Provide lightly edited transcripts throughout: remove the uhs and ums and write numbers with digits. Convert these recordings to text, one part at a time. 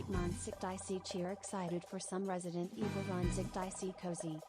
non Ecdycis cheer excited for some Resident Evil runs Ecdycis cozy.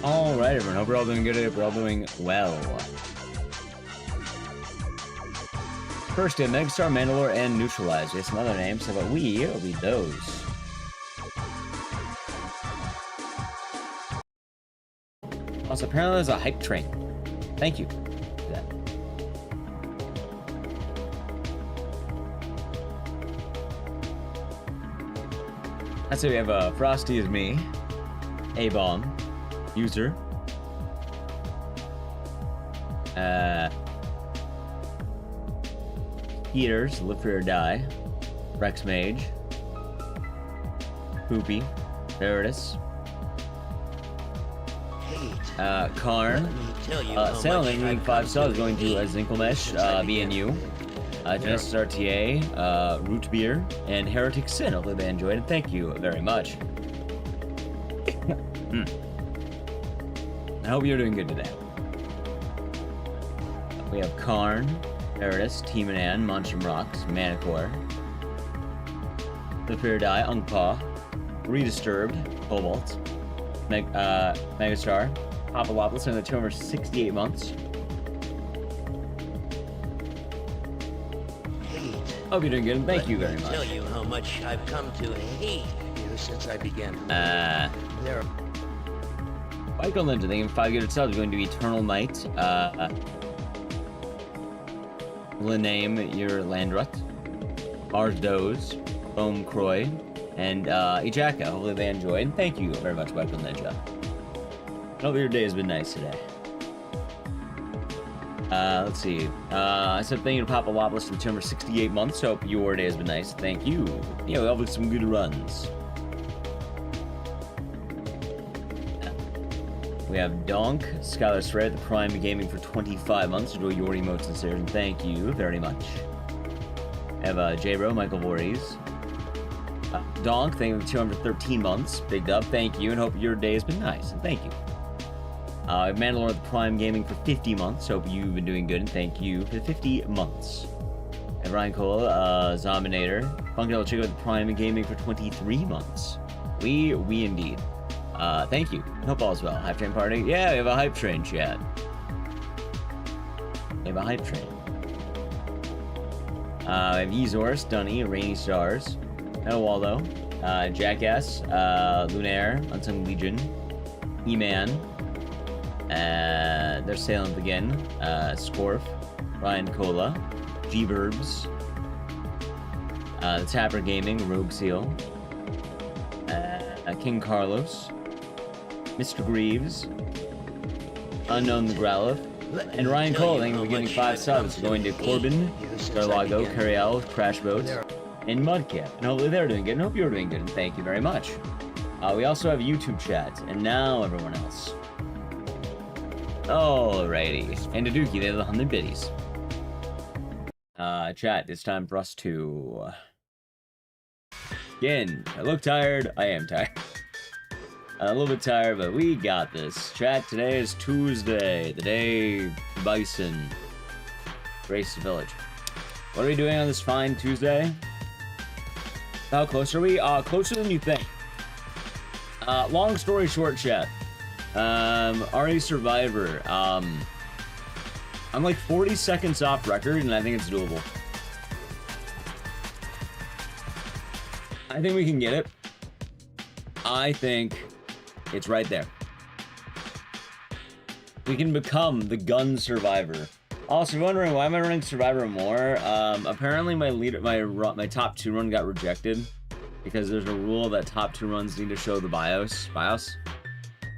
Alright, everyone. Hope we're all doing good. Hope we're all doing well. First, Megastar, Mandalore, and Neutralize. We have some other names, so but we will be those. Also, apparently there's a hype train. Thank you for that. That's it. We have Frosty is me, A-Bomb, User, Eaters, Live Free or Die, Rex Mage, Poopy, Veritas, Karn, Sailing, leading 5 stars, going to Zinkelmesh, VNU, Genesis RTA, Root Beer, and Heretic Sin. Hopefully they enjoyed it. Thank you very much. I hope you're doing good today. We have Karn, Veritas, Team Ann, Monstrum Rocks, Manicore, Live Free or Die, Ungpaw, Redisturbed, Cobalt, Megastar, Papalopoulos in the 268 months. Hope you're doing good, and thank you very much. Tell you how much I've come to hate you since I began. Michael Ninja, thank you for 5 gifted subs. Going to Eternal Night. Liname, your Landrut, Mars Doze, Foam Croy, and Ejaka. Hopefully they enjoyed. And thank you very much, Michael Ninja. I hope your day has been nice today. Let's see. I said thank you to Papalopoulos for the 268 months. Hope your day has been nice. Thank you. Yeah, we all have some good runs. We have Donk, Skylar Stray at the Prime Gaming for 25 months. Enjoy your emotes and stairs, and thank you very much. I have J-Bro, Michael Voorhees. Donk, thank you for 213 months. Big dub, thank you, and hope your day has been nice, and thank you. I have Mandalore at the Prime Gaming for 50 months. Hope you've been doing good, and thank you for the 50 months. I have Ryan Cole, Zominator, Funkadel Chico at the Prime Gaming for 23 months. We indeed. Thank you. Hope all's well. Hype Train Party? Yeah, we have a Hype Train chat. We have a Hype Train. We have Ezors, Dunny, Rainy Stars, Metal Waldo, Jackass, Lunaire, Unsung Legion, E-Man, they're Salem again, Scorf, Ryan Cola, G-Burbs, the Tapper Gaming, Rogue Seal, King Carlos, Mr. Greaves, Unknown the Growlith, and Ryan Cole, thank you for giving 5 subs, going to Corbin, Starlago, Cariel, Crashboats, and Mudcat. And hopefully they're doing good, and hope you're doing good, and thank you very much. We also have YouTube chat, and now everyone else. Alrighty, and Taduki, they have the 100 biddies. Chat, it's time for us to... Again, I look tired, I am tired. A little bit tired, but we got this. Chat, today is Tuesday, the day Bison race the village. What are we doing on this fine Tuesday? How close are we? Closer than you think. Long story short, chat. RA Survivor. I'm like 40 seconds off record, and I think it's doable. I think we can get it. I think it's right there. We can become the gun survivor. Also, if you're wondering why am I running Survivor more? Apparently my top 2 run got rejected because there's a rule that top 2 runs need to show the BIOS.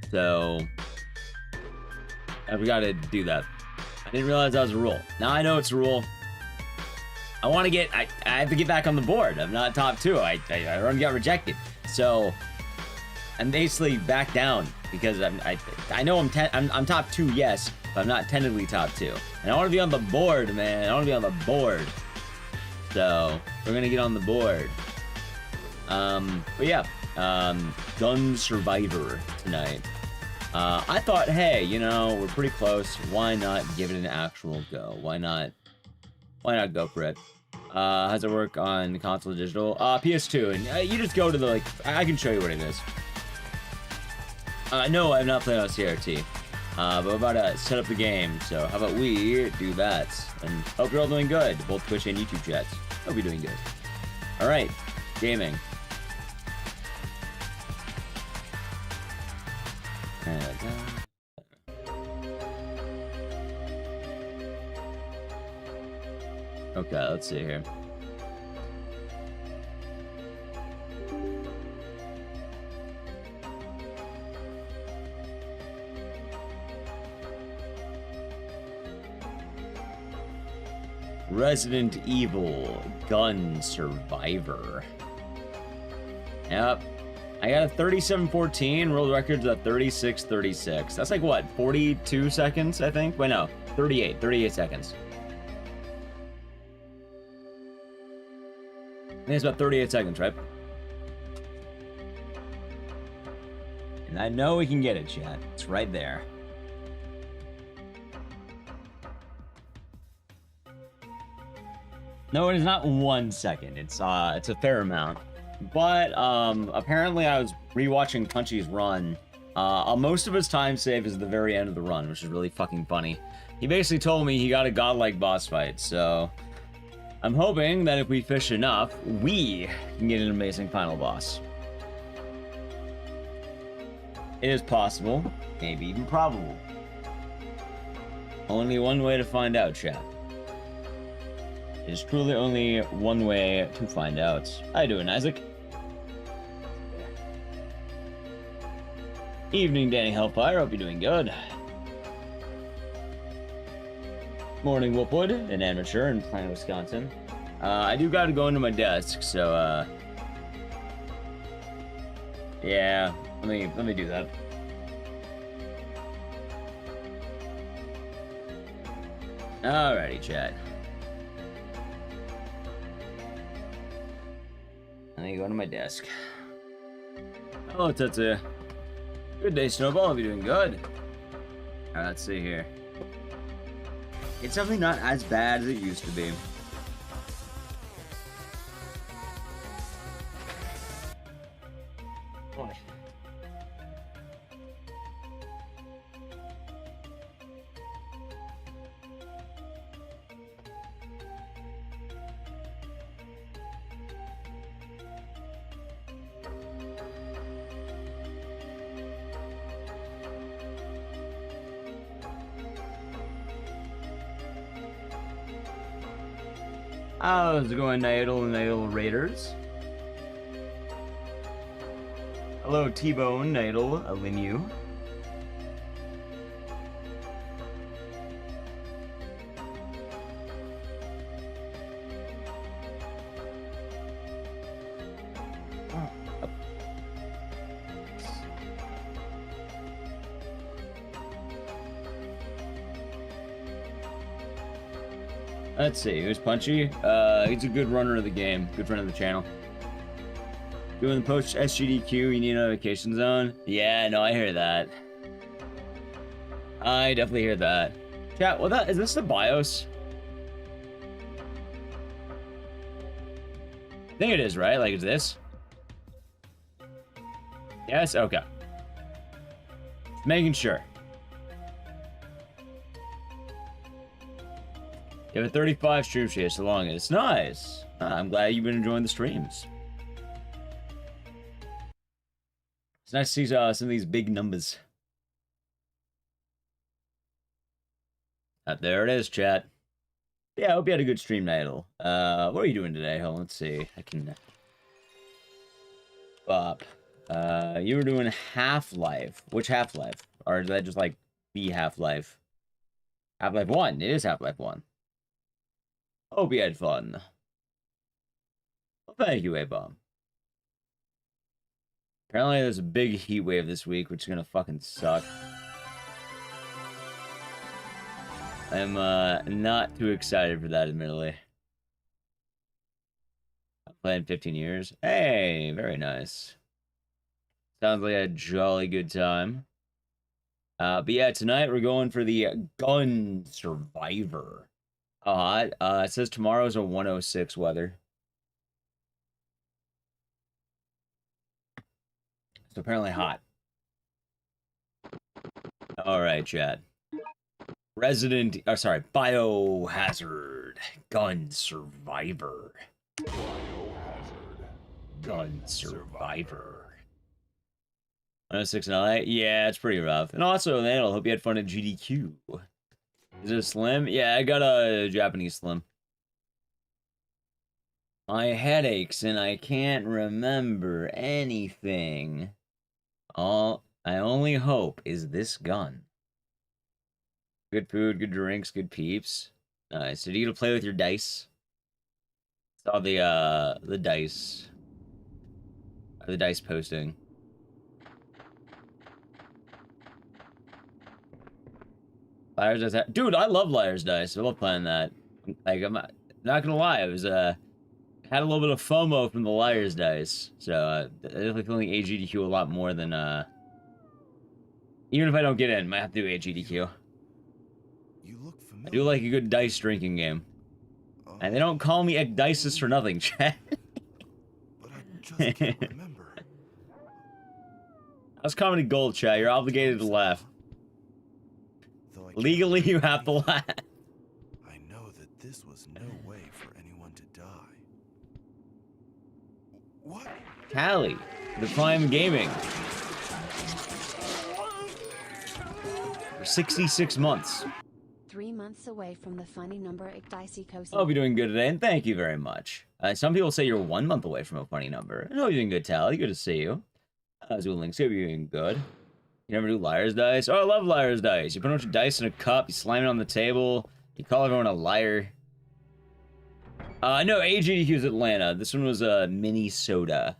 So we gotta do that. I didn't realize that was a rule. Now I know it's a rule. I want to get. I have to get back on the board. I'm not top 2. I run got rejected. So I'm basically back down because I know I'm top 2, yes, but I'm not technically top 2. And I want to be on the board, man. I want to be on the board. So we're gonna get on the board. But yeah, Gun Survivor tonight. I thought, hey, you know, we're pretty close. Why not give it an actual go? Why not go for it? How does it work on console digital? PS2, and you just go to the, like, I can show you what it is. No, I have not played on CRT. But we're about to set up the game, so how about we do that? And hope you're all doing good, both Twitch and YouTube chats. Hope you're doing good. Alright, gaming. Okay, let's see here. Resident Evil Gun Survivor. Yep. I got a 37:14, world record's at 36:36. That's like what, 42 seconds, I think? Wait, no, 38 seconds. I think it's about 38 seconds, right? And I know we can get it, chat. It's right there. No, it is not 1 second. It's a fair amount. But apparently I was rewatching Punchy's run. Most of his time save is at the very end of the run, which is really fucking funny. He basically told me he got a godlike boss fight, so I'm hoping that if we fish enough, we can get an amazing final boss. It is possible, maybe even probable. Only one way to find out, chat. It is truly only one way to find out. How you doing, Isaac? Evening, Danny Hellfire. Hope you're doing good. Morning, Whoopwood, an amateur in Plano, Wisconsin. I do gotta go into my desk, so yeah, let me do that. Alrighty, chat. Let me go to my desk. Hello, Tetsu. Good day, Snowball. Hope you're doing good. Alright, let's see here. It's definitely not as bad as it used to be. Boy. How's it going, Naidle Raiders? Hello, T-Bone, Naidle, Linu. Let's see, who's Punchy? He's a good runner of the game, good friend of the channel. Doing the post SGDQ, you need a notification zone? Yeah, no, I hear that. I definitely hear that. Chat, is this the BIOS? I think it is, right? Like, is this? Yes? Okay. Making sure. You have a 35 stream chase along it. It's nice. I'm glad you've been enjoying the streams. It's nice to see some of these big numbers. There it is, chat. Yeah, I hope you had a good stream, Naidle. What are you doing today? Hold on, let's see. I can... Bop. You were doing Half-Life. Which Half-Life? Or is that just like the Half-Life? Half-Life 1. It is Half-Life 1. Hope you had fun. Well, thank you, A-Bomb. Apparently there's a big heat wave this week, which is gonna fucking suck. I'm not too excited for that, admittedly. I've played 15 years. Hey, very nice. Sounds like a jolly good time. But yeah, tonight we're going for the Gun Survivor. How hot? It says tomorrow's a 106 weather. So apparently hot. Alright, chat. Biohazard. Gun Survivor. Gun Survivor. 106 in LA? Yeah, it's pretty rough. And also, man, I hope you had fun at GDQ. Is it a Slim? Yeah, I got a Japanese Slim. My headaches and I can't remember anything. All I only hope is this gun. Good food, good drinks, good peeps. Nice. Did you get to play with your dice? Saw the dice. The dice posting. Liar's Dice. Dude, I love Liar's Dice. I love playing that. Like, I'm not gonna lie, I was had a little bit of FOMO from the Liar's Dice. So I definitely feeling AGDQ a lot more than even if I don't get in, might have to do AGDQ. I do like a good dice drinking game. And they don't call me Ecdycis for nothing, chat. But I just can't remember. That's comedy gold, chat. You're obligated to laugh. Legally, you have to laugh. I know that this was no way for anyone to die. What? Callie, the Prime Gaming. For 66 months. 3 months away from the funny number Ecdycis. I'll be doing good today, and thank you very much. Some people say you're 1 month away from a funny number. I know you're doing good, Tally. Good to see you. Zoolink, so you're doing good. You never do Liar's Dice? Oh, I love Liar's Dice. You put a bunch of dice in a cup, you slam it on the table, you call everyone a liar. No, AGDQ's Atlanta. This one was Minnesota.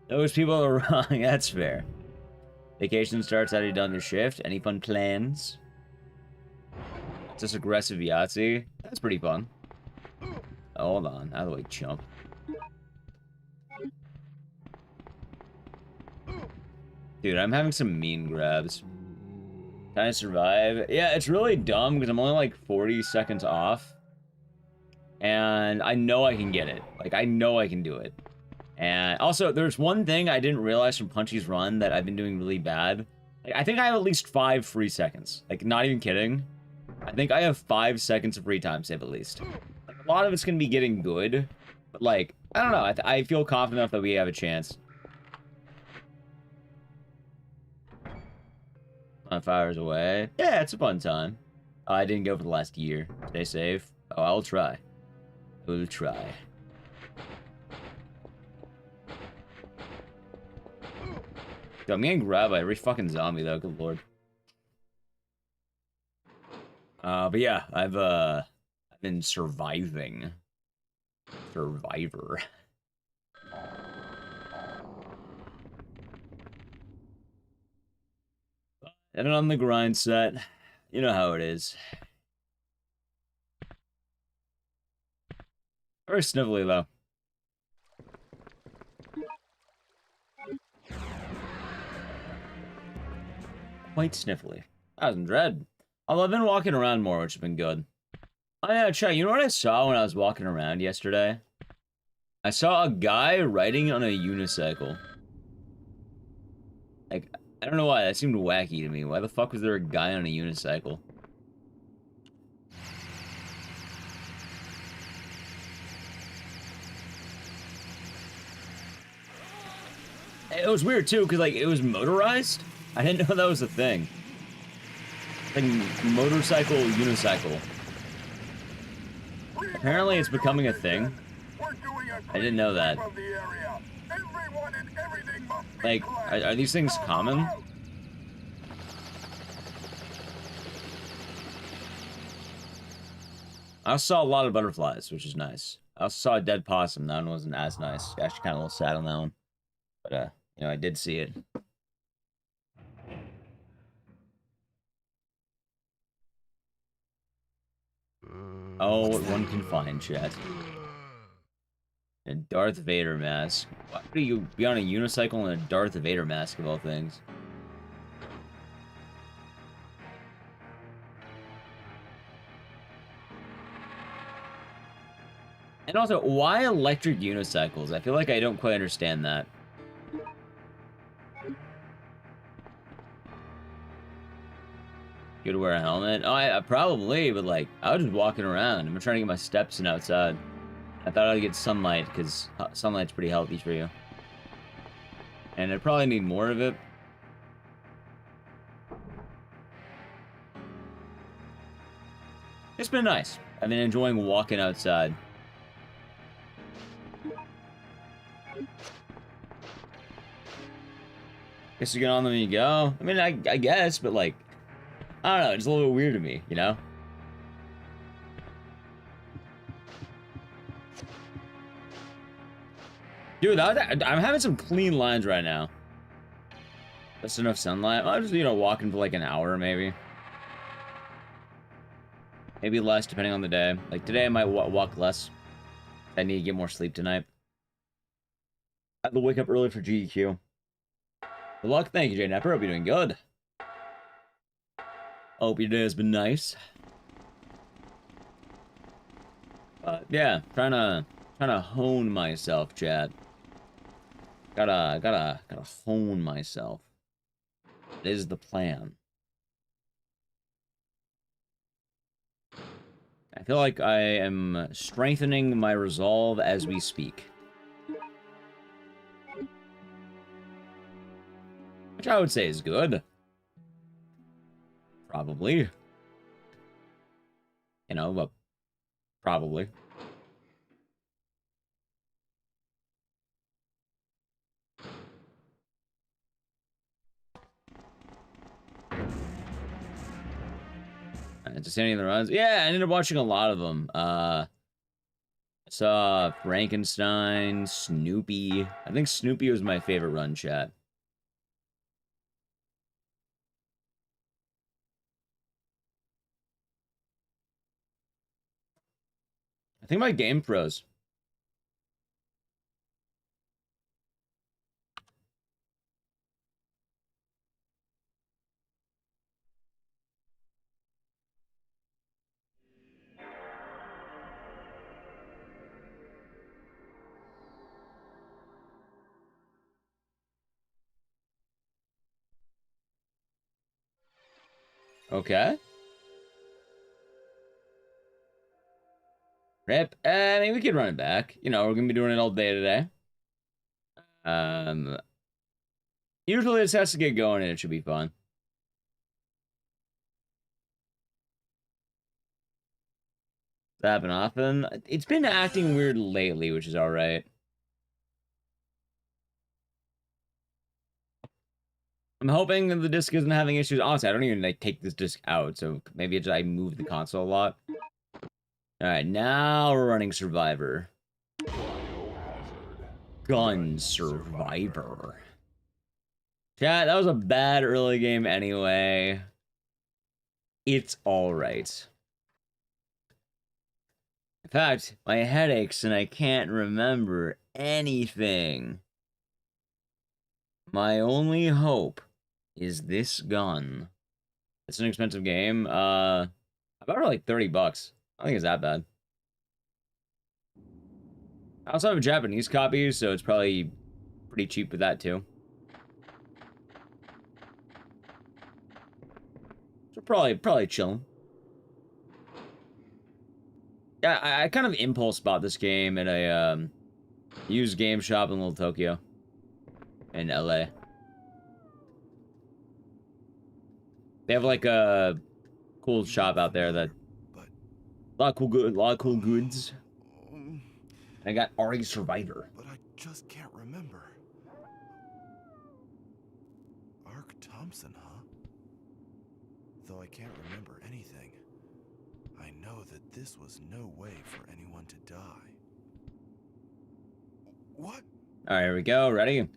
Those people are wrong. That's fair. Vacation starts after you're done your shift. Any fun plans? Just aggressive Yahtzee. That's pretty fun. Oh, hold on. Out of the way, chump. Dude, I'm having some mean grabs. Can I survive? Yeah, it's really dumb because I'm only like 40 seconds off. And I know I can get it. Like, I know I can do it. And also, there's one thing I didn't realize from Punchy's run that I've been doing really bad. Like, I think I have at least 5 free seconds. Like, not even kidding. I think I have 5 seconds of free time save at least. Like, a lot of it's going to be getting good. But, like, I don't know. I feel confident enough that we have a chance. 5 hours away. Yeah, it's a fun time. I didn't go for the last year. Stay safe. Oh, I'll try. We'll try. Dude, I'm getting grabbed by every fucking zombie though, good lord. But yeah, I've been surviving. Survivor. And on the grind set, you know how it is. Very snivelly though. Quite sniffly. I was in dread. Although I've been walking around more, which has been good. Oh yeah, chat, you know what I saw when I was walking around yesterday? I saw a guy riding on a unicycle. Like, I don't know why, that seemed wacky to me. Why the fuck was there a guy on a unicycle? It was weird too, because like, it was motorized? I didn't know that was a thing. Like, motorcycle, unicycle. Apparently it's becoming a thing. I didn't know that. Like, are these things common? I also saw a lot of butterflies, which is nice. I also saw a dead possum. That one wasn't as nice. Actually, kind of a little sad on that one. But, you know, I did see it. Oh, what one can find, chat. A Darth Vader mask. Why do you be on a unicycle and a Darth Vader mask of all things? And also, why electric unicycles? I feel like I don't quite understand that. Good to wear a helmet. Oh, I probably, but like, I was just walking around. I'm trying to get my steps in outside. I thought I'd get sunlight, because sunlight's pretty healthy for you. And I probably need more of it. It's been nice. I've been enjoying walking outside. Guess you get on them and you go. I mean, I guess, but like, I don't know. It's a little bit weird to me, you know? Dude, I'm having some clean lines right now. That's enough sunlight. I'm just, you know, walking for like an hour, maybe. Maybe less, depending on the day. Like, today I might walk less. I need to get more sleep tonight. I have to wake up early for GEQ. Good luck. Thank you, Jay Nepper. Hope you're doing good. Hope your day has been nice. Yeah, trying to hone myself, Chad. Gotta hone myself. That is the plan. I feel like I am strengthening my resolve as we speak. Which I would say is good. Probably. You know, but probably. Just any of the runs? Yeah, I ended up watching a lot of them. I saw Frankenstein, Snoopy. I think Snoopy was my favorite run, chat. I think my game froze. Okay. Rip. I mean, we could run it back. You know, we're gonna be doing it all day today. Usually this has to get going and it should be fun. Does that happen often? It's been acting weird lately, which is alright. I'm hoping that the disc isn't having issues. Honestly, I don't even like take this disc out, so maybe it's, I move the console a lot. Alright, now we're running Survivor. Gun Survivor. Chat, that was a bad early game anyway. It's alright. In fact, my head aches and I can't remember anything. My only hope is this gun. It's an expensive game. I bought it like 30 bucks. I don't think it's that bad. I also have a Japanese copy, so it's probably pretty cheap with that too. So probably chilling. Yeah, I kind of impulse bought this game at a used game shop in Little Tokyo in LA. They have like a cool shop out there that a lot of cool goods. And I got ARK Survivor. But I just can't remember. ARK Thompson, huh? Though I can't remember anything, I know that this was no way for anyone to die. What? Alright, here we go. Ready?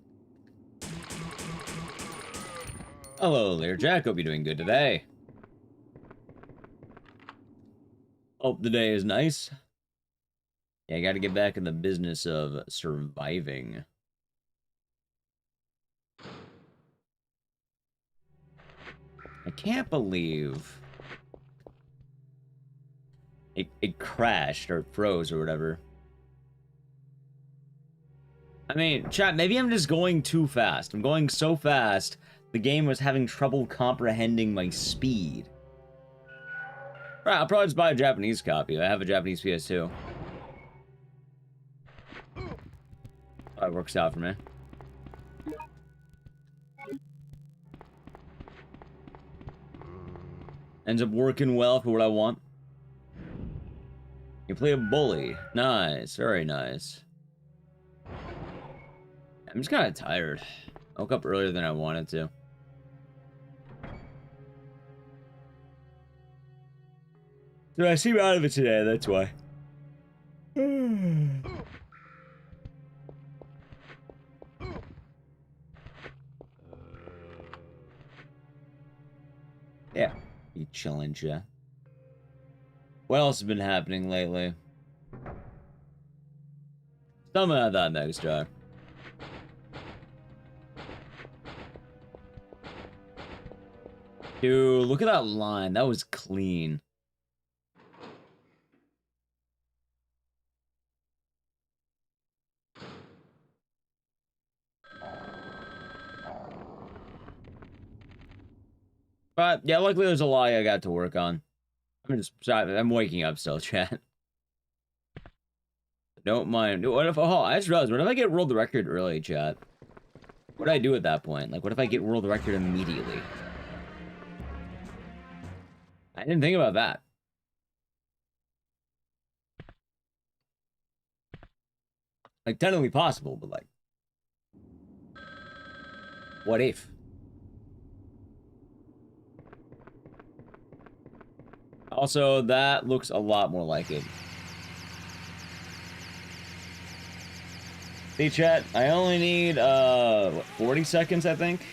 Hello, Learjack. Hope you're doing good today. Hope the day is nice. Yeah, I gotta get back in the business of surviving. I can't believe it crashed or froze or whatever. I mean, chat, maybe I'm just going too fast. I'm going so fast, the game was having trouble comprehending my speed. Right, I'll probably just buy a Japanese copy. I have a Japanese PS2. That works out for me. Ends up working well for what I want. You play a bully. Nice, very nice. I'm just kind of tired. I woke up earlier than I wanted to. So I seem out of it today, that's why. Yeah, you chillin', chat. What else has been happening lately? Tell me about that next time. Dude, look at that line. That was clean. But yeah, luckily there's a lot I got to work on. I'm waking up still, chat. Don't mind. What if, oh, I just realized, what if I get world record early, chat? What do I do at that point? Like, what if I get world record immediately? I didn't think about that. Like, technically possible, but like, what if? Also, that looks a lot more like it. See, chat, I only need, what, 40 seconds, I think?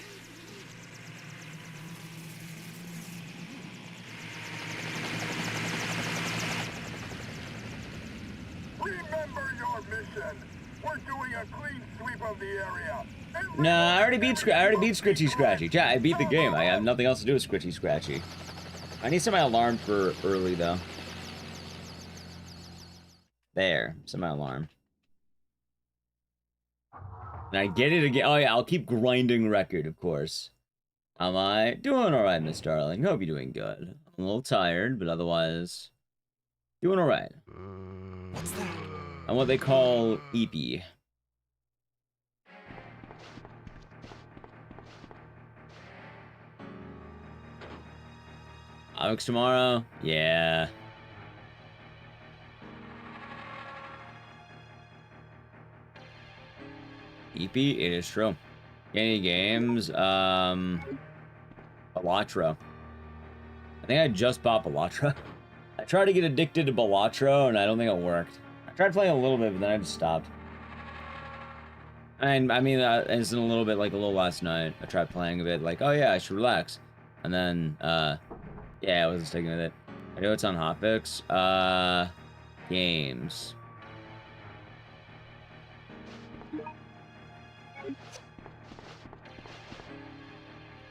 Remember your mission. We're doing a clean sweep of the area. Nah, I already beat Scritchy Scratchy. Chat, I beat the game. I have nothing else to do with Scritchy Scratchy. I need set my alarm for early, though. There, set my alarm. And I get it again. Oh, yeah, I'll keep grinding record, of course. Am I doing alright, Miss Darling? Hope you're doing good. I'm a little tired, but otherwise, doing alright. What's that? I'm what they call EP. Alex tomorrow? Yeah. EP, it is true. Any games? Balatro. I think I just bought Balatro. I tried to get addicted to Balatro, and I don't think it worked. I tried playing a little bit, but then I just stopped. And I mean, it's in a little bit like a little last night. I tried playing a bit, like, oh yeah, I should relax. And then, yeah, I wasn't sticking with it. I know it's on Hotfix. Games.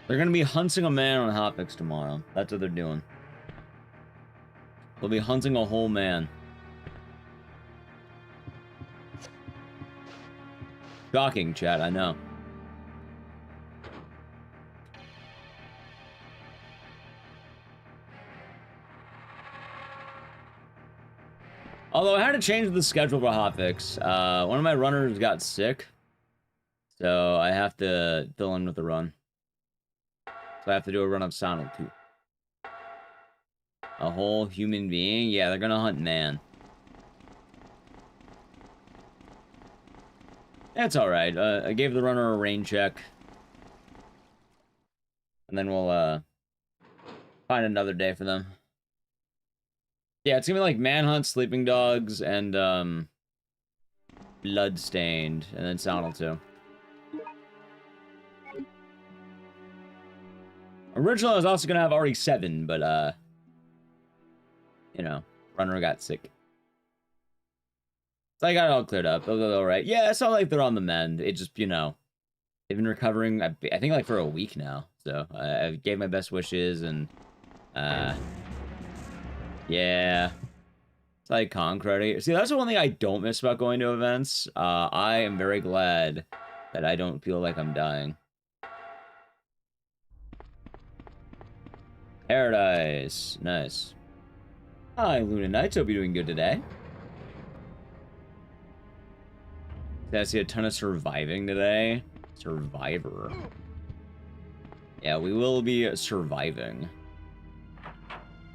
They're gonna be hunting a man on Hotfix tomorrow. That's what they're doing. They'll be hunting a whole man. Shocking, chat, I know. Although I had to change the schedule for Hotfix. One of my runners got sick. So I have to fill in with the run. So I have to do a run of Sonic 2. A whole human being? Yeah, they're gonna hunt man. That's alright. I gave the runner a rain check. And then we'll, find another day for them. Yeah, it's gonna be like Manhunt, Sleeping Dogs, and, Bloodstained, and then Sonic 2. Originally, I was also gonna have RE7, but, you know, runner got sick. So I got it all cleared up. They're all right. Yeah, it's not like they're on the mend. It just, you know, they've been recovering, I think, like, for a week now. So I gave my best wishes, and, yeah. It's like Concrete. See, that's the one thing I don't miss about going to events. I am very glad that I don't feel like I'm dying. Paradise. Nice. Hi, Luna Knights. Hope you're doing good today. I see a ton of surviving today. Survivor. Yeah, we will be surviving.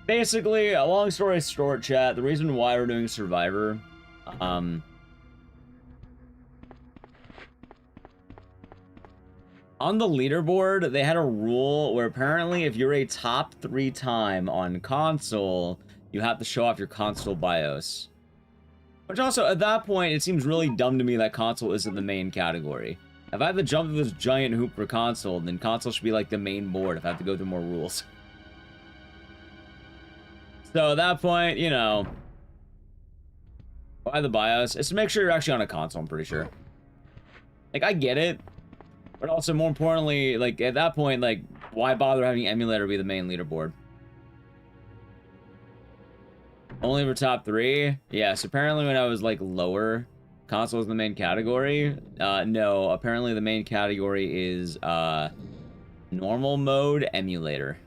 Basically, a long story short, chat, the reason why we're doing Survivor, on the leaderboard, they had a rule where apparently if you're a top 3 time on console, you have to show off your console BIOS. Which also, at that point, it seems really dumb to me that console isn't the main category. If I have to jump through this giant hoop for console, then console should be like the main board if I have to go through more rules. So at that point, you know, why the BIOS? It's to make sure you're actually on a console, I'm pretty sure. Like, I get it. But also, more importantly, like, at that point, like, why bother having emulator be the main leaderboard? Only for top 3? Yes, apparently when I was, like, lower, console is the main category. No, apparently the main category is, normal mode emulator.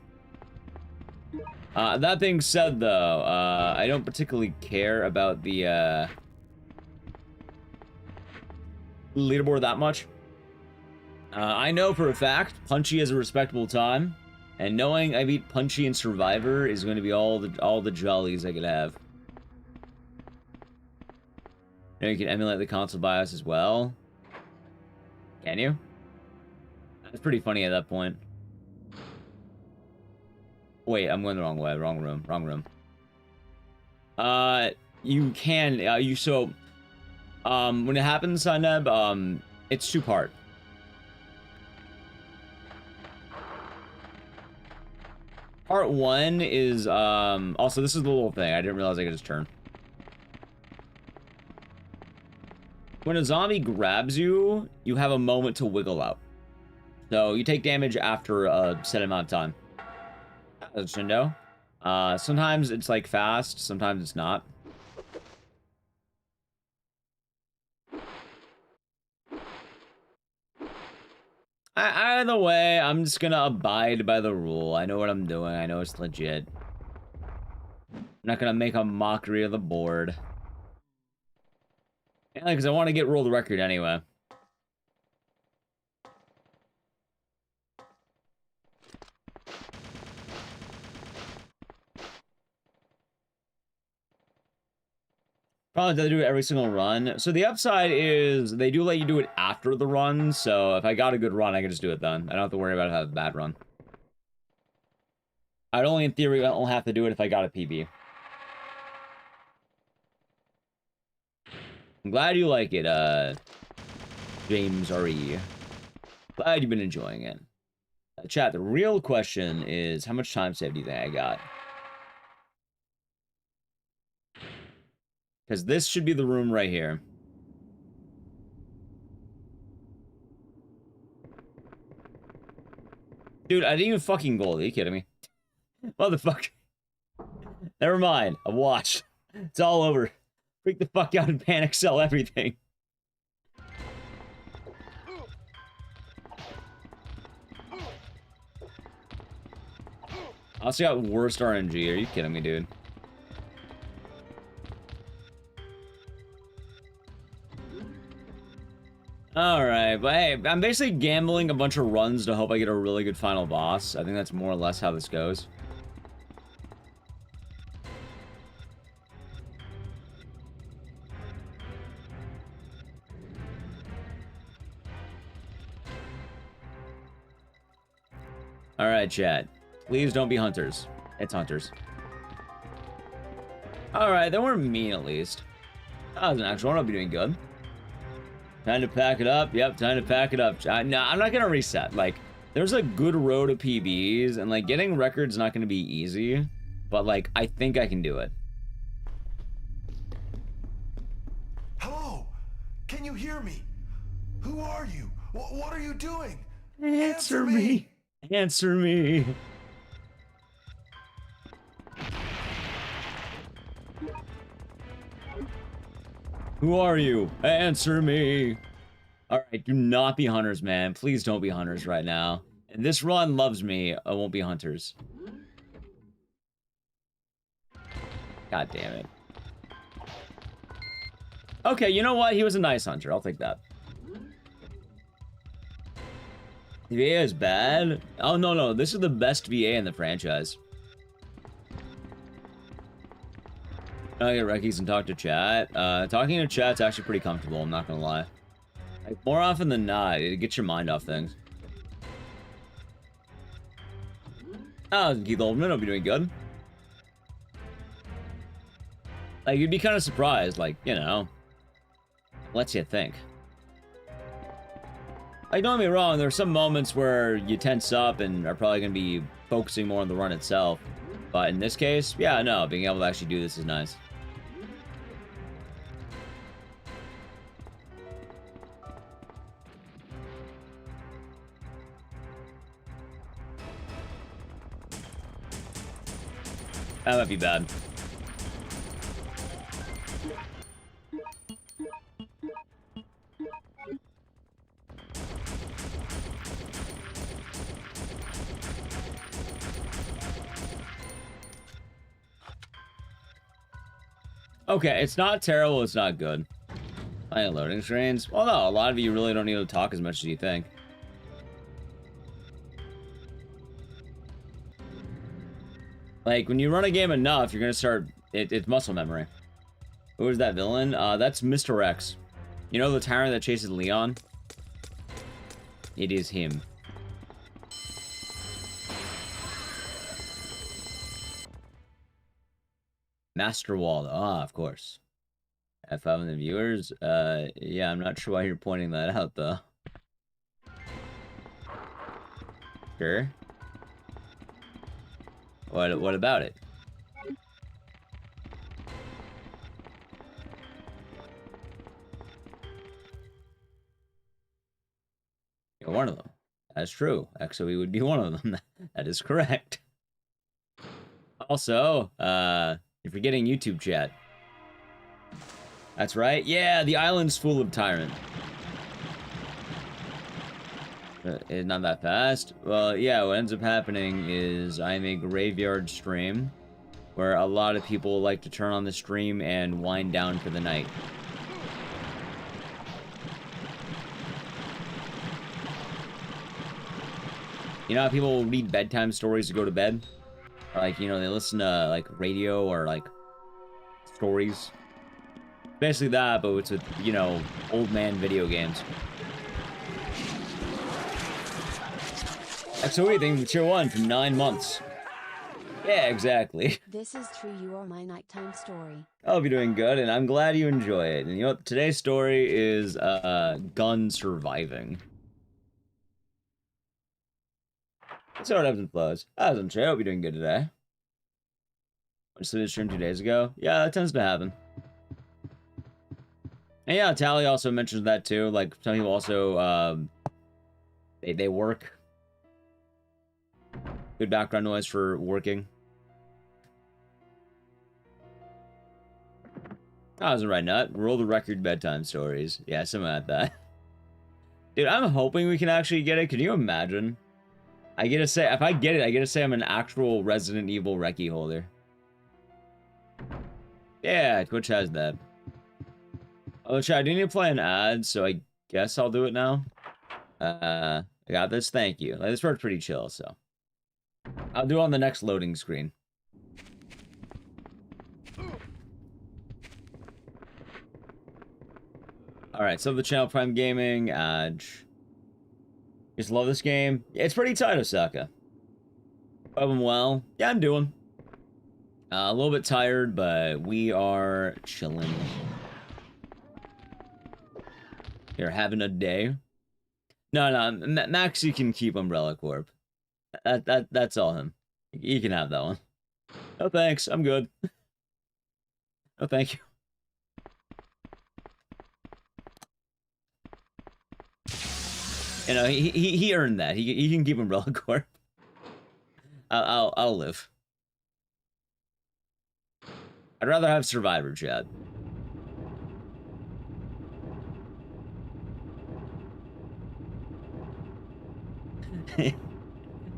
That being said, though, I don't particularly care about the, leaderboard that much. I know for a fact Punchy is a respectable time, and knowing I beat Punchy in Survivor is going to be all the jollies I could have. You know, you can emulate the console BIOS as well. Can you? That's pretty funny at that point. Wait, I'm going the wrong way. Wrong room. Wrong room. You can. When it happens, Sineb, it's 2-part. Part 1 is, also, this is the little thing. I didn't realize I could just turn. When a zombie grabs you, you have a moment to wiggle out. So, you take damage after a set amount of time. That's Shindo. Sometimes it's, like, fast. Sometimes it's not. Either way, I'm just gonna abide by the rule. I know what I'm doing. I know it's legit. I'm not gonna make a mockery of the board. Yeah, because I want to get world record anyway. Probably do it every single run. So the upside is they do let you do it after the run. So if I got a good run, I can just do it then. I don't have to worry about having a bad run. I'd only, in theory, only have to do it if I got a PB. I'm glad you like it, James R.E. Glad you've been enjoying it. Chat, the real question is, how much time save do you think I got? Because this should be the room right here. Dude, I didn't even fucking goal. Are you kidding me? Motherfucker. Never mind. I watched. It's all over. Freak the fuck out and panic sell everything. I also got worst RNG. Are you kidding me, dude? Alright, but hey, I'm basically gambling a bunch of runs to hope I get a really good final boss. I think that's more or less how this goes. Alright, chat. Please don't be hunters. It's hunters. Alright, then we're mean at least. That was an actual one. I'll be doing good. Time to pack it up. Yep, time to pack it up. No, I'm not gonna reset. Like, there's a good road of PBs, and like getting records not gonna be easy, but like I think I can do it. Hello? Can you hear me? Who are you? What are you doing? Answer me. Answer me. Who are you? Answer me. Alright, do not be hunters, man. Please don't be hunters right now. And this run loves me. I won't be hunters. God damn it. Okay, you know what? He was a nice hunter. I'll take that. VA is bad? Oh, no, no. This is the best VA in the franchise. I get recce's and talk to chat. Talking to chat's actually pretty comfortable, I'm not gonna lie. Like, more often than not, it gets your mind off things. Oh, Keith Oldman, hope you're doing good. Like, you'd be kind of surprised, like, you know. Lets you think. Like, don't get me wrong, there are some moments where you tense up and are probably going to be focusing more on the run itself. But in this case, yeah, no, being able to actually do this is nice. That might be bad. Okay, it's not terrible, it's not good. Playing loading screens? Well, no, a lot of you really don't need to talk as much as you think. Like, when you run a game enough, you're gonna start... It's muscle memory. Who is that villain? That's Mr. X. You know the tyrant that chases Leon? It is him. Master Wall. Ah, of course. F5 and the viewers? Yeah, I'm not sure why you're pointing that out, though. Sure. What about it? You're one of them. That's true. XOE would be one of them. That is correct. Also, you're forgetting YouTube chat. That's right. Yeah, the island's full of tyrant. It's not that fast. Well, yeah, what ends up happening is I'm a graveyard stream where a lot of people like to turn on the stream and wind down for the night. You know how people will read bedtime stories to go to bed? Or like, you know, they listen to like radio or like stories. Basically that, but it's with, you know, old man video games. XOE thing with tier 1 for 9 months. Yeah, exactly. This is true, you are my nighttime story. I hope you're doing good, and I'm glad you enjoy it. And you know what? Today's story is, gun surviving. So it ebbs and flows. I hope you're doing good today. I just did a stream 2 days ago. Yeah, that tends to happen. And yeah, Tally also mentions that too. Like, some people also, they work. Good background noise for working. I was right nut. Roll the record bedtime stories. Yeah, something like that. Dude, I'm hoping we can actually get it. Can you imagine? I get to say, if I get it, I get to say I'm an actual Resident Evil recce holder. Yeah, Twitch has that. Oh, chat, I do need to play an ad, so I guess I'll do it now. I got this. Thank you. Like, this part's pretty chill, so. I'll do it on the next loading screen. Alright, so the channel Prime Gaming, just love this game. It's pretty tight, Osaka. Hope I'm well. Yeah, I'm doing. A little bit tired, but we are chilling. You're having a day. No, Max, you can keep Umbrella Corp. That's all him. You can have that one. No thanks, I'm good. No thank you. You know, he earned that. He can keep Umbrella Corp. I'll live. I'd rather have Survivor, chat.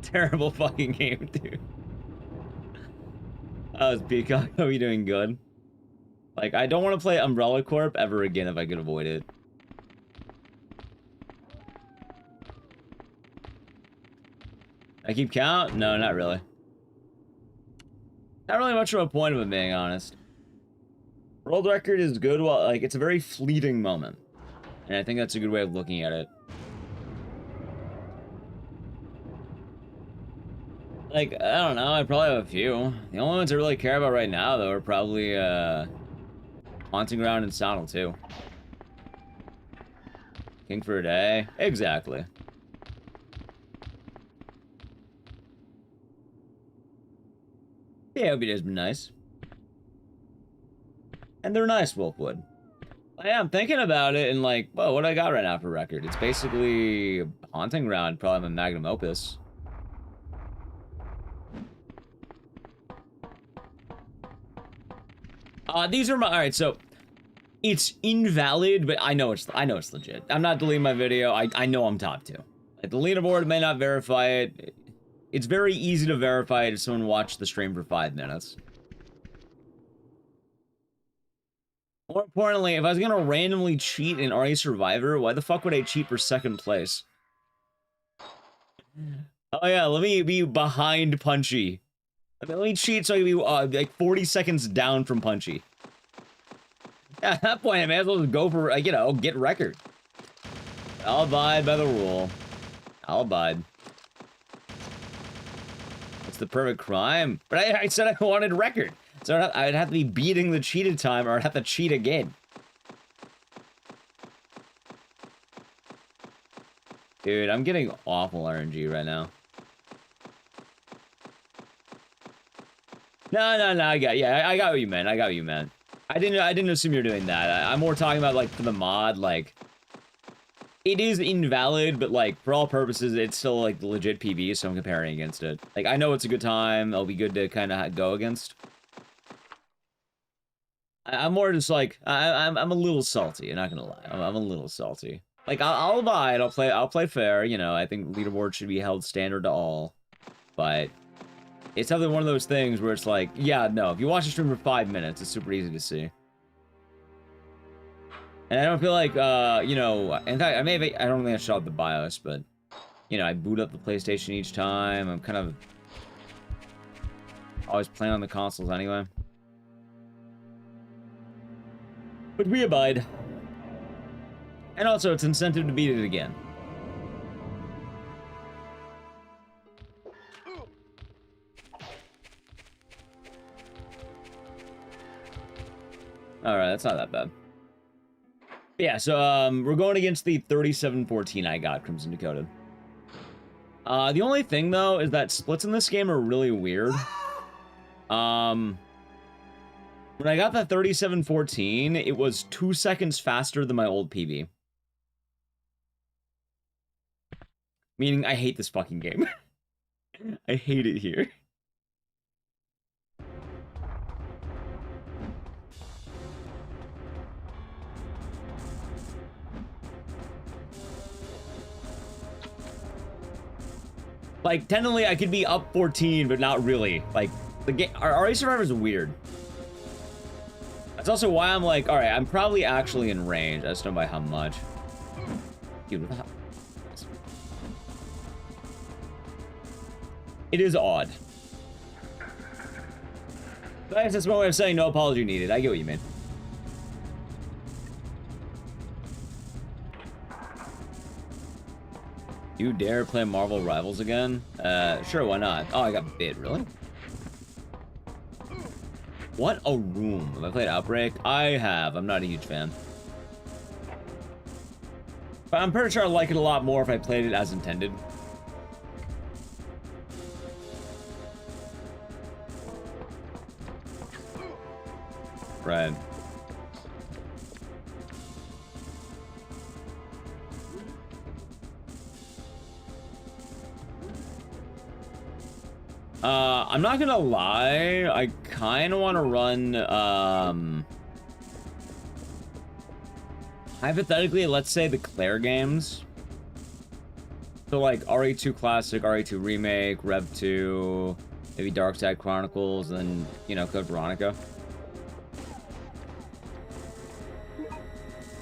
Terrible fucking game, dude. was Peacock. Are we doing good? Like, I don't want to play Umbrella Corp ever again if I could avoid it. I keep count? No, not really. Not really much of a point of it, being honest. World record is good, well, like, it's a very fleeting moment. And I think that's a good way of looking at it. Like, I don't know, I probably have a few. The only ones I really care about right now, though, are probably, Haunting Ground and Saddle, too. King for a Day? Exactly. Yeah, OB has been nice. And they're nice, Wolfwood. Yeah, I'm thinking about it and like, whoa, what do I got right now for record? It's basically Haunting Ground, probably my magnum opus. These are my, alright, so it's invalid, but I know it's legit. I'm not deleting my video. I know I'm top 2. Like, the leaderboard may not verify it. It's very easy to verify it if someone watched the stream for 5 minutes. More importantly, if I was gonna randomly cheat in RE Survivor, why the fuck would I cheat for 2nd place? Oh yeah, let me be behind Punchy. Let me cheat so I can be like 40 seconds down from Punchy. Yeah, at that point, I may as well just go for, you know, get record. I'll abide by the rule. I'll abide. It's the perfect crime. But I said I wanted record. So I'd have to be beating the cheated time, or I'd have to cheat again. Dude, I'm getting awful RNG right now. No, I got what you meant. I got what you meant. I didn't assume you're doing that. I'm more talking about, like, for the mod, like, it is invalid, but, like, for all purposes, it's still, like, legit PB, so I'm comparing against it. Like, I know it's a good time. It'll be good to kind of go against. I'm more just, like, I'm a little salty. I'm not gonna lie. I'm a little salty. Like, I'll abide. I'll play fair. You know, I think leaderboard should be held standard to all. But it's something, one of those things where it's like, yeah, no, if you watch the stream for 5 minutes, it's super easy to see. And I don't feel like, you know, in fact, I don't think I shot the BIOS, but, you know, I boot up the PlayStation each time. I'm kind of always playing on the consoles anyway. But we abide. And also, it's incentive to beat it again. Alright, that's not that bad. But yeah, so, we're going against the 37-14 I got, Crimson Decoded. The only thing, though, is that splits in this game are really weird. When I got that 37-14, it was 2 seconds faster than my old PB. Meaning, I hate this fucking game. I hate it here. Like, technically, I could be up 14, but not really. Like, the game, our RE Survivor is weird. That's also why I'm like, all right, I'm probably actually in range. I just don't know by how much. Dude, it is odd. That's my way of saying no apology needed. I get what you mean. You dare play Marvel Rivals again? Sure, why not? Oh, I got bit, really? What a room. Have I played Outbreak? I have. I'm not a huge fan. But I'm pretty sure I'd like it a lot more if I played it as intended. Right. I'm not gonna lie, I kind of want to run, hypothetically, let's say the Claire games. So, like, RE2 Classic, RE2 Remake, Rev 2, Maybe Dark Side Chronicles, and then, you know, Code Veronica.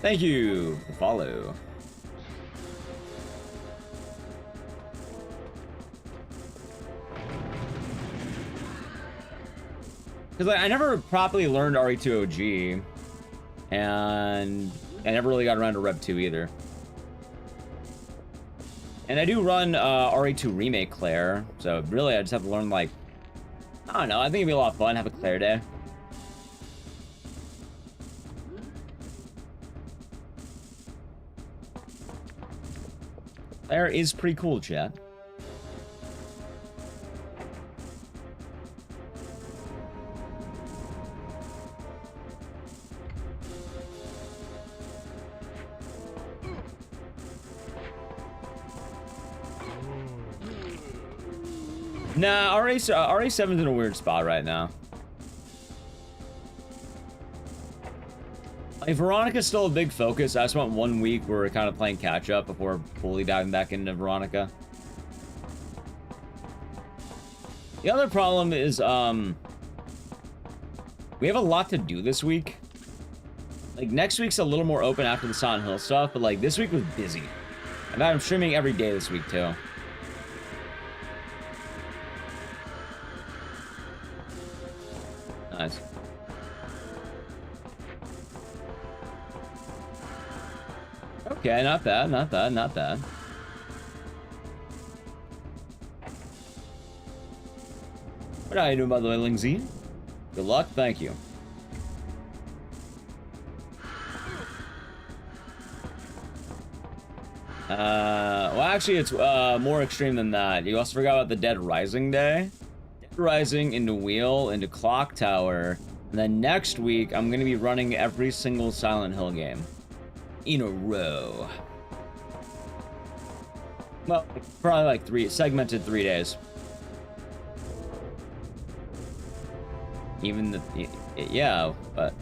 Thank you for the follow. Because like, I never properly learned RE2 OG, and I never really got around to Rev 2 either. And I do run RE2 Remake Claire, so really I just have to learn, like, I don't know, I think it'd be a lot of fun, have a Claire day. Claire is pretty cool, chat. Nah, RA7's in a weird spot right now. Like, Veronica's still a big focus. I just want 1 week where we're kind of playing catch-up before fully diving back into Veronica. The other problem is, we have a lot to do this week. Like, next week's a little more open after the Silent Hill stuff, but, like, this week was busy. And I'm streaming every day this week, too. Nice. Okay, not bad, not bad, not bad. What are you doing, by the way, Ling Z? Good luck, thank you. Well, actually, it's more extreme than that. You also forgot about the Dead Rising Day. Rising into Wheel, into Clock Tower, and then next week I'm gonna be running every single Silent Hill game in a row. Well, probably like segmented 3 days. Even the, yeah, but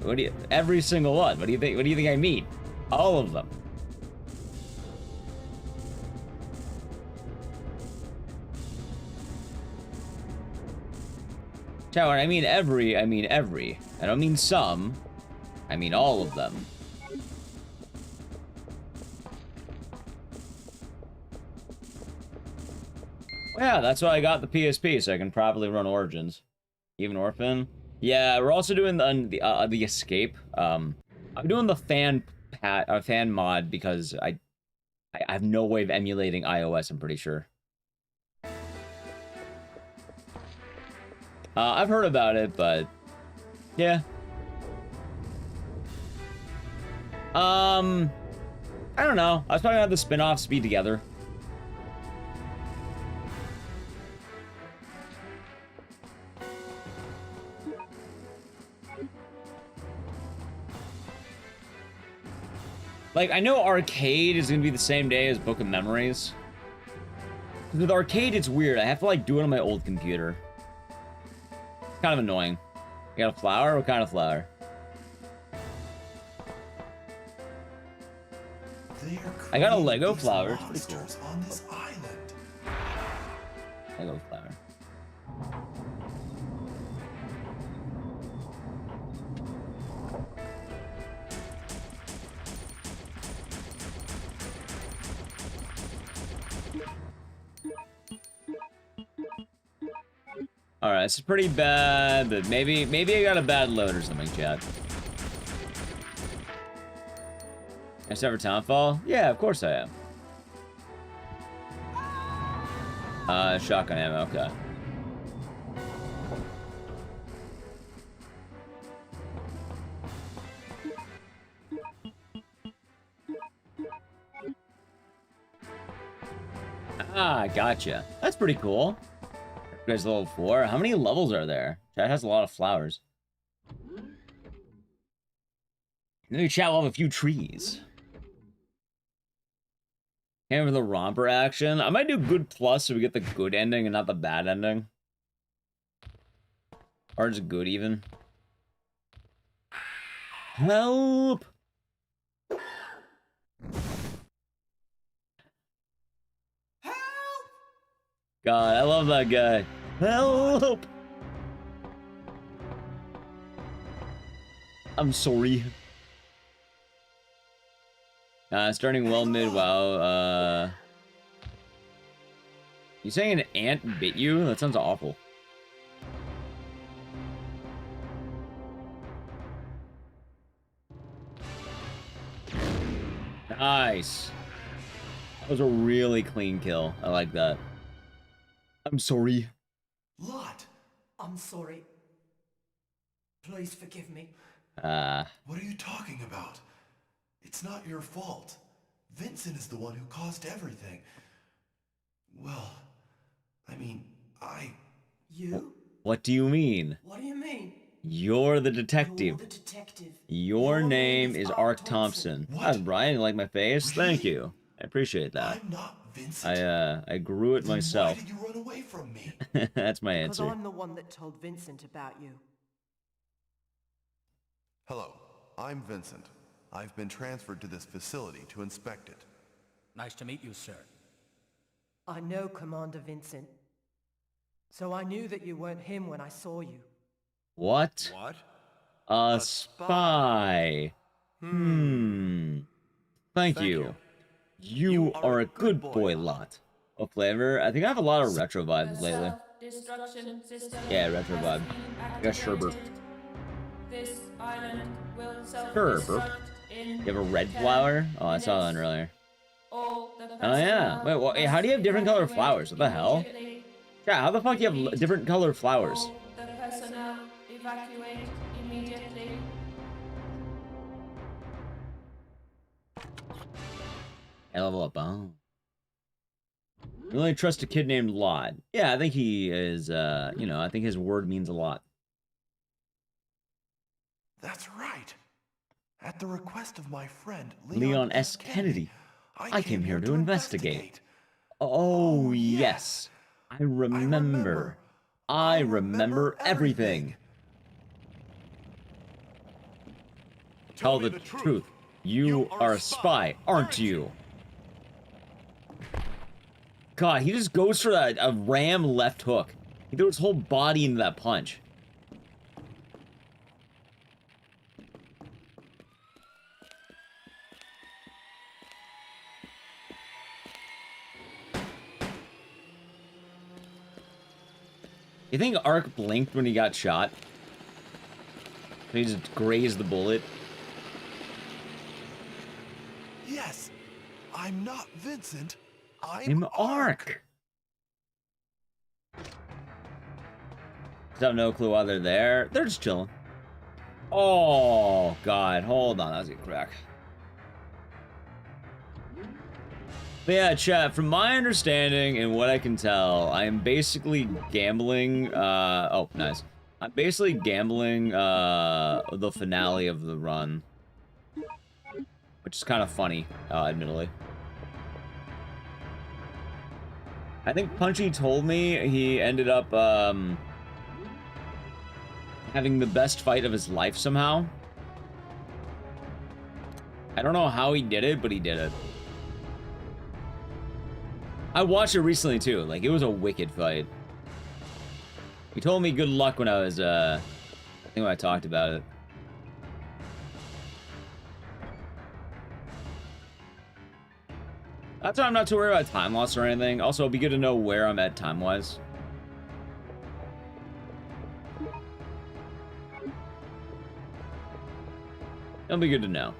what do you, every single one, what do you think I mean? All of them. Tower, I mean every. I don't mean some. I mean all of them. Well, yeah, that's why I got the PSP, so I can properly run Origins. Even Orphan. Yeah, we're also doing the Escape. I'm doing the fan mod because I have no way of emulating iOS, I'm pretty sure. I've heard about it, but yeah. I don't know. I was probably gonna have the spin-offs be together. Like, I know Arcade is gonna be the same day as Book of Memories. With Arcade, it's weird. I have to, like, do it on my old computer. Kind of annoying. You got a flower? What kind of flower? I got a Lego flower. It's pretty cool. On this island. Lego flower. Alright, it's pretty bad, but maybe I got a bad load or something, chat. Next ever Townfall? Yeah, of course I am. Shotgun ammo, okay. Ah, gotcha. That's pretty cool. You guys level 4. How many levels are there? Chat has a lot of flowers. Maybe chat will have a few trees. Came for the romper action. I might do good plus so we get the good ending and not the bad ending. Or just good even. Help! God, I love that guy. Help! I'm sorry. Starting well mid. Wow. You saying an ant bit you? That sounds awful. Nice. That was a really clean kill. I like that. I'm sorry. Lot, I'm sorry. Please forgive me. What are you talking about? It's not your fault. Vincent is the one who caused everything. Well, I mean, You? What do you mean? What do you mean? You're the You're detective. the detective. Your name is ARK Thompson. What? Hi, Brian. You like my face? Really? Thank you. I appreciate that. I'm not Vincent. I grew it Then myself. Why did you run away from me? That's my Because answer. I'm the one that told Vincent about you. Hello, I'm Vincent. I've been transferred to this facility to inspect it. Nice to meet you, sir. I know Commander Vincent. So I knew that you weren't him when I saw you. What? What? A spy. Thank you. You are a good boy, Lot. Oh, flavor. I think I have a lot of retro vibes lately. Yeah, retro vibe. I got Sherbert. This island will Sherbert. You have a red flower? Oh, I saw that earlier. Oh, yeah. Wait, well, how do you have different colored flowers? What the hell? Yeah, how the fuck do you have different colored flowers? The personnel evacuate immediately. I level up. Oh. You only trust a kid named Lot. Yeah, I think he is, you know, I think his word means a lot. That's right. At the request of my friend Leon S. Kennedy, I came here to investigate. Oh, yes. I remember. I remember everything. Tell the truth. You are a spy, aren't you? God, he just goes for a ram left hook. He threw his whole body into that punch. You think ARK blinked when he got shot? He just grazed the bullet. Yes, I'm not Vincent. I'm ARK. Just have no clue why they're there. They're just chilling. Oh, God. Hold on. That was a crack. But yeah, chat, from my understanding and what I can tell, I am basically gambling, oh, nice. I'm basically gambling, the finale of the run. Which is kind of funny, admittedly. I think Punchy told me he ended up, having the best fight of his life somehow. I don't know how he did it, but he did it. I watched it recently too, like it was a wicked fight. He told me good luck when I was, I think when I talked about it. That's why I'm not too worried about time loss or anything. Also, it'd be good to know where I'm at time-wise. It'll be good to know.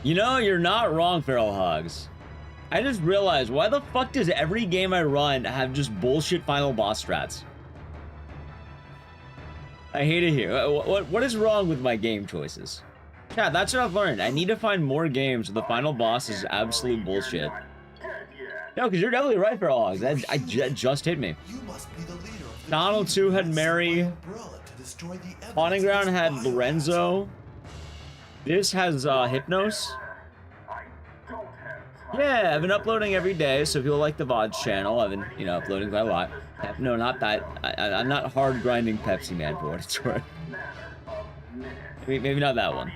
You know, you're not wrong, Feral Hogs. I just realized, why the fuck does every game I run have just bullshit final boss strats? I hate it here. What is wrong with my game choices? Chat, that's what I've learned. I need to find more games where the final boss is absolute bullshit. No, because you're definitely right, Feral Hogs. That just hit me. You must be the leader of the Donald 2 had Mary. Haunting Ground had Lorenzo. This has Hypnos. Yeah, I've been uploading every day, so if you like the VODs channel, I've been, you know, uploading quite a lot. No, not that. I'm not hard grinding Pepsi Man for what it's worth. Maybe not that one.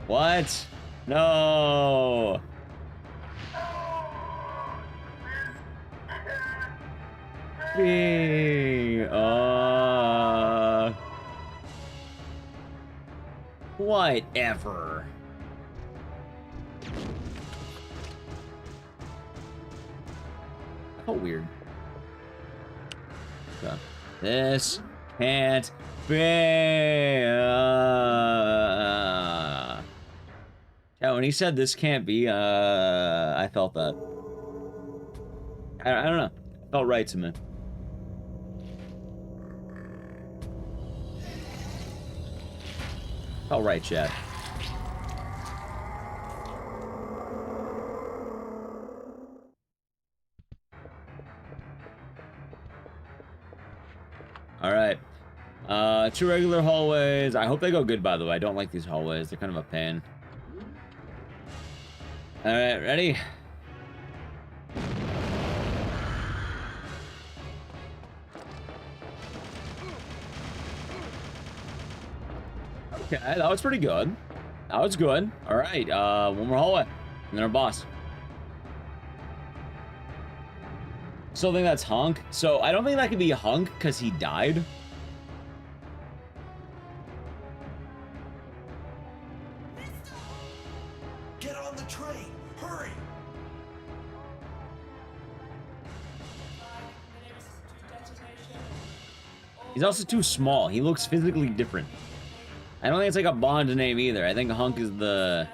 What? No. Whatever. Oh, weird. Okay. This can't be. Yeah, when he said this can't be, I felt that. I don't know. It felt right to me. Felt right, Chad. All right. 2 regular hallways. I hope they go good, by the way. I don't like these hallways. They're kind of a pain. All right, ready? Okay, that was pretty good. That was good. All right, one more hallway, and then our boss. Still think that's Hunk. So I don't think that could be Hunk because he died. Get on the train! Hurry! 5 minutes to detonation. He's also too small. He looks physically different. I don't think it's like a Bond name either. I think Hunk is the...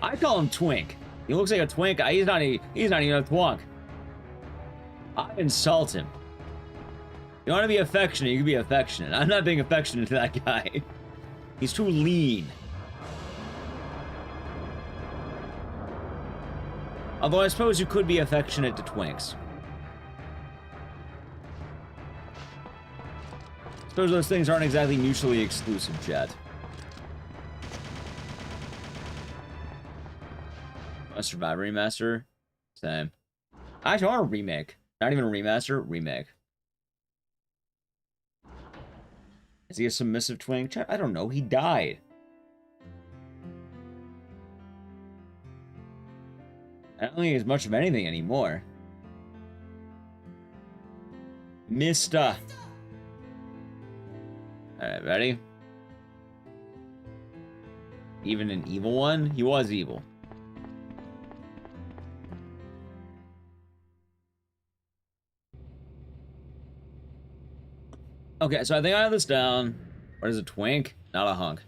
I call him Twink. He looks like a twink. He's not even a twunk. I insult him. You want to be affectionate, you can be affectionate. I'm not being affectionate to that guy. He's too lean. Although I suppose you could be affectionate to twinks. I suppose those things aren't exactly mutually exclusive, Chad. A Survivor remaster? Same. I actually want a remake. Not even a remaster, remake. Is he a submissive twink? I don't know, he died. I don't think he's much of anything anymore. Mister. Alright, ready? Even an evil one? He was evil. Okay, so I think I have this down. What is a twink? Not a hunk.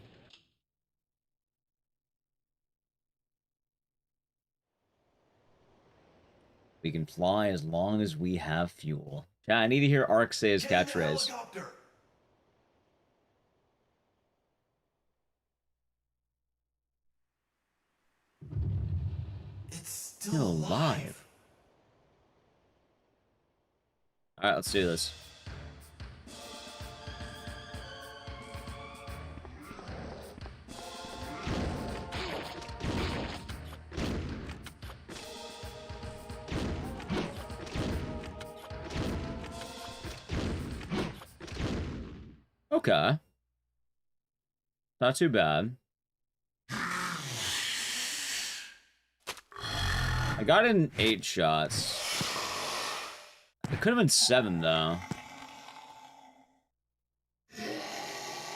We can fly as long as we have fuel. Yeah, I need to hear ARK say his catchphrase. It's still alive. Alright, let's do this. Okay. Not too bad. I got in 8 shots. It could have been 7, though.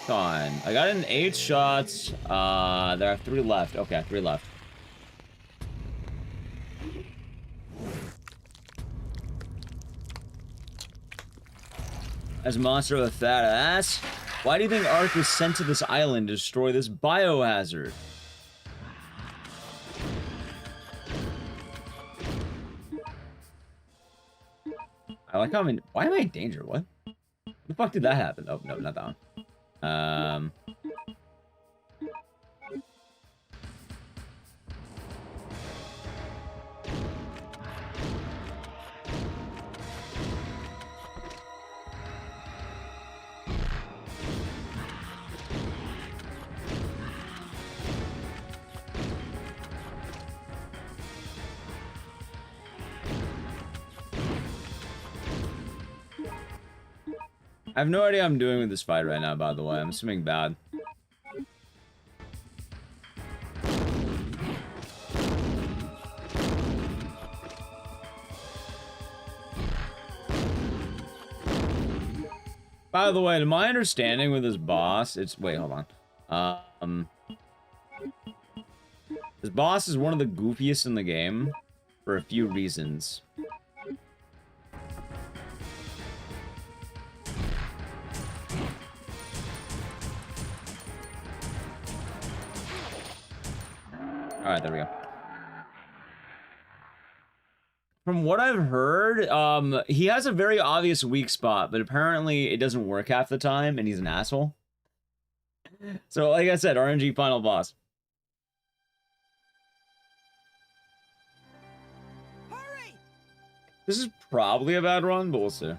Fine. I got in 8 shots. There are 3 left. Okay, 3 left. As a monster with a fat ass? Why do you think ARK was sent to this island to destroy this biohazard? I like how I'm in... Why am I in danger? What? The fuck did that happen? Oh, no, not that one. I have no idea how I'm doing with this fight right now, by the way. I'm assuming bad. By the way, to my understanding with this boss, it's... Wait, hold on. This boss is one of the goofiest in the game for a few reasons. Alright, there we go. From what I've heard, he has a very obvious weak spot, but apparently it doesn't work half the time, and he's an asshole. So, like I said, RNG final boss. Hurry! This is probably a bad run, but we'll see.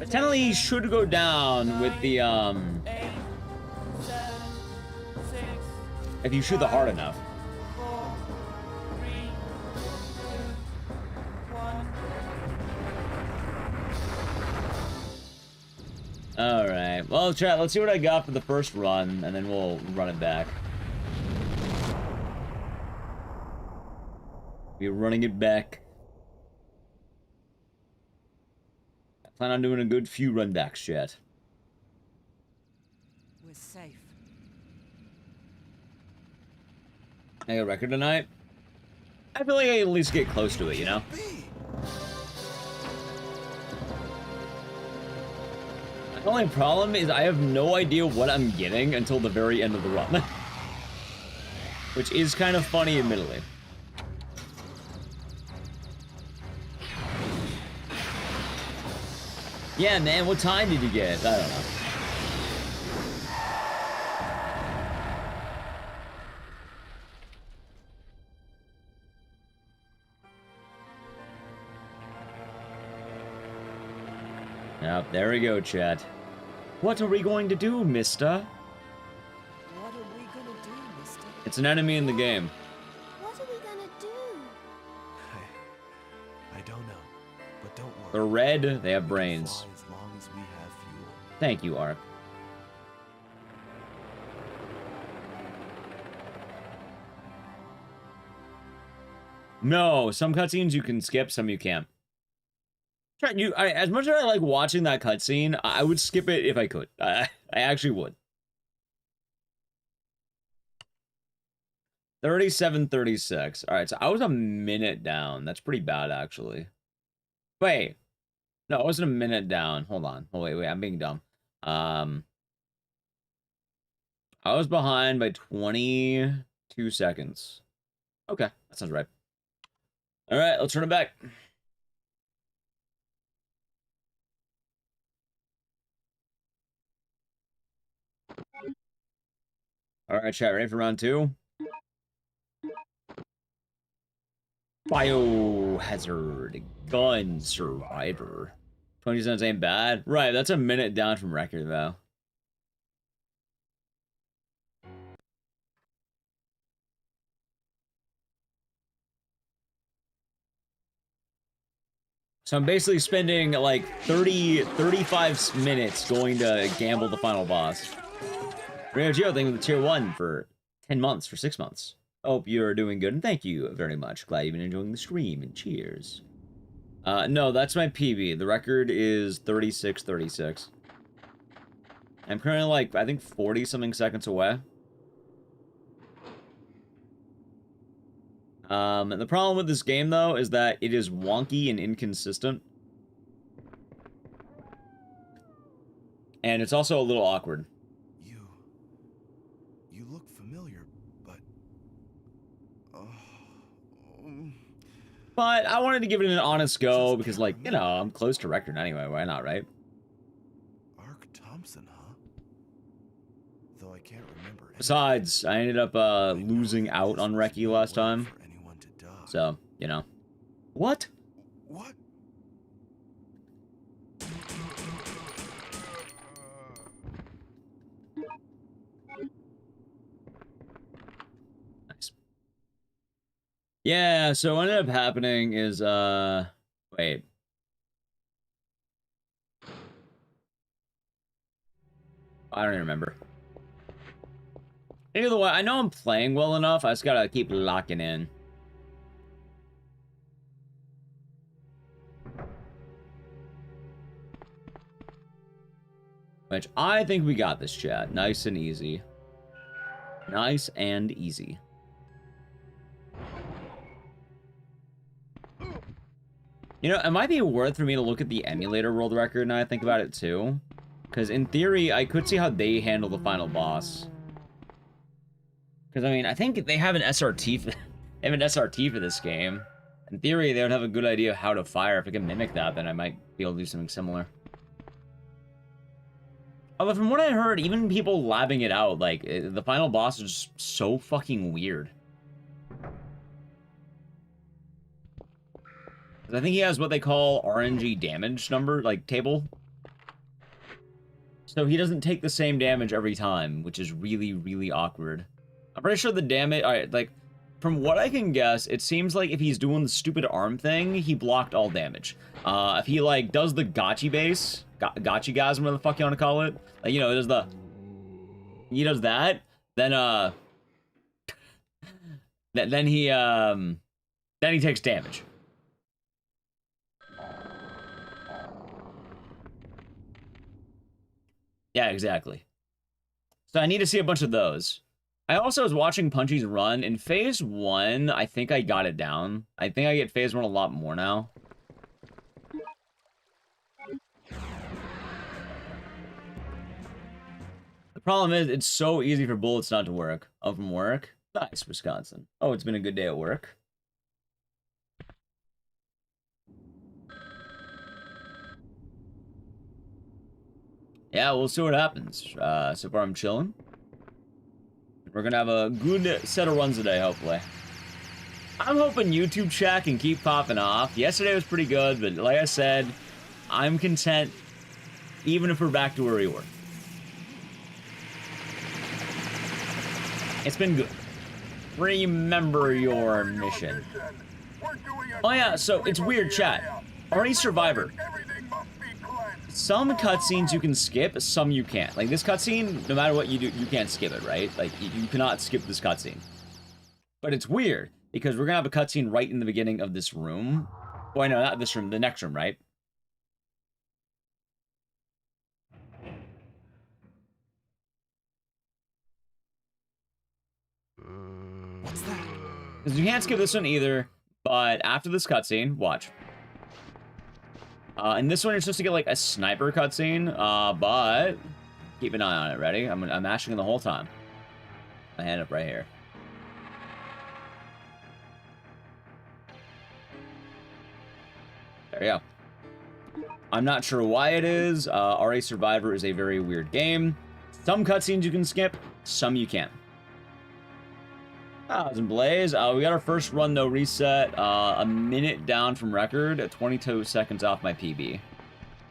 Technically, he should go down with the, if you shoot the hard enough. Alright, well, chat, let's see what I got for the first run, and then we'll run it back. We're running it back. Plan on doing a good few runbacks, chat. We're safe. I got a record tonight. I feel like I at least get close to it, you know? The only problem is I have no idea what I'm getting until the very end of the run. Which is kind of funny, admittedly. Yeah, man, what time did you get? I don't know. Yep, there we go, chat. What are we going to do, mister? What are we gonna do, mister? It's an enemy in the game. What are we gonna do? I don't know, but don't worry. They're red, they have We can brains. fly as long as we have fuel. Thank you, ARK. No, some cutscenes you can skip, some you can't. As much as I like watching that cutscene, I would skip it if I could. I actually would. 37:36. All right, so I was a minute down. That's pretty bad, actually. Wait. No, I wasn't a minute down. Hold on. Oh, wait, I'm being dumb. I was behind by 22 seconds. Okay, that sounds right. All right, let's turn it back. All right, chat, ready for round two? Biohazard Gun Survivor. 20 cents ain't bad. Right, that's a minute down from record, though. So I'm basically spending like 35 minutes going to gamble the final boss. Rio Geo, thank you for the tier 1 for 10 months, for 6 months. Hope you're doing good, and thank you very much. Glad you've been enjoying the stream, and cheers. No, that's my PB. The record is 36:36. I'm currently like, I think 40-something seconds away. And the problem with this game, though, is that it is wonky and inconsistent. And it's also a little awkward. You look familiar, but... But I wanted to give it an honest go, because, like, you know, I'm close to record anyway. Why not, right? ARK Thompson, huh? Though I can't remember anything. Besides, I ended up losing out on Reki last time. So, you know. What? What? Yeah, so what ended up happening is, wait. I don't even remember. Either way, I know I'm playing well enough. I just gotta keep locking in. Which I think we got this, chat. Nice and easy. Nice and easy. You know, it might be worth for me to look at the emulator world record now I think about it too. Because in theory, I could see how they handle the final boss. Because, I mean, I think they have an SRT for, they have an SRT for this game. In theory, they would have a good idea of how to fire. If I can mimic that, then I might be able to do something similar. Although, from what I heard, even people labbing it out, like, the final boss is just so fucking weird. I think he has what they call RNG damage number, like, table. So he doesn't take the same damage every time, which is really, really awkward. I'm pretty sure the damage... Alright, like, from what I can guess, it seems like if he's doing the stupid arm thing, he blocked all damage. If he, like, does the gotchi base... Gotchi-gasm, whatever the fuck you want to call it. Like, you know, does the... He does that, then, then he takes damage. Yeah, exactly. So I need to see a bunch of those. I also was watching Punchy's run. In Phase 1, I think I got it down. I think I get Phase 1 a lot more now. The problem is, it's so easy for bullets not to work. Oh, from work? Nice, Wisconsin. Oh, it's been a good day at work. Yeah, we'll see what happens. So far, I'm chilling. We're gonna have a good set of runs today, hopefully. I'm hoping YouTube chat can keep popping off. Yesterday was pretty good, but like I said, I'm content even if we're back to where we were. It's been good. Remember your mission. Oh yeah, so it's weird, chat. Already Survivor. Some cutscenes you can skip, some you can't. Like this cutscene, no matter what you do, you can't skip it, right? Like you cannot skip this cutscene. But it's weird because we're gonna have a cutscene right in the beginning of this room. Well, no, not this room, the next room, right? What's that? Because you can't skip this one either. But after this cutscene, watch. In this one, you're supposed to get, like, a sniper cutscene, but keep an eye on it. Ready? I'm mashing it the whole time. My hand up right here. There you go. I'm not sure why it is. RA Survivor is a very weird game. Some cutscenes you can skip, some you can't. And Blaze, we got our first run, though, reset. A minute down from record, at 22 seconds off my PB.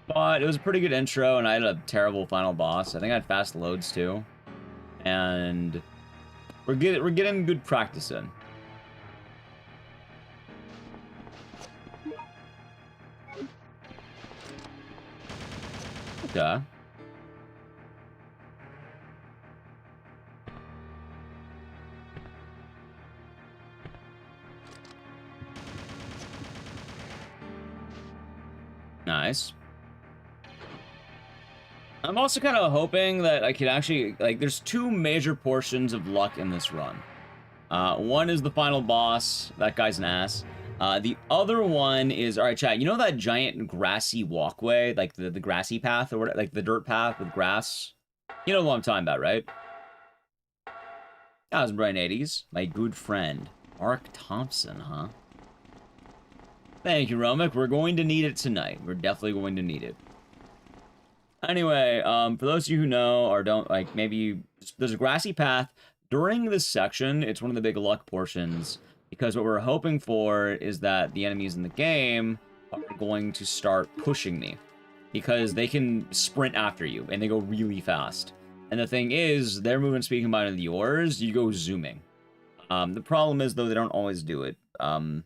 But it was a pretty good intro, and I had a terrible final boss. I think I had fast loads, too. And we're getting good practice in. Okay. Nice. I'm also kind of hoping that I could actually, like, there's two major portions of luck in this run. One is the final boss. That guy's an ass. The other one is, alright, chat, you know that giant grassy walkway? Like, the grassy path, or what, like, the dirt path with grass? You know what I'm talking about, right? That was Brian 80s. My good friend. ARK Thompson, huh? Thank you, Romic. We're going to need it tonight. We're definitely going to need it. Anyway, for those of you who know or don't, like, maybe there's a grassy path. During this section, it's one of the big luck portions, because what we're hoping for is that the enemies in the game are going to start pushing me, because they can sprint after you, and they go really fast. And the thing is, their movement speed combined with yours, you go zooming. The problem is, though, they don't always do it. So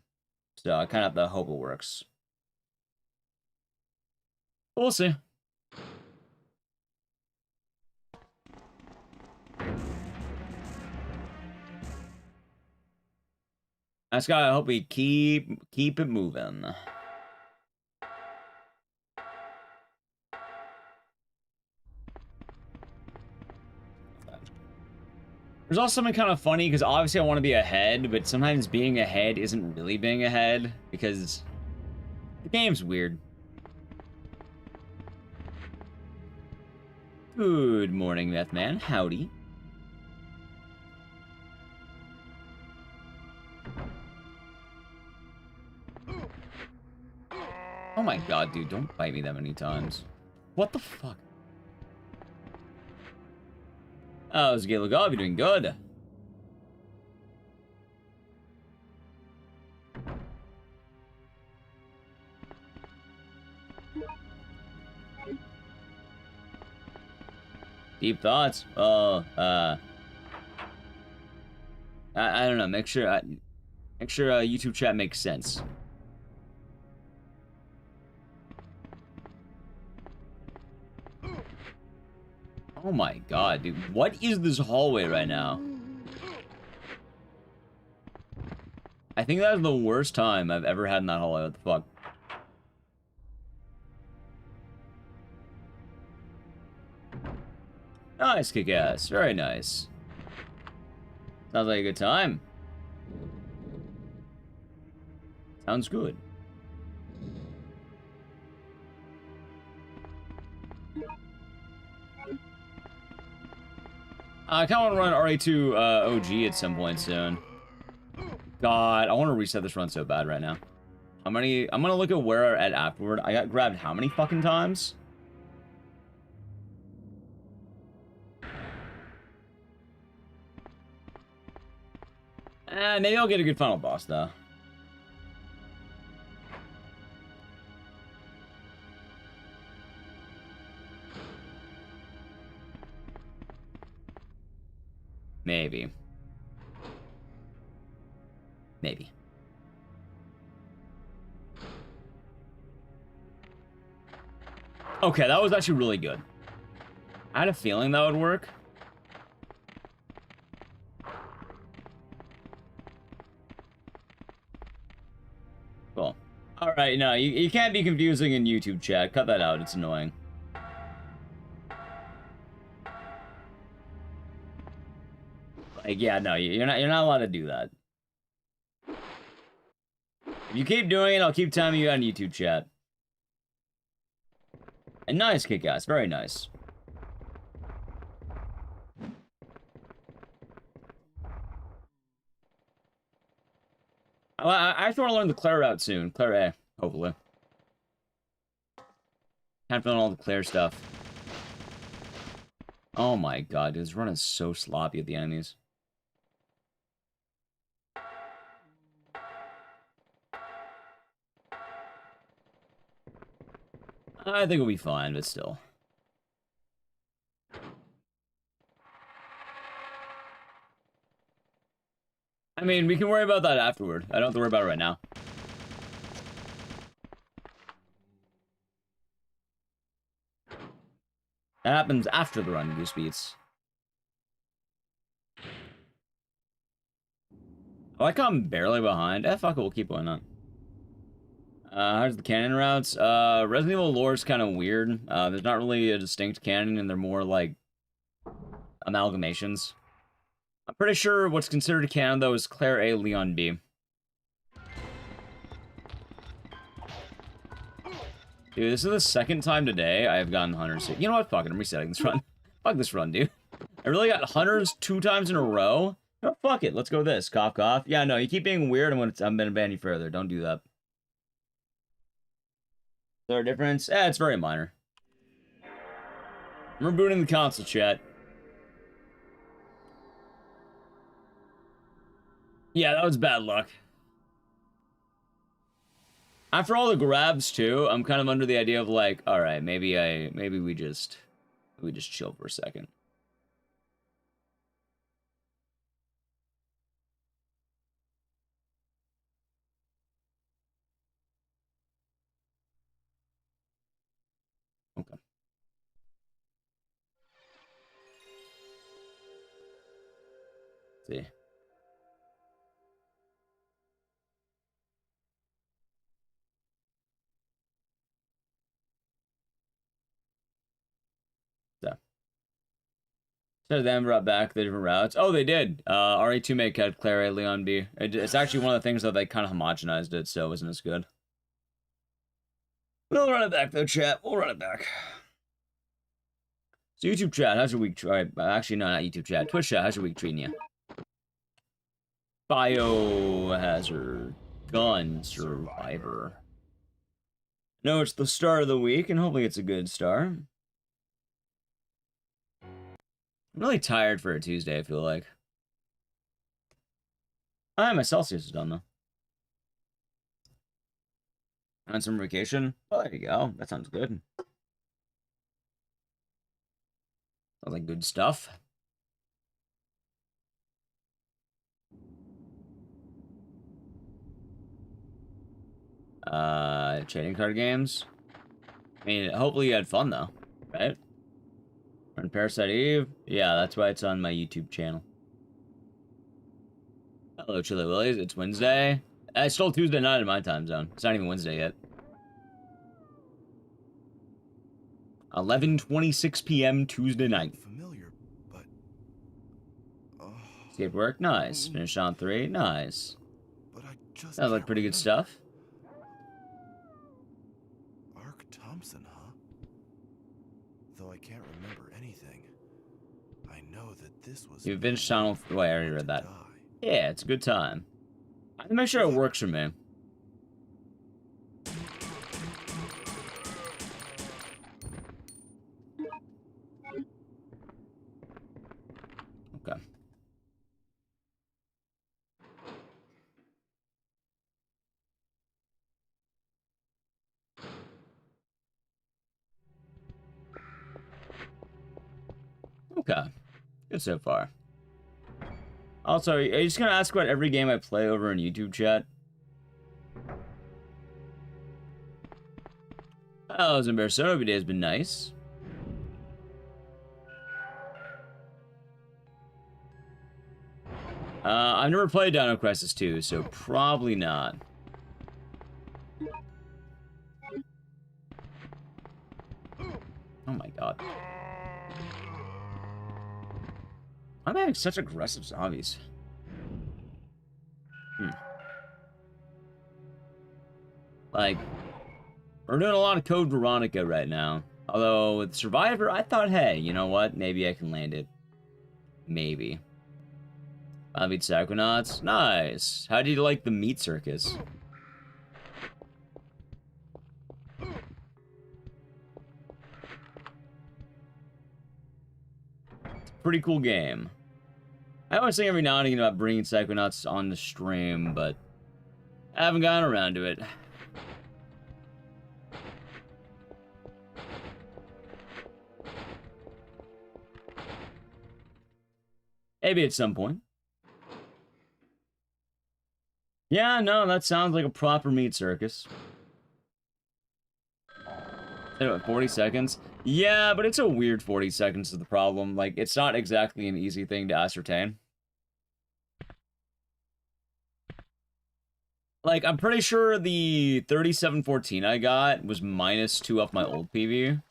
I kind of have to hope it works. We'll see. That's guy. I hope we keep it moving. There's also something kind of funny because obviously I want to be ahead, but sometimes being ahead isn't really being ahead because the game's weird. Good morning, Meth Man. Howdy. Oh my god, dude, don't bite me that many times. What the fuck? Oh, Zgalagov, you're doing good. Deep thoughts? Oh, I don't know. Make sure YouTube chat makes sense. Oh my god, dude. What is this hallway right now? I think that is the worst time I've ever had in that hallway. What the fuck? Nice, kick-ass. Very nice. Sounds like a good time. Sounds good. I kind of want to run RA2 OG at some point soon. God, I want to reset this run so bad right now. I'm gonna look at where we're at afterward. I got grabbed how many fucking times? Maybe I'll get a good final boss though. Maybe. Maybe. Okay, that was actually really good. I had a feeling that would work. Cool. Alright, no, you can't be confusing in YouTube chat. Cut that out, it's annoying. Like, yeah, no, you're not allowed to do that. If you keep doing it, I'll keep telling you on YouTube chat. And nice, kick-ass. Very nice. I actually want to learn the Claire route soon. Claire A, hopefully. Time to learn all the Claire stuff. Oh my god, dude, this run is so sloppy at the enemies. I think we'll be fine, but still. I mean, we can worry about that afterward. I don't have to worry about it right now. That happens after the run, Goose Beats. Oh, I come barely behind. Fuck it, we'll keep going on. How's the canon routes? Resident Evil lore is kind of weird. There's not really a distinct canon, and they're more like amalgamations. I'm pretty sure what's considered canon, though, is Claire A, Leon B. Dude, this is the second time today I have gotten Hunters. You know what? Fuck it, I'm resetting this run. Fuck this run, dude. I really got Hunters 2 times in a row. Oh, fuck it, let's go this. Cough, cough. Yeah, no, you keep being weird, I'm gonna ban you further. Don't do that. Is there a difference? It's very minor. I'm rebooting the console, chat. Yeah, that was bad luck. After all the grabs too, I'm kind of under the idea of like, all right, maybe we just chill for a second. see. So then brought back the different routes. Oh, they did. RE2 made Cat Claire, Leon B. It's actually one of the things that they kind of homogenized it, so it wasn't as good. We'll run it back though, chat. We'll run it back. So YouTube chat, how's your week? All right, actually, no, not YouTube chat. Twitch chat, how's your week treating you? Biohazard Gun Survivor. No, it's the start of the week, and hopefully it's a good start. I'm really tired for a Tuesday, I feel like. My Celsius is done, though. On summer vacation? Oh, there you go. That sounds good. Sounds like good stuff. Trading card games. I mean, hopefully you had fun, though, right? On Parasite Eve? Yeah, that's why it's on my YouTube channel. Hello, Chili Willies. It's Wednesday. It's still Tuesday night in my time zone. It's not even Wednesday yet. 11:26 p.m. Tuesday night. Familiar, but Escaped work? Nice. Finished on 3? Nice. but I just Sounds like can't pretty good remember. stuff. ARK Thompson, huh? Though I can't remember anything, I know that this was. You've finished on... Wait, I already read that. Die. Yeah, it's a good time. I have to make sure it works for me. Okay. Okay. Good so far. Also, are you just gonna ask about every game I play over in YouTube chat? Oh, Zimber every day has been nice. I've never played Dino Crisis 2, so probably not. Oh my god. I'm having such aggressive zombies. Like, we're doing a lot of Code Veronica right now. Although, with Survivor, I thought, hey, you know what? Maybe I can land it. Maybe. I beat Psychonauts. Nice. How do you like the meat circus? Pretty cool game. I always think every now and again about bringing Psychonauts on the stream, but I haven't gotten around to it. Maybe at some point. Yeah, no, that sounds like a proper meat circus. 40 seconds? Yeah, but it's a weird 40 seconds is the problem. Like, it's not exactly an easy thing to ascertain. Like, I'm pretty sure the 3714 I got was -2 off my old PV.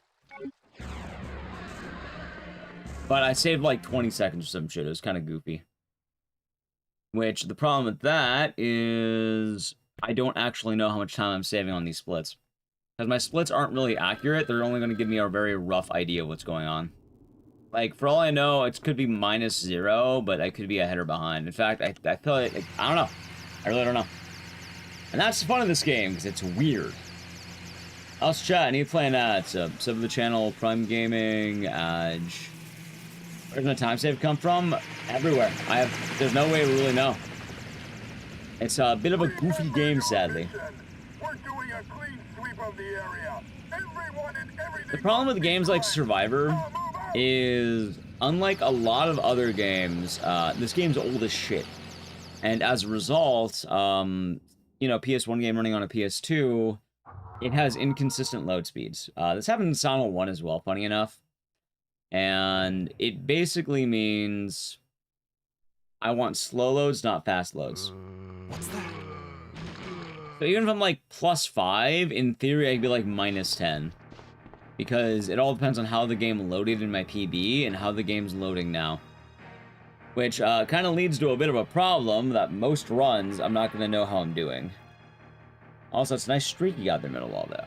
But I saved like 20 seconds or some shit. It was kind of goofy. Which, the problem with that is I don't actually know how much time I'm saving on these splits. Because my splits aren't really accurate. They're only going to give me a very rough idea of what's going on. Like, for all I know, it could be -0, but I could be ahead or behind. In fact, I feel like, I don't know. I really don't know. And that's the fun of this game, because it's weird. How's chat? I need to play that. Sub to the channel, Prime Gaming, Edge. Where does my time save come from? Everywhere. There's no way to really know. It's a bit of a goofy game, sadly. We're doing a clean sweep of the area. Everyone and everything. The problem with games like Survivor is, unlike a lot of other games, this game's old as shit. And as a result, you know, PS1 game running on a PS2, it has inconsistent load speeds. This happened in Silent 1 as well, funny enough. And it basically means I want slow loads, not fast loads. What's that? So even if I'm like +5, in theory I'd be like -10. Because it all depends on how the game loaded in my PB and how the game's loading now. Which kind of leads to a bit of a problem that most runs, I'm not going to know how I'm doing. Also, it's a nice streak you got there, middle wall, though.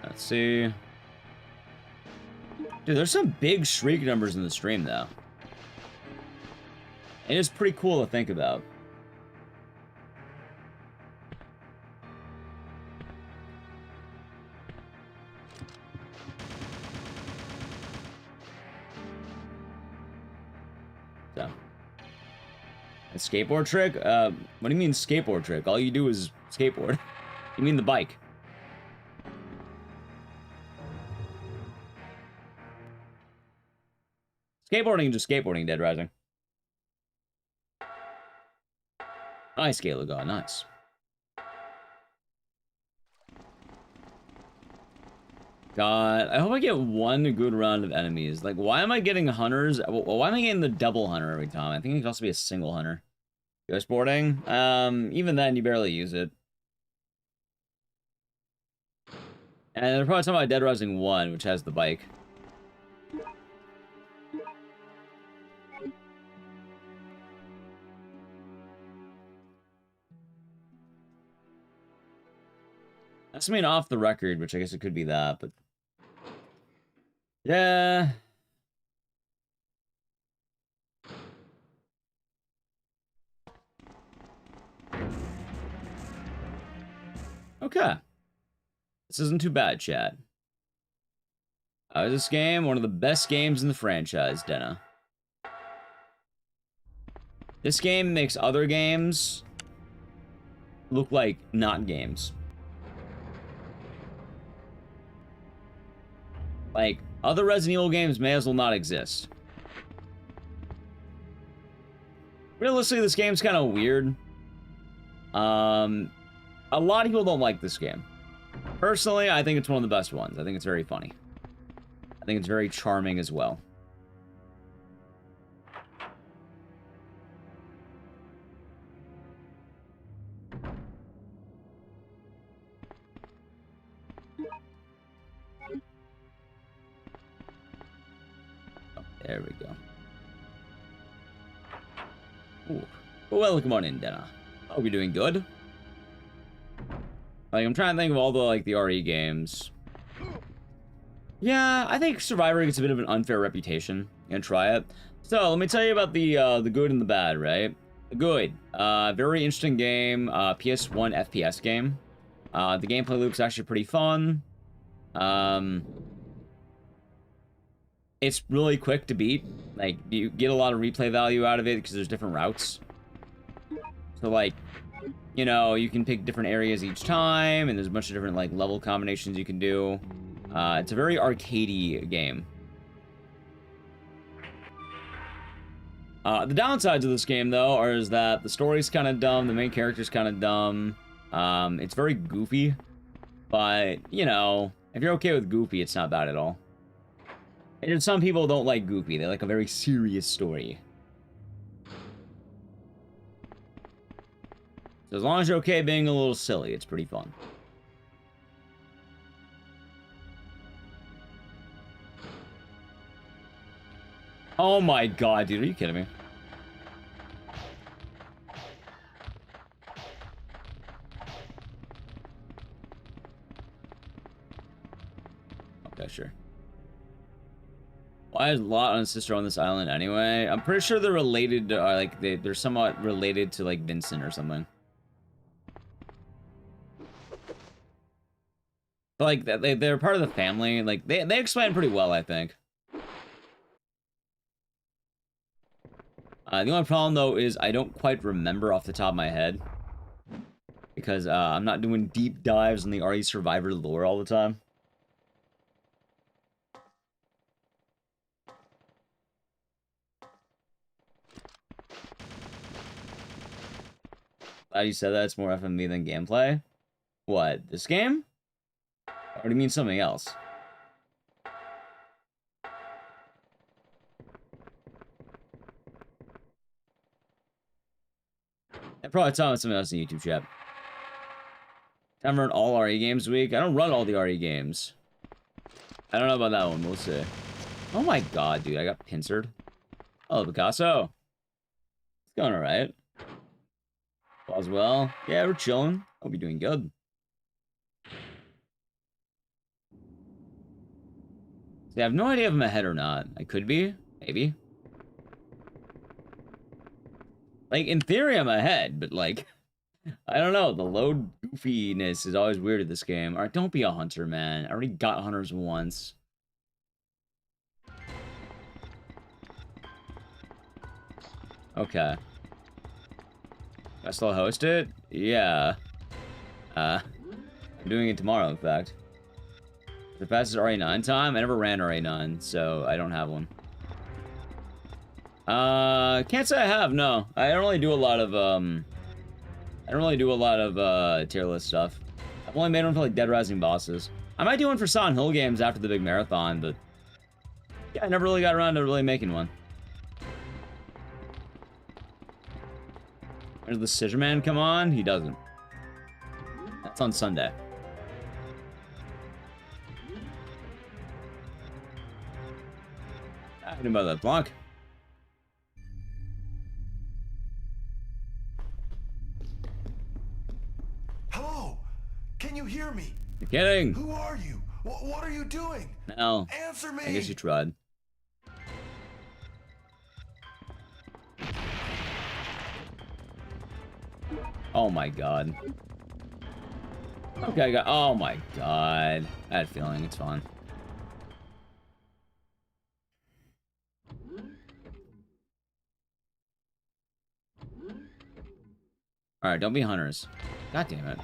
Let's see. Dude, there's some big shriek numbers in the stream, though. It is pretty cool to think about. So. A skateboard trick? What do you mean skateboard trick? All you do is skateboard. You mean the bike. Skateboarding, just skateboarding, Dead Rising. Nice, Galaga, nice. God, I hope I get one good round of enemies. Like, why am I getting hunters? Why am I getting the double hunter every time? I think it could also be a single hunter. Ghost boarding? Even then, you barely use it. And they're probably talking about Dead Rising 1, which has the bike. That's something off the record, which I guess it could be that, but... Yeah... Okay. This isn't too bad, chat. Is this game one of the best games in the franchise, Denna? This game makes other games look like not games. Like, other Resident Evil games may as well not exist. Realistically, this game's kind of weird. A lot of people don't like this game. Personally, I think it's one of the best ones. I think it's very funny. I think it's very charming as well. Oh, there we go. Ooh. Welcome on in, Denna. Hope you're doing good. Like, I'm trying to think of all the, like, the RE games. Yeah, I think Survivor gets a bit of an unfair reputation. Gonna try it. So, let me tell you about the good and the bad, right? The good. Very interesting game. PS1 FPS game. The gameplay loop's actually pretty fun. It's really quick to beat. Like, you get a lot of replay value out of it because there's different routes. So, like, you know, you can pick different areas each time, and there's a bunch of different, like, level combinations you can do. It's a very arcadey game. The downsides of this game, though, is that the story's kind of dumb, the main character's kind of dumb. It's very goofy, but, you know, if you're okay with goofy, it's not bad at all. And some people don't like goofy, they like a very serious story. So as long as you're okay being a little silly, it's pretty fun. Oh my god, dude, are you kidding me? Okay, sure. Why is Lot and sister on this island anyway? I'm pretty sure they're related to, like, they're somewhat related to, like, Vincent or something. But, like, they're part of the family. Like, they explain pretty well, I think. The only problem, though, is I don't quite remember off the top of my head. because I'm not doing deep dives on the RE Survivor lore all the time. Glad you said that. It's more FMV than gameplay. What, this game? Or do you mean something else? I probably talking about something else in YouTube chat. Time to run all RE games a week. I don't run all the RE games. I don't know about that one. We'll see. Oh my god, dude. I got pincered. Oh, Picasso. It's going alright. All's well. Yeah, we're chilling. Hope you're doing good. See, I have no idea if I'm ahead or not. I could be. Maybe. Like, in theory, I'm ahead, but, like, I don't know. The load goofiness is always weird at this game. Alright, don't be a hunter, man. I already got hunters once. Okay. I still host it? Yeah. I'm doing it tomorrow, in fact. The fastest RA9 time? I never ran RA9, so I don't have one. Can't say I have, no. I don't really do a lot of, tier list stuff. I've only made one for, like, Dead Rising bosses. I might do one for Silent Hill games after the big marathon, but... yeah, I never really got around to really making one. Does the Scissor Man come on? He doesn't. That's on Sunday. I didn't know about that block. Hello? Can you hear me? You're kidding. Who are you? What are you doing? No. Answer me! I guess you tried. Oh my god. Okay, I got. Oh my god. I had a feeling. It's fine. Alright, don't be hunters. God damn it.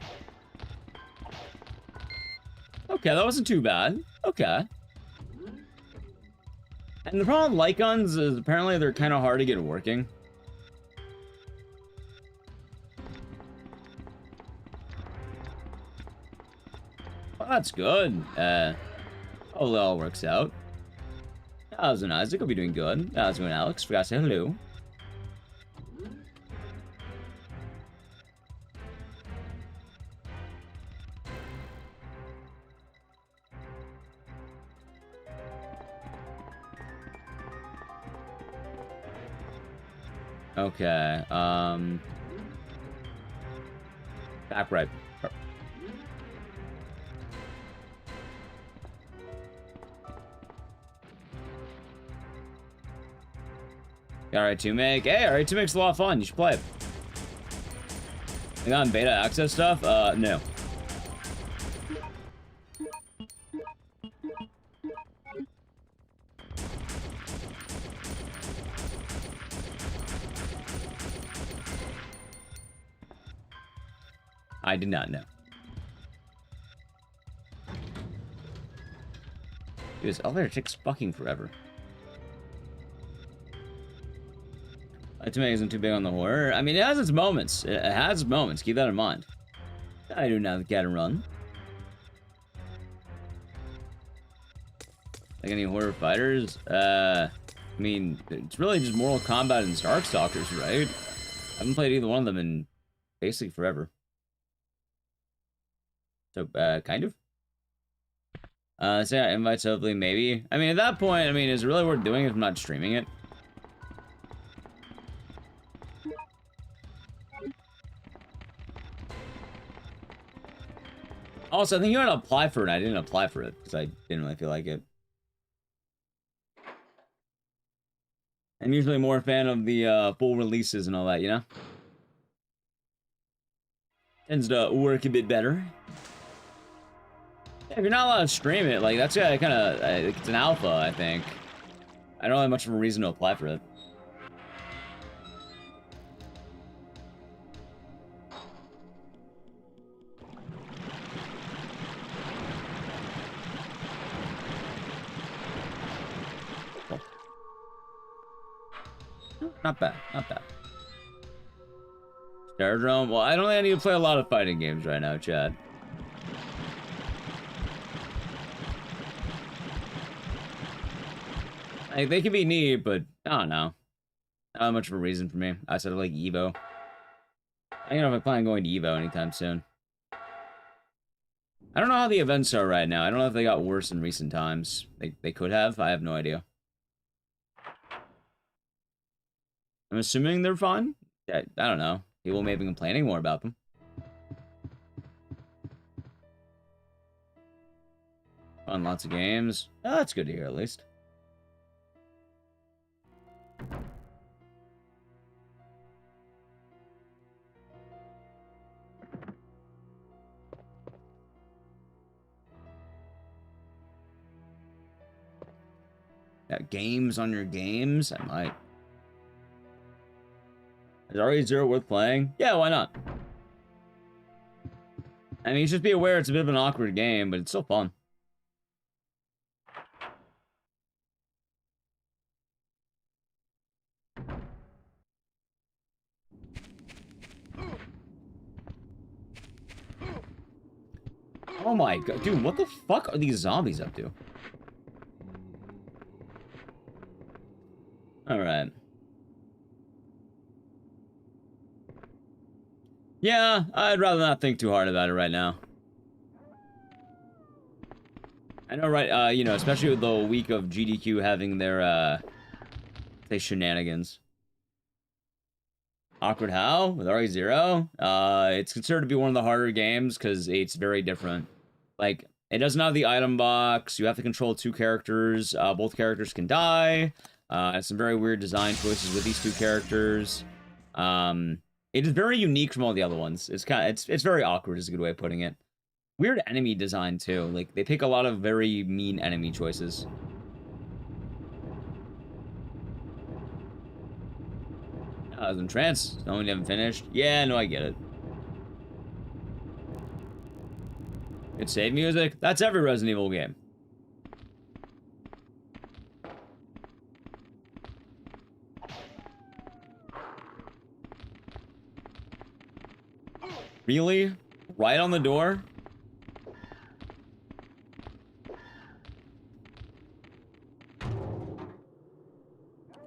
Okay, that wasn't too bad. Okay. And the problem with light guns is apparently they're kind of hard to get working. Well, that's good. Hopefully it all works out. That was an Isaac. I'll be doing good. That was an Alex. Forgot to say hello. Okay, back right. Alright, 2 make. Hey, alright, 2 makes a lot of fun. You should play it. You got beta access stuff? No. I did not know. Dude, this elevator takes fucking forever. To me, isn't too big on the horror. I mean, it has its moments. It has its moments. Keep that in mind. I do now get and run. Like any horror fighters? I mean, it's really just Mortal Kombat and Darkstalkers, right? I haven't played either one of them in basically forever. So, kind of. So yeah, invites hopefully, maybe. I mean, at that point, I mean, is it really worth doing if I'm not streaming it? Also, I think you had to apply for it. I didn't apply for it because I didn't really feel like it. I'm usually more a fan of the full releases and all that, you know? Tends to work a bit better. Yeah, if you're not allowed to stream it, like, that's kind of, it's an alpha, I think. I don't have much of a reason to apply for it. Not bad, not bad. Stardrome. Well, I don't think I need to play a lot of fighting games right now, Chad. Like, they can be neat, but I don't know. Not much of a reason for me. Outside of like Evo. I don't know if I plan on going to Evo anytime soon. I don't know how the events are right now. I don't know if they got worse in recent times. They could have. I have no idea. I'm assuming they're fun. I don't know. People may have been complaining more about them. Fun, lots of games. Oh, that's good to hear, at least. Got games on your games? I might. Is RE0 worth playing? Yeah, why not? I mean, just be aware it's a bit of an awkward game, but it's still fun. Oh my god, dude, what the fuck are these zombies up to? Alright. Yeah, I'd rather not think too hard about it right now. I know, right, you know, especially with the week of GDQ having their, say, shenanigans. Awkward how? With RE0? It's considered to be one of the harder games because it's very different. Like, it doesn't have the item box, you have to control two characters, both characters can die, some very weird design choices with these two characters. It is very unique from all the other ones. It's very awkward is a good way of putting it. Weird enemy design too. Like they pick a lot of very mean enemy choices. I was in trance. No one haven't finished. Yeah, no, I get it. Good save music. That's every Resident Evil game. Really? Right on the door?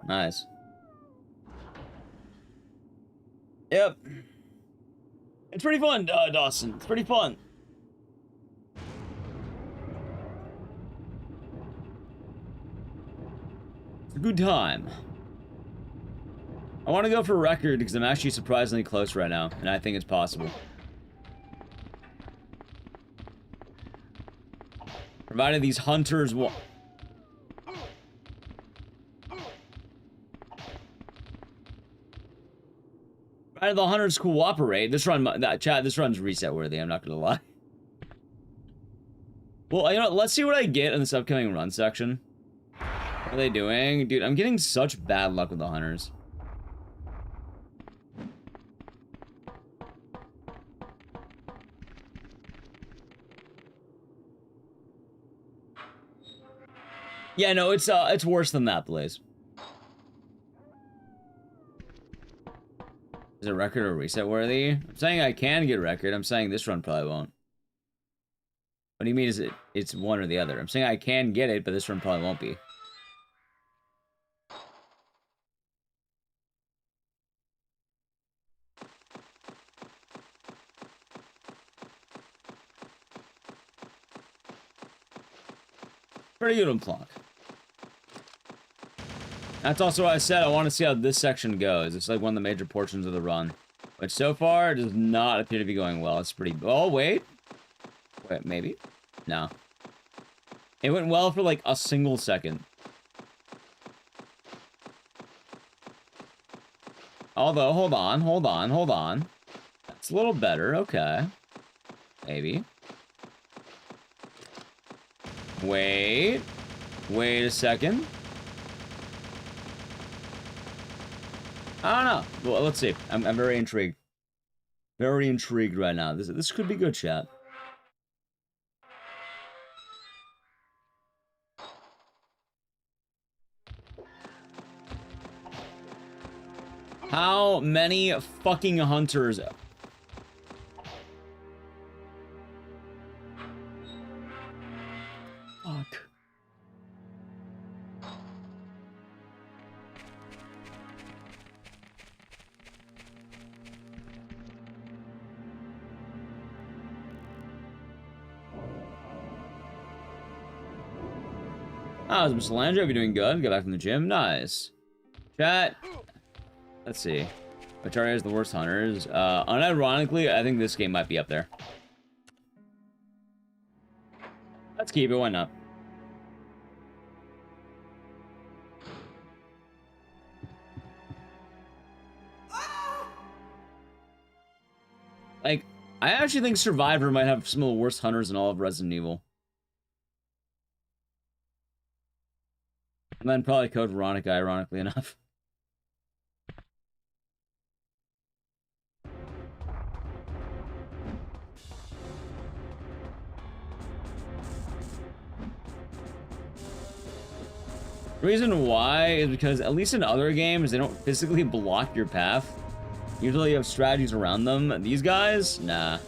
Nice. Yep. It's pretty fun, Dawson. It's pretty fun. It's a good time. I want to go for a record because I'm actually surprisingly close right now, and I think it's possible. Provided these hunters will... Provided the hunters cooperate. This run, chat, this run's reset worthy, I'm not gonna lie. Well, you know, let's see what I get in this upcoming run section. What are they doing? Dude, I'm getting such bad luck with the hunters. Yeah, no, it's worse than that, Blaze. Is it record or reset worthy? I'm saying I can get record. I'm saying this run probably won't. What do you mean is it's one or the other? I'm saying I can get it, but this run probably won't be. Pretty good on Plonk. That's also why I said I want to see how this section goes. It's like one of the major portions of the run. Which so far does not appear to be going well. It's pretty... Oh, wait. Wait, maybe? No. It went well for like a single second. Although, hold on. That's a little better, okay. Maybe. Wait a second. I don't know. Well, let's see. I'm very intrigued. Very intrigued right now. This could be good, chat. How many fucking hunters? Fuck. How's Mr. Landry? Hope you're doing good. Get back from the gym. Nice. Chat. Let's see. Which area is the worst hunters? Unironically, I think this game might be up there. Let's keep it. Why not? Like, I actually think Survivor might have some of the worst hunters in all of Resident Evil. And then probably Code Veronica, ironically enough. The reason why is because, at least in other games, they don't physically block your path. Usually you have strategies around them. These guys? Nah.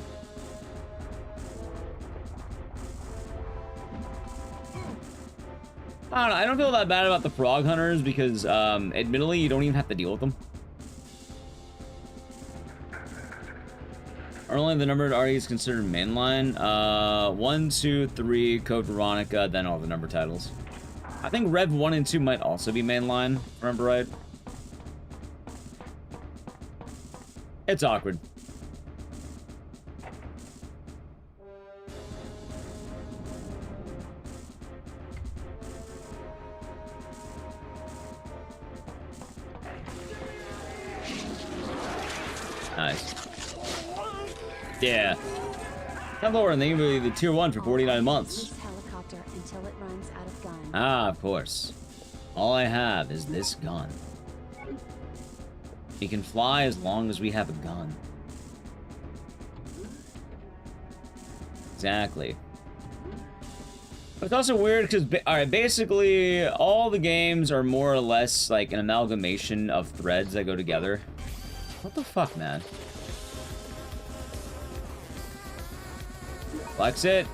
I don't know, I don't feel that bad about the frog hunters because, admittedly, you don't even have to deal with them. Are only the numbered REs considered mainline? 1, 2, 3, Code Veronica, then all the number titles. I think Rev 1 and 2 might also be mainline, if I remember right. It's awkward. Nice. Yeah. Come forward and they give me the tier 1 for 49 months. Helicopter until it runs out of gun. Ah, of course. All I have is this gun. We can fly as long as we have a gun. Exactly. But it's also weird because, alright, basically, all the games are more or less like an amalgamation of threads that go together. What the fuck, man? Flex it.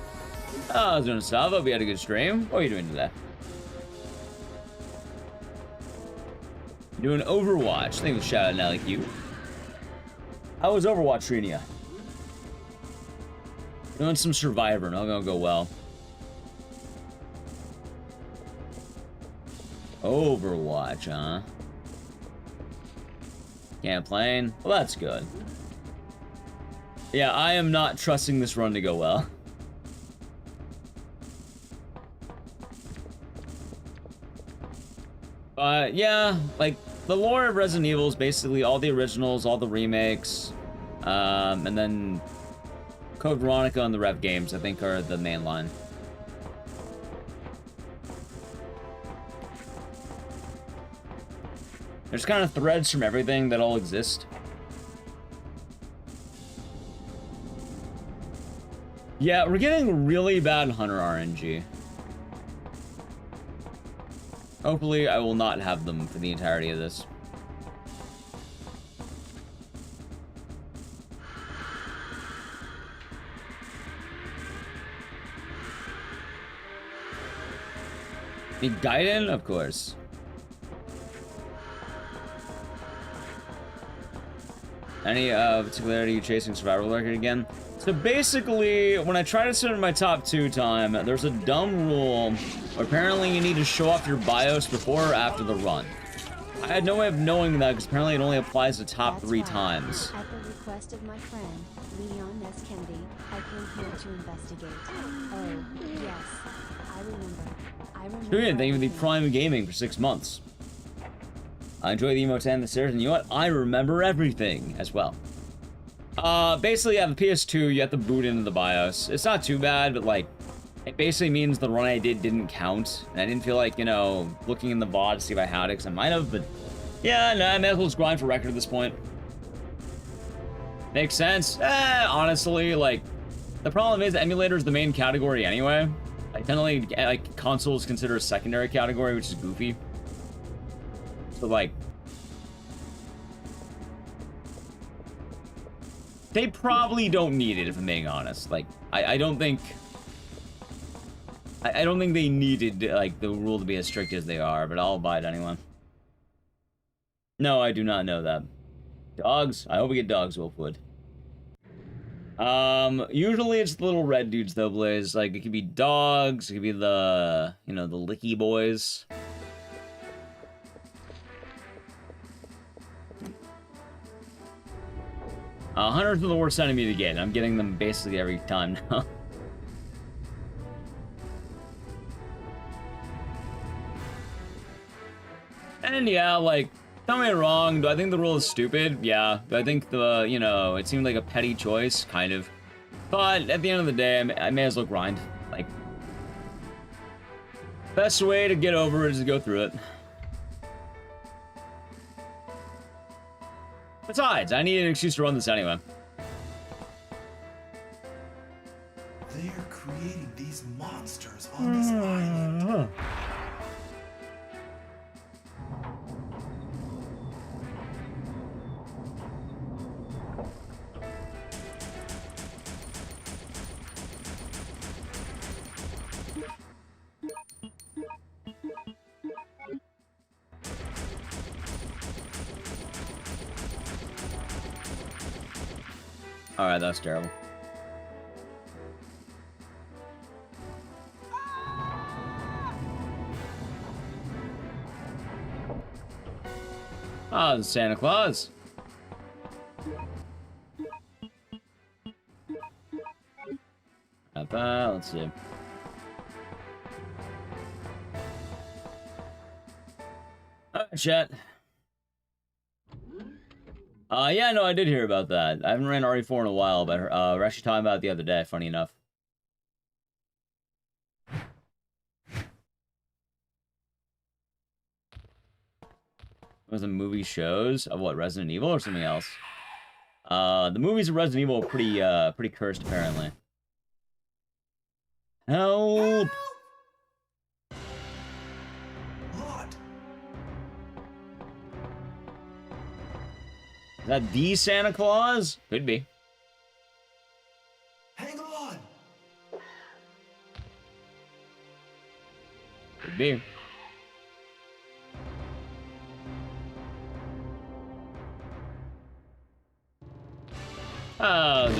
Oh, I was doing stuff. Hope you had a good stream. What are you doing today? Doing Overwatch. Thank you for shout out now like you. How was Overwatch treating you? Doing some Survivor. Not gonna go well. Overwatch, huh? Can't play. Well, that's good. Yeah, I am not trusting this run to go well. Yeah, like, the lore of Resident Evil is basically all the originals, all the remakes, and then Code Veronica and the Rev games, I think, are the main line. There's kind of threads from everything that all exist. Yeah, we're getting really bad Hunter RNG. Hopefully, I will not have them for the entirety of this. The Gaiden, of course. Any particularity chasing survival record again? So basically, when I try to sit in my top 2 time, there's a dumb rule where apparently you need to show off your BIOS before or after the run. I had no way of knowing that because apparently it only applies to top 3 times. At the request of my friend, Leon S. Kennedy, I came here to investigate. Oh, yes. I remember. Julian, thank you for the Prime Gaming for 6 months. I enjoy the emote and the series, and you know what? I remember everything as well. Basically, yeah, the PS2, you have to boot into the BIOS. It's not too bad, but, like, it basically means the run I did didn't count. And I didn't feel like, you know, looking in the VOD to see if I had it, because I might have, but... Yeah, no, I may as well just grind for record at this point. Makes sense. Honestly, like, the problem is emulator is the main category anyway. Like, generally, like, consoles consider a secondary category, which is goofy. So, like... They probably don't need it, if I'm being honest. Like, I don't think... I don't think they needed, like, the rule to be as strict as they are, but I'll buy it anyway. No, I do not know that. Dogs? I hope we get dogs, Wolfwood. Usually it's the little red dudes, though, Blaze. Like, it could be dogs, it could be the, you know, the licky boys. Hunters are the worst enemy to get. I'm getting them basically every time now. And yeah, like, don't get me wrong, do I think the rule is stupid? Yeah. Do I think the, you know, it seemed like a petty choice? Kind of. But at the end of the day, I may as well grind. Like, best way to get over it is to go through it. Besides, I need an excuse to run this anyway. They are creating these monsters on this island. Alright, that's terrible. Ah, it's Santa Claus. Not bad, let's see. Alright, chat. Yeah, no, I did hear about that. I haven't ran RE4 in a while, but we're actually talking about it the other day, funny enough. Was the movie shows of what, Resident Evil or something else? The movies of Resident Evil are pretty cursed, apparently. Help! Is that the Santa Claus? Could be. Hang on! Could be.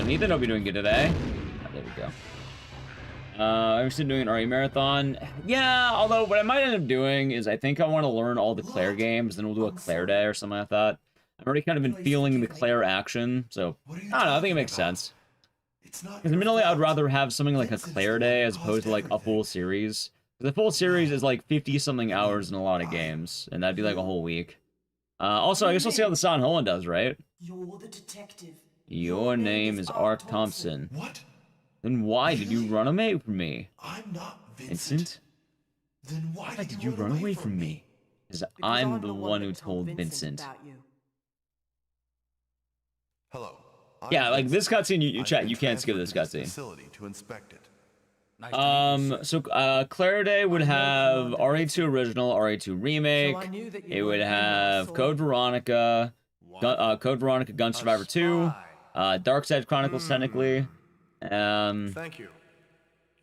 Nathan, hope you're doing good today. Oh, there we go. I'm still doing an RE marathon. Yeah, although what I might end up doing is I think I want to learn all the Claire games, then we'll do a Claire day or something like that. I've already kind of been feeling the Claire action, so I don't know, I think it makes sense. Because admittedly, I'd rather have something like a Claire day as opposed to like a full series. The full series is like 50-something hours in a lot of games, and that'd be like a whole week. Also, I guess we'll see how the Son Holland does, right? You're the detective. Your name is ARK Thompson. What? Then why did you run away from me? I'm not Vincent? Then why did you run away from me? Because I'm the one who told Vincent. About you. Hello. Yeah, like this cutscene, you chat, you can't skip this cutscene. Facility to inspect it. Nice to meet you, sir. So Claire Day would have RE2 original, RE2 remake. So I knew that you It would weren't anyone I have saw. Code Veronica, Code Veronica Gun Survivor 2, Dark Side Chronicles technically. Thank you.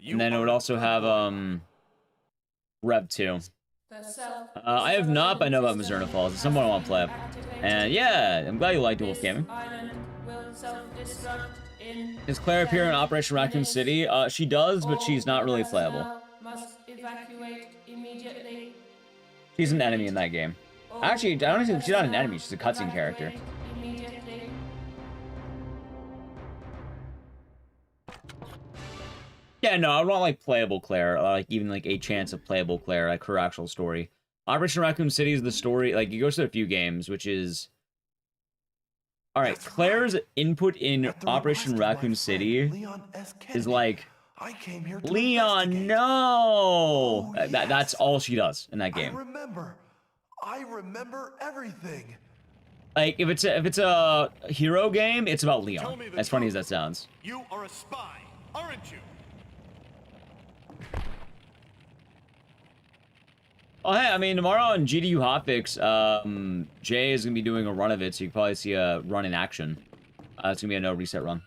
And then it would also have Rev 2. I have not, but I know about Mazurna Falls. It's someone I want to play. And yeah, I'm glad you liked Wolf Gaming. Does Claire appear in Operation Raccoon City? She does, but she's not really playable. She's an enemy in that game. Actually, I don't think she's not an enemy, she's a cutscene character. Yeah, no, I would want like playable Claire, like even like a chance of playable Claire, like her actual story. Operation Raccoon City is the story, like it goes to a few games, which is... Alright, Claire's input in Operation Raccoon City is like... Leon, no! That's all she does in that game. I remember everything. Like, if it's a hero game, it's about Leon. As funny as that sounds. You are a spy, aren't you? Oh, hey, I mean, tomorrow on GDU Hotfix, Jay is going to be doing a run of it, so you can probably see a run in action. It's gonna be a no reset run.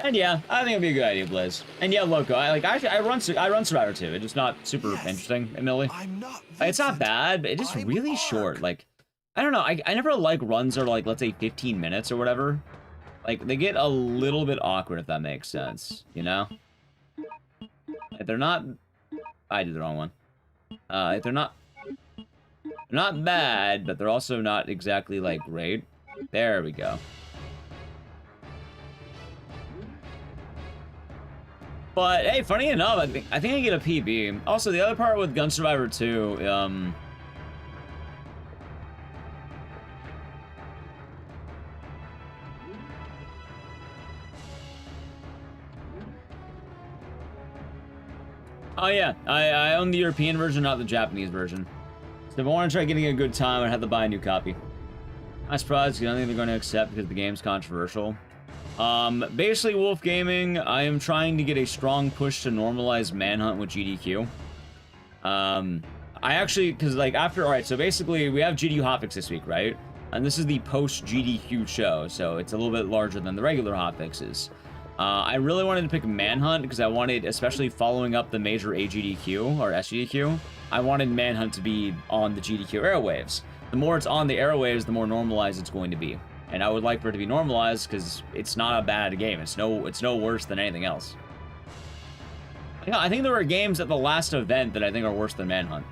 And yeah, I think it'd be a good idea, Blaze. And yeah, Loco, I run Survivor 2. It's just not super interesting, admittedly. I'm not It's not Vincent. bad, but it's just I'm really ARK. short. Like, I don't know. I never like runs that are like, let's say 15 minutes or whatever. Like, they get a little bit awkward, if that makes sense, you know? If they're not... I did the wrong one. If they're not bad, but they're also not exactly, like, great. There we go. But, hey, funny enough, I think I get a PB. Also, the other part with Gun Survivor 2, oh yeah, I own the European version, not the Japanese version. So if I want to try getting a good time, I'd have to buy a new copy. I'm surprised, because I don't think they're going to accept because the game's controversial. Basically, Wolf Gaming, I am trying to get a strong push to normalize Manhunt with GDQ. I actually, because like alright, so basically we have GDQ hotfix this week, right? And this is the post-GDQ show, so it's a little bit larger than the regular hotfixes. I really wanted to pick Manhunt because I wanted, especially following up the major AGDQ or SGDQ, I wanted Manhunt to be on the GDQ airwaves. The more it's on the airwaves, the more normalized it's going to be. And I would like for it to be normalized because it's not a bad game. It's no worse than anything else. Yeah, I think there were games at the last event that I think are worse than Manhunt.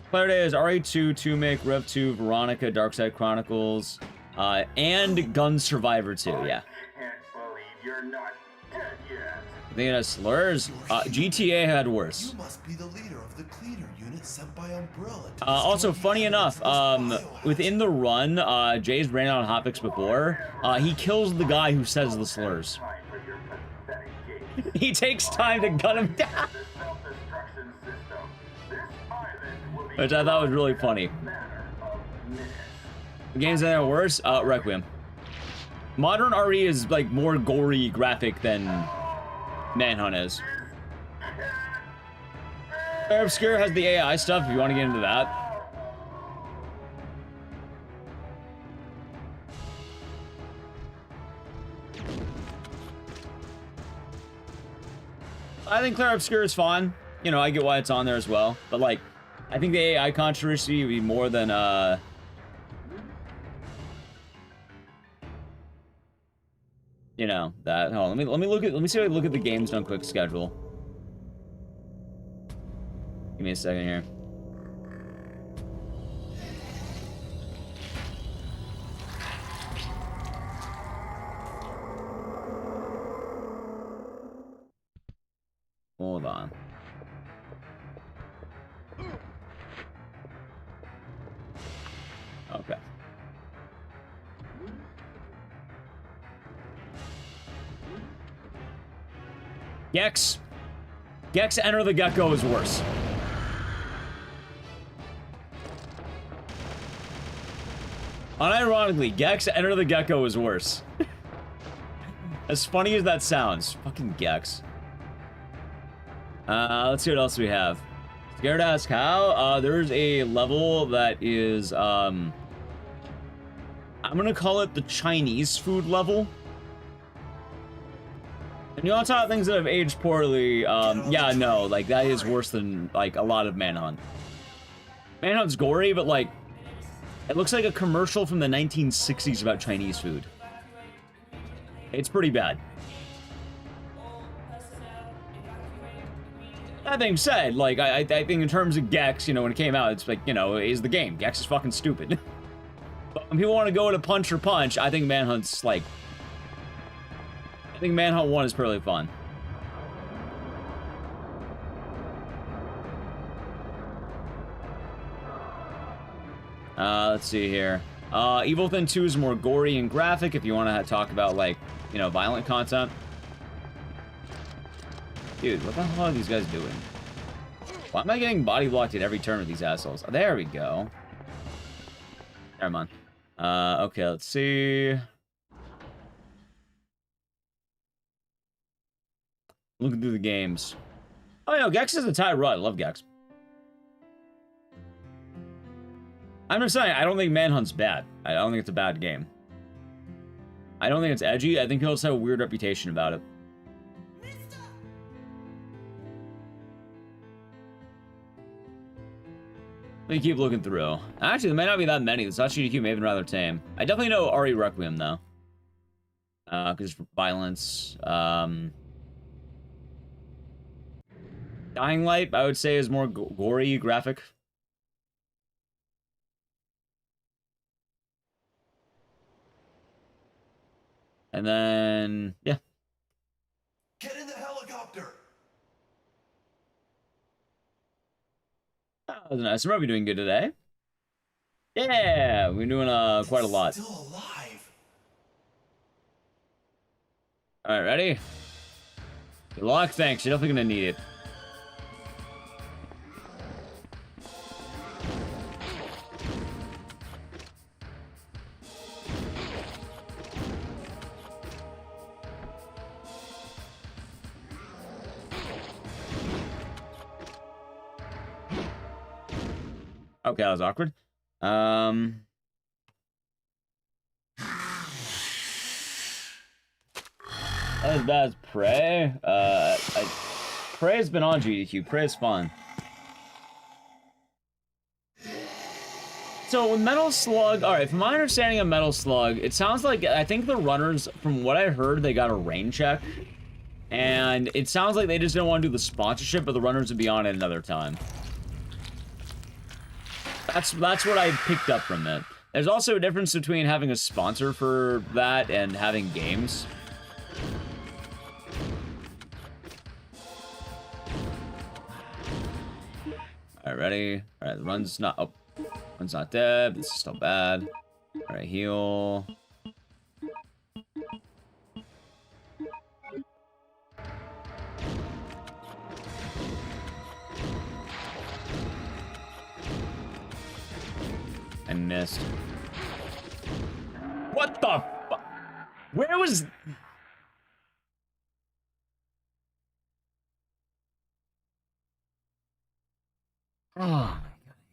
Player Day is RA2, 2Make, Rev 2, Veronica, Darkside Chronicles, and Gun Survivor 2, yeah. Can't believe you're not dead yet. I think it has slurs. GTA had worse. You must be the leader of the cleaner unit sent by Umbrella. to Also, destroy funny the enough, biohazard. within the run, Jay's ran on hotfix before. He kills the guy who says the slurs. Time for your pathetic games. He takes time to gun him down, The self-destruction system. This island will be which I thought was really funny. a matter of minutes. Games that are worse, Requiem. Modern RE is like more gory graphic than Manhunt is. Air Obscure has the AI stuff if you want to get into that. I think Claire Obscure is fine. You know, I get why it's on there as well. But like, I think the AI controversy would be more than you know, that. Hold on, let me see if I look at the games done quick schedule. Give me a second here. Hold on. Okay. Gex Enter the Gecko is worse. Unironically, Gex Enter the Gecko is worse. As funny as that sounds. Fucking Gex. Let's see what else we have. Scared to ask how? There's a level that is, I'm gonna call it the Chinese food level. And you want to talk about things that have aged poorly, yeah, no, like, that is worse than, like, a lot of Manhunt. Manhunt's gory, but, like, it looks like a commercial from the 1960s about Chinese food. It's pretty bad. That being said, like, I think in terms of Gex, you know, when it came out, it's like, you know, is the game. Gex is fucking stupid. But when people want to go to punch or punch, I think Manhunt's, like... I think Manhunt 1 is pretty fun. Let's see here. Evil Within 2 is more gory and graphic if you want to talk about, like, you know, violent content. Dude, what the hell are these guys doing? Why am I getting body blocked at every turn with these assholes? Oh, there we go. Never mind. Okay, let's see. Looking through the games. Oh, yeah, Gex is a tie run. I love Gex. I'm just saying, I don't think Manhunt's bad. I don't think it's a bad game. I don't think it's edgy. I think people just have a weird reputation about it. Let me keep looking through. Actually, there may not be that many. The Such GDQ may have been rather tame. I definitely know Ari Requiem, though. Because violence. Dying Light, I would say, is more gory, graphic. And then, yeah. Get in the helicopter! That was nice. We're doing good today. Yeah, we're doing quite a lot. Still alive. Alright, ready? Good luck, thanks. You're definitely gonna need it. Okay, that was awkward. As bad as Prey. Prey's been on GDQ. Prey's fun. So with Metal Slug, all right. From my understanding of Metal Slug, it sounds like I think the runners, from what I heard, they got a rain check, and it sounds like they just didn't want to do the sponsorship, but the runners would be on it another time. That's what I picked up from it. There's also a difference between having a sponsor for that and having games. Alright, ready? Alright, the run's not... Oh, run's not dead. This is still bad. Alright, heal. I missed. What the fu- Where was... Oh my god, I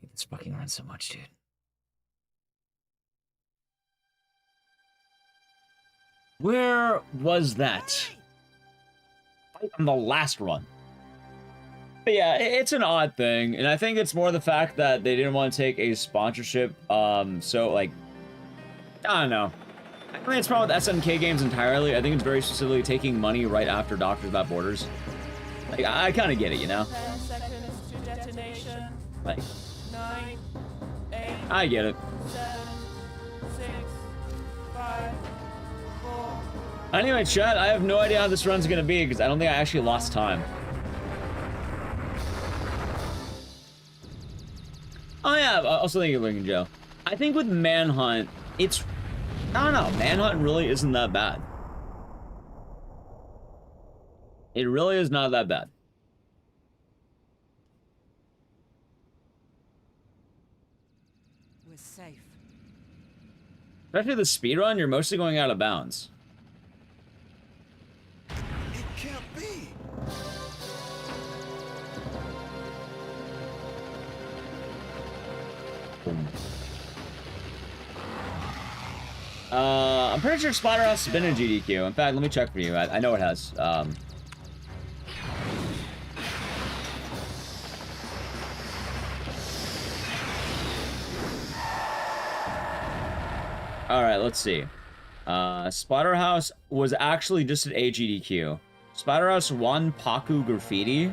hate this fucking run so much, dude. Where was that? On the last run. But yeah, it's an odd thing, and I think it's more the fact that they didn't want to take a sponsorship, so, like, I don't know. I think it's probably with SNK games entirely. I think it's very specifically taking money right after Doctors Without Borders. Like, I kind of get it, you know? 10 seconds to detonation. Like, 9, 8, I get it. 7, 6, 5, 4. Anyway, chat, I have no idea how this run's gonna be, because I don't think I actually lost time. Oh yeah, also thank you, Lincoln Joe. I think with Manhunt, it's... I don't know, Manhunt really isn't that bad. It really is not that bad. We're safe. Especially the speedrun, you're mostly going out of bounds. It can't be. Boom. I'm pretty sure Splatterhouse has been in GDQ. In fact, let me check for you. I know it has. Alright, let's see. Splatterhouse was actually just at AGDQ. Splatterhouse 1 Paku Graffiti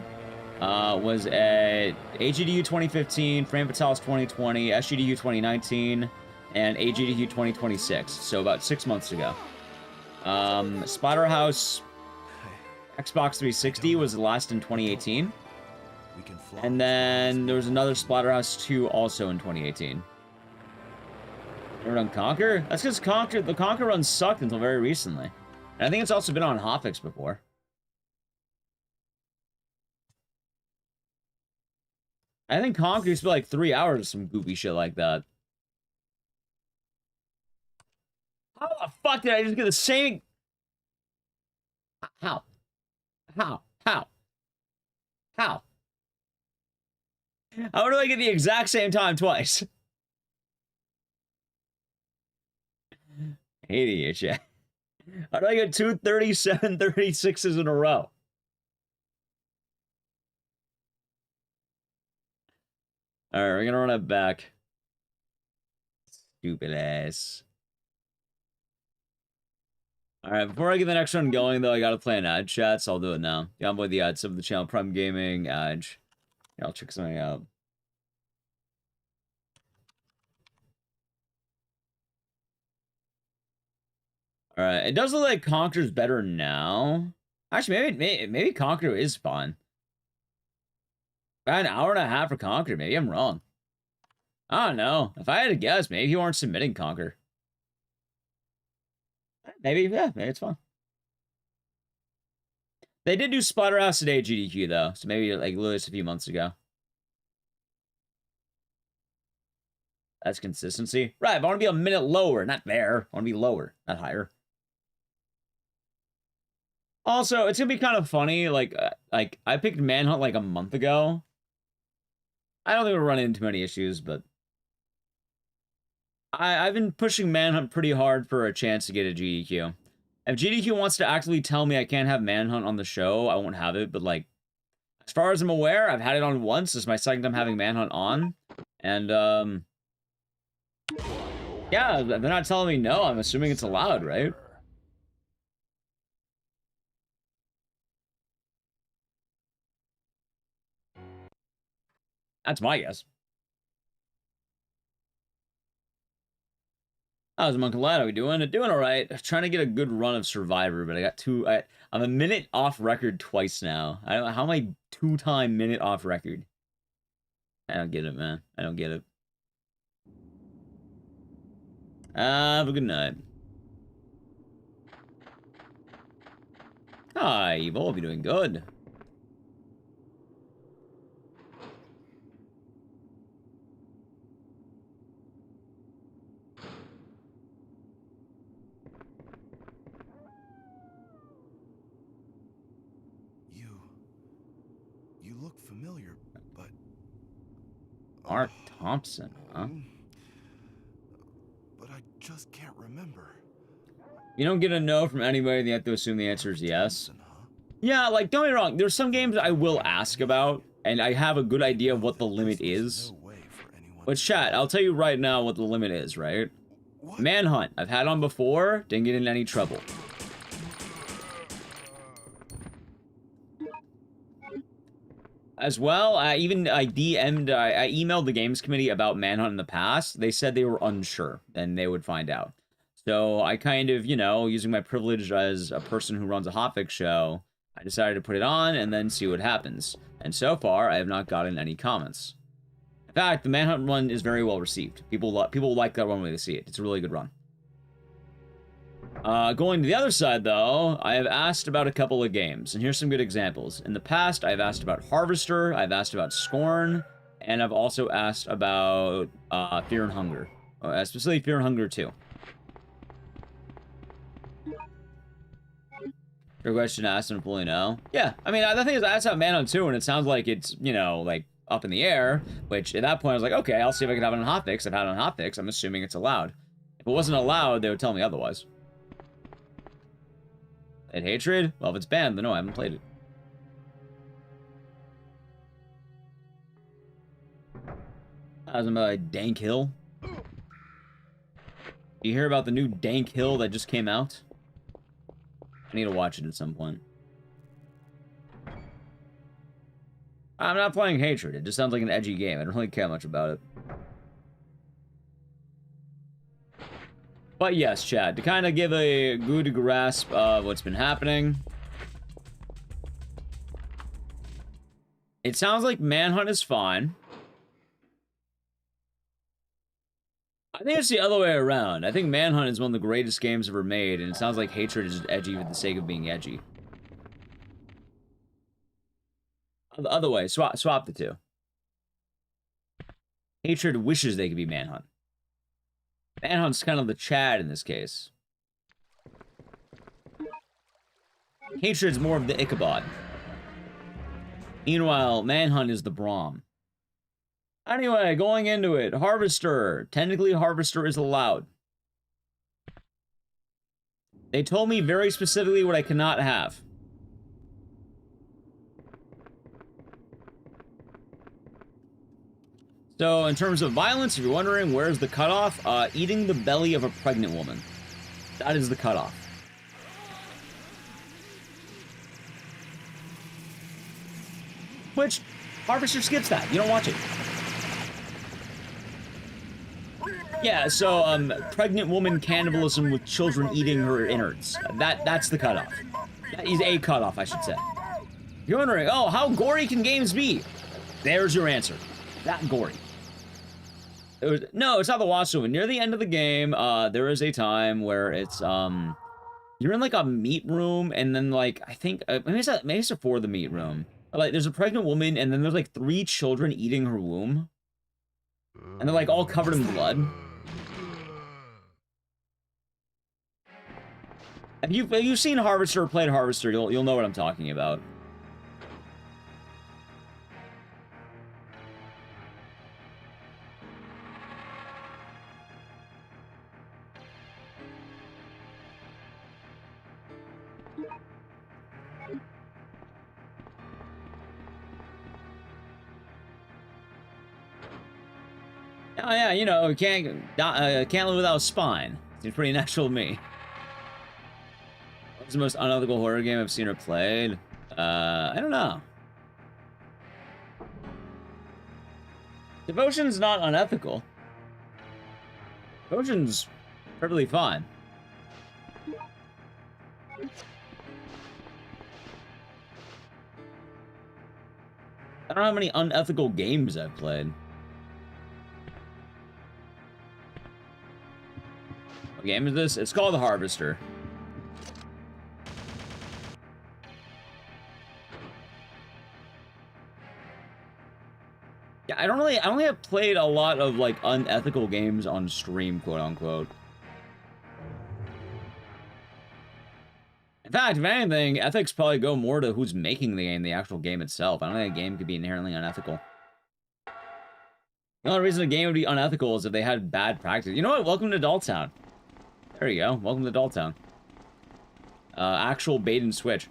was at AGDQ 2015, Frame Fatales 2020, SGDQ 2019, and AGDQ 2026. So about 6 months ago. Splatterhouse Xbox 360 was the last in 2018. We can fly. And then there was another Splatterhouse 2 also in 2018. Never done Conquer? That's because the Conquer run sucked until very recently. And I think it's also been on Hotfix before. I think Conquer used to be like 3 hours or some goopy shit like that. How the fuck did I just get the same? How? How? How? How? How do I get the exact same time twice? Hating you, chat. How do I get 237 36s in a row? Alright, we're gonna run it back. Stupid ass. Alright, before I get the next one going, though, I gotta play an ad chat, so I'll do it now. Download the ad sub of the channel, Prime Gaming, Edge. Yeah, I'll check something out. Alright, it does look like Conqueror's better now. Actually, maybe Conqueror is fun. About an hour and a half for Conqueror. Maybe I'm wrong. I don't know. If I had to guess, maybe you aren't submitting Conqueror. Maybe, yeah, maybe it's fun. They did do Splatterhouse today at GDQ, though. So maybe, like, literally just a few months ago. That's consistency. Right, but I want to be a minute lower, not there. I want to be lower, not higher. Also, it's going to be kind of funny, like, I picked Manhunt, like, a month ago. I don't think we're running into many issues, but I've been pushing Manhunt pretty hard for a chance to get a GDQ. If GDQ wants to actively tell me I can't have Manhunt on the show, I won't have it, but, like, as far as I'm aware, I've had it on once. This is my second time having Manhunt on, and, yeah, they're not telling me no. I'm assuming it's allowed, right? That's my guess. How's Monk Lad? How we doing? Doing all right. Trying to get a good run of Survivor, but I got I'm a minute off record twice now. I don't know how am I 2-time minute off record. I don't get it, man. I don't get it. Have a good night. Hi, Evil. Hope you're doing good. You look familiar, but... ARK Thompson, huh? But I just can't remember. You don't get a no from anybody, and you have to assume the answer is yes. Yeah, like, don't get me wrong, there's some games I will ask about, and I have a good idea of what the limit is. But chat, I'll tell you right now what the limit is, right? Manhunt, I've had on before, didn't get in any trouble. As well, I emailed the games committee about Manhunt in the past. They said they were unsure, and they would find out. So I kind of, you know, using my privilege as a person who runs a hotfix show, I decided to put it on and then see what happens. And so far, I have not gotten any comments. In fact, the Manhunt run is very well received. People like that one when they see it. It's a really good run. Going to the other side, though, I have asked about a couple of games, and here's some good examples. In the past, I've asked about Harvester, I've asked about Scorn, and I've also asked about Fear and Hunger. Specifically, Fear and Hunger 2. Your question asked and fully know. Yeah, I mean, the thing is, I asked about Manhunt 2, and it sounds like it's, you know, like, up in the air, which, at that point, I was like, okay, I'll see if I can have it on hotfix. I've had it on hotfix, I'm assuming it's allowed. If it wasn't allowed, they would tell me otherwise. And Hatred? Well, if it's banned, then no, I haven't played it. How's about Dank Hill? You hear about the new Dank Hill that just came out? I need to watch it at some point. I'm not playing Hatred. It just sounds like an edgy game. I don't really care much about it. But yes, Chad, to kind of give a good grasp of what's been happening. It sounds like Manhunt is fine. I think it's the other way around. I think Manhunt is one of the greatest games ever made, and it sounds like Hatred is just edgy for the sake of being edgy. The other way, swap the two. Hatred wishes they could be Manhunt. Manhunt's kind of the Chad in this case. Hatred's more of the Ichabod. Meanwhile, Manhunt is the Brahm. Anyway, going into it. Harvester. Technically, Harvester is allowed. They told me very specifically what I cannot have. So, in terms of violence, if you're wondering, where's the cutoff? Eating the belly of a pregnant woman. That is the cutoff. Which, Harvester skips that. You don't watch it. Yeah, so, pregnant woman cannibalism with children eating her innards. That's the cutoff. That is a cutoff, I should say. If you're wondering, oh, how gory can games be? There's your answer. That gory. No, it's not the wasp woman. Near the end of the game, there is a time where it's, you're in, like, a meat room, and then, like, I think, maybe it's before the meat room. Like, there's a pregnant woman, and then there's, like, 3 children eating her womb. And they're, like, all covered in blood. If you've seen Harvester or played Harvester, you'll know what I'm talking about. Oh yeah, you know, can't live without a spine. Seems pretty natural to me. What's the most unethical horror game I've seen or played? I don't know. Devotion's not unethical. Devotion's perfectly fine. I don't know how many unethical games I've played. What game is this? It's called The Harvester. Yeah, I only have played a lot of, like, unethical games on stream, quote unquote. In fact, if anything, ethics probably go more to who's making the game, the actual game itself. I don't think a game could be inherently unethical. The only reason a game would be unethical is if they had bad practice. You know what? Welcome to Dolltown. There you go. Welcome to Dolltown. Actual bait and switch.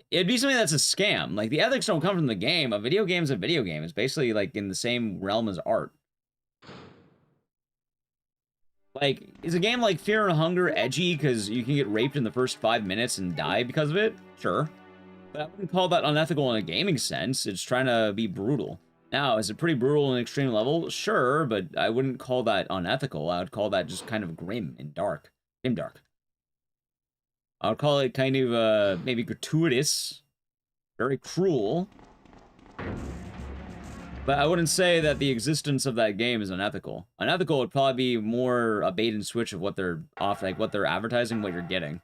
It'd be something that's a scam. Like, the ethics don't come from the game. A video game's a video game. It's basically, like, in the same realm as art. Like, is a game like Fear and Hunger edgy because you can get raped in the first 5 minutes and die because of it? Sure. But I wouldn't call that unethical in a gaming sense. It's trying to be brutal. Now, is it pretty brutal on an extreme level? Sure, but I wouldn't call that unethical. I would call that just kind of grim and dark. Grimdark. I would call it kind of, maybe gratuitous. Very cruel. But I wouldn't say that the existence of that game is unethical. Unethical would probably be more a bait and switch of what they're what they're advertising, what you're getting.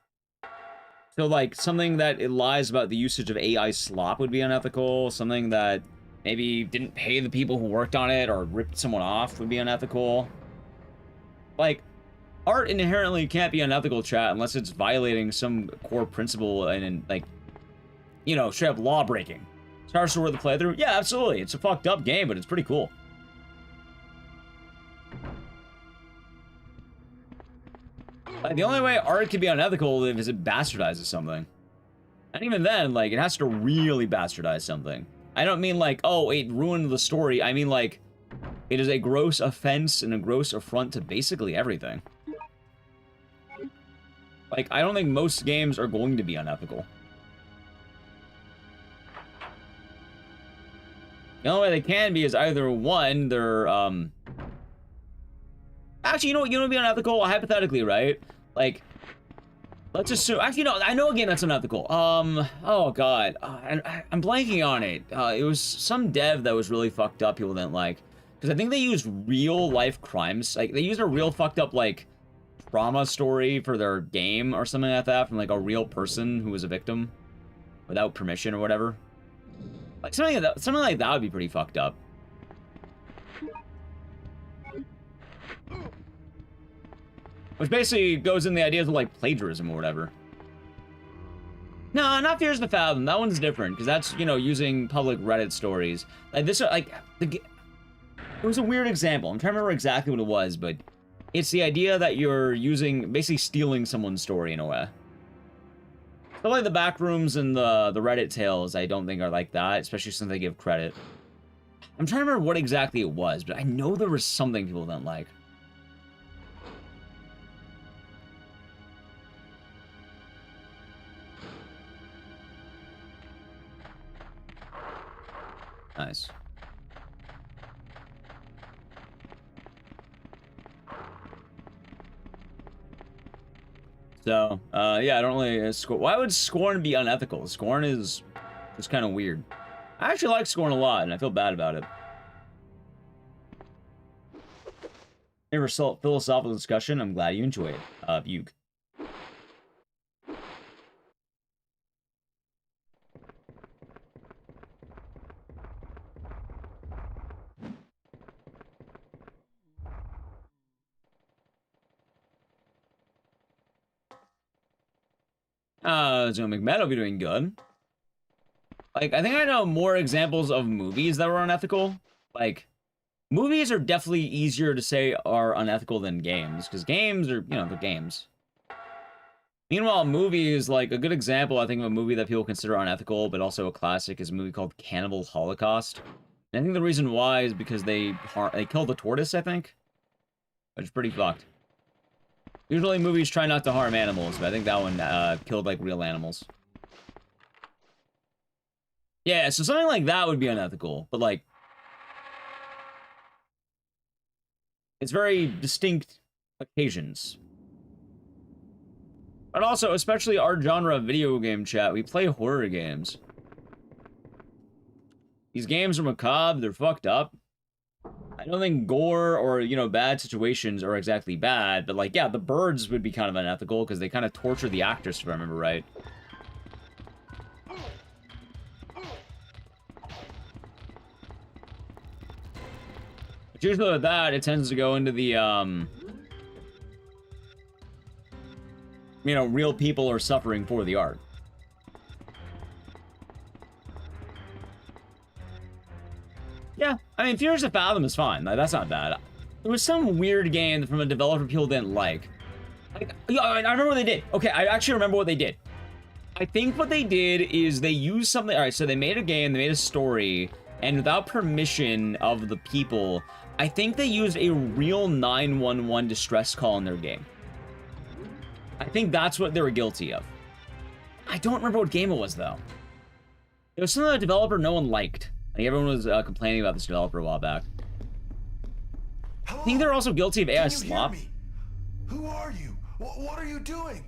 So, like, something that it lies about the usage of AI slop would be unethical. Something that maybe didn't pay the people who worked on it or ripped someone off would be unethical. Like, art inherently can't be unethical, chat, unless it's violating some core principle and like, you know, straight up law breaking. Stars worth the playthrough? Yeah, absolutely. It's a fucked up game, but it's pretty cool. Like, the only way art can be unethical is it bastardizes something. And even then, like, it has to really bastardize something. I don't mean like, oh, it ruined the story. I mean like, it is a gross offense and a gross affront to basically everything. Like, I don't think most games are going to be unethical. The only way they can be is either one, they're, actually, you know what would be unethical? Hypothetically, right? Like, let's assume, actually, no, I know a game that's unethical. Oh god, I'm blanking on it. It was some dev that was really fucked up, people didn't like. Because I think they used real life crimes. Like, they used a real fucked up, like, trauma story for their game or something like that from, like, a real person who was a victim without permission or whatever. Like, something like that would be pretty fucked up. Which basically goes in the ideas of, like, plagiarism or whatever. No, not Fears of the Fathom. That one's different, because that's, you know, using public Reddit stories. Like, this, like, it was a weird example. I'm trying to remember exactly what it was, but it's the idea that you're basically stealing someone's story in a way. So, like, the backrooms and the Reddit tales, I don't think are like that, especially since they give credit. I'm trying to remember what exactly it was, but I know there was something people didn't like. Nice. So, yeah, I don't really scorn. Why would Scorn be unethical? Scorn is just kind of weird. I actually like Scorn a lot, and I feel bad about it. Never philosophical discussion. I'm glad you enjoy it. Bug. So McMeadow be doing good. Like, I think I know more examples of movies that were unethical. Like, movies are definitely easier to say are unethical than games, because games are, you know, they're games. Meanwhile, movies, like, a good example, I think, of a movie that people consider unethical, but also a classic, is a movie called Cannibal Holocaust. And I think the reason why is because they killed the tortoise, I think. Which is pretty fucked. Usually movies try not to harm animals, but I think that one killed, like, real animals. Yeah, so something like that would be unethical, but, like, it's very distinct occasions. But also, especially our genre of video game chat, we play horror games. These games are macabre, they're fucked up. I don't think gore or, you know, bad situations are exactly bad, but, like, yeah, the birds would be kind of unethical because they kind of torture the actress, if I remember right. But usually with that, it tends to go into the, you know, real people are suffering for the art. Yeah, I mean, Fears of Fathom is fine. Like, that's not bad. There was some weird game from a developer people didn't like. Yeah, I remember what they did. Okay, I actually remember what they did. I think what they did is they used something... Alright, so they made a game, they made a story, and without permission of the people, I think they used a real 911 distress call in their game. I think that's what they were guilty of. I don't remember what game it was, though. It was something that a developer no one liked. Like, everyone was complaining about this developer a while back. Hello? I think they're also guilty of AI Can you slop. hear me? Who are you? What are you doing?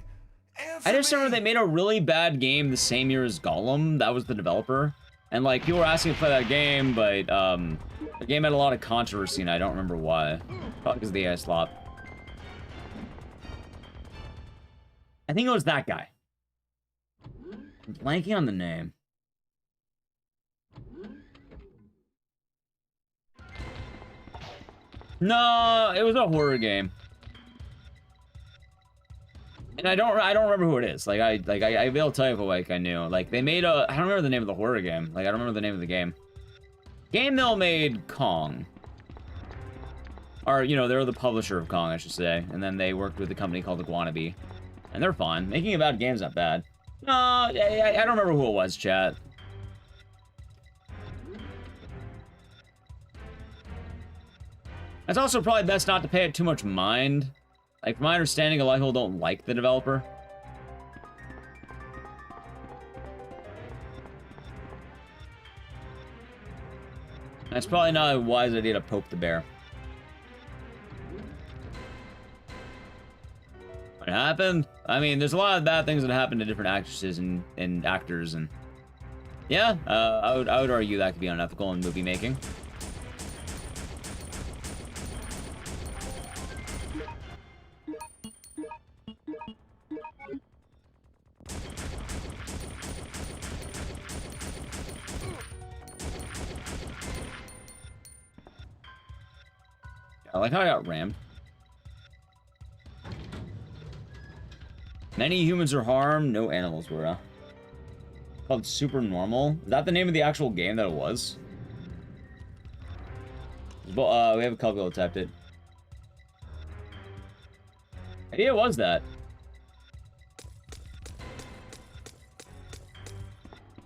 Answer I just remember me. they made a really bad game the same year as Gollum. That was the developer. And, like, people were asking to play that game, but, the game had a lot of controversy, and I don't remember why. Probably because of the AI slop. I think it was that guy. I'm blanking on the name. No, it was a horror game. And I don't remember who it is. I'll tell you if like I knew. Like, they made I don't remember the name of the horror game. Like, I don't remember the name of the game. Game Mill made Kong. Or, you know, they were the publisher of Kong, I should say. And then they worked with a company called Iguanabee. And they're fine. Making a bad game's not bad. No, I don't remember who it was, chat. It's also probably best not to pay it too much mind. Like, from my understanding, a lot of people don't like the developer. That's probably not a wise idea to poke the bear. What happened? I mean, there's a lot of bad things that happen to different actresses and actors, and yeah, I would argue that could be unethical in movie making. I like how I got rammed. Many humans are harmed, no animals were, huh? Called Super Normal. Is that the name of the actual game that it was? We have a couple that typed it. Maybe it was that.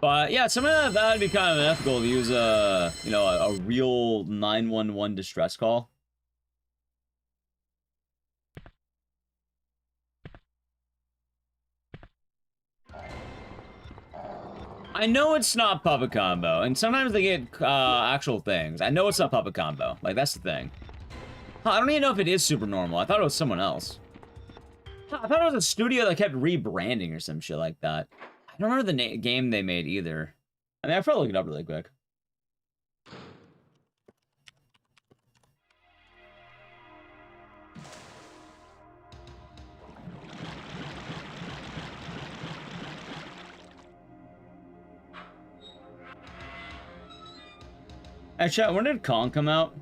But yeah, some of that would be kind of unethical to use a, you know, a real 911 distress call. I know it's not Puppet Combo, and sometimes they get actual things. I know it's not Puppet Combo. Like, that's the thing. Huh, I don't even know if it is Super Normal. I thought it was someone else. Huh, I thought it was a studio that kept rebranding or some shit like that. I don't remember the game they made either. I mean, I'll probably look it up really quick. Hey, chat, when did Kong come out?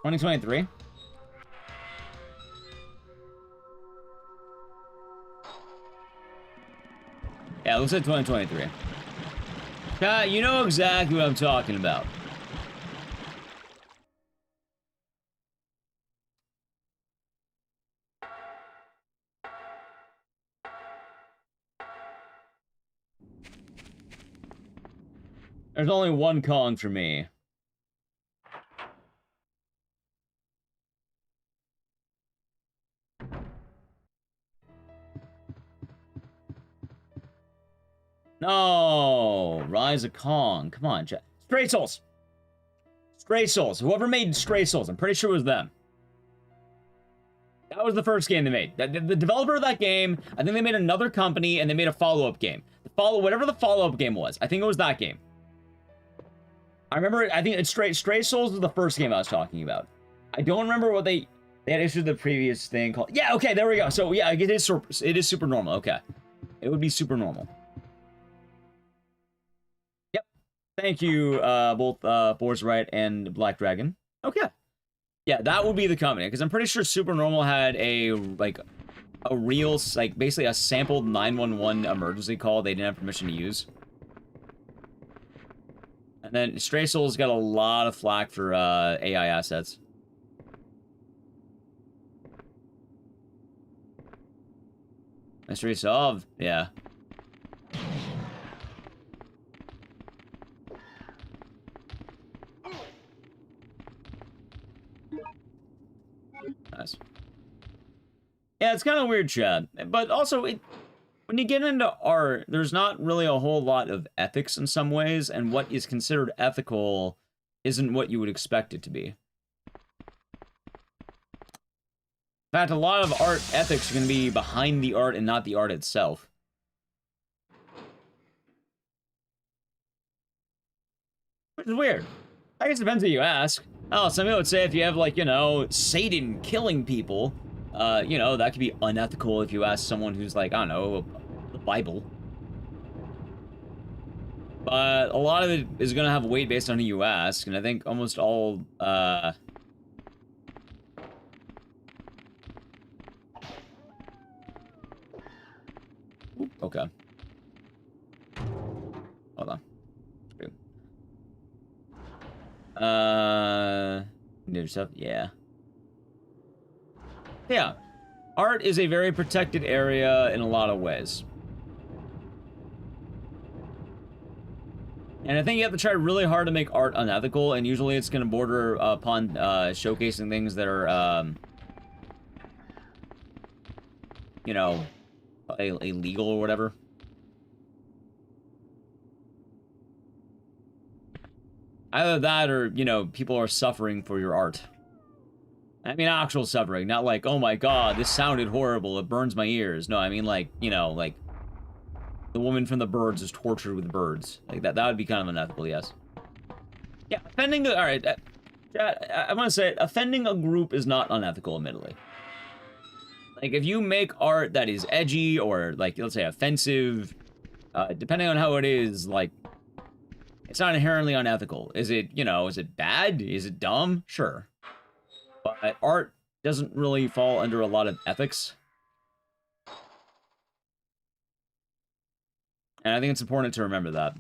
$2023? Yeah, it looks like 2023. Chat, you know exactly what I'm talking about. There's only one Kong for me. No! Rise of Kong. Come on, chat. Stray Souls! Stray Souls. Whoever made Stray Souls, I'm pretty sure it was them. That was the first game they made. The developer of that game, I think they made another company, and they made a follow-up game. Whatever the follow-up game was, I think it was that game. I remember, I think it's Stray Souls was the first game I was talking about. I don't remember what they had issued the previous thing called. Yeah, okay, there we go. So yeah, it is Super Normal. Okay, it would be Super Normal. Yep. Thank you, both Force Right and Black Dragon. Okay. Yeah, that would be the company, because I'm pretty sure Super Normal had a real, like, basically a sampled 911 emergency call they didn't have permission to use. And then Stray Souls got a lot of flack for AI assets. Mystery solved. Yeah. Nice. Yeah, it's kind of weird, Chad. But also, when you get into art, there's not really a whole lot of ethics in some ways, and what is considered ethical isn't what you would expect it to be. In fact, a lot of art ethics are going to be behind the art and not the art itself. Which is weird. I guess it depends who you ask. Oh, some people would say if you have, like, you know, Satan killing people, you know, that could be unethical if you ask someone who's, like, I don't know, the Bible. But a lot of it is going to have weight based on who you ask, and I think almost all, okay. Hold on. New stuff? Yeah. Yeah. Art is a very protected area in a lot of ways. And I think you have to try really hard to make art unethical, and usually it's going to border upon showcasing things that are, you know, illegal or whatever. Either that or, you know, people are suffering for your art. I mean, actual suffering, not like, oh my god, this sounded horrible, it burns my ears. No, I mean, like, you know, like, the woman from the birds is tortured with birds. Like, that would be kind of unethical, yes. Yeah, offending, alright, I want to say, offending a group is not unethical, admittedly. Like, if you make art that is edgy or, like, let's say offensive, depending on how it is, like, It's not inherently unethical. Is it, you know, is it bad? Is it dumb? Sure. But art doesn't really fall under a lot of ethics. And I think it's important to remember that.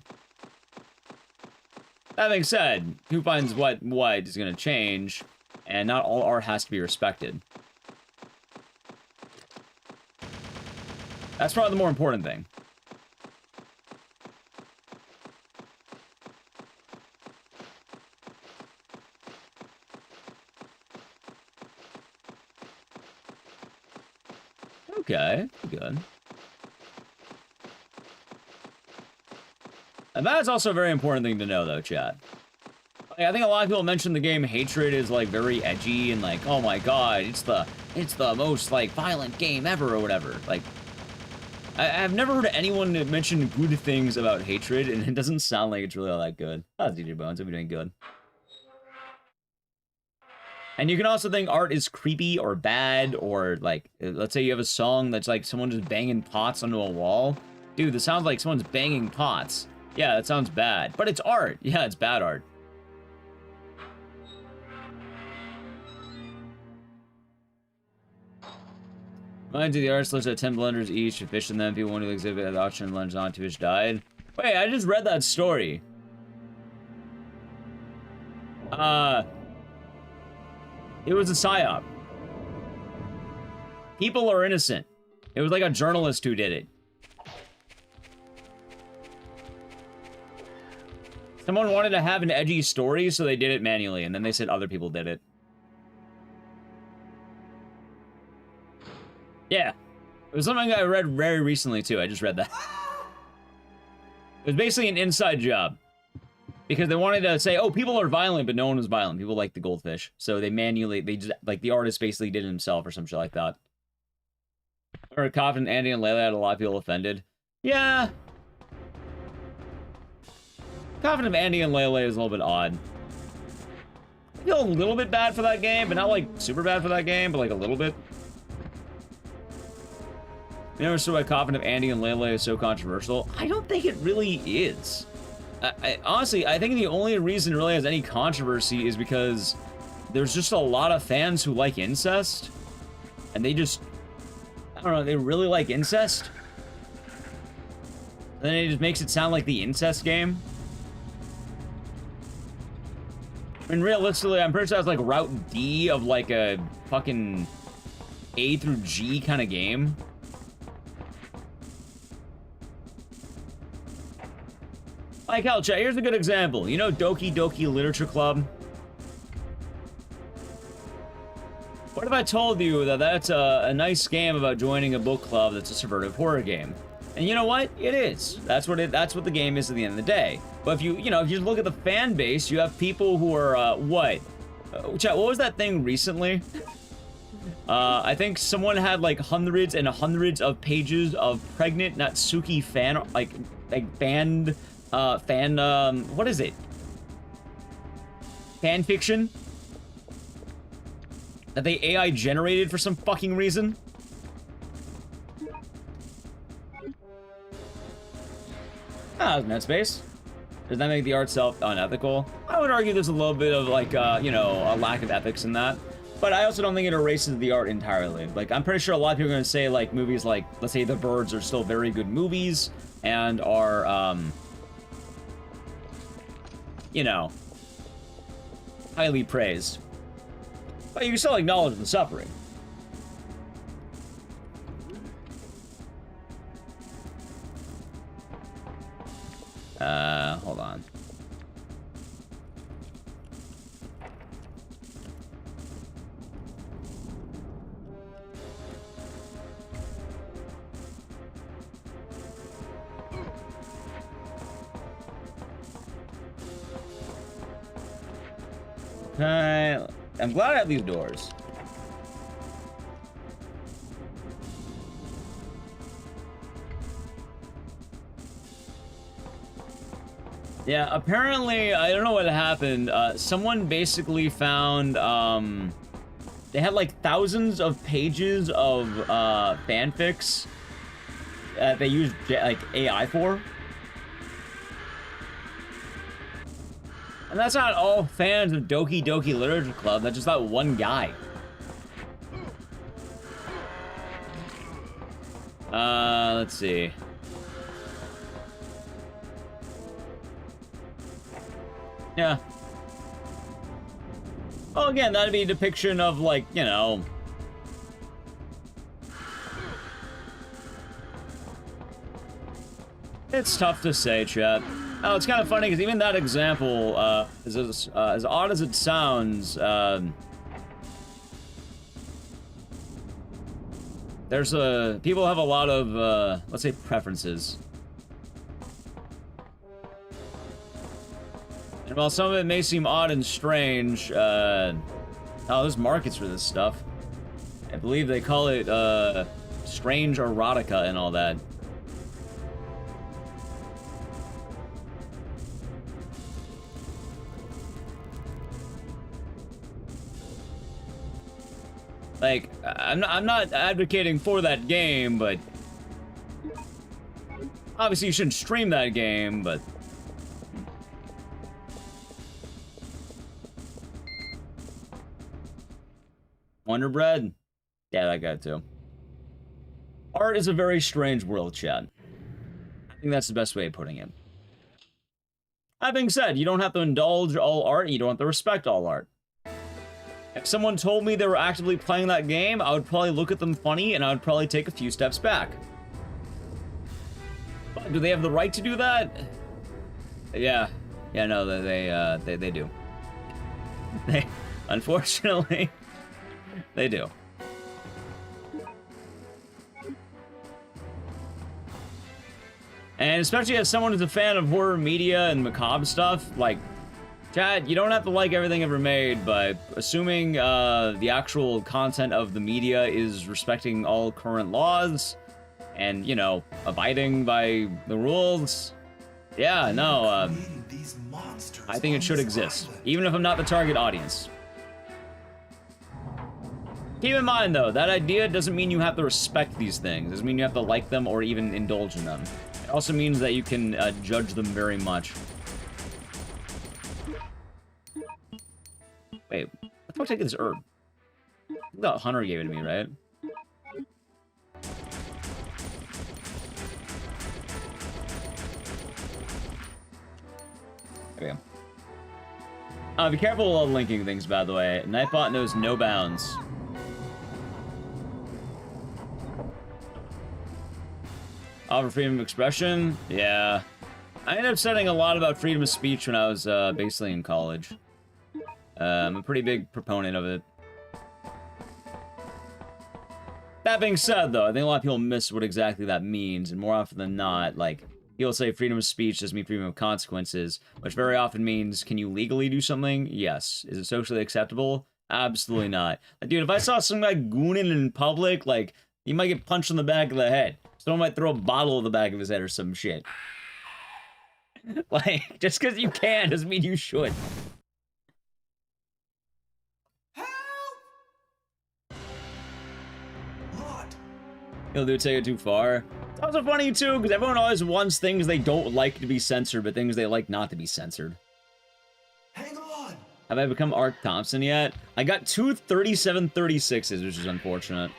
That being said, who finds what is going to change, and not all art has to be respected. That's probably the more important thing. Okay, good. And that's also a very important thing to know, though, chat. Like, I think a lot of people mention the game Hatred is, like, very edgy and, like, oh my god, it's the most, like, violent game ever or whatever. Like, I've never heard anyone mention good things about Hatred, and it doesn't sound like it's really all that good. That's DJ Bones, I'll be doing good. And you can also think art is creepy or bad, or, like, let's say you have a song that's, like, someone just banging pots onto a wall. Dude, this sounds like someone's banging pots. Yeah, that sounds bad. But it's art. Yeah, it's bad art. Mind you, the artist lists at 10 blenders each to fish in them. People want to exhibit at the auction and blenders onto which died. Wait, I just read that story. It was a psyop. People are innocent. It was like a journalist who did it. Someone wanted to have an edgy story, so they did it manually, and then they said other people did it. Yeah. It was something I read very recently, too. I just read that. It was basically an inside job. Because they wanted to say, oh, people are violent, but no one was violent. People like the goldfish. So they just, like, the artist basically did it himself or some shit like that. Or Coffin, Andy, and Layla had a lot of people offended. Yeah. Coffin of Andy and Lele is a little bit odd. I feel a little bit bad for that game, but not, like, super bad for that game, but, like, a little bit. You never saw why Coffin of Andy and Lele is so controversial? I don't think it really is. Honestly, I think the only reason it really has any controversy is because there's just a lot of fans who like incest. And they just, I don't know, they really like incest. And then it just makes it sound like the incest game. I mean, realistically, I'm pretty sure that's like Route D of like a fucking A through G kind of game. Like, hell, chat, here's a good example. You know Doki Doki Literature Club? What if I told you that that's a nice scam about joining a book club that's a subversive horror game? And you know what? It is. That's what the game is at the end of the day. But if you look at the fan base, you have people who are, chat, what was that thing recently? I think someone had like hundreds and hundreds of pages of pregnant Natsuki fan, what is it? Fan fiction? That they AI generated for some fucking reason? That was Netspace. Does that make the art itself unethical? I would argue there's a little bit of like, a lack of ethics in that. But I also don't think it erases the art entirely. Like, I'm pretty sure a lot of people are going to say, like, movies like, let's say The Birds are still very good movies and are, highly praised. But you can still acknowledge the suffering. Hold on. Okay, I'm glad I have these doors. Yeah, apparently, I don't know what happened. Someone basically found, they had like thousands of pages of fanfics that they used like AI for. And that's not all fans of Doki Doki Literature Club, that's just that one guy. Let's see. Yeah. Well, again, that'd be a depiction of, like, you know... It's tough to say, chat. Oh, it's kind of funny, because even that example, is as odd as it sounds, people have a lot of, let's say, preferences. And while some of it may seem odd and strange, oh, there's markets for this stuff. I believe they call it, strange erotica and all that. Like, I'm not advocating for that game, but obviously you shouldn't stream that game, but Wonder Bread? Yeah, that guy too. Art is a very strange world, Chad. I think that's the best way of putting it. That being said, you don't have to indulge all art, and you don't have to respect all art. If someone told me they were actively playing that game, I would probably look at them funny, and I would probably take a few steps back. But do they have the right to do that? Yeah. Yeah, no, they do. They, unfortunately, they do. And especially as someone who's a fan of horror media and macabre stuff, like, Chad, you don't have to like everything ever made, but assuming the actual content of the media is respecting all current laws and, you know, abiding by the rules, yeah, no, I think it should exist, even if I'm not the target audience. Keep in mind, though, that idea doesn't mean you have to respect these things. It doesn't mean you have to like them or even indulge in them. It also means that you can judge them very much. Wait, what the fuck did I get this herb? The hunter gave it to me, right? There we go. Be careful of linking things, by the way. Nightbot knows no bounds. Offer freedom of expression? Yeah. I ended up studying a lot about freedom of speech when I was basically in college. I'm a pretty big proponent of it. That being said, though, I think a lot of people miss what exactly that means, and more often than not, like, people say freedom of speech doesn't mean freedom of consequences, which very often means, can you legally do something? Yes. Is it socially acceptable? Absolutely not. Like, dude, if I saw some guy gooning in public, like, he might get punched in the back of the head. Someone might throw a bottle in the back of his head or some shit. Like, just because you can doesn't mean you should. You'll do take it too far. It's also funny too, because everyone always wants things they don't like to be censored, but things they like not to be censored. Hang on! Have I become ARK Thompson yet? I got two 3736s, which is unfortunate.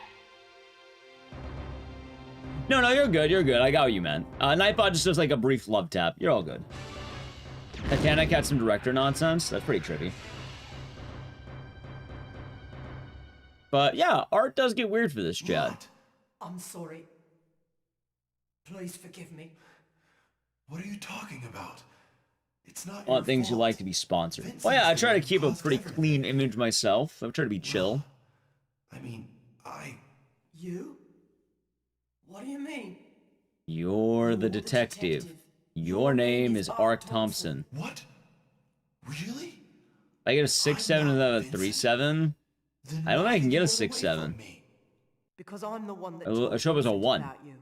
No, you're good, you're good. I got what you meant. Nightbot just does like a brief love tap. You're all good. Titanic had some director nonsense. That's pretty trippy. But yeah, art does get weird for this, Chad. What? I'm sorry. Please forgive me. What are you talking about? It's not I want things you like to be sponsored. Well, yeah, I try to keep a pretty clean image myself. I try to be chill. I mean, You? What do you mean? You're the detective. Your name is ARK Thompson. What? Really? If I get a 6-7 instead of a 3-7, I don't think I can get a 6-7. Because I'm the one that It'll show up as a 1. about you.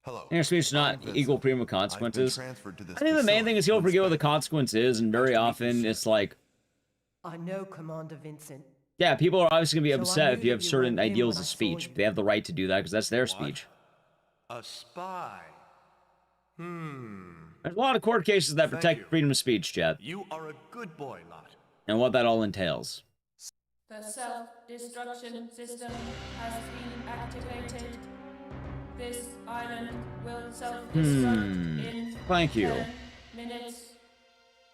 Hello. Your speech is not equal freedom of consequences. I think the main thing is he'll forget what the consequence is, and very often it's like, I know, Commander Vincent. yeah, people are obviously going to be So I upset knew if you that have you certain weren't in ideals when of I saw speech. you. They have the right to do that because that's their speech. A spy? There's a lot of court cases that Thank protect you. freedom of speech, Chet, You are a good boy, Lot. and what that all entails. The self-destruction system has been activated. This island will self-destruct in Thank you. 10 minutes.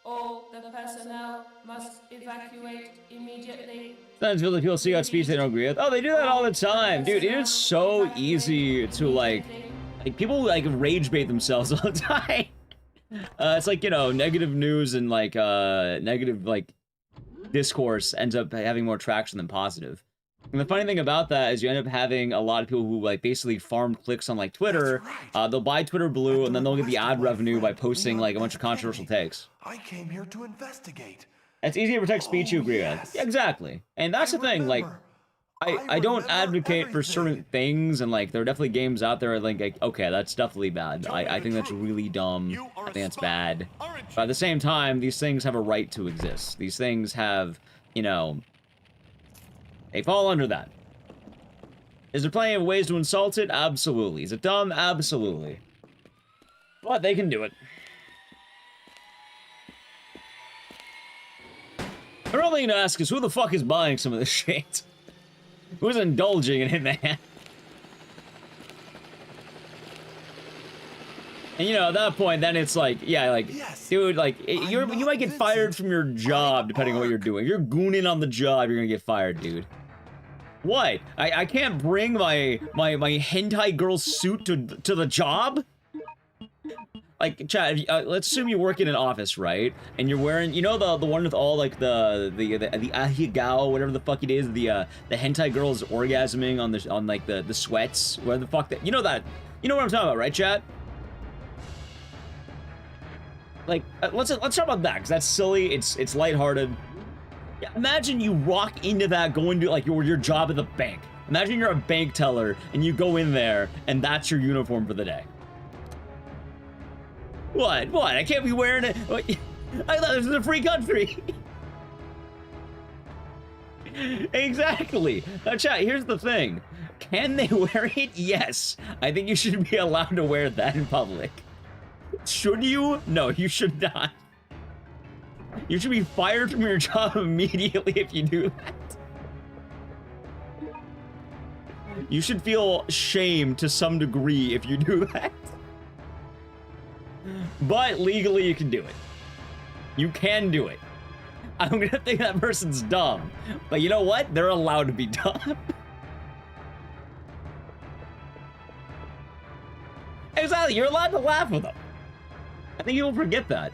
All the personnel must evacuate immediately. Sometimes feel like people see out speech they don't agree with. Oh, they do that all the time, dude. It is so easy to like people like rage bait themselves all the time. It's like, you know, negative news and like negative like discourse ends up having more traction than positive. And the funny thing about that is you end up having a lot of people who like basically farm clicks on like Twitter. They'll buy Twitter Blue and then they'll get the ad revenue by posting like a bunch of controversial takes. I came here to investigate. It's easy to protect speech you agree with. Yeah, exactly. And that's the thing, like, I don't advocate for certain things, and like there are definitely games out there like okay, that's definitely bad. I think that's really dumb. I think that's bad. But at the same time, these things have a right to exist. These things have, you know, they fall under that. Is there plenty of ways to insult it? Absolutely. Is it dumb? Absolutely. But they can do it. The real thing to ask is who the fuck is buying some of this shit? Who's indulging in it, man? And you know, at that point, then it's like, yeah, like, dude, like, you might get fired from your job depending on what you're doing. If you're gooning on the job, you're gonna get fired, dude. What? I can't bring my hentai girl suit to the job? Like, Chad, let's assume you work in an office, right? And you're wearing, you know, the one with all like the ahigao, whatever the fuck it is, the hentai girls orgasming on like the sweats, where the fuck that, you know what I'm talking about, right, Chad? Like, let's talk about that, because that's silly. It's lighthearted. Yeah, imagine you walk into that going to like your job at the bank. Imagine you're a bank teller and you go in there and that's your uniform for the day. What? I can't be wearing it. I thought this was a free country. Exactly. Now, chat, here's the thing. Can they wear it? Yes. I think you should be allowed to wear that in public. Should you? No, you should not. You should be fired from your job immediately if you do that. You should feel shame to some degree if you do that. But legally, you can do it. You can do it. I'm gonna think that person's dumb. But you know what? They're allowed to be dumb. Exactly, you're allowed to laugh with them. I think people forget that.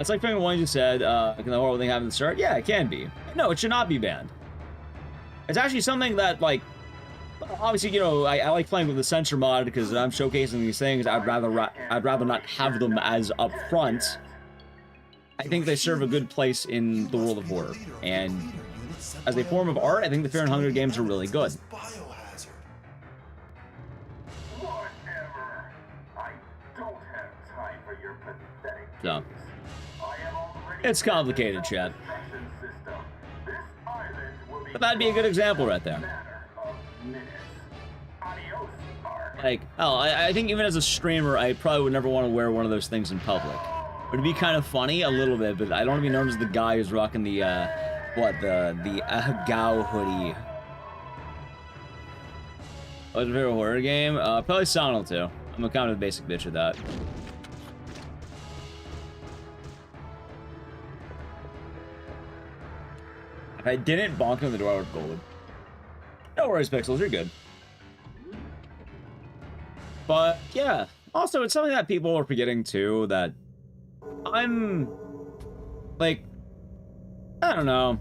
It's like the one you said, can the horrible thing happen at the start? Yeah, it can be. No, it should not be banned. It's actually something that, like, obviously, you know, I like playing with the censor mod because I'm showcasing these things. I'd rather not have them as upfront. I think they serve a good place in the world of horror, and as a form of art, I think the Fear and Hunger games are really good. Whatever. I don't have time for your pathetic So, I have already it's complicated, Chad. construction system. This island will be But that'd be a good example right there. matter of minutes. Adios, ARK. Like, I think even as a streamer, I probably would never want to wear one of those things in public. It'd be kind of funny, a little bit, but I don't want to be known as the guy who's rocking the Gao hoodie. What's your favorite horror game? Probably Sonal 2. I'm a kind of a basic bitch at that. If I didn't bonk him in the door, I would have golden. No worries, Pixels, you're good. But, yeah. Also, it's something that people are forgetting, too, that I'm, like, I don't know.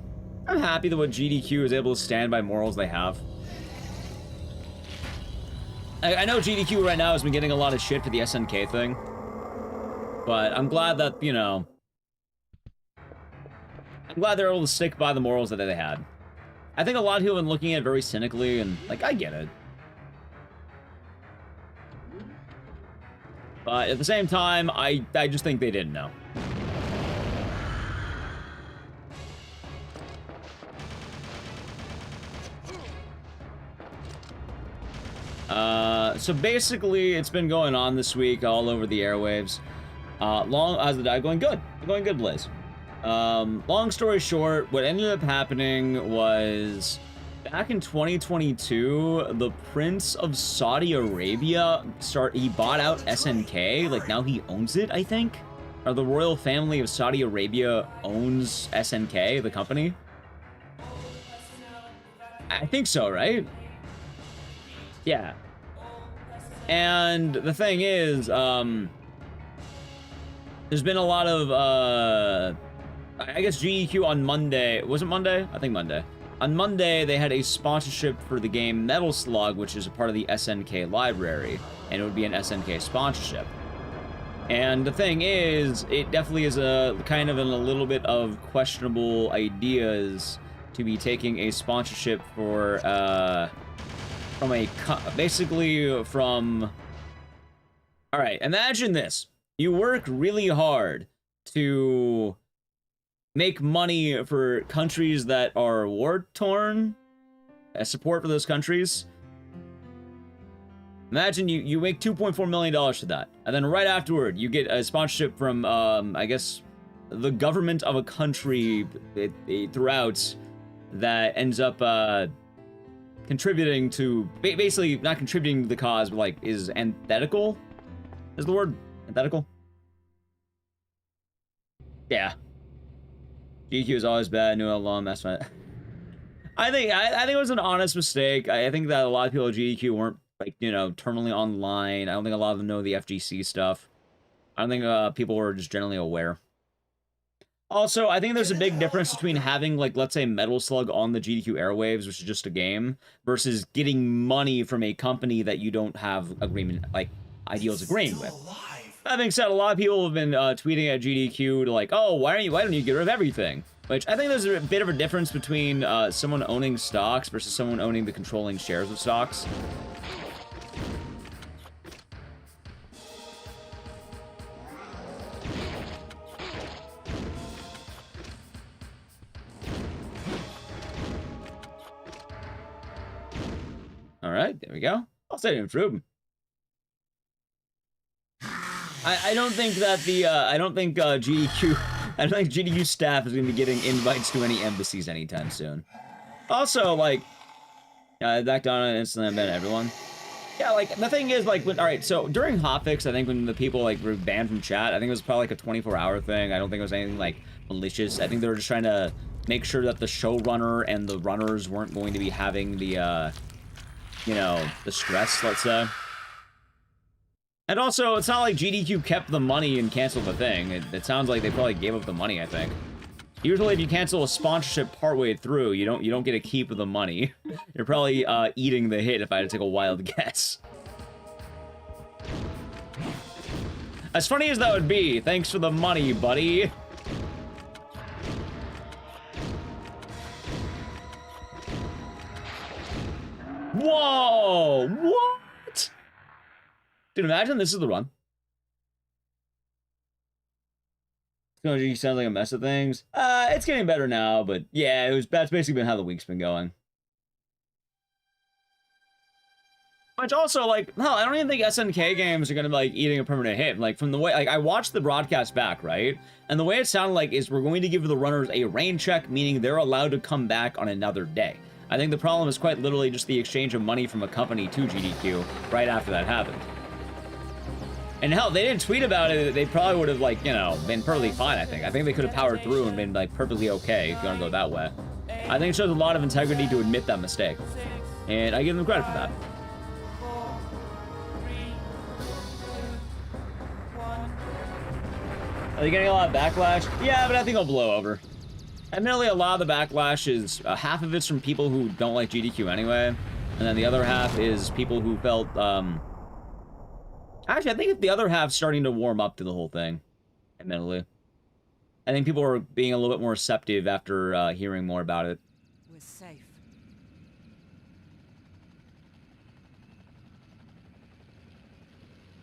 I'm happy that what GDQ is able to stand by morals they have. I know GDQ right now has been getting a lot of shit for the SNK thing. But I'm glad that, you know, I'm glad they're able to stick by the morals that they had. I think a lot of people have been looking at it very cynically, and, like, I get it. But at the same time, I just think they didn't know. So basically, it's been going on this week all over the airwaves. How's the dive going? Good. Going good, Blaze. Long story short, what ended up happening was back in 2022, the Prince of Saudi Arabia he bought out SNK. Like now he owns it, I think. Or the royal family of Saudi Arabia owns SNK, the company. I think so, right? Yeah. And the thing is, there's been a lot of, I guess GDQ on Monday. Was it Monday? I think Monday. On Monday, they had a sponsorship for the game Metal Slug, which is a part of the SNK library. And it would be an SNK sponsorship. And the thing is, it definitely is a kind of a little bit of questionable ideas to be taking a sponsorship for, basically from... Alright, imagine this. You work really hard to make money for countries that are war-torn, support for those countries. Imagine you make $2.4 million to that, and then right afterward, you get a sponsorship from, I guess, the government of a country throughout that ends up contributing to, basically not contributing to the cause, but like is antithetical? Is the word antithetical? Yeah. GQ is always bad. New alum. That's fine. I think it was an honest mistake. I think that a lot of people at GDQ weren't like, you know, terminally online. I don't think a lot of them know the FGC stuff. I don't think people were just generally aware. Also, I think there's a big difference between having, like, let's say Metal Slug on the GDQ airwaves, which is just a game, versus getting money from a company that you don't have agreement, like, ideals agreeing with. That being said, a lot of people have been tweeting at GDQ to like, oh, why don't you get rid of everything? Which I think there's a bit of a difference between someone owning stocks versus someone owning the controlling shares of stocks. All right, there we go. I'll say it Ruben. I don't think that the I don't think GDQ staff is gonna be getting invites to any embassies anytime soon. Also, like, back down and instantly ban everyone. Yeah, like the thing is, like, all right, so during hotfix, I think when the people like were banned from chat, I think it was probably like a 24-hour thing. I don't think it was anything like malicious. I think they were just trying to make sure that the showrunner and the runners weren't going to be having the you know, the stress, let's say. And also, it's not like GDQ kept the money and canceled the thing. It sounds like they probably gave up the money, I think. Usually, if you cancel a sponsorship partway through, you don't get a keep of the money. You're probably eating the hit, if I had to take a wild guess. As funny as that would be, thanks for the money, buddy. Whoa! What? Dude, imagine this is the run. He sounds like a mess of things. It's getting better now, but yeah, that's basically been how the week's been going. Which also, like, hell, I don't even think SNK games are gonna be, like, eating a permanent hit. Like, from the way, like, I watched the broadcast back, right? And the way it sounded like is we're going to give the runners a rain check, meaning they're allowed to come back on another day. I think the problem is quite literally just the exchange of money from a company to GDQ right after that happened. And hell, they didn't tweet about it, they probably would have, like, you know, been perfectly fine, I think. I think they could have powered through and been, like, perfectly okay if you want to go that way. I think it shows a lot of integrity to admit that mistake. And I give them credit for that. Are they getting a lot of backlash? Yeah, but I think it'll blow over. Admittedly, a lot of the backlash is, half of it's from people who don't like GDQ anyway. And then the other half is people who felt, actually, I think the other half's starting to warm up to the whole thing, admittedly. I think people are being a little bit more receptive after hearing more about it. We're safe.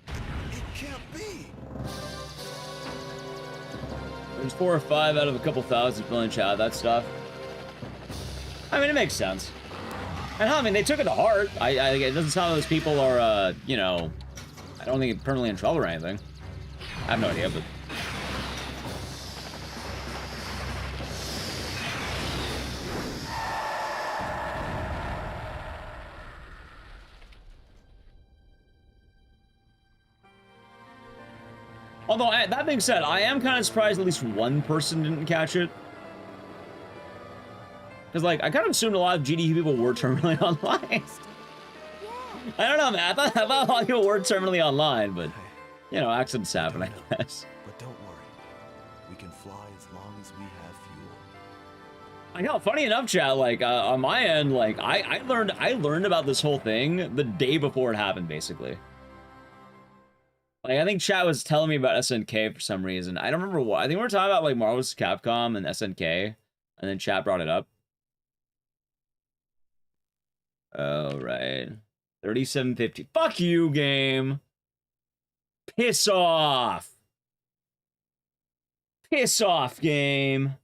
It can't be. There's 4 or 5 out of a couple thousand filling chat, that stuff. I mean, it makes sense. And I mean, they took it to heart. It doesn't sound like those people are, you know, I don't think it's permanently in trouble or anything. I have no idea, but... Although, that being said, I am kind of surprised at least one person didn't catch it. Because, like, I kind of assumed a lot of GDQ people were terminally online. I don't know, man. I thought a lot of people were terminally online, but, you know, accidents happen, I guess. But don't worry. We can fly as long as we have fuel. I know, funny enough, chat, like, on my end, like, I learned about this whole thing the day before it happened, basically. Like, I think chat was telling me about SNK for some reason. I don't remember what. I think we were talking about, like, Marvel vs. Capcom and SNK, and then chat brought it up. Oh, right. 3750. Fuck you, game. Piss off. Piss off, game.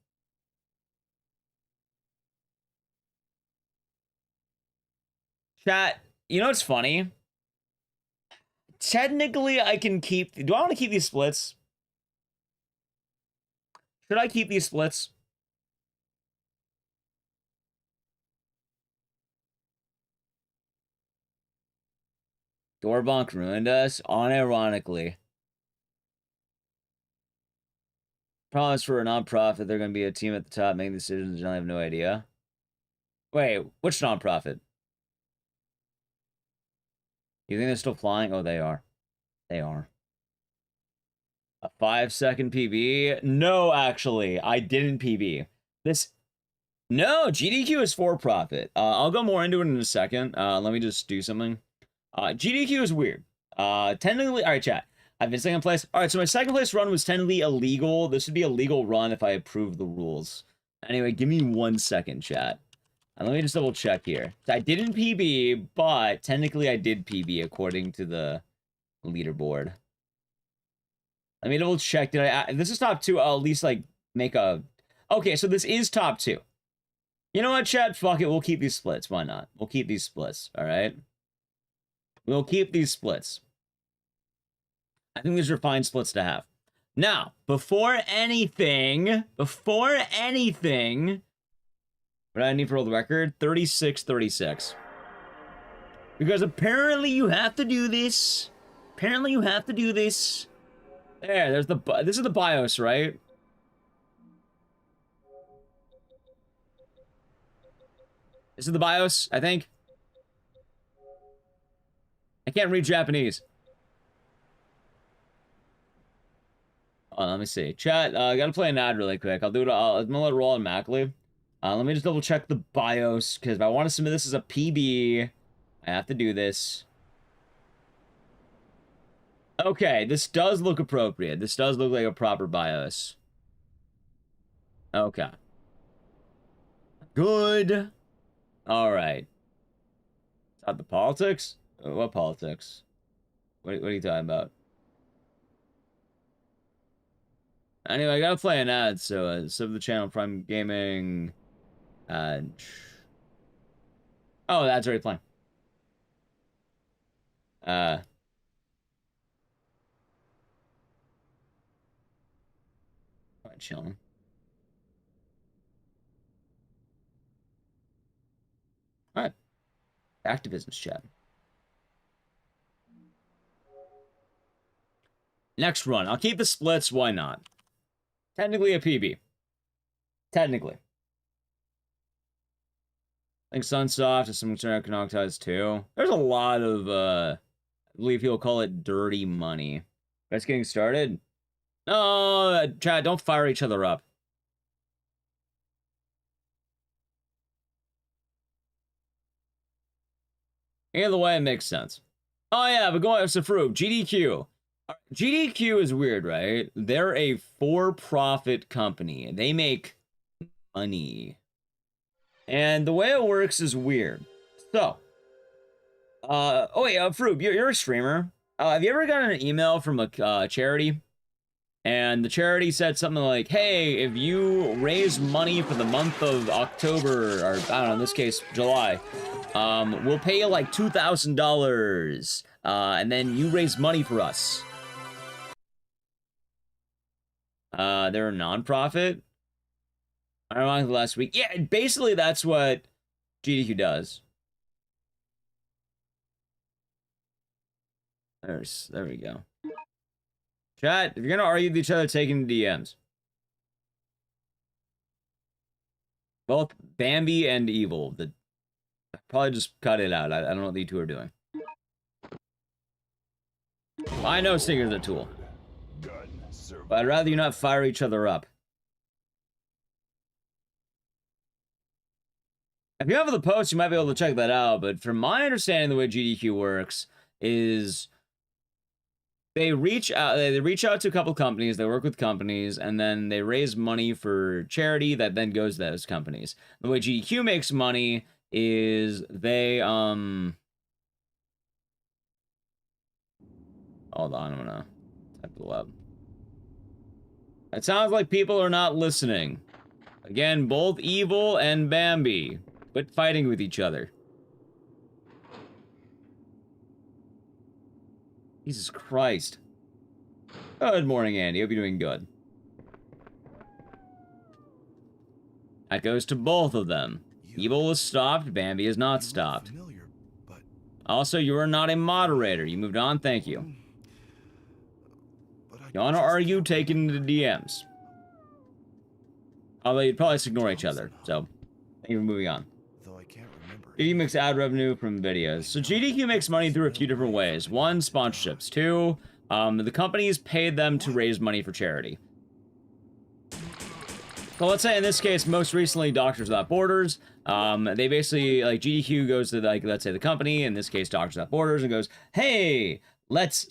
Chat, you know what's funny? Technically, I can keep... Do I want to keep these splits? Should I keep these splits? Dorbonk ruined us, unironically. Promise for a non-profit, they're going to be a team at the top making decisions, and I have no idea. Wait, which non-profit? You think they're still flying? Oh, they are. They are. A 5-second PB? No, actually, I didn't PB. No, GDQ is for profit. I'll go more into it in a second. Let me just do something. GDQ is weird. Technically, all right, chat. I've been second place. All right, so my second place run was technically illegal. This would be a legal run if I approve the rules. Anyway, give me 1 second, chat. And let me just double check here. I didn't PB, but technically I did PB according to the leaderboard. Let me double check. Did I? This is top 2. I'll at least like make a. Okay, so this is top 2. You know what, chat? Fuck it. We'll keep these splits. Why not? We'll keep these splits. All right. We'll keep these splits. I think these are fine splits to have. Now, before anything, what do I need for the record? 36-36. Because apparently you have to do this. Apparently you have to do this. There, there's the, this is the BIOS, right? This is the BIOS, I think. I can't read Japanese. Oh, let me see. Chat, I gotta play an ad really quick. I'll do it. I'm gonna let it roll automatically. Let me just double check the BIOS, because if I want to submit this as a PB, I have to do this. Okay, this does look appropriate. This does look like a proper BIOS. Okay. Good. All right. Is that the politics? What politics? What are you talking about? Anyway, I gotta play an ad, so sub the channel, Prime Gaming. Oh, that's already playing. Alright, chilling. Alright. Back to business, chat. Next run. I'll keep the splits, why not? Technically a PB. Technically. I think Sunsoft has some concern Canoctize too. There's a lot of, I believe he'll call it dirty money. That's getting started. No, chat, don't fire each other up. Either way, it makes sense. Oh yeah, but going to Fruit, GDQ. GDQ is weird, right? They're a for-profit company. They make money. And the way it works is weird. So, oh wait, Fruit, you're a streamer. Have you ever gotten an email from a charity? And the charity said something like, hey, if you raise money for the month of October, or I don't know, in this case, July, we'll pay you like $2,000, and then you raise money for us. They're a non-profit. Ironically, last week. Yeah, basically that's what GDQ does. There we go. Chat, if you're gonna argue with each other, taking the DMs. Both Bambi and Evil. Probably just cut it out. I don't know what the two are doing. I know Stinger's a tool. But I'd rather you not fire each other up. If you have the post, you might be able to check that out. But from my understanding, the way GDQ works is they reach out to a couple companies, they work with companies, and then they raise money for charity that then goes to those companies. The way GDQ makes money is they hold on, I'm gonna type the web. It sounds like people are not listening. Again, both Evil and Bambi. Quit fighting with each other. Jesus Christ. Good morning, Andy. Hope you're doing good. That goes to both of them. Evil is stopped, Bambi is not stopped. Also, you are not a moderator. You moved on, thank you. You wanna argue, take it into DMs. Although you'd probably just ignore each other, so thank you for moving on. GDQ makes ad revenue from videos. So GDQ makes money through a few different ways. One, sponsorships. Two, the companies paid them to raise money for charity. So let's say in this case, most recently, Doctors Without Borders. They basically, like, GDQ goes to, like, let's say the company, in this case, Doctors Without Borders, and goes, hey, let's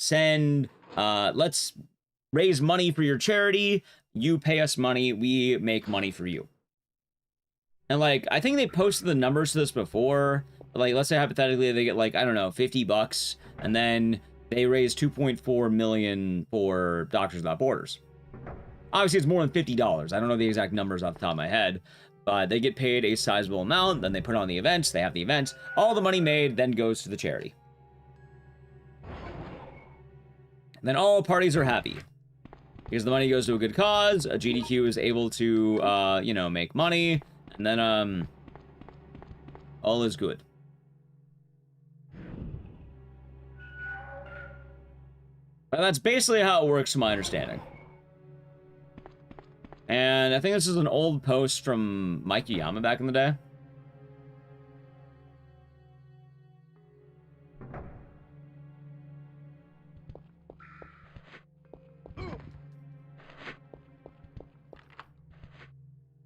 raise money for your charity. You pay us money, we make money for you. And, like, I think they posted the numbers to this before. Like, let's say hypothetically they get, like, I don't know, $50, and then they raise $2.4 million for Doctors Without Borders. Obviously, it's more than $50. I don't know the exact numbers off the top of my head, but they get paid a sizable amount, then they put on the events, they have the events. All the money made then goes to the charity. And then all parties are happy. Because the money goes to a good cause, a GDQ is able to, you know, make money, and then, all is good. But that's basically how it works, to my understanding. And I think this is an old post from Mike Yama back in the day.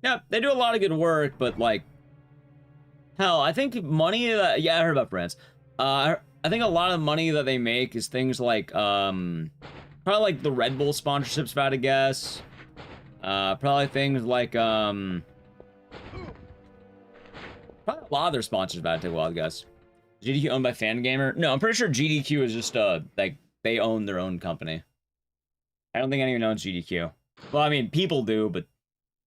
Yeah, they do a lot of good work, but, like, hell, I think money that, yeah, I heard about France. I think a lot of money that they make is things like, probably like the Red Bull sponsorships, if I had to guess. Probably things like, probably a lot of their sponsors, if I had to take a wild guess. GDQ owned by Fangamer? No, I'm pretty sure GDQ is just, like, they own their own company. I don't think anyone owns GDQ. Well, I mean, people do, but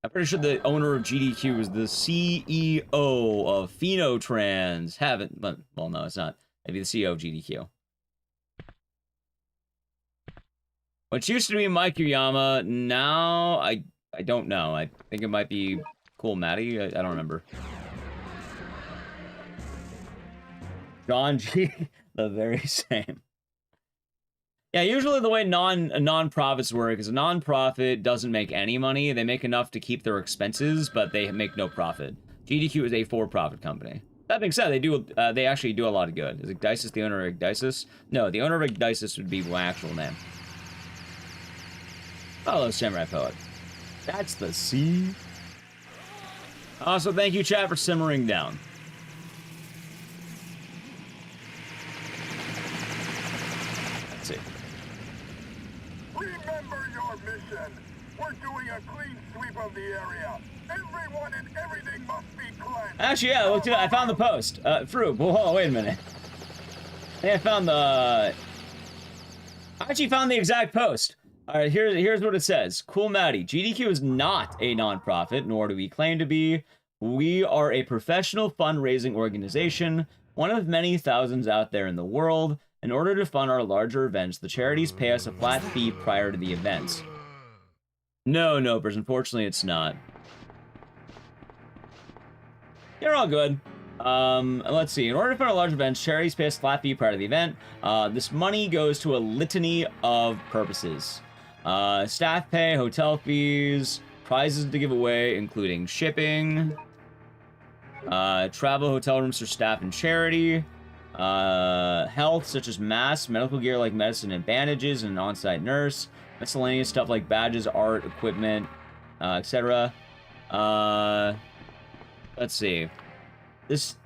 I'm pretty sure the owner of GDQ is the CEO of Phenotrans. Haven't, but, well, no, it's not. It'd be the CEO of GDQ. Which used to be Mike Yama. Now, I don't know. I think it might be Cool Matty. I don't remember. John G. The very same. Yeah, usually the way non-profits work is a non-profit doesn't make any money. They make enough to keep their expenses, but they make no profit. GDQ is a for-profit company. That being said, they actually do a lot of good. Is Ecdycis the owner of Ecdycis? No, the owner of Ecdycis would be my actual name. Hello, Samurai Poet. That's the C. Also, thank you, chat, for simmering down. Let's see. Remember your mission. We're doing a clean sweep of the area. Everyone and everything must be cleansed. Actually, yeah, look, I found the post. Fruit, well, hold on, wait a minute. I think I found the... I actually found the exact post. Alright, here's what it says. Cool Matty, GDQ is not a non-profit, nor do we claim to be. We are a professional fundraising organization, one of many thousands out there in the world. In order to fund our larger events, the charities pay us a flat fee prior to the events. No, Nopers. Unfortunately, it's not. You're all good. Let's see. In order to fund a large event, charities pay a flat fee prior to the event. This money goes to a litany of purposes. Staff pay, hotel fees, prizes to give away, including shipping, travel, hotel rooms for staff and charity, health, such as masks, medical gear like medicine and bandages, and an on-site nurse, miscellaneous stuff like badges, art, equipment, etc. Let's see. This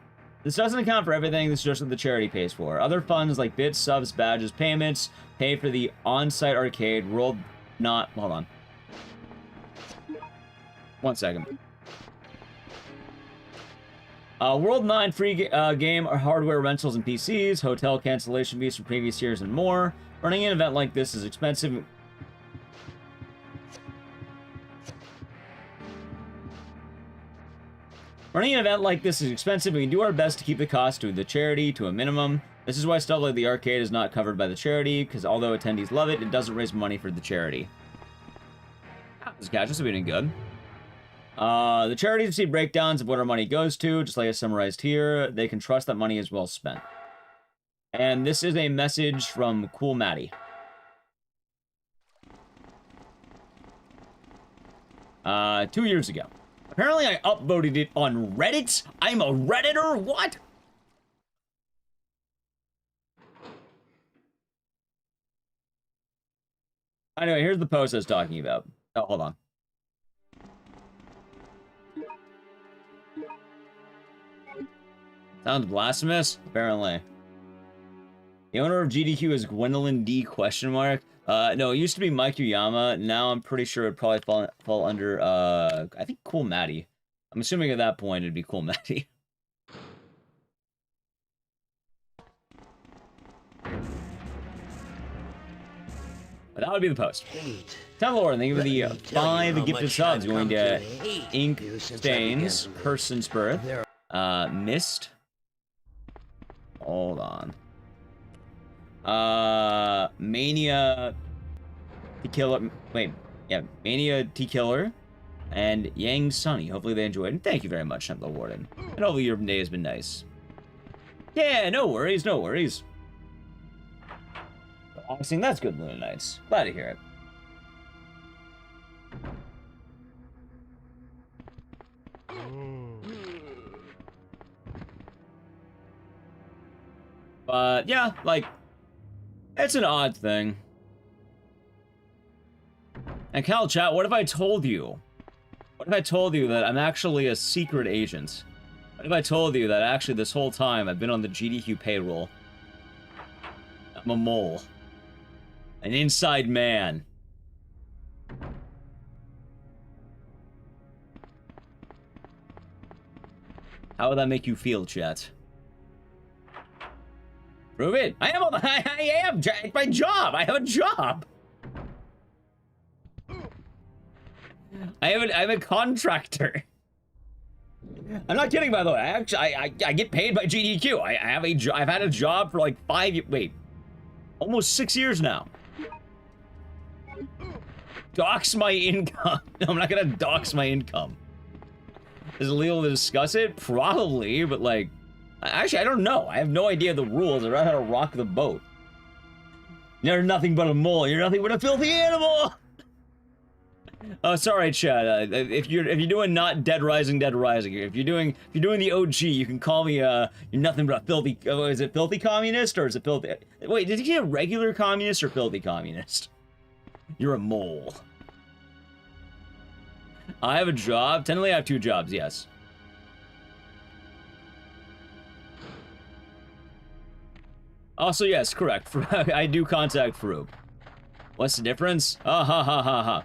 doesn't account for everything. This is just what the charity pays for. Other funds like bits, subs, badges, payments pay for the on-site arcade. Hold on. 1 second. World 9 free game hardware rentals and PCs, hotel cancellation fees from previous years, and more. Running an event like this is expensive. Running an event like this is expensive, and we do our best to keep the cost to the charity to a minimum. This is why stuff like the arcade is not covered by the charity, because although attendees love it, it doesn't raise money for the charity. This catch is doing good. The charities receive breakdowns of what our money goes to, just like I summarized here. They can trust that money is well spent. And this is a message from Cool Maddie. 2 years ago. Apparently I upvoted it on Reddit? I'm a Redditor? What? Anyway, here's the post I was talking about. Oh, hold on. Sounds blasphemous? Apparently. The owner of GDQ is Gwendolyn D? ? No, it used to be Mike Uyama. Now I'm pretty sure it'd probably fall under, I think Cool Maddie. I'm assuming at that point it'd be Cool Maddie. But that would be the post. Tell Lauren, thank you for the 5 gifted subs going to Ink Stains, Person's Birth, Mist. Hold on. Mania T-Killer. Wait, yeah, Mania T-Killer and Yang Sunny. Hopefully they enjoyed. And thank you very much, Temple Warden. And hopefully your day has been nice. Yeah, no worries, no worries. I think that's good, Luna Knights. Glad to hear it. But yeah, like, it's an odd thing. And Cal Chat, what if I told you? What if I told you that I'm actually a secret agent? What if I told you that actually this whole time I've been on the GDQ payroll? I'm a mole. An inside man. How would that make you feel, chat? Prove it. I am. It's my job. I have a job. I'm a contractor. I'm not kidding, by the way. I get paid by GDQ. I have a job. I've had a job for like almost 6 years now. Dox my income. No, I'm not gonna dox my income. Is it legal to discuss it? Probably, but like, actually, I don't know. I have no idea the rules. I don't know how to rock the boat. You're nothing but a mole. You're nothing but a filthy animal. Oh, sorry, Chad. If you're doing not Dead Rising, if you're doing the OG, you can call me you're nothing but a filthy. Oh, is it filthy communist or is it filthy? Wait, did he get regular communist or filthy communist? You're a mole. I have a job. Technically, I have 2 jobs. Yes. Also, yes, correct. I do contact Farouk. What's the difference? Ah, ha, ha, ha, ha.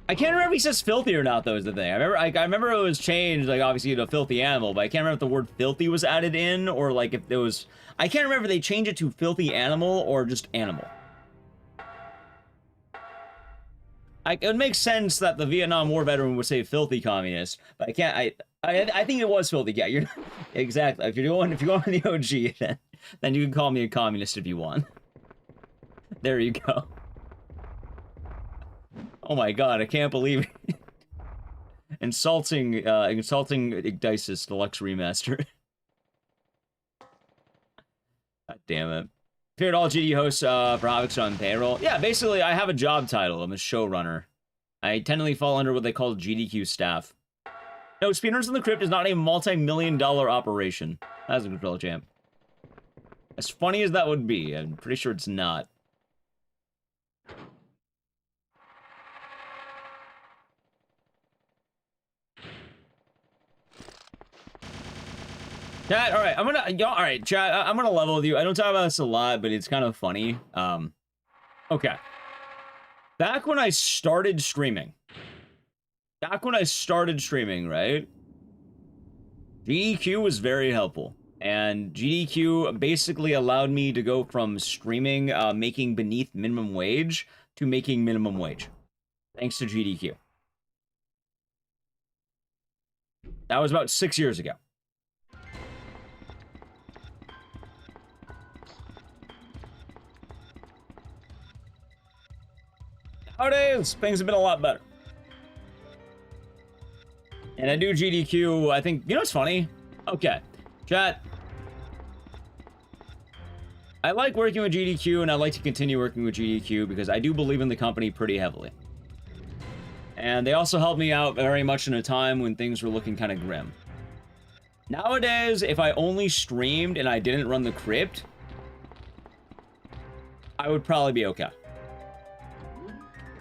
I can't remember if he says filthy or not, though, is the thing. I remember it was changed, like, obviously, to filthy animal, but I can't remember if the word filthy was added in, or, like, if there was... I can't remember if they changed it to filthy animal or just animal. It would make sense that the Vietnam War veteran would say filthy communist, but I can't. I think it was filthy. Yeah, you're exactly. If you're going on the OG, then you can call me a communist if you want. There you go. Oh my god, I can't believe it. insulting Ecdycis Deluxe Remaster. God damn it. Appeared all GD hosts for Havoc's on payroll. Yeah, basically, I have a job title. I'm a showrunner. I technically fall under what they call GDQ staff. No, Speedruns in the Crypt is not a multi-million-dollar operation. That's a control champ. As funny as that would be, I'm pretty sure it's not. Chat, all right, all right, chat, I'm gonna level with you. I don't talk about this a lot, but it's kind of funny. Okay. Back when I started streaming, right? GDQ was very helpful. And GDQ basically allowed me to go from streaming, making beneath minimum wage, to making minimum wage. Thanks to GDQ. That was about 6 years ago. Nowadays, things have been a lot better. And I do GDQ, I think, you know what's funny? Okay, chat. I like working with GDQ, and I like to continue working with GDQ because I do believe in the company pretty heavily. And they also helped me out very much in a time when things were looking kind of grim. Nowadays, if I only streamed and I didn't run the crypt, I would probably be okay.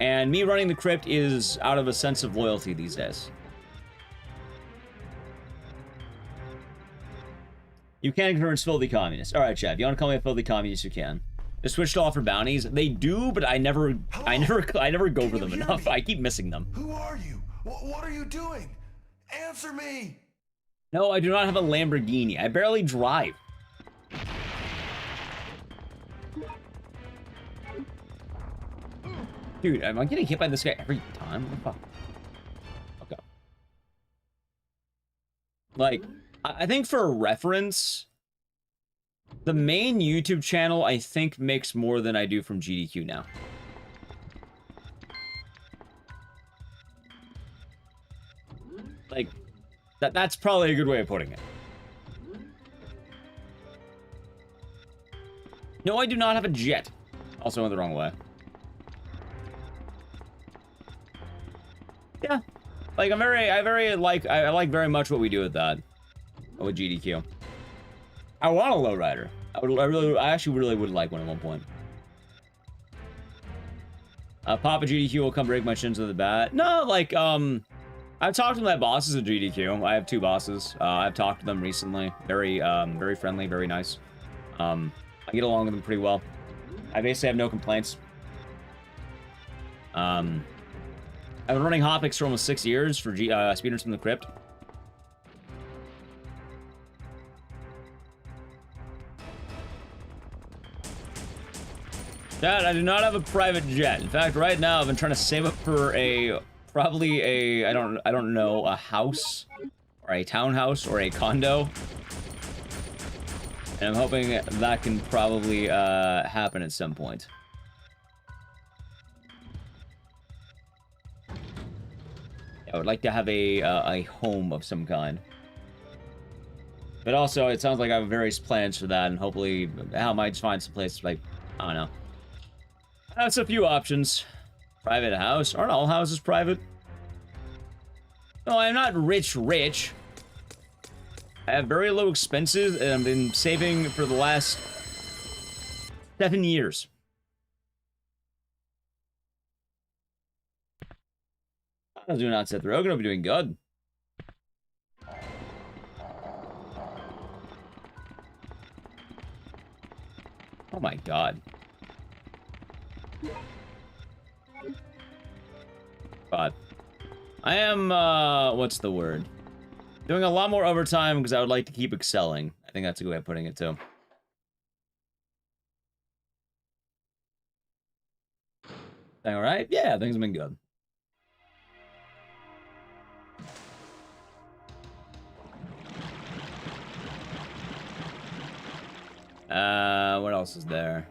And me running the crypt is out of a sense of loyalty these days. You can convert filthy communists. All right, Chad. If you want to call me a filthy communist, you can. They switched off for bounties. They do, but I never go for them enough. I keep missing them. Who are you? What are you doing? Answer me! No, I do not have a Lamborghini. I barely drive. Dude, am I getting hit by this guy every time? What the fuck? Okay. Like, I think for reference, the main YouTube channel, I think, makes more than I do from GDQ now. Like, that's probably a good way of putting it. No, I do not have a jet. Also went the wrong way. Yeah. Like, I like very much what we do with that. With GDQ. I want a lowrider. I actually really would like one at one point. Papa GDQ will come break my shins with the bat. No, like, I've talked to my bosses at GDQ. I have 2 bosses. I've talked to them recently. Very friendly, very nice. I get along with them pretty well. I basically have no complaints. I've been running Hotfix for almost 6 years for Speedruns from the Crypt. Dad, I do not have a private jet. In fact, right now I've been trying to save up for probably a I don't know, a house or a townhouse or a condo. And I'm hoping that can probably happen at some point. I would like to have a home of some kind. But also, it sounds like I have various plans for that, and hopefully I might find some place, like, I don't know. That's a few options. Private house. Aren't all houses private? No, I'm not rich. I have very low expenses, and I've been saving for the last 7 years. I do not set the road. I'm gonna be doing good. Oh my god. But I am, what's the word? Doing a lot more overtime because I would like to keep excelling. I think that's a good way of putting it, too. Alright? Yeah, things have been good. What else is there?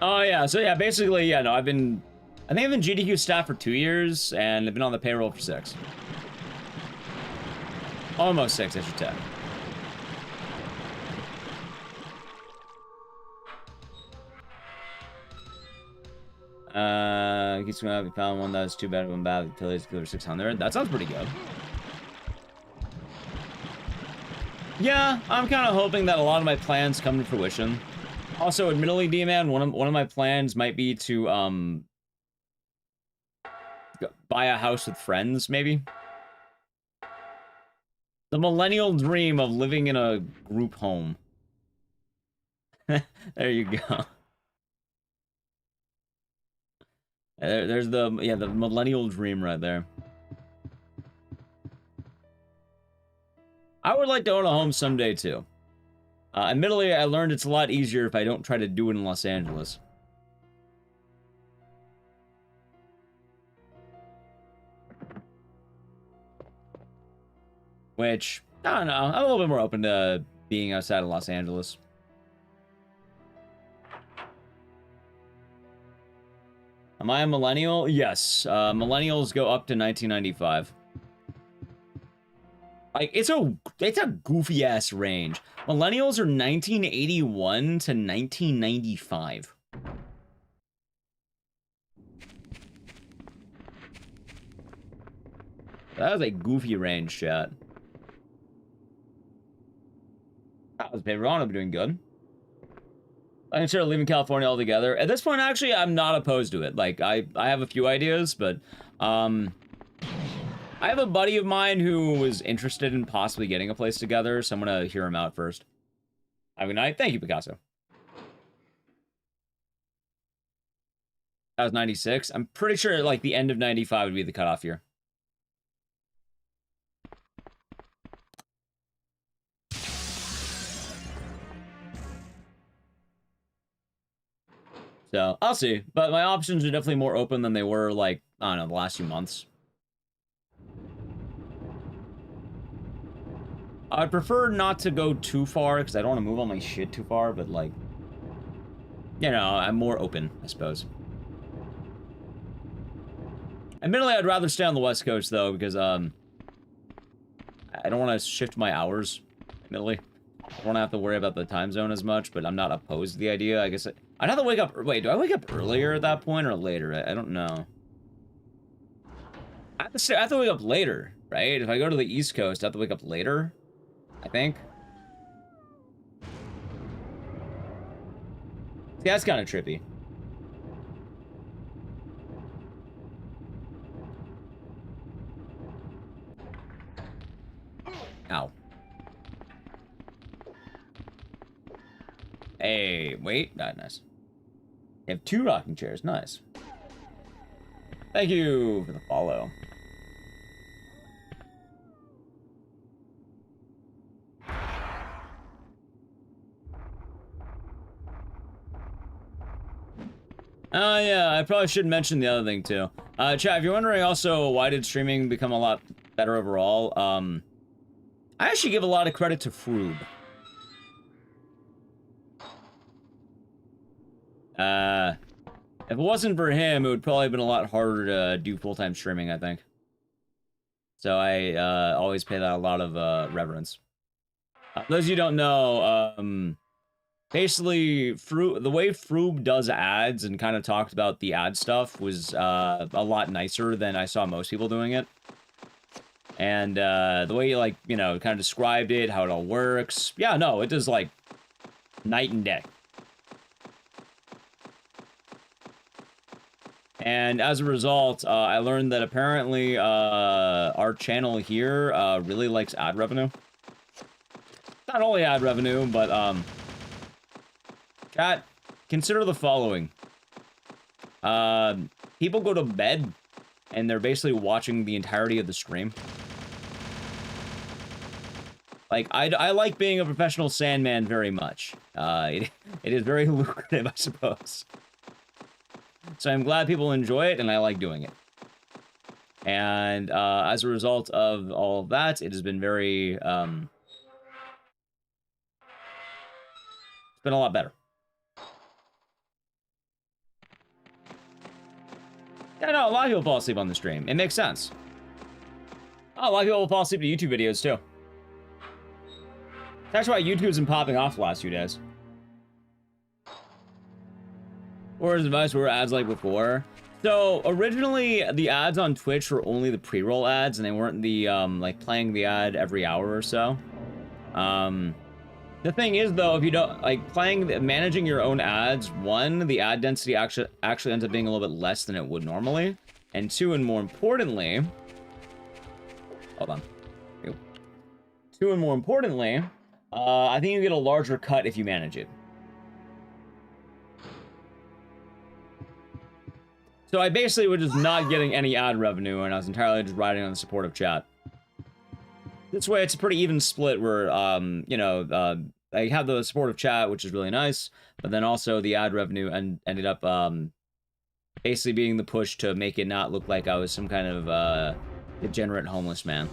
Oh, yeah, so yeah, basically, yeah, no, I've been I think I've been GDQ staff for 2 years, and I've been on the payroll for 6. Almost 6, I should say. Keeps going up. We found one that was too bad, one bad. Utilities killer 600. That sounds pretty good. Yeah, I'm kind of hoping that a lot of my plans come to fruition. Also, admittedly, D-Man, one of my plans might be to buy a house with friends, maybe. The millennial dream of living in a group home. There you go. There's the millennial dream right there. I would like to own a home someday too. Admittedly, I learned it's a lot easier if I don't try to do it in Los Angeles. Which, I don't know, I'm a little bit more open to being outside of Los Angeles. Am I a millennial? Yes. Millennials go up to 1995. Like, it's a goofy ass range. Millennials are 1981 to 1995. That was a goofy range, chat. That was paper on. I'm doing good. I consider leaving California altogether. At this point, actually, I'm not opposed to it. Like, I have a few ideas, but I have a buddy of mine who was interested in possibly getting a place together, so I'm gonna hear him out first. Have a good night. Thank you, Picasso. That was 96. I'm pretty sure, like, the end of 95 would be the cutoff year. So, I'll see. But my options are definitely more open than they were, like, I don't know, the last few months. I'd prefer not to go too far, because I don't want to move all my shit too far, but, like, you know, I'm more open, I suppose. Admittedly, I'd rather stay on the West Coast, though, because, I don't want to shift my hours, admittedly. I don't want to have to worry about the time zone as much, but I'm not opposed to the idea. I guess I'd have to wake up... Wait, do I wake up earlier at that point or later? I don't know. I have to wake up later, right? If I go to the East Coast, I have to wake up later, I think. See, that's kind of trippy. Ow. Hey, wait. Ah, nice. You have 2 rocking chairs. Nice. Thank you for the follow. Yeah, I probably should mention the other thing, too. Chat, if you're wondering also why did streaming become a lot better overall, I actually give a lot of credit to Froob. If it wasn't for him, it would probably have been a lot harder to do full-time streaming, I think. So I always pay that a lot of reverence. For those of you who don't know, basically, the way Froob does ads and kind of talked about the ad stuff was a lot nicer than I saw most people doing it. And the way you, like, you know, kind of described it, how it all works. Yeah, no, it is, like, night and day. And as a result, I learned that apparently our channel here really likes ad revenue. Not only ad revenue, but chat, consider the following. People go to bed and they're basically watching the entirety of the stream. Like, I like being a professional Sandman very much. It is very lucrative, I suppose. So I'm glad people enjoy it, and I like doing it. And as a result of all of that, it has been very... it's been a lot better. Yeah, no, a lot of people fall asleep on the stream. It makes sense. Oh, a lot of people will fall asleep to YouTube videos, too. That's why YouTube's been popping off the last few days. Or is advice were ads like before? So, originally, the ads on Twitch were only the pre-roll ads, and they weren't the, like, playing the ad every hour or so. The thing is, though, if you don't, like, managing your own ads, one, the ad density actually ends up being a little bit less than it would normally. And two, and more importantly... Hold on. Here we go. Two, and more importantly, I think you get a larger cut if you manage it. So I basically was just not getting any ad revenue, and I was entirely just riding on the support of chat. This way, it's a pretty even split where, you know, I have the support of chat, which is really nice, but then also the ad revenue ended up basically being the push to make it not look like I was some kind of degenerate homeless man.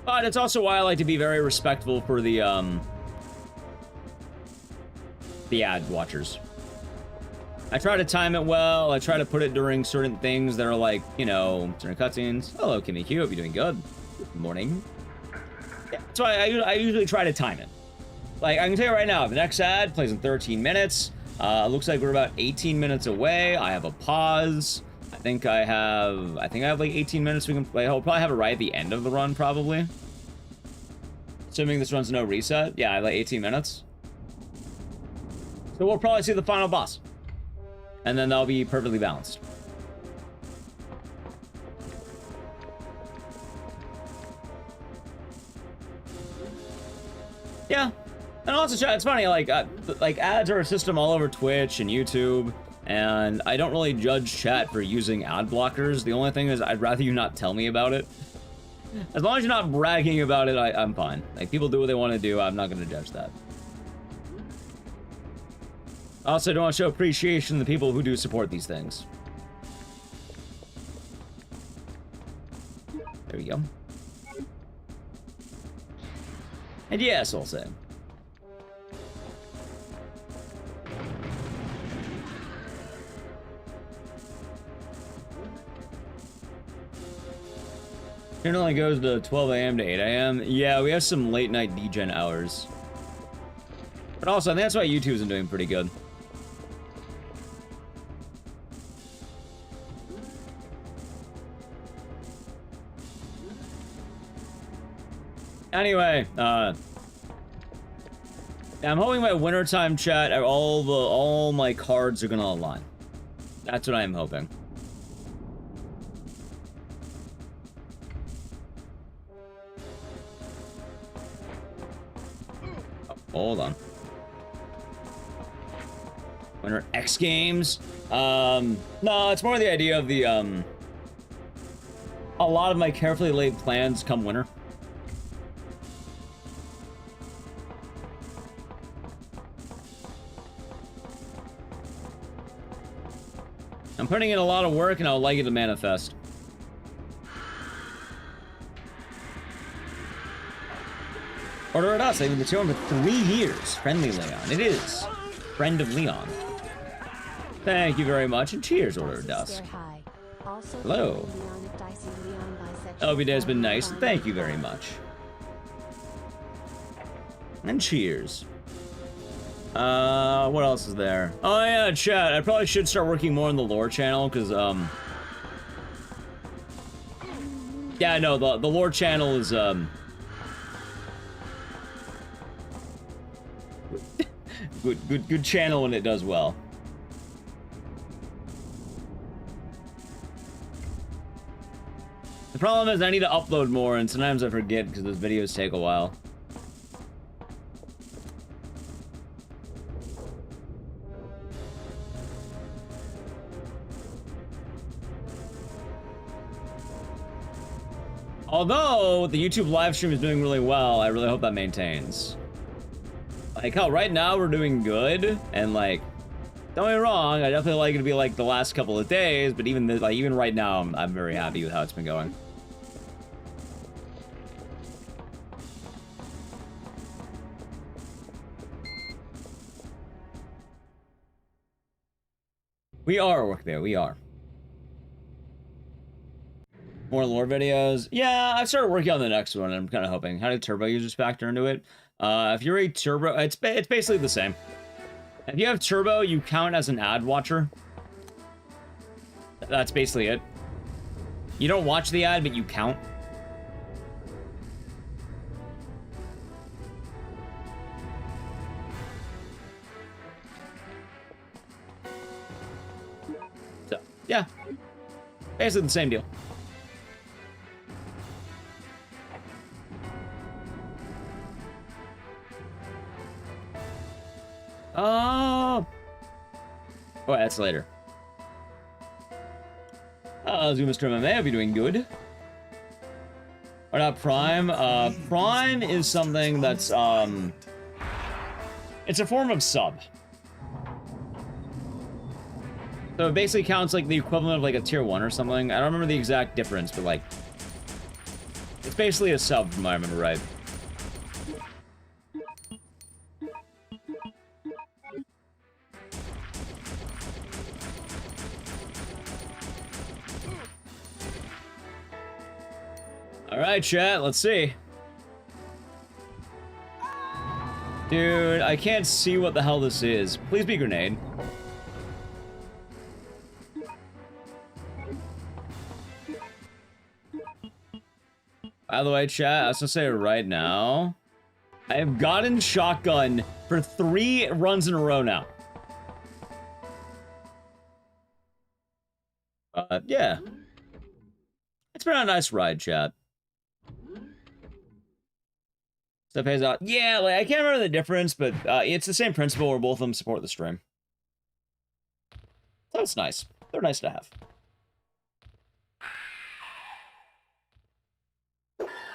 But it's also why I like to be very respectful for the ad watchers. I try to time it well. I try to put it during certain things that are like, you know, certain cutscenes. Hello, Kimmy Q. Hope you're doing good. Good morning. Yeah, so I usually try to time it. Like, I can tell you right now, the next ad plays in 13 minutes. Looks like we're about 18 minutes away. I have a pause. I think I have like 18 minutes we can play. I'll probably have it right at the end of the run, probably. Assuming this runs no reset. Yeah, like 18 minutes. So we'll probably see the final boss. And then that'll be perfectly balanced. Yeah. And also, it's funny, like ads are a system all over Twitch and YouTube, and I don't really judge chat for using ad blockers. The only thing is, I'd rather you not tell me about it. As long as you're not bragging about it, I'm fine. Like, people do what they want to do, I'm not going to judge that. I also don't want to show appreciation to the people who do support these things. There we go. And yes, I'll say. It only goes to 12 a.m. to 8 a.m. Yeah, we have some late night degen hours. But also, I think that's why YouTube's been doing pretty good. Anyway, I'm hoping my wintertime chat, all my cards are gonna align. That's what I'm hoping. Oh, hold on. Winter X Games? No, it's more the idea of the, a lot of my carefully laid plans come winter. I'm putting in a lot of work, and I would like it to manifest. Order it us. I've been the children for 3 years. Friendly Leon. It is. Friend of Leon. Thank you very much, and cheers, Order it us. Hello. I hope your day has been nice, and thank you very much. And cheers. What else is there? Oh yeah, chat. I probably should start working more on the lore channel, because, yeah, no, the lore channel is, good channel when it does well. The problem is I need to upload more, and sometimes I forget because those videos take a while. Although the YouTube live stream is doing really well, I really hope that maintains. Like, hell, right now we're doing good, and like, don't get me wrong, I definitely like it to be like the last couple of days, but even even right now, I'm very happy with how it's been going. We are work there. We are. More lore videos. Yeah, I started working on the next one. I'm kind of hoping. How do turbo users factor into it? If you're a turbo, it's basically the same. If you have turbo, you count as an ad watcher. That's basically it. You don't watch the ad, but you count. So, yeah. Basically the same deal. Oh, that's later. Zuma Stream, I hope you're doing good. What up, Prime? Prime is something that's, it's a form of sub. So it basically counts like the equivalent of like a tier 1 or something. I don't remember the exact difference, but like, it's basically a sub from what I remember right. Alright, chat, let's see. Dude, I can't see what the hell this is. Please be grenade. By the way, chat, I was gonna say right now, I have gotten shotgun for 3 runs in a row now. Yeah. It's been a nice ride, chat. So that pays out. Yeah, like, I can't remember the difference, but it's the same principle where both of them support the stream. So it's nice. They're nice to have.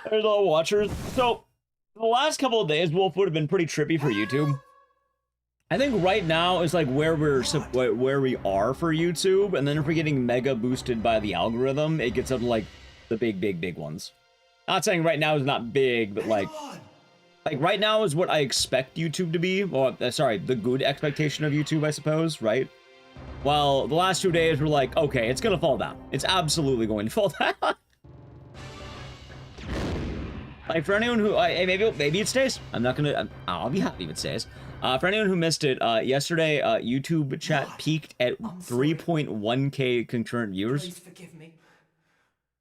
There's a lot of watchers. So, the last couple of days, Wolf would have been pretty trippy for YouTube. I think right now is like where we are for YouTube, and then if we're getting mega boosted by the algorithm, it gets up to like the big ones. Not saying right now is not big, but like right now is what I expect YouTube to be. Or sorry, the good expectation of YouTube, I suppose, right? Well, the last 2 days were like, okay, it's gonna fall down. It's absolutely going to fall down. Like for anyone who, maybe it stays. I'm not gonna. I'll be happy if it stays. For anyone who missed it, yesterday, YouTube chat peaked at 3.1k concurrent viewers. Please forgive me.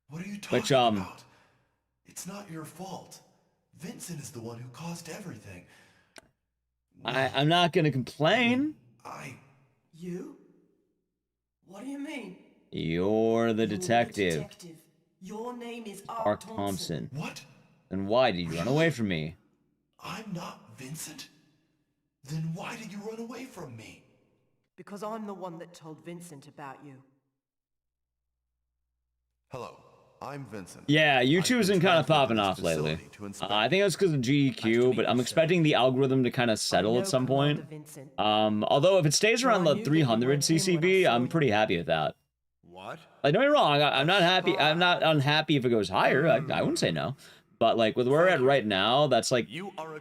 What are you talking about? It's not your fault. Vincent is the one who caused everything. I'm not gonna complain. You? What do you mean? You're the detective. Your name is ARK Thompson. What? Then why did you run away from me? I'm not Vincent? Then why did you run away from me? Because I'm the one that told Vincent about you. Hello, I'm Vincent. Yeah, YouTube's been kind of popping off lately. I think that's because of GEQ, but I'm expecting the algorithm to kind of settle at some point. Although if it stays around the 300 CCV, I'm pretty happy with that. What? Like, don't get me wrong, I'm not happy. I'm not unhappy if it goes higher. I wouldn't say no. But like with where we're at right now, that's like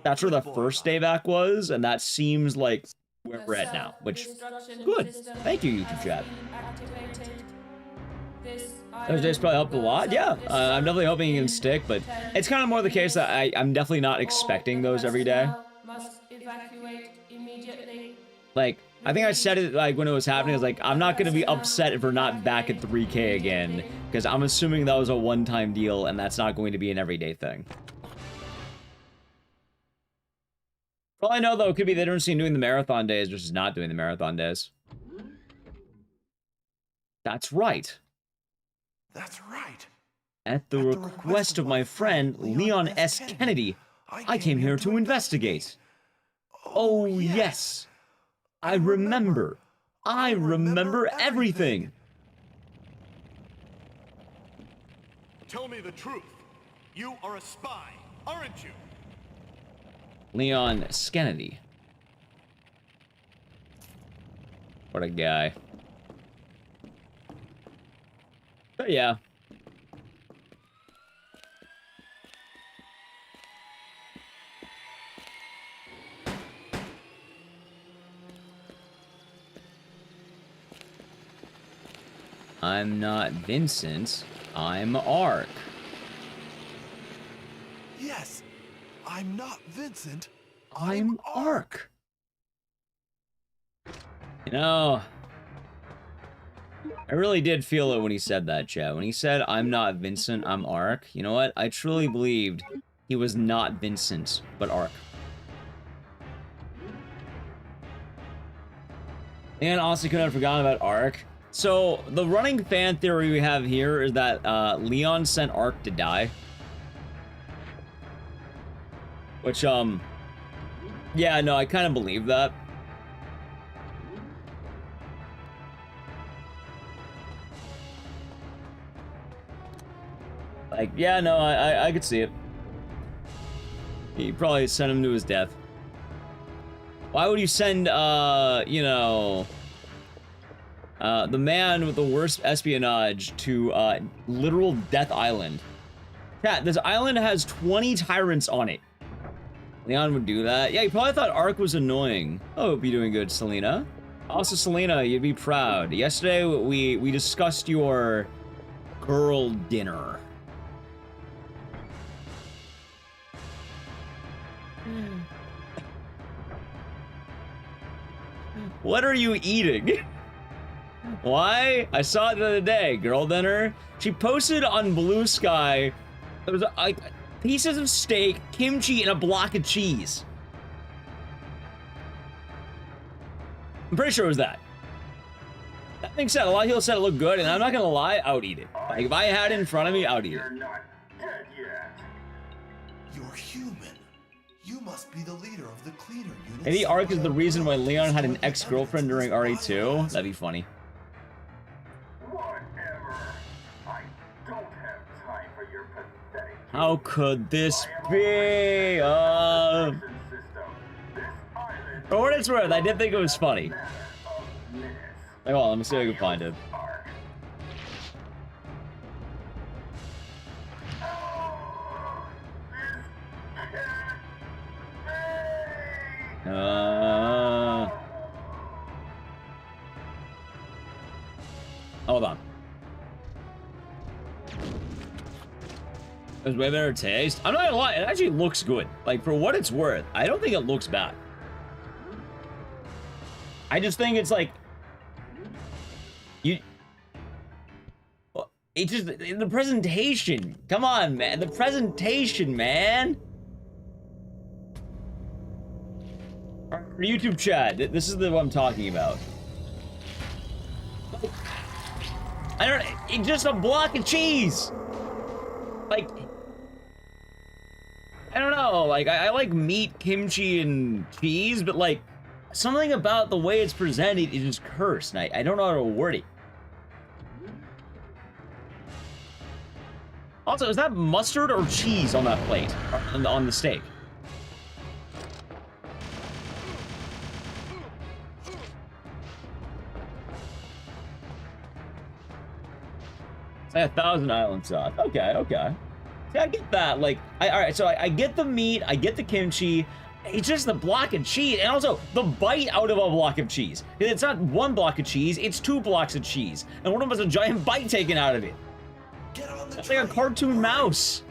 that's where the first day back was, and that seems like where we're at now. Which good. Thank you, YouTube chat. Those days probably helped a lot. Yeah, I'm definitely hoping it can stick, but it's kind of more the case that I'm definitely not expecting those every day. Like, I think I said it like when it was happening. I was like, I'm not gonna be upset if we're not back at 3K again, because I'm assuming that was a one-time deal, and that's not going to be an everyday thing. For all I know, though, it could be the difference between doing the marathon days versus not doing the marathon days. That's right. That's right. At the request of my friend, Leon S. Kennedy, I came here to investigate. Oh, yes. I remember. I remember everything. Tell me the truth. You are a spy, aren't you? Leon S. Kennedy. What a guy. But yeah. I'm not Vincent. I'm ARK. Yes, I'm not Vincent. I'm ARK. You know, I really did feel it when he said that, chat. When he said, I'm not Vincent, I'm ARK. You know what? I truly believed he was not Vincent, but ARK. And honestly, couldn't have forgotten about ARK. So, the running fan theory we have here is that Leon sent ARK to die. Which, yeah, no, I kind of believe that. Like, yeah, no, I could see it. He probably sent him to his death. Why would you send, you know, the man with the worst espionage to, literal Death Island? Chat, this island has 20 tyrants on it. Leon would do that. Yeah, you probably thought ARK was annoying. Oh, hope you're doing good, Selena. Also, Selena, you'd be proud. Yesterday, we discussed your girl dinner. What are you eating? Why? I saw it the other day. Girl dinner. She posted on Blue Sky. It was like pieces of steak, kimchi, and a block of cheese. I'm pretty sure it was that. That makes sense. A lot of people said it looked good, and I'm not gonna lie, I would eat it. Like if I had it in front of me, I would eat it. You're not dead yet. You're human. You must be the leader of the cleaner unit. Maybe ARK is the reason why Leon had an ex-girlfriend during RE2. That'd be funny. Whatever. I don't have time for your pathetic. How could this be? System. This island For what it's worth, I did think it was funny. matter of minutes. Like, well, let me see if I can find it. Ark. Hold on. There's way better taste. I'm not gonna lie, it actually looks good. Like, for what it's worth, I don't think it looks bad. I just think it's like... It's just... The presentation. Come on, man. The presentation, man. Our YouTube chat. This is the one I'm talking about. I don't... It's just a block of cheese. Like... I don't know. Like, I like meat, kimchi, and cheese, but like... Something about the way it's presented is just cursed, and I don't know how to word it. Also, is that mustard or cheese on that plate? On the steak? It's like 1,000 island sauce. Okay, okay. See, I get that. Like, alright, so I get the meat, I get the kimchi. It's just the block of cheese, and also the bite out of a block of cheese. It's not one block of cheese, it's 2 blocks of cheese. And one of them has a giant bite taken out of it. It's like a cartoon mouse.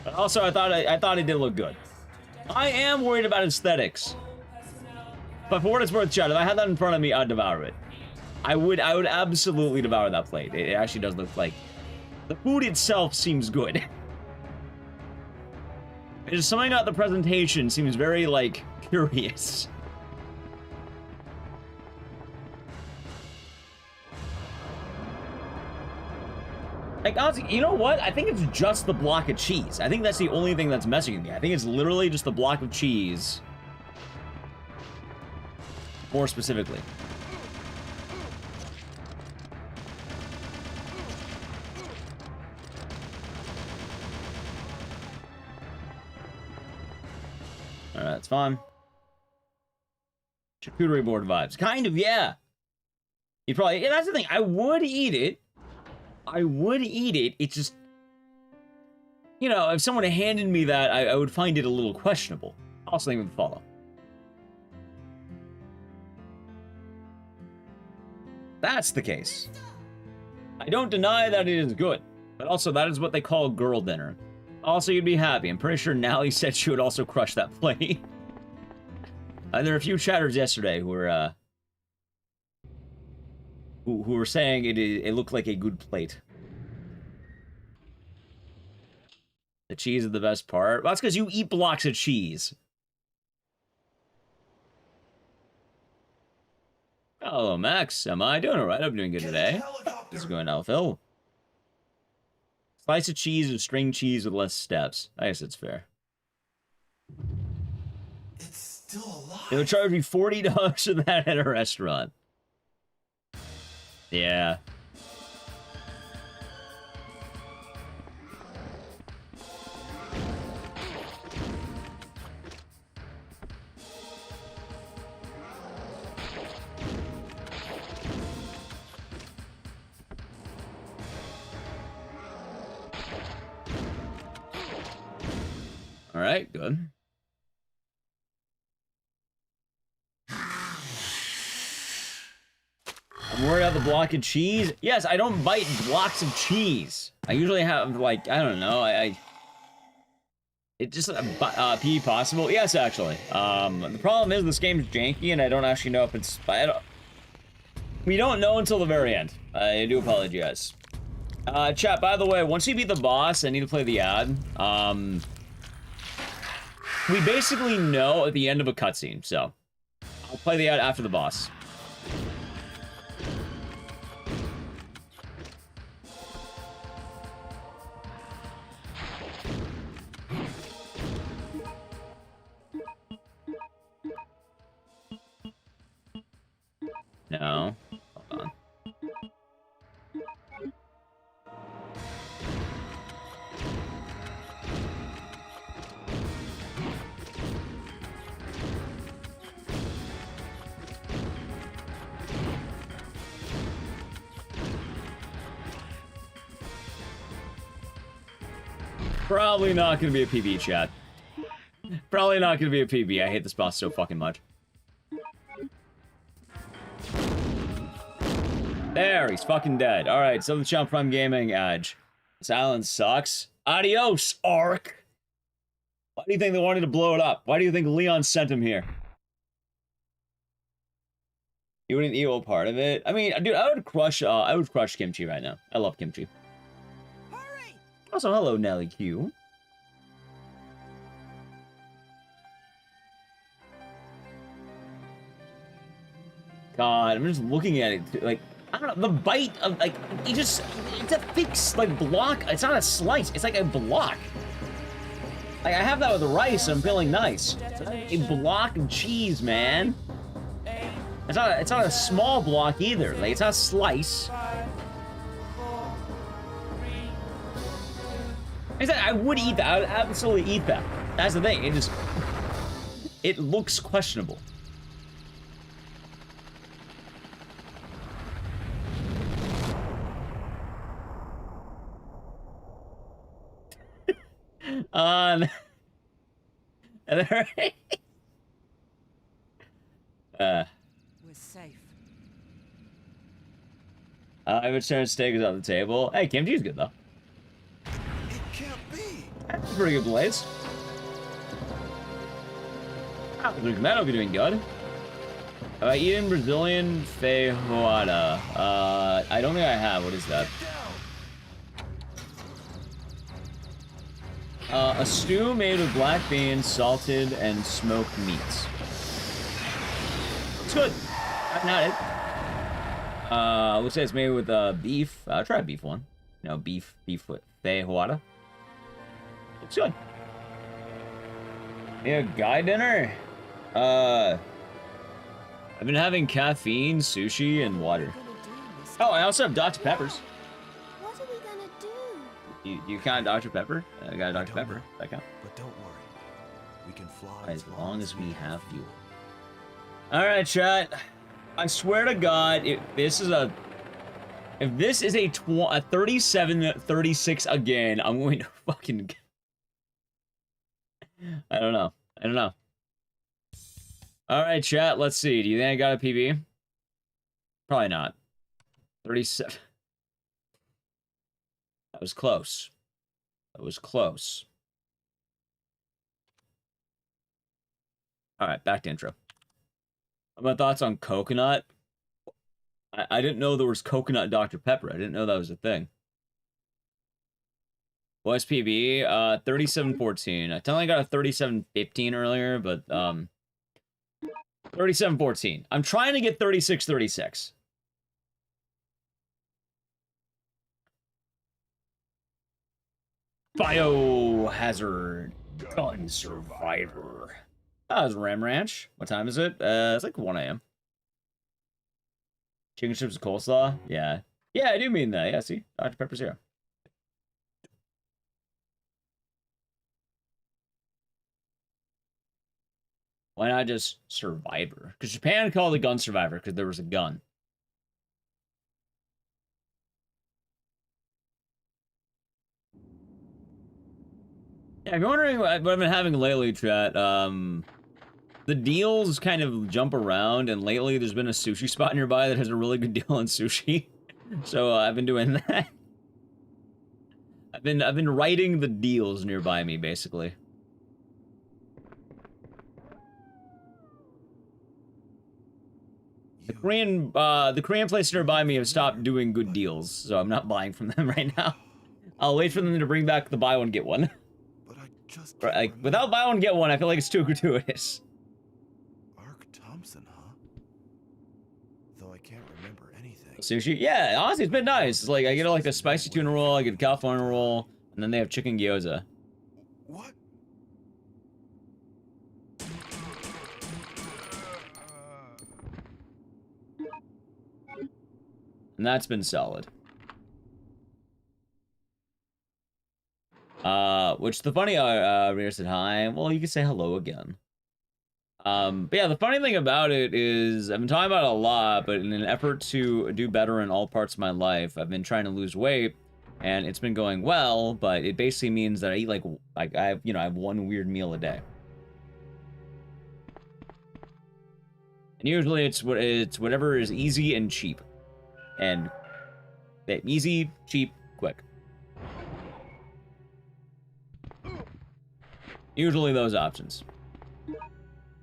But also, I thought it did look good. I am worried about aesthetics. But for what it's worth, Chad, if I had that in front of me, I'd devour it. I would absolutely devour that plate. It actually does look like... The food itself seems good. There's something about the presentation seems very, like, curious. Like, honestly, you know what? I think it's just the block of cheese. I think that's the only thing that's messing with me. I think it's literally just the block of cheese. More specifically. Alright, that's fine. Charcuterie board vibes. Kind of, yeah. You probably... Yeah, that's the thing. I would eat it. I would eat it. It's just... You know, if someone handed me that, I would find it a little questionable. Also, they would follow. that's the case. I don't deny that it is good, but also that is what they call girl dinner. Also, you'd be happy. I'm pretty sure Nally said she would also crush that plate. There were a few chatters yesterday who were saying it looked like a good plate. The cheese is the best part. Well, that's because you eat blocks of cheese. Hello, Max. Am I doing alright? I'm doing good today. This is going out, Phil. Slice of cheese or string cheese with less steps. I guess it's fair. It's still alive. They would charge me $40 for that at a restaurant. Yeah. All right, good. I'm worried about the block of cheese. Yes, I don't bite blocks of cheese. I usually have, like, I don't know, it just, PE possible? Yes, actually. The problem is this game's janky, and I don't actually know if it's, we don't know until the very end. I do apologize. Chat, by the way, once you beat the boss, I need to play the ad. We basically know at the end of a cutscene, so I'll play the ad after the boss. No. Hold on. Probably not gonna be a PB, chat. Probably not gonna be a PB. I hate this boss so fucking much. There, he's fucking dead. Alright, so the Chump Prime Gaming Edge. This island sucks. Adios, ARK! Why do you think they wanted to blow it up? Why do you think Leon sent him here? You wouldn't eat all part of it? I mean, dude, I would crush kimchi right now. I love kimchi. Hurry! Also, hello, Nelly Q. God, I'm just looking at it, like, I don't know, the bite of, like, it's a thick, like, block. It's not a slice, it's like a block. Like, I have that with the rice, and I'm feeling nice. It's not a block of cheese, man. It's not a small block either. Like, it's not a slice. I would eat that. I would absolutely eat that. That's the thing. It looks questionable. We're safe. I would turn steak is on the table. Hey, kimchi's good though. It can't be. That's a pretty good blaze. I hope you're doing good. Have I eaten Brazilian feijoada? I don't think I have. What is that? A stew made with black beans, salted, and smoked meats. It's good. I've had it. Looks like it's made with beef. I'll try a beef one. No, beef with feijoada. Looks good. Yeah, guy dinner. I've been having caffeine, sushi, and water. Oh, I also have Dr. Peppers. What are we gonna do? You count Dr. Pepper? I got a Dr. Pepper. That count. But don't worry. We can fly As long as we have fuel. Alright, chat. I swear to God, if this is a 37-36 again, I'm going to fucking... I don't know. Alright, chat, let's see. Do you think I got a PB? Probably not. 37. That was close. That was close. All right, back to intro. My thoughts on coconut. I didn't know there was coconut Dr. Pepper. I didn't know that was a thing. What's PB? 3714. I totally got a 3715 earlier, but 3714. I'm trying to get 3636. Biohazard Gun Survivor. That was Ram Ranch. What time is it? It's like 1 a.m. Chicken strips and coleslaw? Yeah. Yeah, I do mean that. Yeah, see? Dr. Pepper's here. Why not just Survivor? Because Japan called it Gun Survivor because there was a gun. Yeah, if you're wondering what I've been having lately, chat, the deals kind of jump around, and lately there's been a sushi spot nearby that has a really good deal on sushi. So I've been doing that. I've been writing the deals nearby me, basically. The Korean place nearby me have stopped doing good deals, so I'm not buying from them right now. I'll wait for them to bring back the buy one get one. But I just Like, without buy one get one, I feel like it's too gratuitous. ARK Thompson, huh? Though I can't remember anything. Sushi? Yeah, honestly, it's been nice. It's like, I get like a spicy tuna roll, I get a California roll, and then they have chicken gyoza. What? And that's been solid. Which the funny, Rhea said hi. Well, you can say hello again. But yeah, the funny thing about it is, I've been talking about it a lot, but in an effort to do better in all parts of my life, I've been trying to lose weight, and it's been going well, but it basically means that I eat like I have, I have one weird meal a day. And usually it's whatever is easy and cheap. And easy, cheap, quick. Usually those options.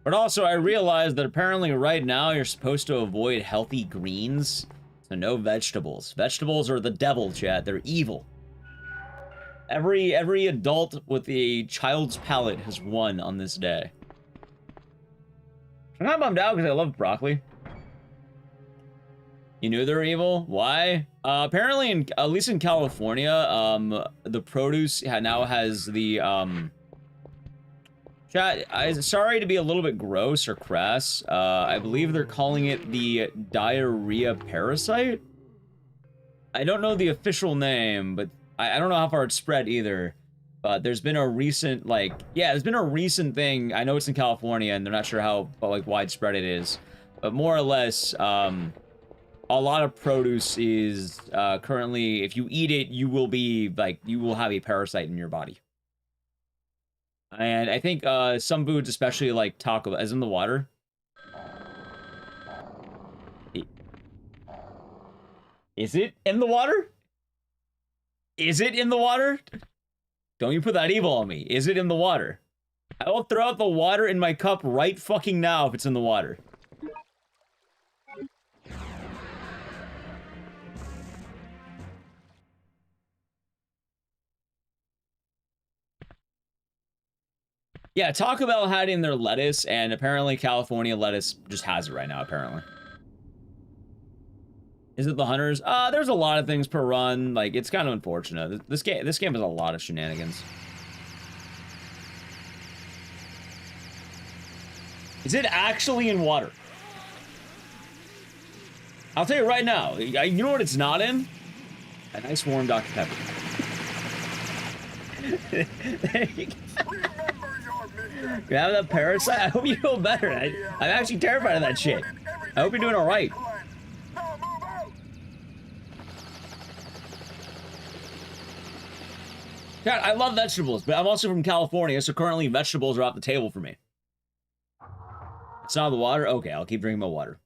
But also, I realized that apparently right now you're supposed to avoid healthy greens. So no vegetables. Vegetables are the devil, chat. They're evil. Every adult with a child's palate has won on this day. I'm not bummed out because I love broccoli. You knew they were evil? Why? Apparently, at least in California, the produce now has the, Chat, sorry to be a little bit gross or crass. I believe they're calling it the diarrhea parasite? I don't know the official name, but I don't know how far it's spread either. But there's been a recent, there's been a recent thing. I know it's in California, and they're not sure how, widespread it is. But more or less, a lot of produce is currently, if you eat it, you will be you will have a parasite in your body. And I think some foods, especially like taco, as in the water. Is it in the water? Is it in the water? Don't you put that evil on me. Is it in the water? I will throw out the water in my cup right fucking now if it's in the water. Yeah, Taco Bell had in their lettuce, and apparently California lettuce just has it right now, apparently. Is it the hunters? There's a lot of things per run. It's kind of unfortunate. This game has a lot of shenanigans. Is it actually in water? I'll tell you right now. You know what it's not in? A nice warm Dr. Pepper. There you go. You have that parasite? I hope you feel better. I'm actually terrified of that shit. I hope you're doing alright. God, I love vegetables, but I'm also from California, so currently vegetables are off the table for me. It's not the water? Okay, I'll keep drinking my water.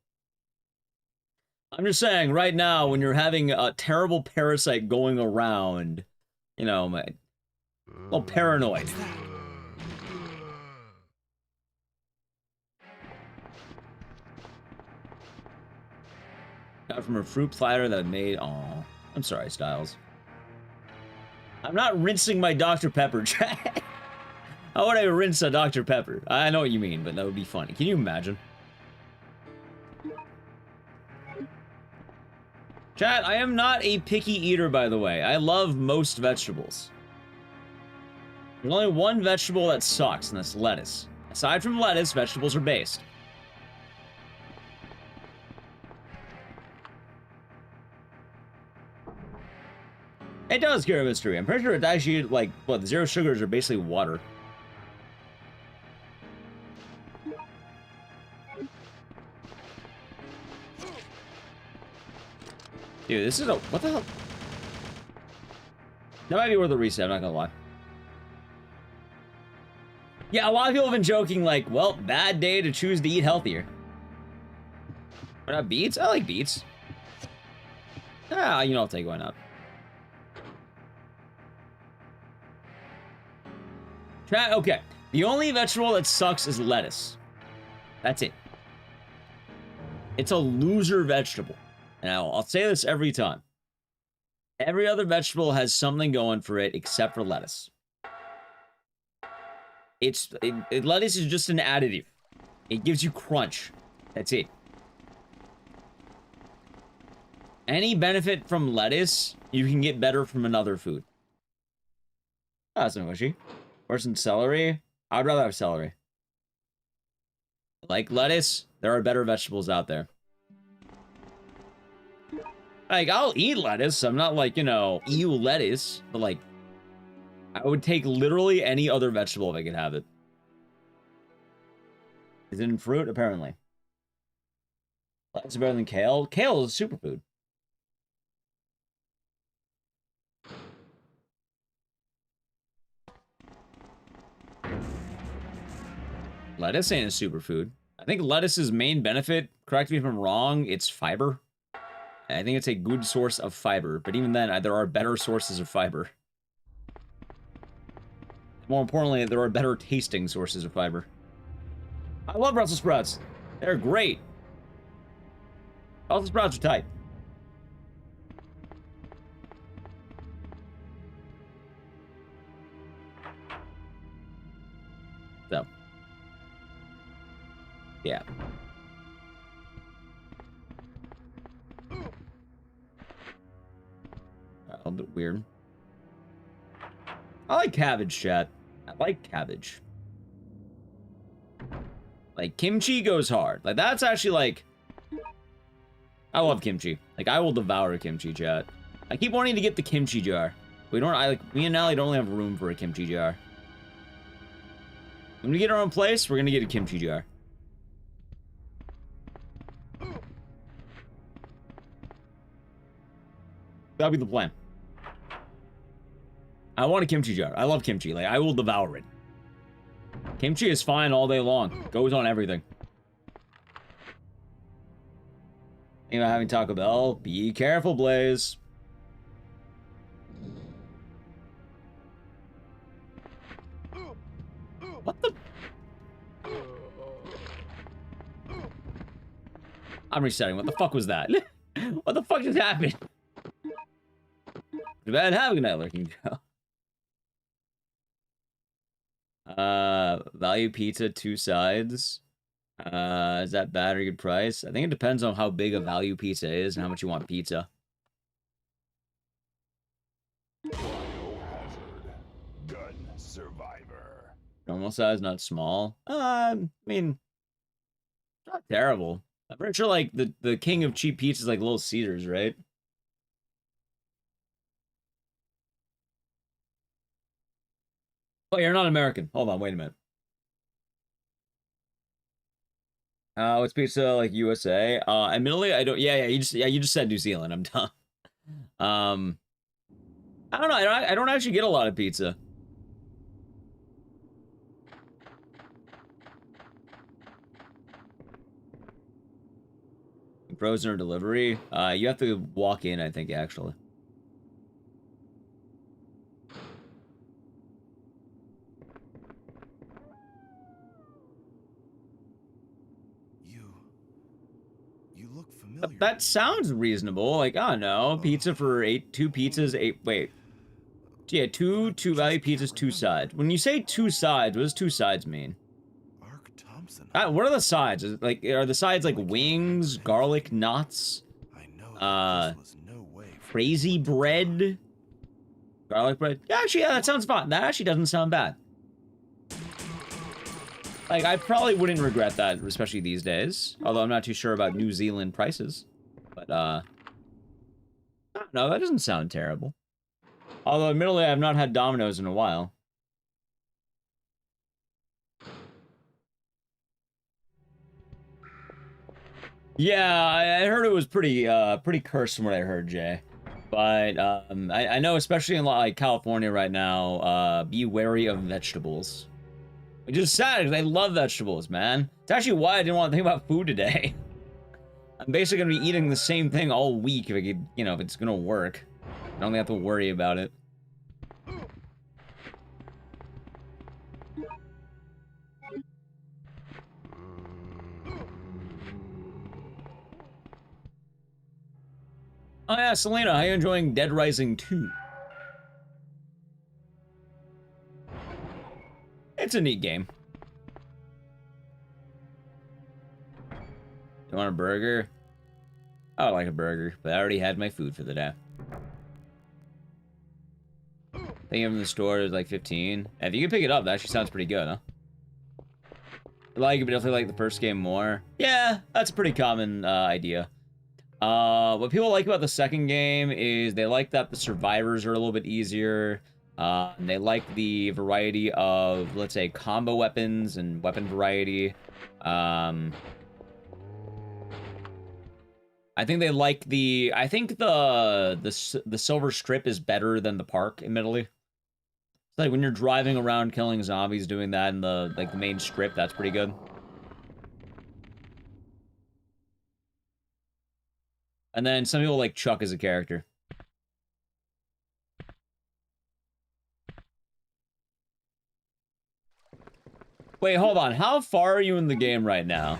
I'm just saying, right now, when you're having a terrible parasite going around, you know, I'm a little paranoid. Got from a fruit platter that made. Aw, I'm sorry, Styles. I'm not rinsing my Dr. Pepper. How would I rinse a Dr. Pepper? I know what you mean, but that would be funny. Can you imagine? Chat, I am not a picky eater, by the way. I love most vegetables. There's only one vegetable that sucks, and that's lettuce. Aside from lettuce, vegetables are based. It does cure a mystery. I'm pretty sure it's actually, like, what, the zero sugars are basically water. Dude, this is a... What the hell? That might be worth a reset, I'm not gonna lie. Yeah, a lot of people have been joking, like, well, bad day to choose to eat healthier. What about beets? I like beets. Ah, you know, I'll take one up. Okay. The only vegetable that sucks is lettuce. That's it. It's a loser vegetable. And I'll say this every time. Every other vegetable has something going for it except for lettuce. Lettuce is just an additive. It gives you crunch. That's it. Any benefit from lettuce, you can get better from another food. Oh, that's no issue. Or some celery. I'd rather have celery. Like lettuce, there are better vegetables out there. Like, I'll eat lettuce. I'm not like, you know, ew lettuce. But like, I would take literally any other vegetable if I could have it. Is it in fruit? Apparently. Lettuce is better than kale. Kale is a superfood. Lettuce ain't a superfood. I think lettuce's main benefit, correct me if I'm wrong, it's fiber. I think it's a good source of fiber, but even then, there are better sources of fiber. More importantly, there are better tasting sources of fiber. I love Brussels sprouts. They're great. Brussels sprouts are tight. So. Yeah. A little bit weird. I like cabbage, chat. I like cabbage. Like, kimchi goes hard. Like, that's actually, like... I love kimchi. Like, I will devour kimchi, chat. I keep wanting to get the kimchi jar. Me and Allie don't have room for a kimchi jar. When we get our own place, we're gonna get a kimchi jar. That'll be the plan. I want a kimchi jar. I love kimchi. Like, I will devour it. Kimchi is fine all day long. Goes on everything. Think about having Taco Bell? Be careful, Blaze. What the? I'm resetting. What the fuck was that? What the fuck just happened? Too bad. Have a good night, Lurking Joe. Value pizza, 2 sides. Is that bad or good price? I think it depends on how big a value pizza is and how much you want pizza. Gun survivor. Normal size, not small. I mean, not terrible. I'm pretty sure, like, the king of cheap pizza is like Little Caesars, right? Oh, you're not American. Hold on, wait a minute. What's pizza like USA? Admittedly, I don't. Yeah, you just said New Zealand. I'm done. I don't know. I don't actually get a lot of pizza. frozen or delivery. You have to walk in, I think, actually. You look familiar. That sounds reasonable. Like, I don't know, pizza for 8, 2 pizzas, 8, wait. Yeah, two value pizzas, 2 sides. When you say 2 sides, what does 2 sides mean? ARK Thompson. What are the sides? Like, are the sides like wings, garlic knots, I know this was no way crazy bread, garlic bread? Yeah, actually, yeah, that sounds fun. That actually doesn't sound bad. Like, I probably wouldn't regret that, especially these days. Although I'm not too sure about New Zealand prices. But, I don't know, that doesn't sound terrible. Although, admittedly, I have not had Domino's in a while. Yeah, I heard it was pretty cursed from what I heard, Jay. But, I know, especially in, like, California right now, be wary of vegetables. Which is sad, because I love vegetables, man. It's actually why I didn't want to think about food today. I'm basically going to be eating the same thing all week if I could, you know, if it's going to work. I don't have to worry about it. Oh yeah, Selena, how are you enjoying Dead Rising 2? It's a neat game. You want a burger? I would like a burger, but I already had my food for the day. I think in the store is like 15. If you can pick it up, that actually sounds pretty good, huh? I like it, but definitely like the first game more. Yeah, that's a pretty common idea. What people like about the second game is they like that the survivors are a little bit easier. They like the variety of, let's say, combo weapons and weapon variety. I think they like the. I think the silver strip is better than the park, admittedly. It's like when you're driving around killing zombies, doing that in the the main strip, that's pretty good. And then some people like Chuck as a character. Wait, hold on. How far are you in the game right now?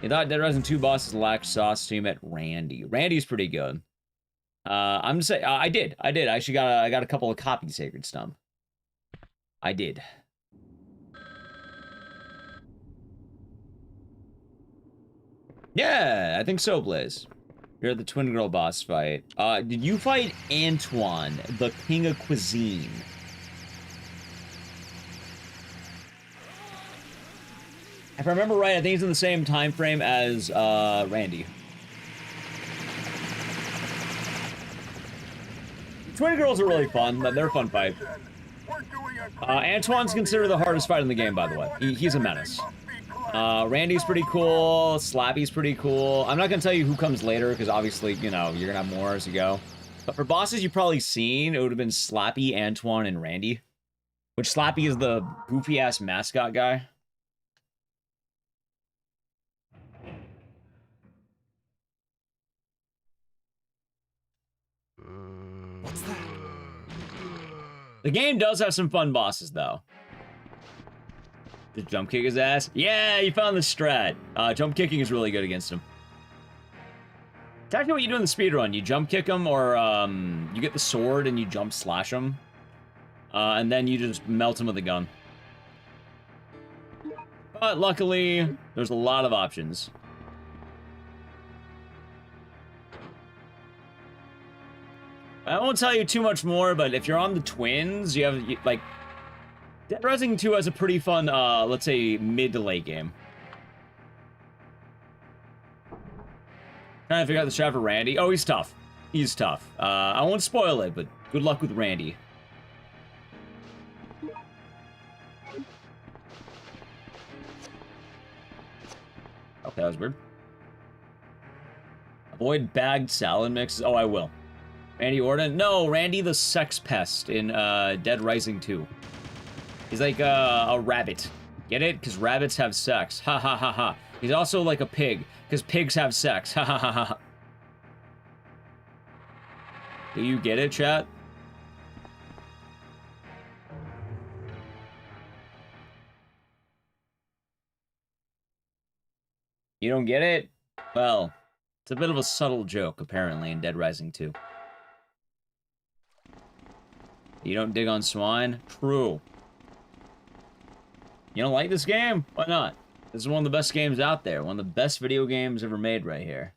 You thought Dead Rising 2 bosses lacked sauce, so you met Randy. Randy's pretty good. I'm just saying, I did. I actually I got a couple of copies of Sacred Stump. I did. Yeah, I think so, Blaze. You're at the Twin Girl boss fight. Did you fight Antoine, the King of Cuisine? If I remember right, I think he's in the same time frame as Randy. Twin Girls are really fun. They're a fun fight. Antoine's considered the hardest fight in the game, by the way. He's a menace. Randy's pretty cool. Slappy's pretty cool. I'm not going to tell you who comes later, because obviously, you know, you're going to have more as you go. But for bosses you've probably seen, it would have been Slappy, Antoine, and Randy. Which Slappy is the goofy-ass mascot guy. What's that? The game does have some fun bosses, though. Just jump kick his ass? Yeah, you found the strat. Jump kicking is really good against him. It's actually what you do in the speedrun. You jump kick him, or you get the sword and you jump slash him. And then you just melt him with a gun. But luckily, there's a lot of options. I won't tell you too much more, but if you're on the twins, you have, like... Dead Rising 2 has a pretty fun, let's say, mid to late game. Trying to figure out the strat for Randy. Oh, he's tough. He's tough. I won't spoil it, but good luck with Randy. Okay, that was weird. Avoid bagged salad mixes. Oh, I will. Randy Orton? No, Randy the sex pest in Dead Rising 2. He's like a rabbit. Get it? Because rabbits have sex. Ha ha ha ha. He's also like a pig, because pigs have sex. Ha ha ha ha. Do you get it, chat? You don't get it? Well, it's a bit of a subtle joke, apparently, in Dead Rising 2. You don't dig on swine? True. You don't like this game? Why not? This is one of the best games out there. One of the best video games ever made right here.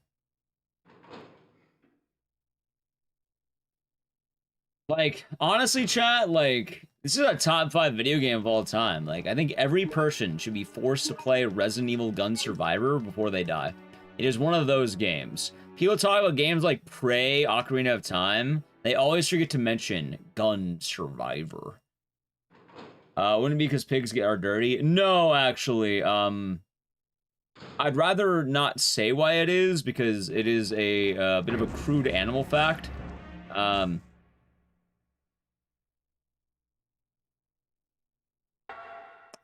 Like, honestly, chat, like, this is a top 5 video game of all time. Like, I think every person should be forced to play Resident Evil Gun Survivor before they die. It is one of those games. People talk about games like Prey, Ocarina of Time. They always forget to mention Gun Survivor. Wouldn't it be because pigs are dirty? No, actually. I'd rather not say why it is, because it is a bit of a crude animal fact.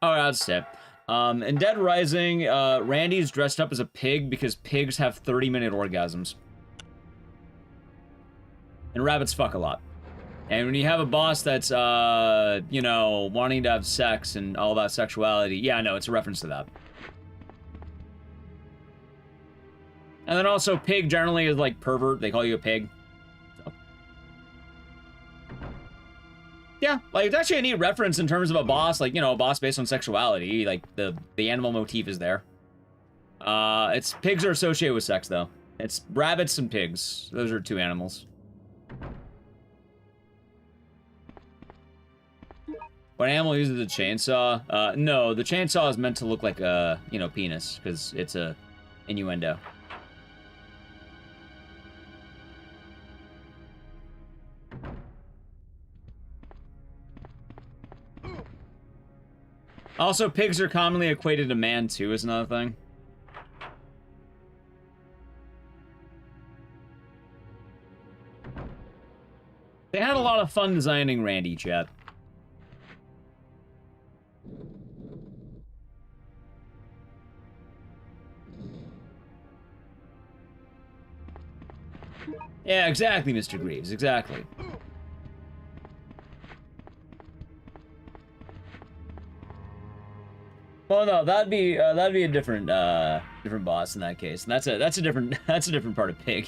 Alright, that's it. In Dead Rising, Randy's dressed up as a pig because pigs have 30-minute orgasms. And rabbits fuck a lot. And when you have a boss that's, you know, wanting to have sex and all that sexuality, yeah, no, it's a reference to that. And then also, pig generally is like pervert. They call you a pig. So. Yeah, like, it's actually a neat reference in terms of a boss, like, you know, a boss based on sexuality. Like, the animal motif is there. It's pigs are associated with sex, though. It's rabbits and pigs. Those are two animals. What animal uses a chainsaw? No, the chainsaw is meant to look like a, you know, penis, because it's a innuendo. Also, pigs are commonly equated to man, too, is another thing. They had a lot of fun designing Randy, chat. Yeah, exactly, Mr. Greaves, exactly. Well, no, that'd be a different different boss in that case, and that's a different part of pig.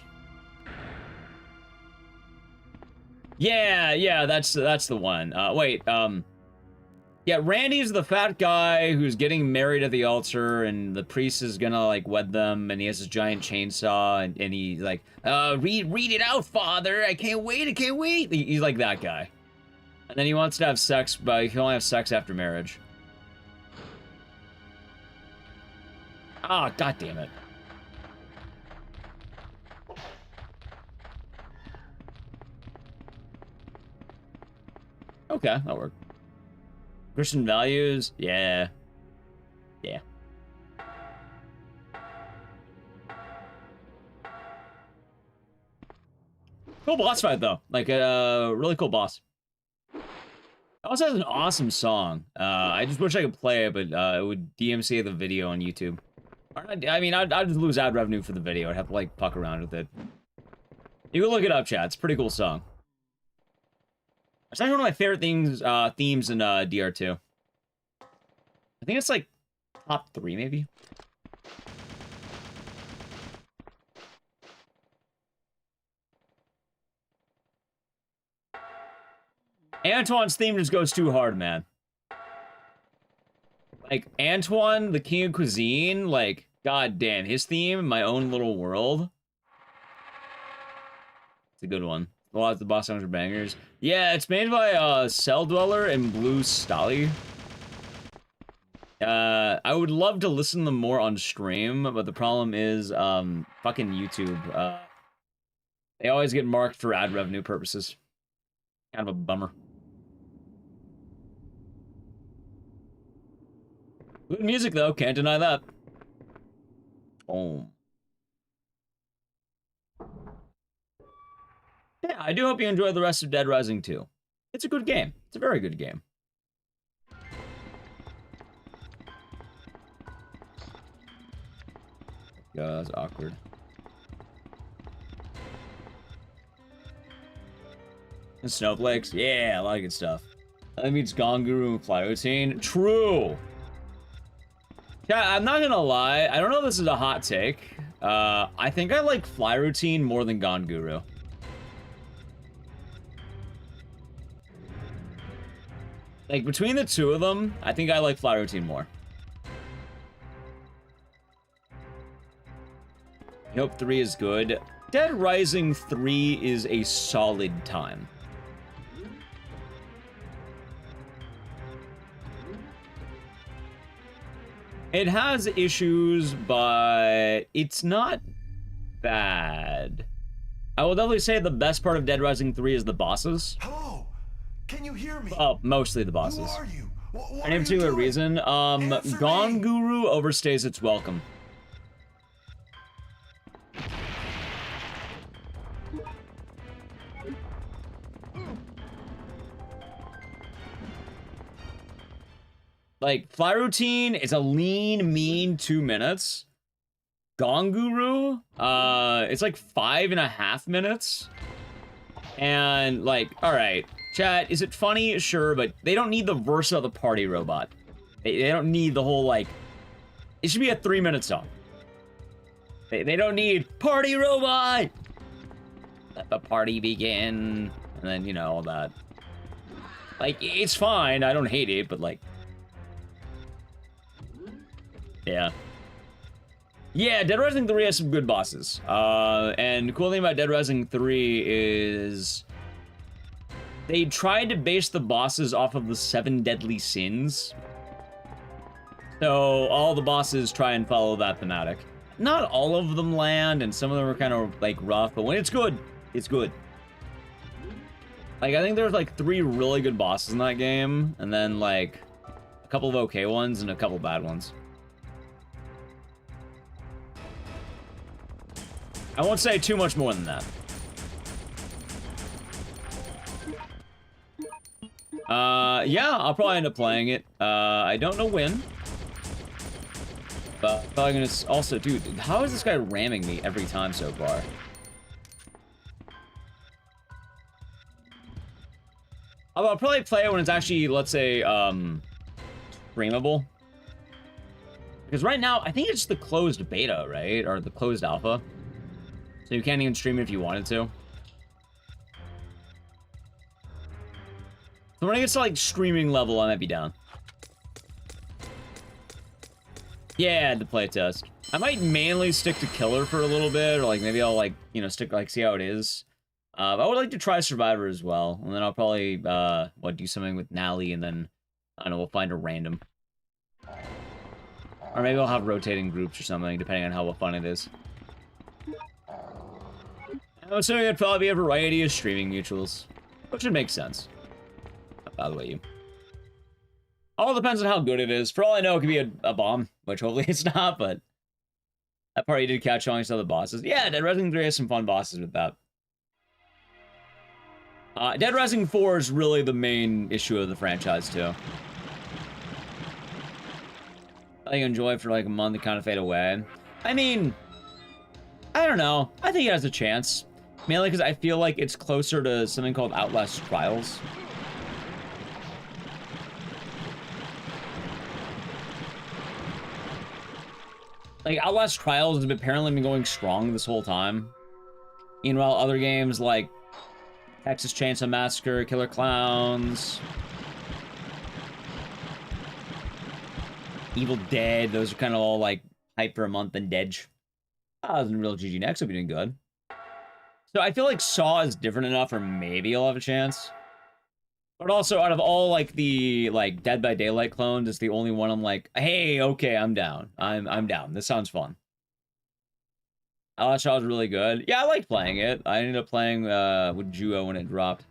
Yeah, that's the one. Wait, yeah, Randy's the fat guy who's getting married at the altar, and the priest is gonna, like, wed them, and he has this giant chainsaw, and he's like, read it out, father, I can't wait. He's like that guy. And then he wants to have sex, but he can only have sex after marriage. Ah, god damn it. Okay, that'll work. Christian values? Yeah. Yeah. Cool boss fight, though. Like, a really cool boss. It also has an awesome song. I just wish I could play it, but it would DMCA the video on YouTube. I mean, I'd just lose ad revenue for the video. I'd have to, like, fuck around with it. You can look it up, chat. It's a pretty cool song. It's actually one of my favorite themes in DR2. I think it's like top 3, maybe. Antoine's theme just goes too hard, man. Like, Antoine, the King of Cuisine, like, goddamn, his theme, My Own Little World. It's a good one. A lot of the boss songs are bangers. Yeah, it's made by Cell Dweller and Blue Stally. I would love to listen to them more on stream, but the problem is, fucking YouTube. They always get marked for ad revenue purposes. Kind of a bummer. Good music, though. Can't deny that. Boom. Yeah, I do hope you enjoy the rest of Dead Rising 2. It's a good game. It's a very good game. Yeah, that's awkward. And snowflakes? Yeah, a lot of good stuff. That means Gone Guru and Fly Routine. True! Yeah, I'm not gonna lie. I don't know if this is a hot take. I think I like Fly Routine more than Gone Guru. Like, between the two of them, I think I like Fly Routine more. Nope, 3 is good. Dead Rising 3 is a solid time. It has issues, but it's not bad. I will definitely say the best part of Dead Rising 3 is the bosses. Hello? Can you hear me? Oh, mostly the bosses. Who are you? What For any are you particular doing? reason, Answer Gone me. Guru overstays its welcome. Like, Fly Routine is a lean, mean 2 minutes. Gone Guru, it's like 5.5 minutes. And, like, alright, chat, is it funny? Sure, but they don't need the verse of the party robot. They don't need the whole, like... It should be a 3-minute song. They don't need party robot! Let the party begin. And then, you know, all that. Like, it's fine, I don't hate it, but, like... Yeah. Yeah, Dead Rising 3 has some good bosses. And the cool thing about Dead Rising 3 is... They tried to base the bosses off of the 7 deadly sins. So, all the bosses try and follow that thematic. Not all of them land, and some of them are kind of, like, rough, but when it's good, it's good. Like, I think there's, like, 3 really good bosses in that game, and then, like, a couple of okay ones and a couple bad ones. I won't say too much more than that. Yeah, I'll probably end up playing it. I don't know when. But I'm probably gonna also, dude, how is this guy ramming me every time so far? I'll probably play it when it's actually, let's say, streamable. Because right now, I think it's the closed beta, right? Or the closed alpha. So you can't even stream it if you wanted to. So when it gets to, like, streaming level, I might be down. Yeah, the playtest. I might mainly stick to Killer for a little bit, or, like, maybe I'll, like, you know, stick, like, see how it is. I would like to try Survivor as well, and then I'll probably, do something with Nally, and then, I don't know, we'll find a random. Or maybe I'll have rotating groups or something, depending on how fun it is. I'm assuming it'd probably be a variety of streaming mutuals, which would make sense. By the way, you. All depends on how good it is. For all I know, it could be a bomb, which hopefully it's not, but that party did catch on some of the bosses. Yeah, Dead Rising 3 has some fun bosses with that. Dead Rising 4 is really the main issue of the franchise, too. I enjoy it for like a month and kind of fade away. I mean, I don't know. I think it has a chance. Mainly because I feel like it's closer to something called Outlast Trials. Like, Outlast Trials has apparently been going strong this whole time. Meanwhile, other games like Texas Chainsaw Massacre, Killer Clowns, Evil Dead, those are kind of all like hype for a month and dead. And Real GG Next will be doing good. So I feel like Saw is different enough, or maybe I'll have a chance. But also, out of all like the like Dead by Daylight clones, it's the only one I'm like, hey, okay, I'm down. I'm down. This sounds fun. Outlast Trials is really good. Yeah, I liked playing it. I ended up playing with Juo when it dropped.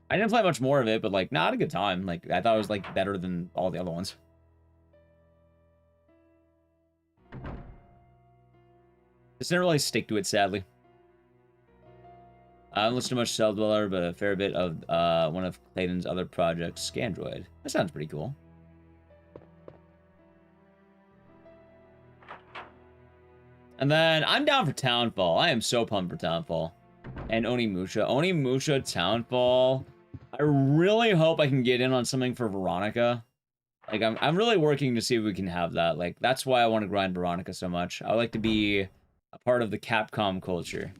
I didn't play much more of it, but like, not a good time. Like, I thought it was like better than all the other ones. Just didn't really stick to it, sadly. I don't listen to much Cell Dweller, but a fair bit of one of Clayton's other projects, Scandroid. That sounds pretty cool. And then I'm down for Townfall. I am so pumped for Townfall. And Onimusha. Onimusha, Townfall. I really hope I can get in on something for Veronica. Like, I'm really working to see if we can have that. Like, that's why I want to grind Veronica so much. I would like to be a part of the Capcom culture.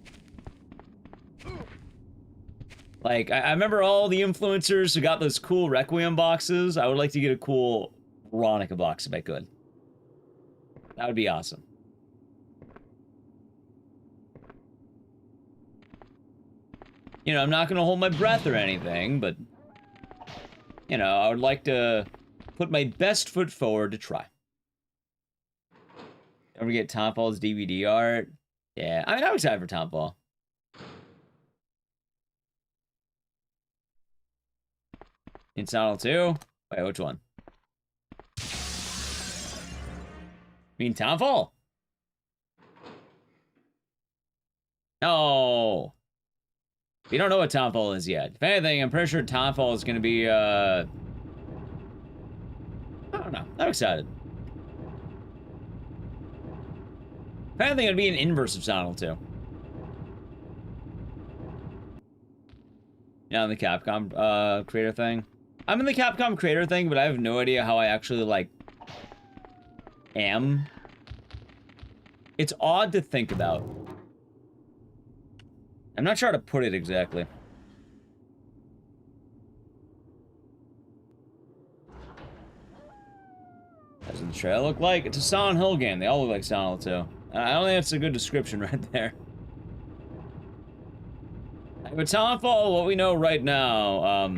Like, I remember all the influencers who got those cool Requiem boxes. I would like to get a cool Veronica box if I could. That would be awesome. You know, I'm not going to hold my breath or anything, but, you know, I would like to put my best foot forward to try. Don't forget Townfall's DVD art. Yeah, I mean, I'm excited for Townfall. In Silent 2? Wait, which one? You mean Townfall? No. We don't know what Townfall is yet. If anything, I'm pretty sure Townfall is going to be, I don't know. I'm excited. If anything, it'd be an inverse of Silent 2. Yeah, the Capcom creator thing. I'm in the Capcom creator thing, but I have no idea how I actually, like, am. It's odd to think about. I'm not sure how to put it exactly. What does the trailer look like? It's a Silent Hill game. They all look like Silent Hill 2. I don't think that's a good description right there. But Townfall, what we know right now,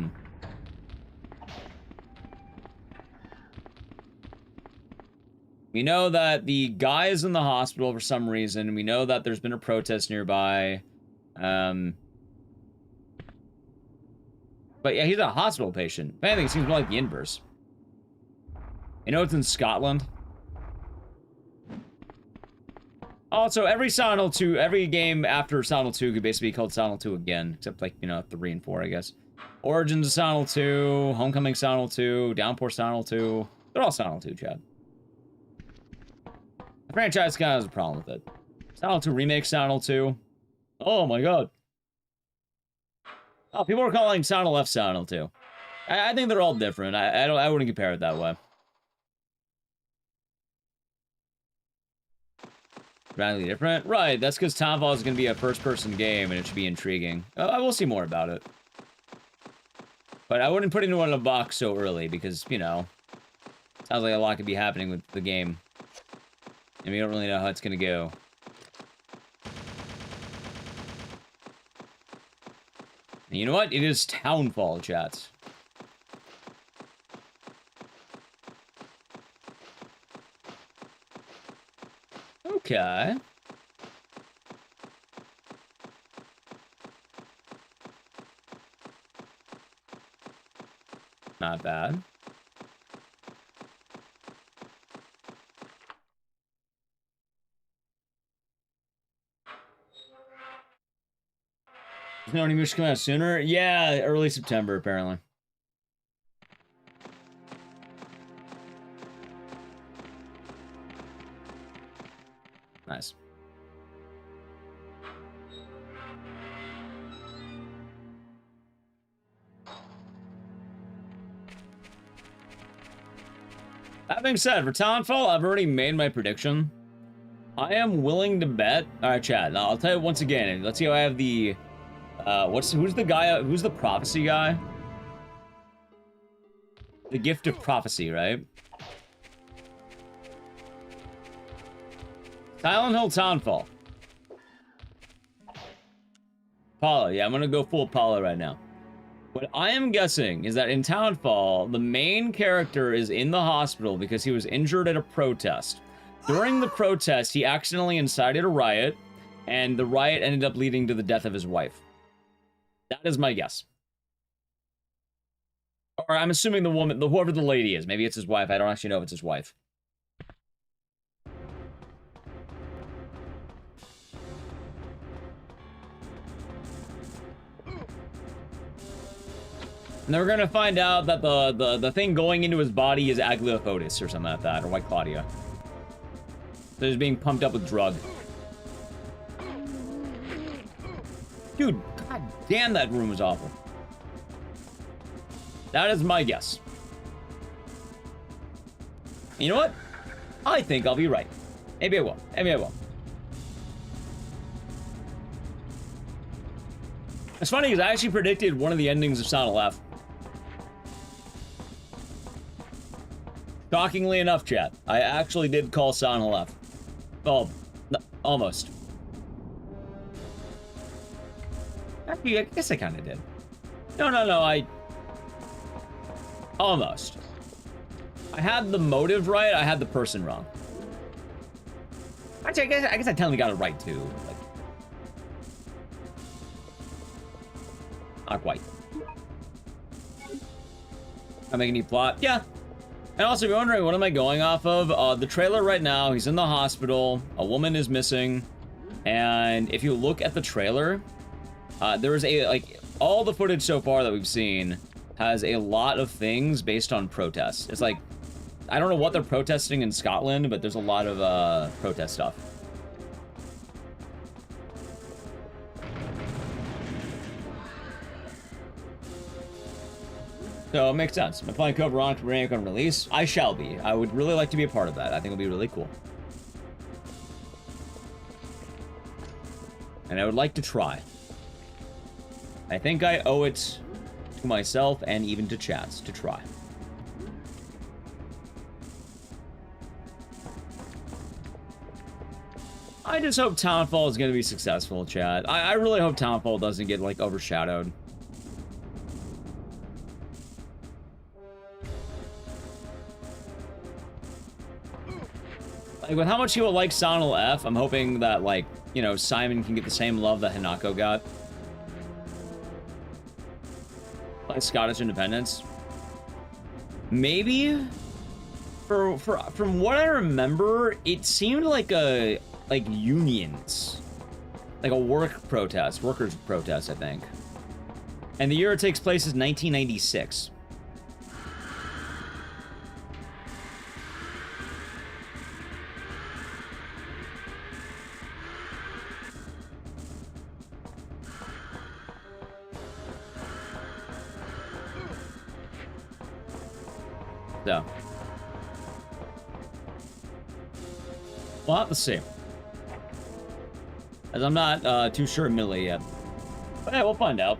we know that the guy is in the hospital for some reason. We know that there's been a protest nearby. But yeah, he's a hospital patient. If anything, it seems more like the inverse. You know it's in Scotland? Also, every Silent Hill 2, every game after Silent Hill 2 could basically be called Silent Hill 2 again. Except, like, you know, 3 and 4, I guess. Origins of Silent Hill 2, Homecoming Silent Hill 2, Downpour Silent Hill 2. They're all Silent Hill 2, Chad. The franchise kind of has a problem with it. Silent Hill Remake Silent Hill 2. Oh my god. Oh, people are calling Silent Hill F Silent Hill 2. I think they're all different. I wouldn't compare it that way. Radically different? Right, that's because Townfall is going to be a first-person game, and it should be intriguing. I will see more about it. But I wouldn't put it in a box so early, because, you know, sounds like a lot could be happening with the game. And we don't really know how it's going to go. And you know what? It is Townfall, chats. Okay. Not bad. Is no Onimusha coming out sooner? Yeah, early September, apparently. Nice. That being said, for Townfall, I've already made my prediction. I am willing to bet. All right, Chad. I'll tell you once again. Let's see how I have the. Who's the guy? Who's the prophecy guy? The gift of prophecy, right? Silent Hill Townfall. Paula, yeah, I'm gonna go full Paula right now. What I am guessing is that in Townfall, the main character is in the hospital because he was injured at a protest. During the protest, he accidentally incited a riot, and the riot ended up leading to the death of his wife. That is my guess. Or I'm assuming the woman, whoever the lady is. Maybe it's his wife. I don't actually know if it's his wife. And we're gonna find out that the thing going into his body is Agliofotis or something like that, or White Claudia. So he's being pumped up with drug. Dude, god damn, that room was awful. That is my guess. You know what? I think I'll be right. Maybe I will. Maybe I will. It's funny because I actually predicted one of the endings of Silent F. Shockingly enough, chat, I actually did call Silent F. Well, no, almost. Actually, I guess I kind of did. No, I... Almost. I had the motive right, I had the person wrong. Actually, I guess I technically got it right, too. Like, not quite. I'm making any plot? Yeah. And also, if you're wondering, what am I going off of? The trailer right now, he's in the hospital, a woman is missing, and if you look at the trailer, there is a, like, all the footage so far that we've seen has a lot of things based on protests. It's like, I don't know what they're protesting in Scotland, but there's a lot of, protest stuff. So it makes sense. Am I playing code Veronica Veronica on release? I shall be. I would really like to be a part of that. I think it'll be really cool. And I would like to try. I think I owe it to myself and even to chats to try. I just hope Townfall is going to be successful, chat. I really hope Townfall doesn't get, like, overshadowed. Like, with how much people like Silent F, I'm hoping that, like, you know, Simon can get the same love that Hanako got. Like Scottish independence. Maybe? From what I remember, it seemed like like unions. Like a workers' protest, I think. And the year it takes place is 1996. So. We'll have to see. As I'm not too sure admittedly yet. But yeah, we'll find out.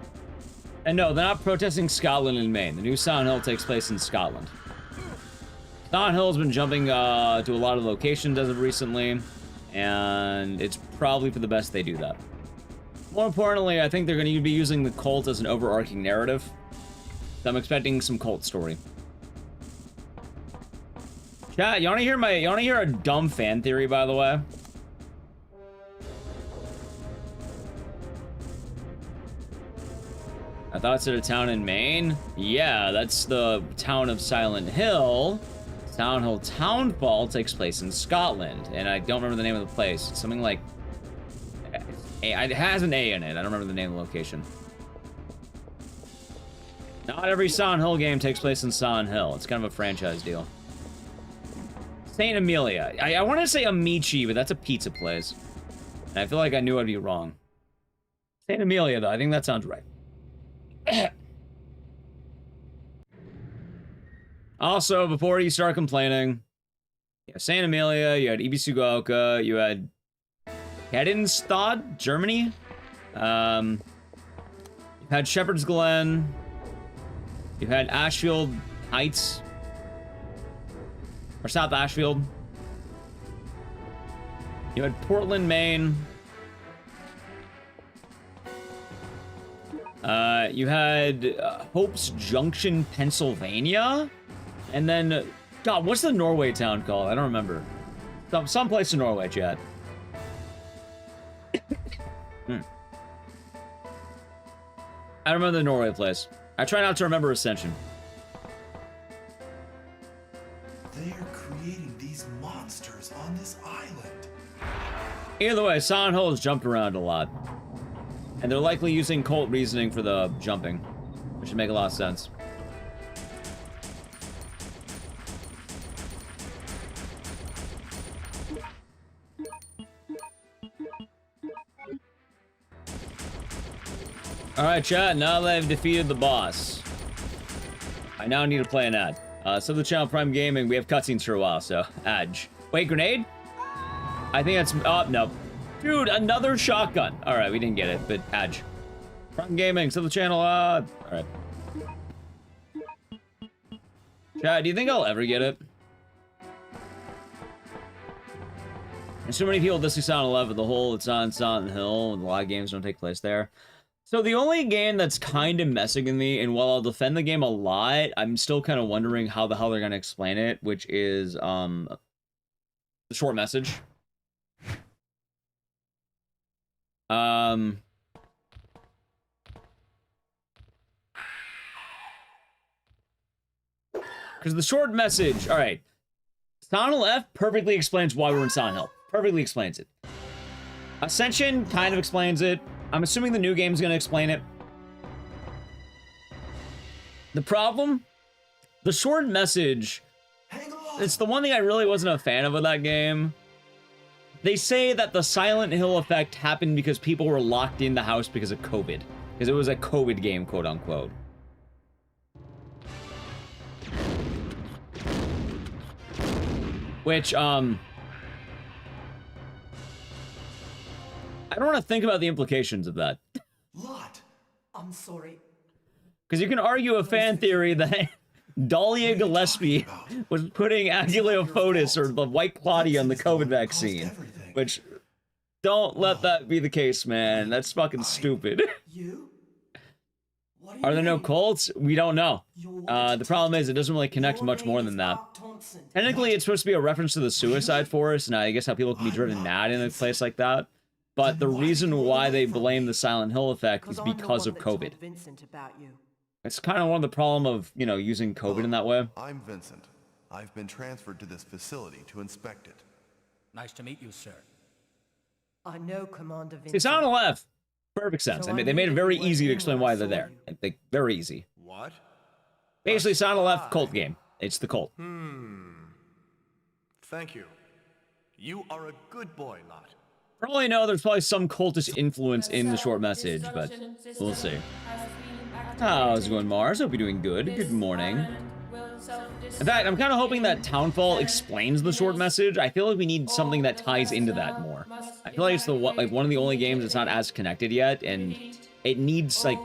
And no, they're not protesting Scotland and Maine. The new Silent Hill takes place in Scotland. Silent Hill has been jumping to a lot of locations as of recently. And it's probably for the best they do that. More importantly, I think they're going to be using the cult as an overarching narrative. So I'm expecting some cult story. Chat, you wanna hear a dumb fan theory, by the way? I thought it said a town in Maine. Yeah, that's the town of Silent Hill. Silent Hill Townfall takes place in Scotland, and I don't remember the name of the place. It's something like... It has an A in it. I don't remember the name of the location. Not every Silent Hill game takes place in Silent Hill. It's kind of a franchise deal. St. Amelia. I want to say Amici, but that's a pizza place. And I feel like I knew I'd be wrong. St. Amelia, though. I think that sounds right. Also, before you start complaining, yeah, St. Amelia, you had Ibisugaoka, you had Hedenstad, Germany. You had Shepherd's Glen. You had Ashfield Heights. Or South Ashfield. You had Portland, Maine. You had Hope's Junction, Pennsylvania. And then, God, what's the Norway town called? I don't remember. Someplace in Norway, chat. I don't remember the Norway place. I try not to remember Ascension. They are creating these monsters on this island. Either way, Silent Hill has jumped around a lot. And they're likely using cult reasoning for the jumping, which should make a lot of sense. Alright, chat, now that I've defeated the boss, I now need to play an ad. So the channel Prime Gaming, we have cutscenes for a while, so Adge. Wait, grenade? I think that's, oh, no. Dude, another shotgun. Alright, we didn't get it, but Adge. Prime Gaming, so the channel, alright. Chat, do you think I'll ever get it? There's so many people this is Silent 11, the whole it's on Silent Hill, and a lot of games don't take place there. So the only game that's kind of messing with me, and while I'll defend the game a lot, I'm still kind of wondering how the hell they're going to explain it, which is, the short message. Because the short message, alright. Silent F perfectly explains why we're in Silent Hill. Perfectly explains it. Ascension kind of explains it. I'm assuming the new game is going to explain it. The problem? The short message, it's the one thing I really wasn't a fan of that game. They say that the Silent Hill effect happened because people were locked in the house because of COVID. Because it was a COVID game, quote unquote. Which, I don't want to think about the implications of that. Lot, I'm sorry. Because you can argue a fan theory that Dahlia Gillespie was putting Agileophobus or the White Claudia on the COVID vaccine. Which, don't let that be the case, man. That's fucking stupid. You? Are there no cults? We don't know. The problem is it doesn't really connect much more than that. Technically, it's supposed to be a reference to the Suicide Forest, and I guess how people can be driven mad in a place like that. But the reason why they blame the Silent Hill effect is because of COVID. It's kind of one of the problem of, you know, using COVID in that way. I'm Vincent. I've been transferred to this facility to inspect it. Nice to meet you, sir. I know, Commander Vincent. See, Silent F, perfect sense. I mean, they made it very easy to explain why they're there. Like, very easy. What? Basically, Silent F cult game. It's the cult. Thank you. You are a good boy, Lot. For all I know, there's probably some cultist influence in the short message, but we'll see. How's it going, Mars? Hope you're doing good. Good morning. In fact, I'm kind of hoping that Townfall explains the short message. I feel like we need something that ties into that more. I feel like it's one of the only games that's not as connected yet, and it needs like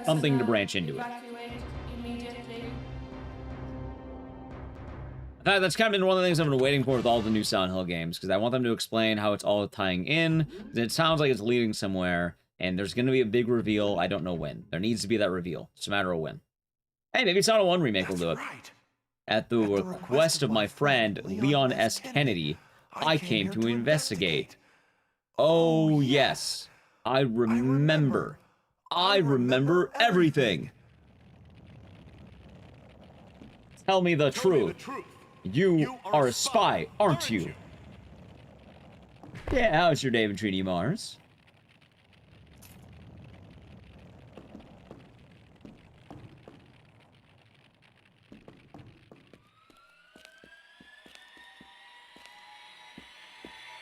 something to branch into it. In fact, that's kind of been one of the things I've been waiting for with all the new Silent Hill games, because I want them to explain how it's all tying in. It sounds like it's leading somewhere, and there's going to be a big reveal. I don't know when. There needs to be that reveal. It's a matter of when. Hey, maybe Silent 1 remake will do it. Right. At the request of my friend, Leon S. Kennedy, I came to investigate. Oh, yes. I remember. I remember everything. Tell me the truth. You are a spy, aren't you? Yeah, how's your day been treating you, Mars?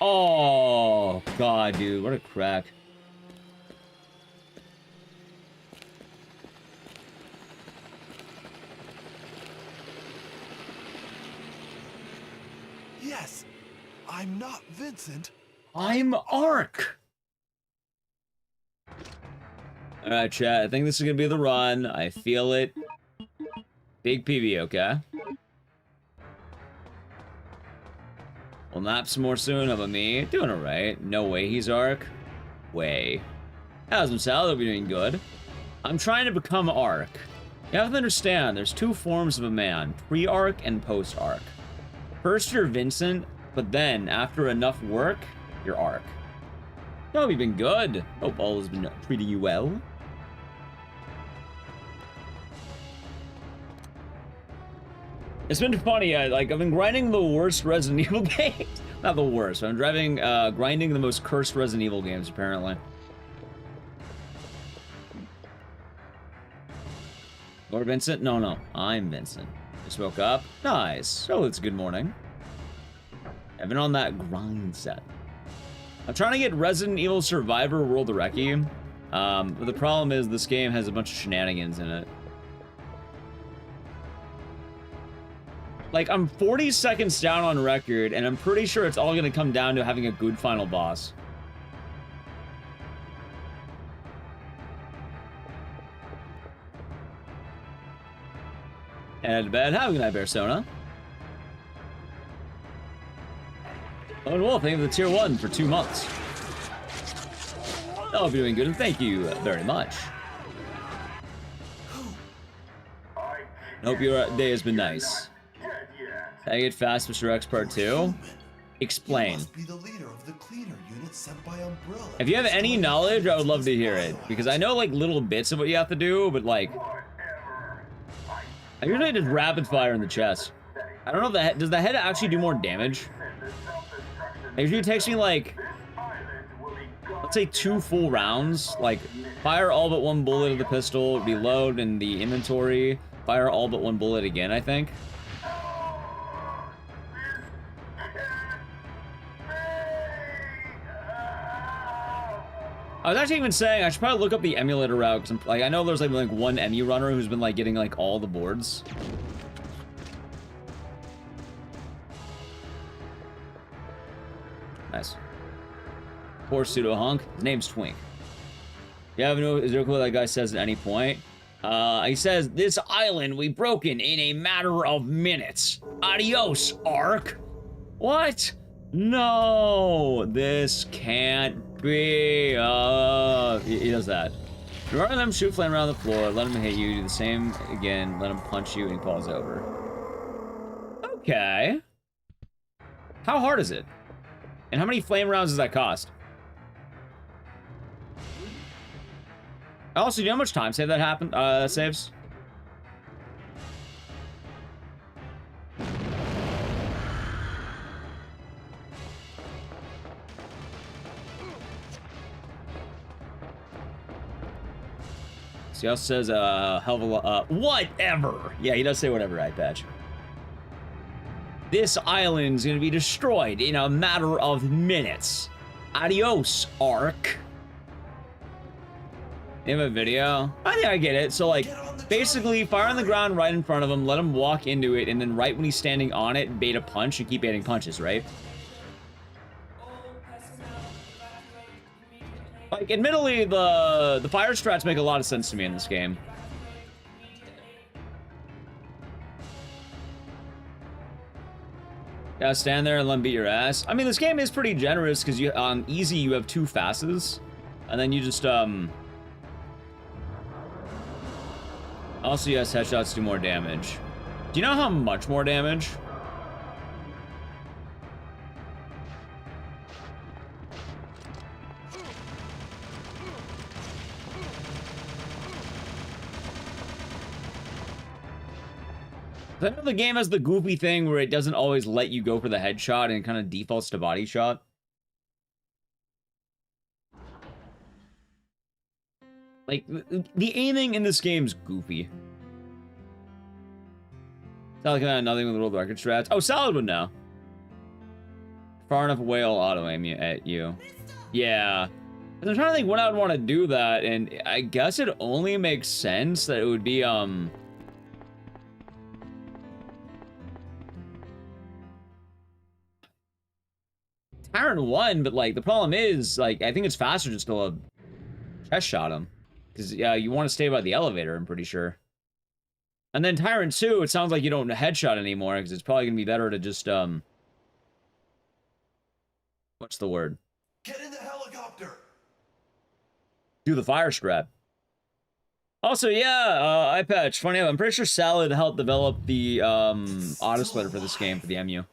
Oh, God, dude, what a crack. Yes, I'm not Vincent. I'm ARK. Alright, chat, I think this is gonna be the run. I feel it. Big PB, okay? We'll nap some more soon. How about me? Doing alright. No way he's ARK. Way. How's himself? Hope you're doing good. I'm trying to become ARK. You have to understand, there's two forms of a man. Pre-ARK and post-ARK. First, you're Vincent, but then, after enough work, you're ARK. Oh, you've been good. Hope all has been treating you well. It's been funny, I've been grinding the worst Resident Evil games. Not the worst, but I'm grinding the most cursed Resident Evil games, apparently. Or Vincent? No, I'm Vincent. Just woke up. Nice. Oh, it's good morning. I've been on that grind set. I'm trying to get Resident Evil Survivor World of Recce. But the problem is this game has a bunch of shenanigans in it. Like, I'm 40 seconds down on record, and I'm pretty sure it's all gonna come down to having a good final boss. And bed. Have a good night, Bearsona. Lone Wolf, thank you for the tier 1 for 2 months. I hope you're doing good, and thank you very much. I hope your day has been nice. Can I get fast, Mr. X Part 2? Explain. If you have any knowledge, I would love to hear it. Because I know, like, little bits of what you have to do, but, like... I usually just rapid fire in the chest. I don't know if the head... Does the head actually do more damage? It usually takes me, like... Let's say 2 full rounds. Like, fire all but 1 bullet of the pistol, reload in the inventory, fire all but 1 bullet again, I think. I was actually even saying I should probably look up the emulator route, because like, I know there's like one emu runner who's been like getting like all the boards. Nice. Poor pseudo hunk. His name's Twink. Yeah, no, is there a clue what that guy says at any point? He says, "This island we broken in a matter of minutes. Adios, ARK." What? No, this can't be. He does that. You rather them shoot flame around the floor, let him hit you, do the same again, let him punch you, and he falls over. Okay. How hard is it? And how many flame rounds does that cost? Also, do you know how much time save that happened? That saves? So he also says hell of a lot. Whatever. Yeah, he does say whatever, eye patch. This island's gonna be destroyed in a matter of minutes. Adios, ARK. You have a video? I think I get it. So, like, basically, fire on the ground right in front of him, let him walk into it, and then right when he's standing on it, bait a punch and keep baiting punches, right? Like, admittedly, the fire strats make a lot of sense to me in this game. Yeah, stand there and let him beat your ass. I mean, this game is pretty generous because you on easy you have 2 fastest, and then you just Also, yes, headshots do more damage. Do you know how much more damage? I know the game has the goofy thing where it doesn't always let you go for the headshot and it kind of defaults to body shot. Like, the aiming in this game's goofy. It's not like nothing with the world record strats. Oh, Salad would know. Far enough away, I'll auto-aim at you. Yeah. I'm trying to think when I would want to do that, and I guess it only makes sense that it would be, Tyrant won, but, like, the problem is, like, I think it's faster just to chest shot him. Because, yeah, you want to stay by the elevator, I'm pretty sure. And then Tyrant 2, it sounds like you don't headshot anymore, because it's probably going to be better to just, what's the word? Get in the helicopter! Do the fire strap. Also, yeah, eye patch. Funny enough, I'm pretty sure Salad helped develop the, auto splitter for this game, for the MU.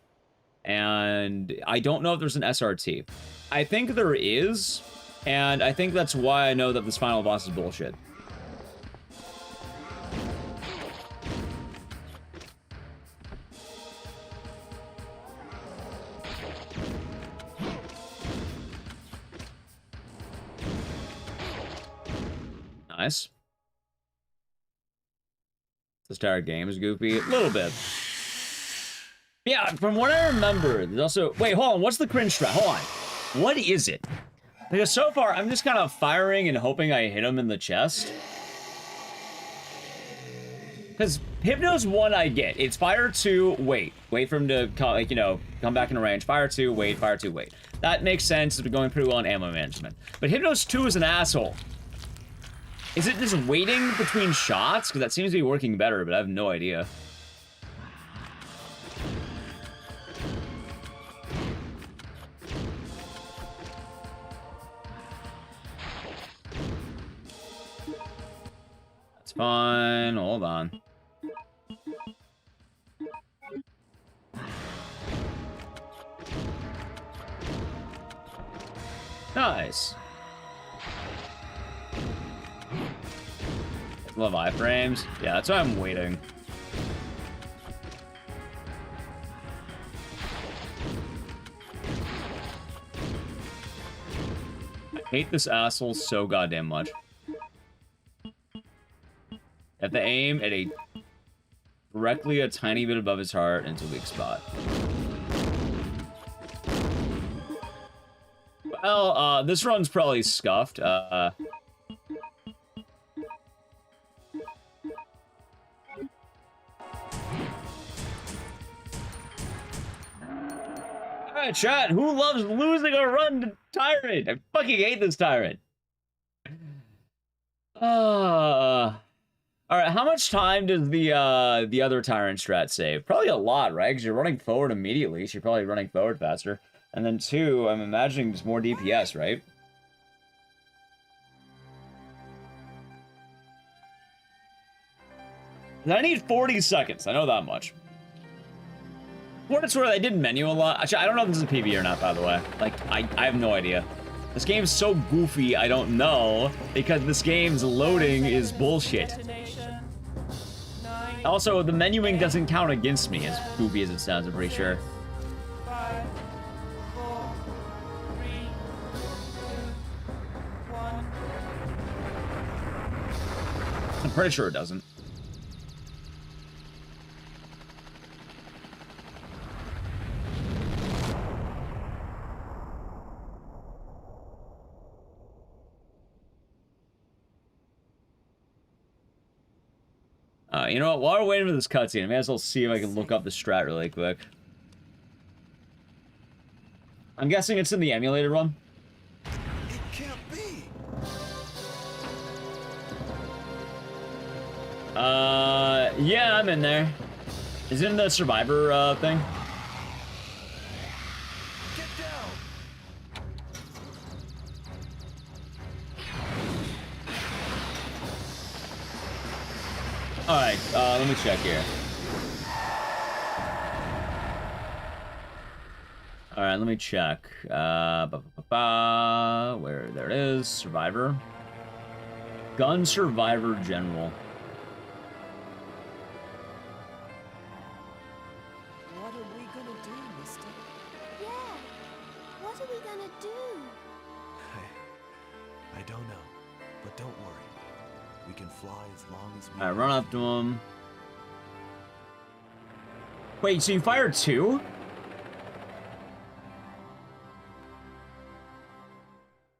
And I don't know if there's an SRT. I think there is, and I think that's why I know that this final boss is bullshit. Nice. This entire game is goofy. A little bit. Yeah, from what I remember, there's also... Wait, hold on. What's the cringe strat? Hold on. What is it? Because so far, I'm just kind of firing and hoping I hit him in the chest. Because Hypnos 1 I get. It's fire 2, wait. Wait for him to, like, you know, come back into range. Fire 2, wait, fire 2, wait. That makes sense. It's going pretty well in ammo management. But Hypnos 2 is an asshole. Is it just waiting between shots? Because that seems to be working better, but I have no idea. That's fine. Hold on. Nice. Love iframes. Yeah, that's why I'm waiting. I hate this asshole so goddamn much. Have to aim at directly a tiny bit above his heart into a weak spot. Well, this run's probably scuffed. Alright, chat, who loves losing a run to Tyrant? I fucking hate this Tyrant. Alright, how much time does the other Tyrant strat save? Probably a lot, right? Because you're running forward immediately, so you're probably running forward faster. And then 2, I'm imagining just more DPS, right? I need 40 seconds. I know that much. What it's where they did menu a lot. Actually, I don't know if this is a PB or not, by the way. Like, I have no idea. This game's so goofy, I don't know, because this game's loading is bullshit. Also, the menuing doesn't count against me, as goofy as it sounds, I'm pretty sure. 5, 4, 3, 2, 1. I'm pretty sure it doesn't. You know what? While we're waiting for this cutscene, I may as well see if I can look up the strat really quick. I'm guessing it's in the emulated run. It can't be. Yeah, I'm in there. Is it in the survivor thing? Get down. Alright, let me check here. Alright, let me check. Where, there it is. Survivor. Gun Survivor General. What are we gonna do, mister? Yeah. What are we gonna do? I don't know, but don't worry. We can fly as long as we Alright, run up to him. Wait, so you fired 2?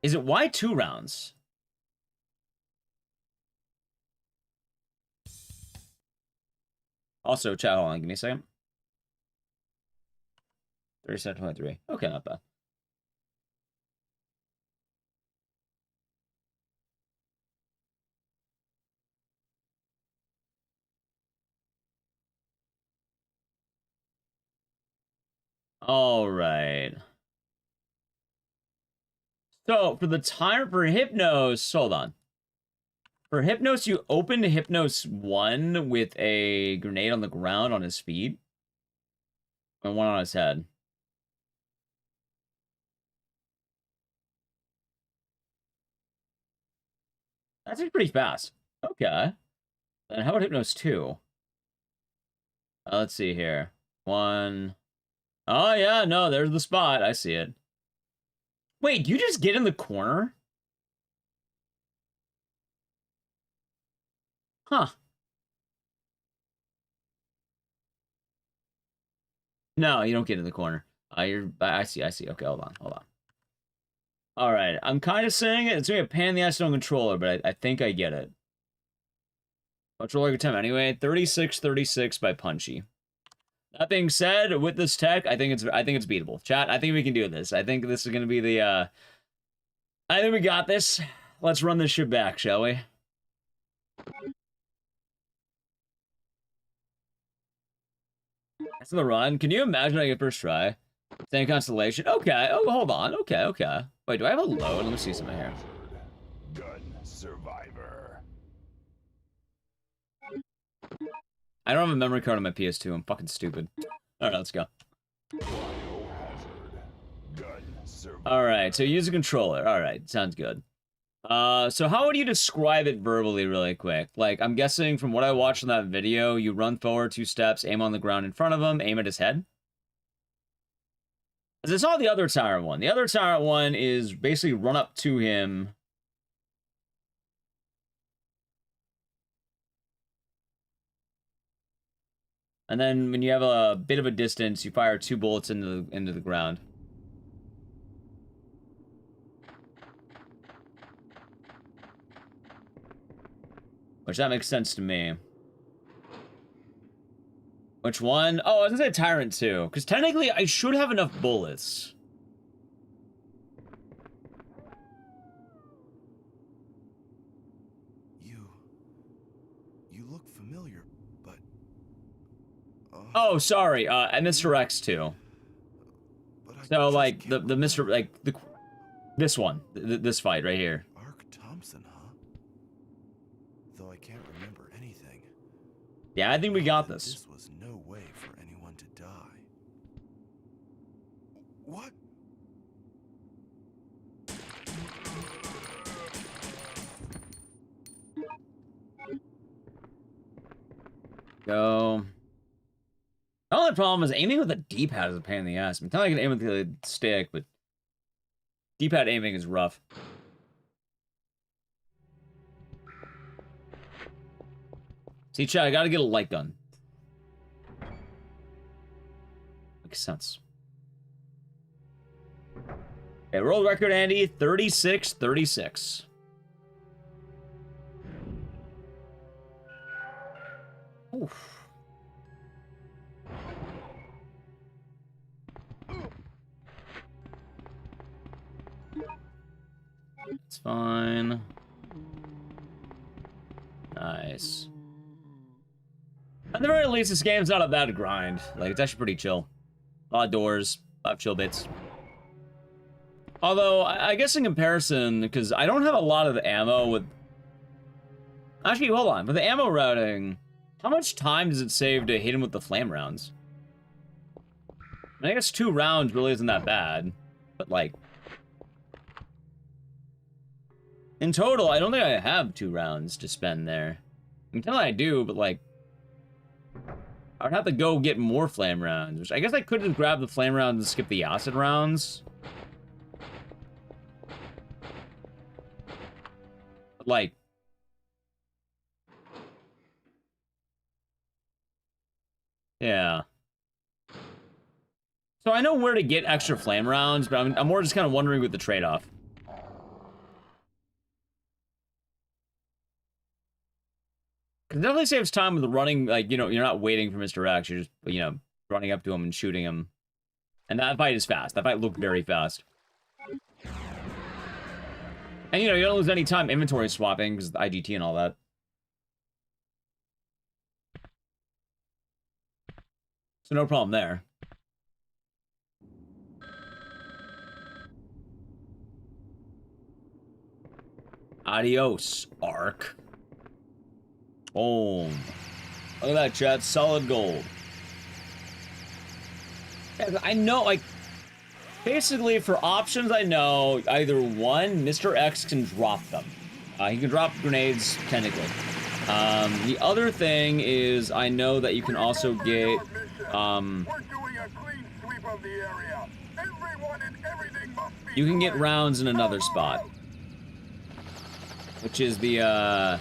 Is it why 2 rounds? Also, chat, hold on, give me a second. 37.23. Okay, not bad. All right. So for the time for Hypnos, hold on. For Hypnos, you opened Hypnos 1 with a grenade on the ground on his feet. And one on his head. That's pretty fast. Okay. And how about Hypnos 2? Let's see here. 1. Oh, yeah, no, there's the spot. I see it. Wait, do you just get in the corner? Huh. No, you don't get in the corner. I see. Okay, hold on. Alright, I'm kind of saying it. It's gonna be a pain in the ass on controller, but I think I get it. Controller every time anyway. 36-36 by Punchy. That being said, with this tech, I think it's beatable. Chat, I think we can do this. I think this is gonna be the I think we got this. Let's run this shit back, shall we? That's the run. Can you imagine I get first try? Same constellation. Okay. Oh, hold on. Okay. Wait, do I have a load? Let me see something here. Gun survivor. I don't have a memory card on my PS2. I'm fucking stupid. All right, let's go. All right, so use a controller. All right, sounds good. So how would you describe it verbally really quick? Like, I'm guessing from what I watched in that video, you run forward 2 steps, aim on the ground in front of him, aim at his head. As I saw the other Tyrant one. The other Tyrant one is basically run up to him. And then when you have a bit of a distance, you fire 2 bullets into the ground. Which that makes sense to me. Which one? Oh, I was gonna say Tyrant 2. Because technically, I should have enough bullets. You look familiar, but... Oh, sorry. Mr. X 2. So, like, the Mr. Like, this one. This fight right here. ARK Thompson, huh? Though I can't remember anything. Yeah, I think we got this. This was no way for anyone to die. What? Go. The only problem is aiming with a D-pad is a pain in the ass. I mean, kind of like an aim with the stick, but D-pad aiming is rough. See, chat, I gotta get a light gun. Makes sense. Okay, world record, Andy, 36-36. Oof. It's fine. Nice. At the very least, this game's not a bad grind. Like, it's actually pretty chill. A lot of doors, a lot of chill bits. Although, I guess in comparison, because I don't have a lot of the ammo with... Actually, hold on. With the ammo routing, how much time does it save to hit him with the flame rounds? I guess 2 rounds really isn't that bad. But, like... in total, I don't think I have 2 rounds to spend there. Until I do, but, like... I would have to go get more flame rounds, which I guess I could just grab the flame rounds and skip the acid rounds. But, like... yeah. So I know where to get extra flame rounds, but I'm more just kind of wondering with the trade-off. It definitely saves time with the running, like, you know, you're not waiting for Mr. X, you're just, you know, running up to him and shooting him. And that fight is fast. That fight looked very fast. And, you know, you don't lose any time inventory swapping, because the IGT and all that. So no problem there. Adios, ARK. Boom. Look at that, chat. Solid gold. Yeah, I know, like, basically for options, I know either one, Mr. X can drop them. He can drop grenades, technically. The other thing is, I know that you can also get, you can get rounds in another spot. Which is the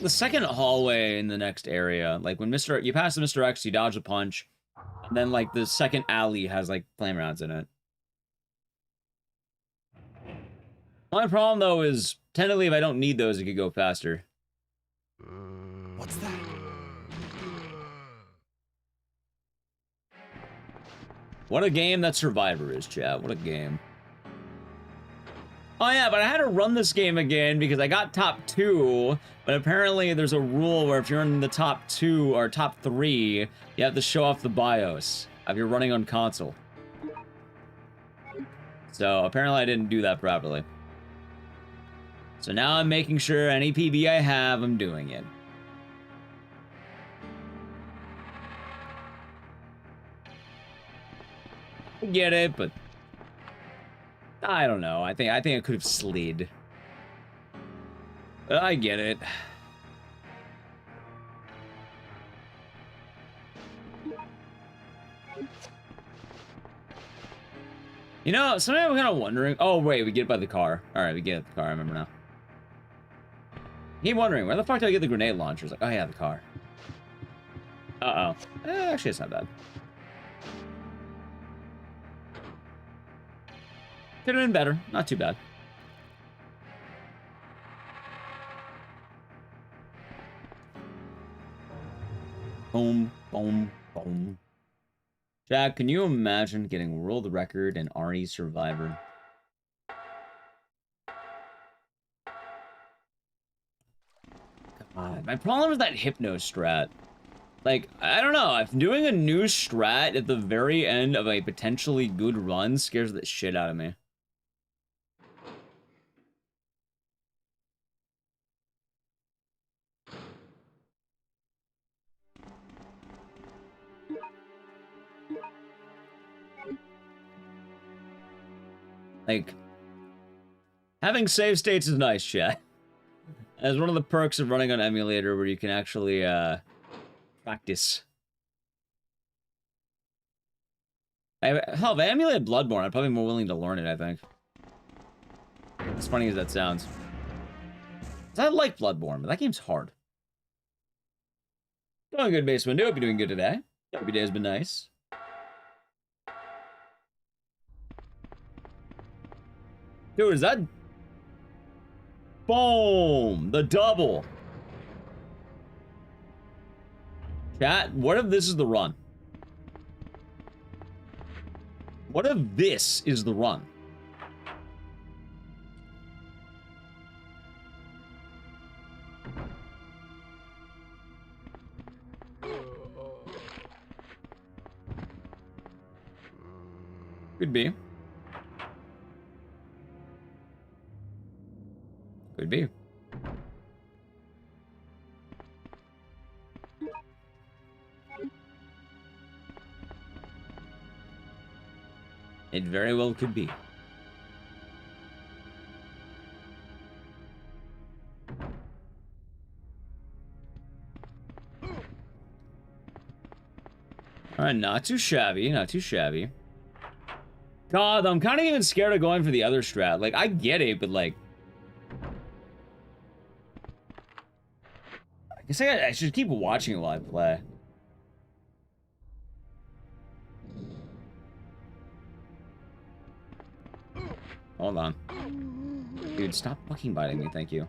second hallway in the next area. Like, when you pass the Mr. X, you dodge a punch. And then, like, the second alley has, like, flame rounds in it. My problem, though, is technically if I don't need those, it could go faster. What's that? What a game that Survivor is, chat. What a game. Oh yeah, but I had to run this game again because I got top 2, but apparently there's a rule where if you're in the top 2 or top 3, you have to show off the BIOS if you're running on console. So apparently I didn't do that properly. So now I'm making sure any PB I have, I'm doing it. I get it, but I don't know. I think I could have slid. But I get it. You know, something I'm kind of wondering. Oh wait, we get it by the car. All right, we get it the car. I remember now. I keep wondering where the fuck do I get the grenade launchers? Like, oh yeah, the car. Actually, it's not bad. Could have been better. Not too bad. Boom, boom, boom. Jack, can you imagine getting world record in RE Survivor? God, my problem is that hypno strat. Like, I don't know. If doing a new strat at the very end of a potentially good run scares the shit out of me. Like, having save states is nice, chat. As one of the perks of running on emulator where you can actually, practice. Hell, if I emulated Bloodborne, I'd probably be more willing to learn it, I think. As funny as that sounds. 'Cause I like Bloodborne, but that game's hard. Doing good, Base Window. Hope you're doing good today. Hope your day has been nice. Dude, is that... Boom! The double! Chat, what if this is the run? What if this is the run? Could be. Could be. It very well could be. Alright, not too shabby, not too shabby. God, I'm kind of even scared of going for the other strat. Like, I get it, but like... I guess I should keep watching it while I play. Hold on. Dude, stop fucking biting me, thank you.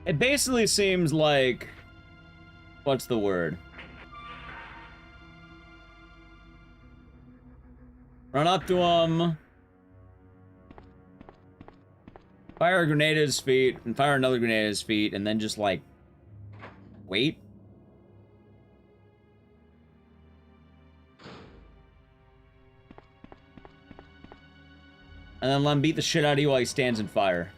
It basically seems like... What's the word? Run up to him. Fire a grenade at his feet, and fire another grenade at his feet, and then just like... Wait. And then let him beat the shit out of you while he stands in fire.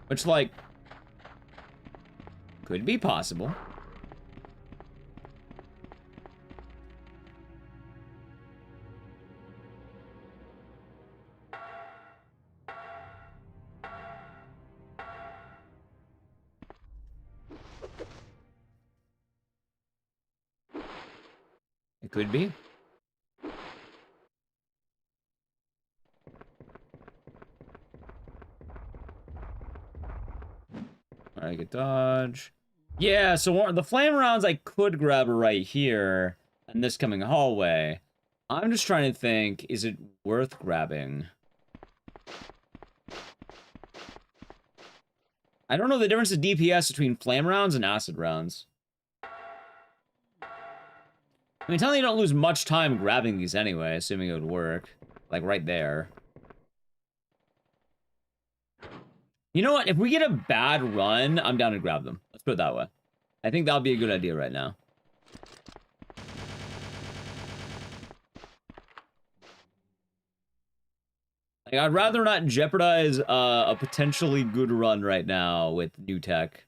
Which, like, could be possible. It could be. I could dodge. Yeah, so the flame rounds I could grab right here in this coming hallway. I'm just trying to think, is it worth grabbing? I don't know the difference in DPS between flame rounds and acid rounds. I mean, telling you don't lose much time grabbing these anyway, assuming it would work. Like, right there. You know what? If we get a bad run, I'm down to grab them. Let's put it that way. I think that'll be a good idea right now. Like, I'd rather not jeopardize a potentially good run right now with new tech.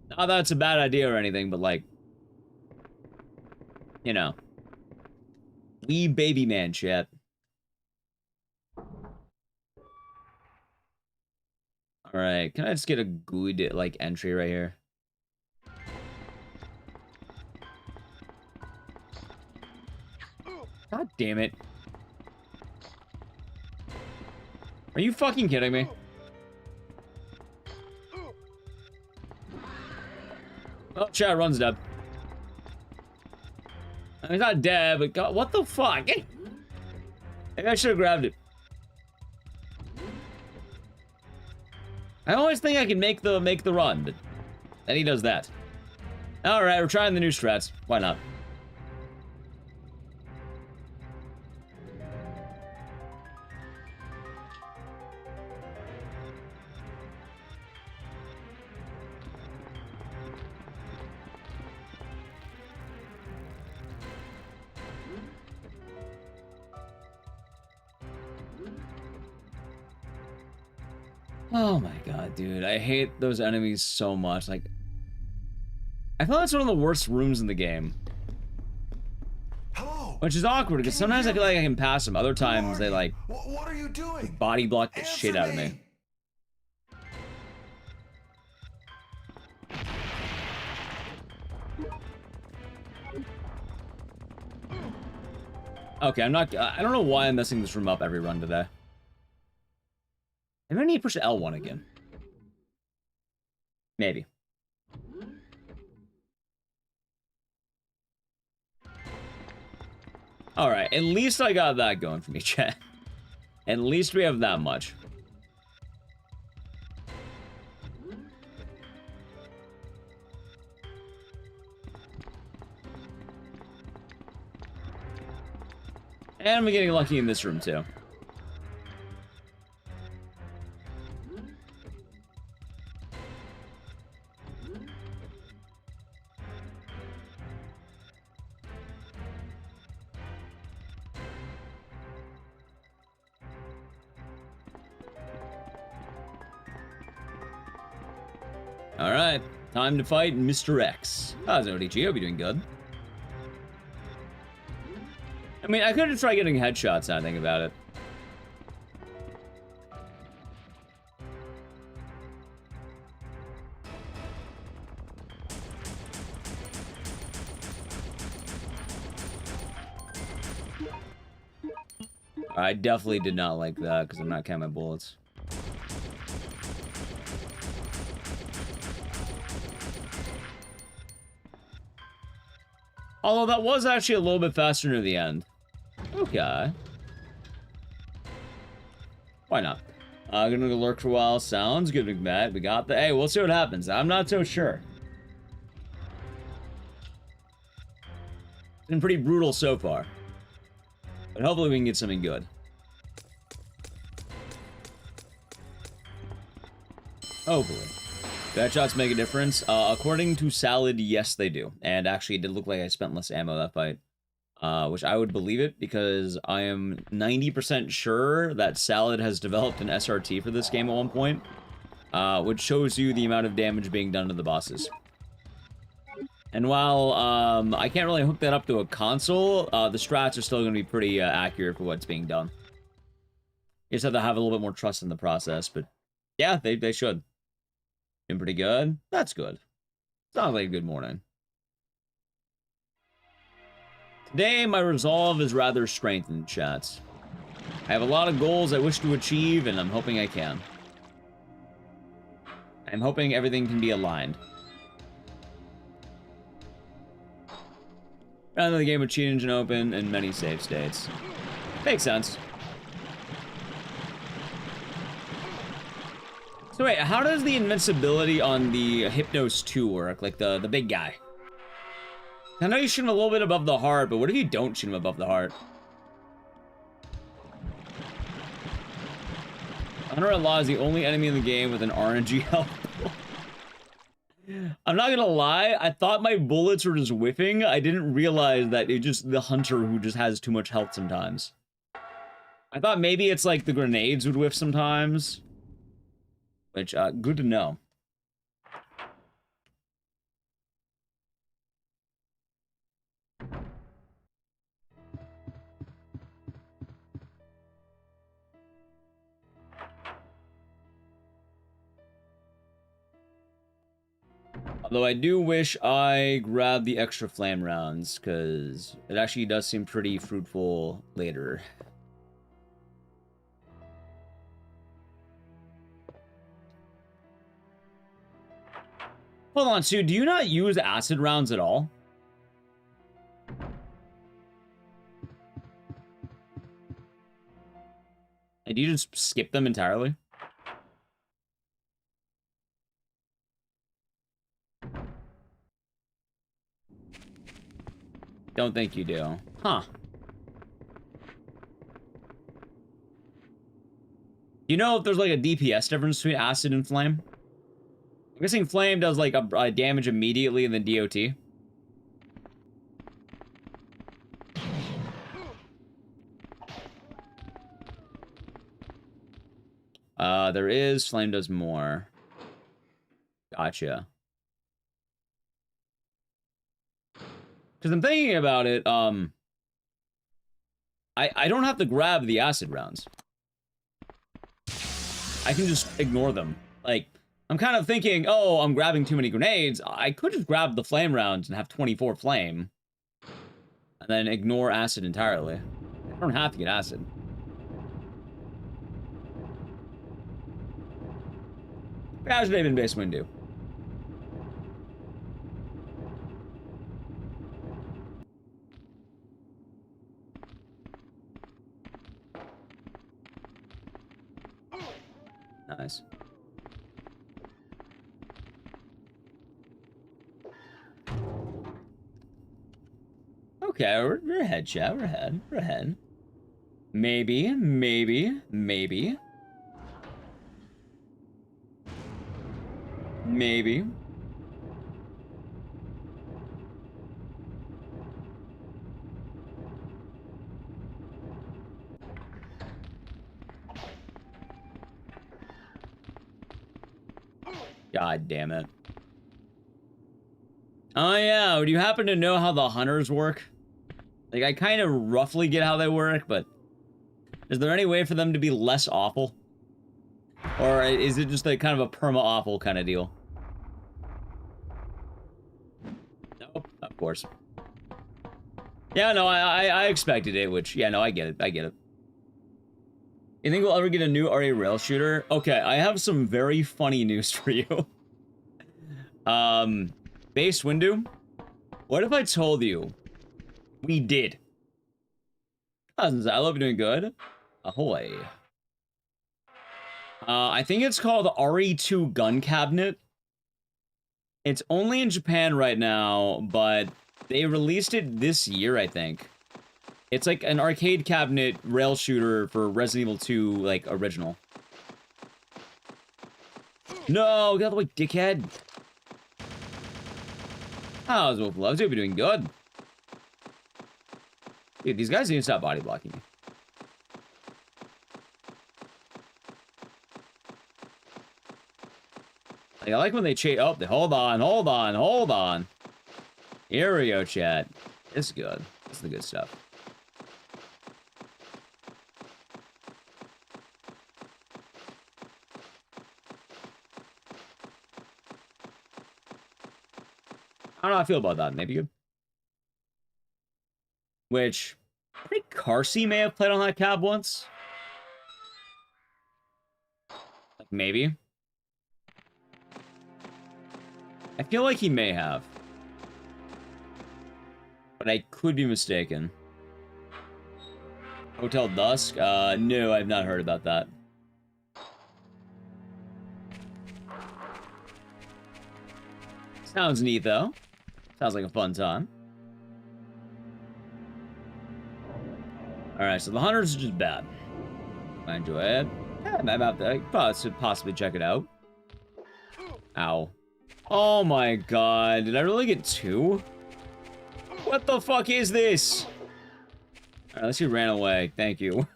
Not that it's a bad idea or anything, but like, you know. Wee baby man shit. Alright, can I just get a good, like, entry right here? God damn it. Are you fucking kidding me? Oh, chat runs dead. I mean, he's not dead, but God, what the fuck? Maybe I should have grabbed it. I always think I can make the run, but then he does that. Alright, we're trying the new strats. Why not? Oh my god, dude. I hate those enemies so much. Like, I feel that's one of the worst rooms in the game. Hello. Which is awkward, because sometimes I feel like I can pass them. Other times, they, like, What are you doing? body block the shit out of me. Okay, I don't know why I'm messing this room up every run today. Maybe I need to push L1 again. Maybe. Alright, at least I got that going for me, chat. At least we have that much. And we're getting lucky in this room, too. Alright, time to fight Mr. X. How's ODG? Hope you're doing good. I mean, I could have tried getting headshots now I think about it. I definitely did not like that, because I'm not counting my bullets. Although that was actually a little bit faster near the end. Okay. Why not? Gonna go lurk for a while. Sounds good, McMatt. We got the... Hey, we'll see what happens. I'm not so sure. It's been pretty brutal so far. But hopefully we can get something good. Hopefully. Headshots make a difference. According to Salad, yes, they do. And actually, it did look like I spent less ammo that fight. Which I would believe it, because I am 90% sure that Salad has developed an SRT for this game at one point. Which shows you the amount of damage being done to the bosses. And while I can't really hook that up to a console, the strats are still going to be pretty accurate for what's being done. You just have to have a little bit more trust in the process, but yeah, they should. Been pretty good. That's good. Sounds like a good morning. Today, my resolve is rather strengthened, chats. I have a lot of goals I wish to achieve, and I'm hoping I can. I'm hoping everything can be aligned. Rather than the game with cheat engine open and many save states. Makes sense. So wait, how does the invincibility on the Hypnos 2 work? Like the big guy? I know you shoot him a little bit above the heart, but what if you don't shoot him above the heart? Hunter at Law is the only enemy in the game with an RNG health. I'm not gonna lie, I thought my bullets were just whiffing. I didn't realize that it's just the hunter who just has too much health sometimes. I thought maybe it's like the grenades would whiff sometimes. Which, good to know. Although I do wish I grabbed the extra flame rounds, because it actually does seem pretty fruitful later. Hold on, Sue, do you not use acid rounds at all? Like, do you just skip them entirely? Don't think you do. Huh. You know if there's like a DPS difference between acid and flame? I'm guessing flame does like a damage immediately and then DOT. There is. Flame does more. Gotcha. Because I'm thinking about it, I don't have to grab the acid rounds. I can just ignore them. Like, I'm kind of thinking, oh, I'm grabbing too many grenades. I could just grab the flame rounds and have 24 flame. And then ignore acid entirely. I don't have to get acid. How's your been base window? Nice. Okay, we're ahead, chat. We're ahead. We're ahead. Maybe. Maybe. God damn it. Oh yeah, do you happen to know how the hunters work? Like, I kind of roughly get how they work, but is there any way for them to be less awful? Or is it just like kind of a perma-awful kind of deal? No, of course. Yeah, no, I expected it, which, yeah, no, I get it. You think we'll ever get a new RA rail shooter? Okay, I have some very funny news for you. Base window? What if I told you we did? Cousins, I love you doing good. Ahoy. I think it's called RE2 Gun Cabinet. It's only in Japan right now, but they released it this year, I think. It's like an arcade cabinet rail shooter for Resident Evil 2, like, original. No, get out of the way, dickhead. How's Wolf Loves you? Be doing good. Dude, these guys need to stop body blocking me. Like, I like when they chase. Oh, they hold on. Here we go, chat. This is good. This is the good stuff. I don't know how I feel about that. Maybe good. Which, I think Carsey may have played on that cab once. Maybe. I feel like he may have. But I could be mistaken. Hotel Dusk? No, I've not heard about that. Sounds neat, though. Sounds like a fun time. Alright, so the Hunters are just bad. I enjoy it. Yeah, I'm about to possibly check it out. Ow. Oh my god. Did I really get 2? What the fuck is this? Alright, let's see, ran away. Thank you.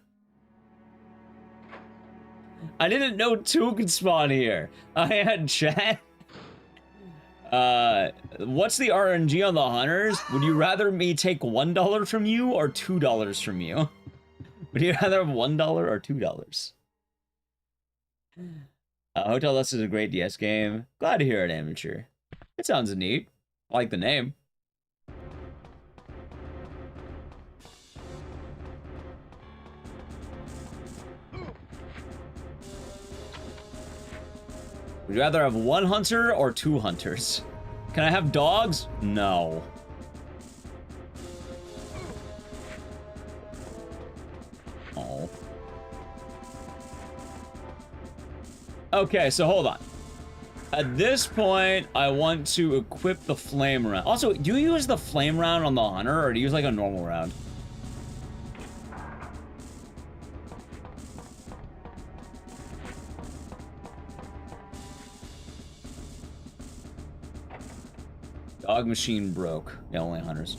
I didn't know 2 could spawn here. I had chat. What's the RNG on the Hunters? Would you rather me take $1 from you or $2 from you? Would you rather have $1 or $2? Hotel Dust is a great DS game. Glad to hear it, Amateur. It sounds neat. I like the name. Would you rather have 1 hunter or 2 hunters? Can I have dogs? No. Oh. Okay, so hold on. At this point, I want to equip the flame round. Also, do you use the flame round on the hunter, or do you use like a normal round? Dog machine broke. Yeah, only hunters.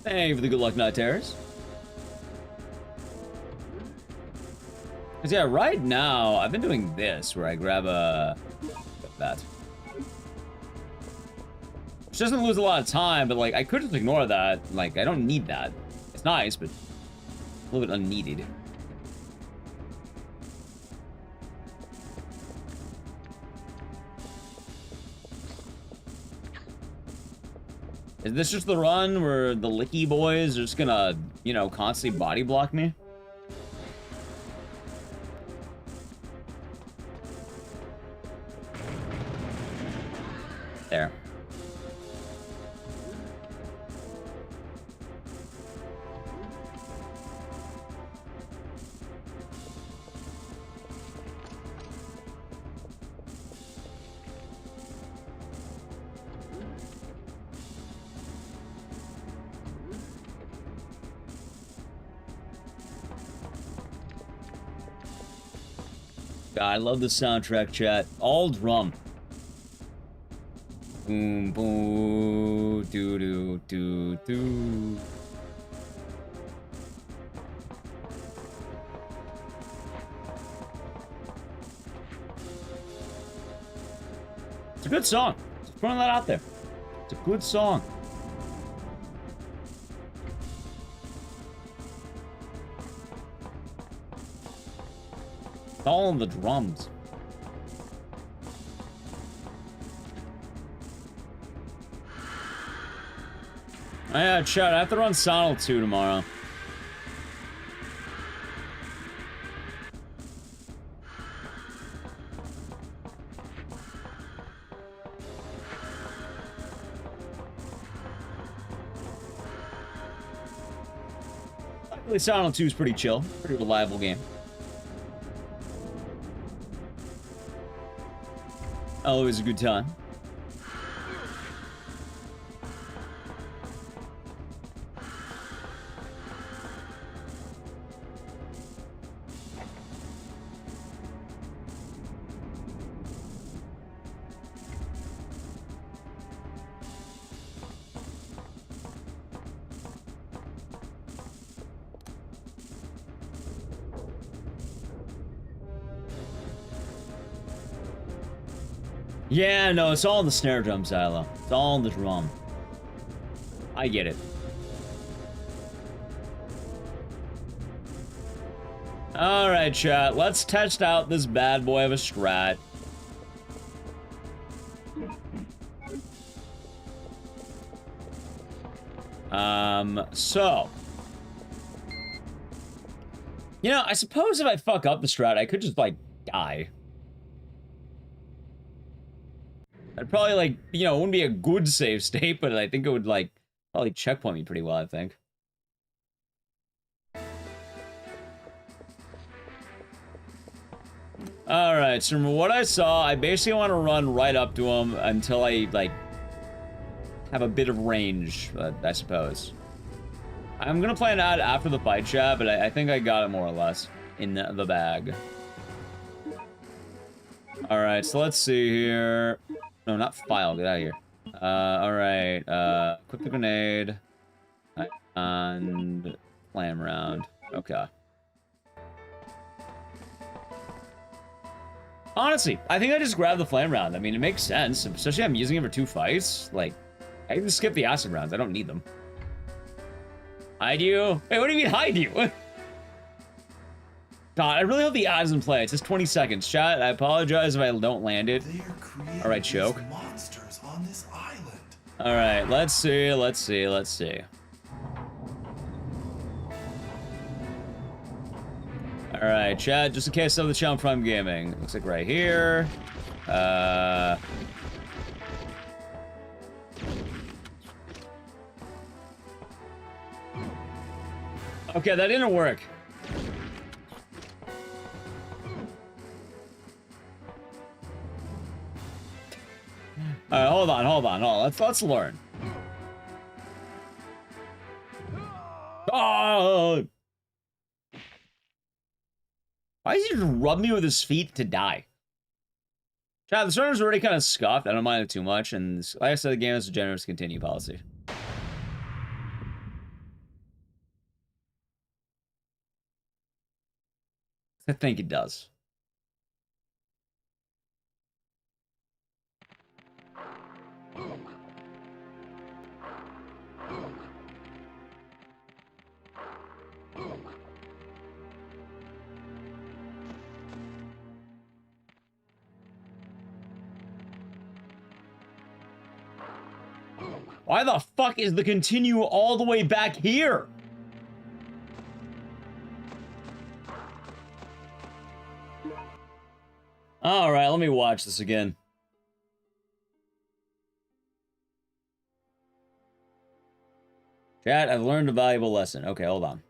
Thank you for the good luck, Night Terrors. Because, yeah, right now, I've been doing this, where I grab that. Which doesn't lose a lot of time, but, like, I could just ignore that. Like, I don't need that. It's nice, but a little bit unneeded. Is this just the run where the Licky boys are just gonna, you know, constantly body block me? There. God, I love the soundtrack, chat. All drum. Boom, boom, doo, doo, doo, doo. It's a good song. Just throwing that out there. It's a good song. All on the drums. Yeah, chat, I have to run Sonal 2 tomorrow. Luckily, Sonal 2 is pretty chill. Pretty reliable game. Always a good time. Yeah, no, it's all in the snare drum, Silo. It's all in the drum. I get it. Alright, chat. Let's test out this bad boy of a strat. So. You know, I suppose if I fuck up the strat, I could just, like, die. I'd probably, like, you know, it wouldn't be a good save state, but I think it would, like, probably checkpoint me pretty well, I think. Alright, so from what I saw, I basically want to run right up to him until I, like, have a bit of range, I suppose. I'm gonna plan out after the fight chat, but I think I got it more or less in the bag. Alright, so let's see here. No, not file, get out of here. Alright, equip the grenade. And flame round. Okay. Honestly, I think I just grabbed the flame round. I mean, it makes sense, especially I'm using it for 2 fights. Like, I can just skip the acid rounds. I don't need them. Hide you? Wait, what do you mean hide you? God, I really hope the ad doesn't play. It says 20 seconds. Chat, I apologize if I don't land it. Alright, choke. Monsters on this island. Alright, let's see, let's see, let's see. Alright, chat, just in case of the channel Prime Gaming. Looks like right here. Okay, that didn't work. Alright, hold on. Let's learn. Oh! Why does he just rub me with his feet to die? Chat, the server's already kind of scuffed. I don't mind it too much, and like I said, the game has a generous continue policy. I think it does. Why the fuck is the continue all the way back here? Alright, let me watch this again. Chat, I've learned a valuable lesson. Okay, hold on.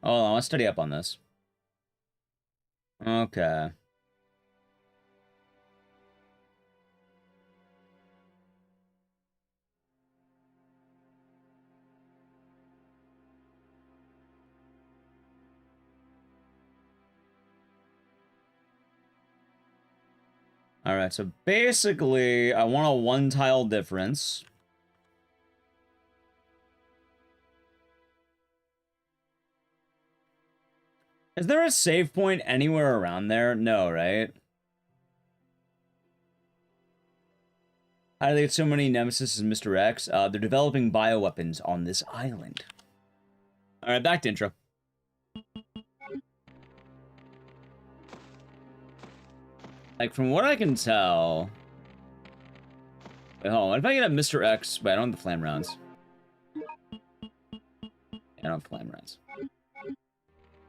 Hold on, let's study up on this. Okay. Alright, so basically, I want a 1-tile difference. Is there a save point anywhere around there? No, right? How do they get so many nemesis as Mr. X? They're developing bioweapons on this island. Alright, back to intro. Like, from what I can tell... Wait, hold on. What if I get a Mr. X, but I don't have the flame rounds? I don't have flame rounds.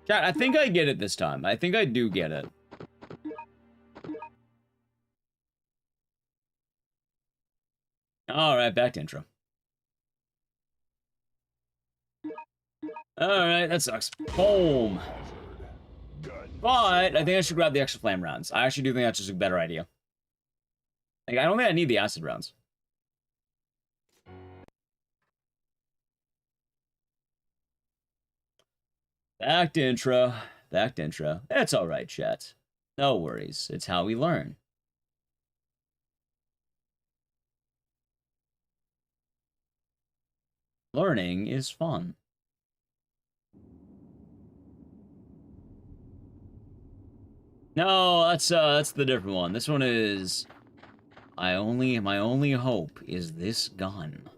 Chat, I think I get it this time. I think I do get it. Alright, back to intro. Alright, that sucks. Boom. But I think I should grab the extra flame rounds. I actually do think that's just a better idea. Like, I don't think I need the acid rounds. Back to intro. Back to intro. It's alright, chat. No worries. It's how we learn. Learning is fun. No, that's the different one. This one is my only hope is this gun.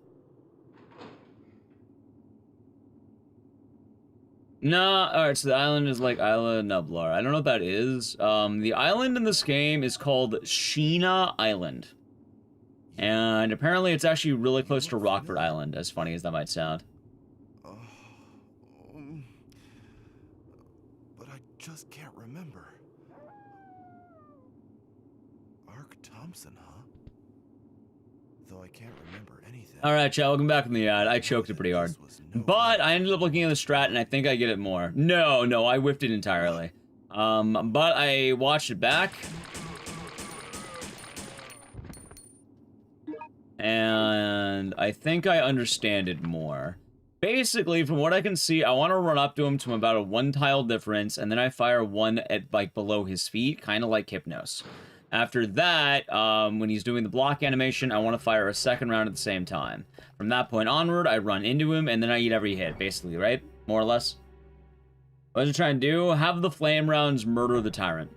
Nah, alright, so the island is like Isla Nublar. I don't know what that is. The island in this game is called Sheena Island. And apparently it's actually really close to Rockford Island, as funny as that might sound. But I just can't remember. ARK Thompson, huh? Though I can't remember anything. Alright, chat, welcome back from the ad. I choked it pretty hard. But I ended up looking at the strat, and I think I get it more. No, I whiffed it entirely. But I watched it back. And I think I understand it more. Basically, from what I can see, I want to run up to him to about a 1-tile difference, and then I fire one at, like, below his feet, kind of like Hypnos. After that, when he's doing the block animation, I want to fire a second round at the same time. From that point onward, I run into him, and then I eat every hit, basically, right? More or less. What was I trying to do? Have the flame rounds murder the tyrant.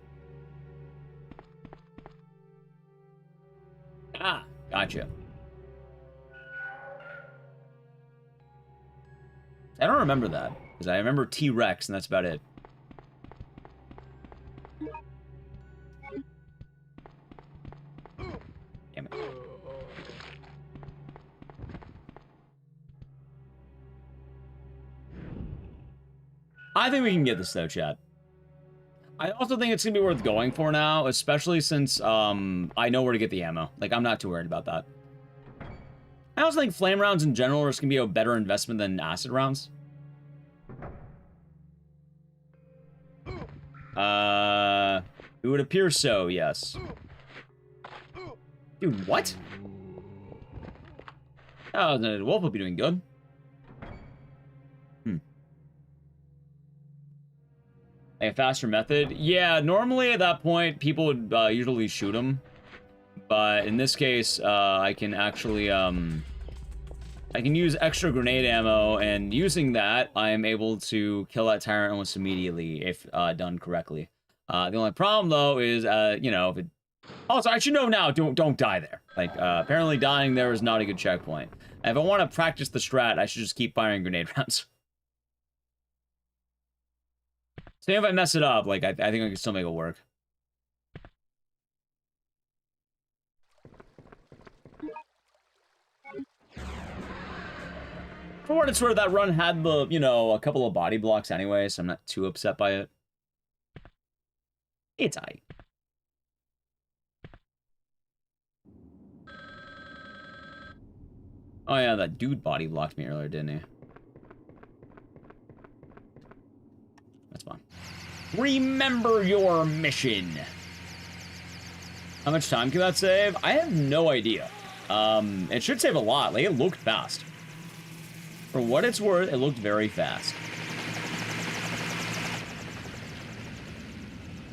Ah, gotcha. I don't remember that, because I remember T-Rex, and that's about it. Damn it. I think we can get this, though, chat. I also think it's gonna be worth going for now, especially since, I know where to get the ammo. Like, I'm not too worried about that. I also think flame rounds in general are just gonna be a better investment than acid rounds. It would appear so, yes. Dude, what? Oh, the wolf will be doing good. A faster method? Yeah, normally at that point, people would usually shoot him. But in this case, I can actually, I can use extra grenade ammo, and using that, I am able to kill that tyrant almost immediately if done correctly. The only problem, though, is, you know, if it... Also, I should know now, don't die there. Like, apparently dying there is not a good checkpoint. And if I want to practice the strat, I should just keep firing grenade rounds. So if I mess it up, like, I think I can still make it work. For what it's worth, that run had the, you know, a couple of body blocks anyway, so I'm not too upset by it. It's aight. Oh yeah, that dude body blocked me earlier, didn't he? That's fine. Remember your mission. How much time can that save? I have no idea. It should save a lot. Like, it looked fast. For what it's worth, it looked very fast.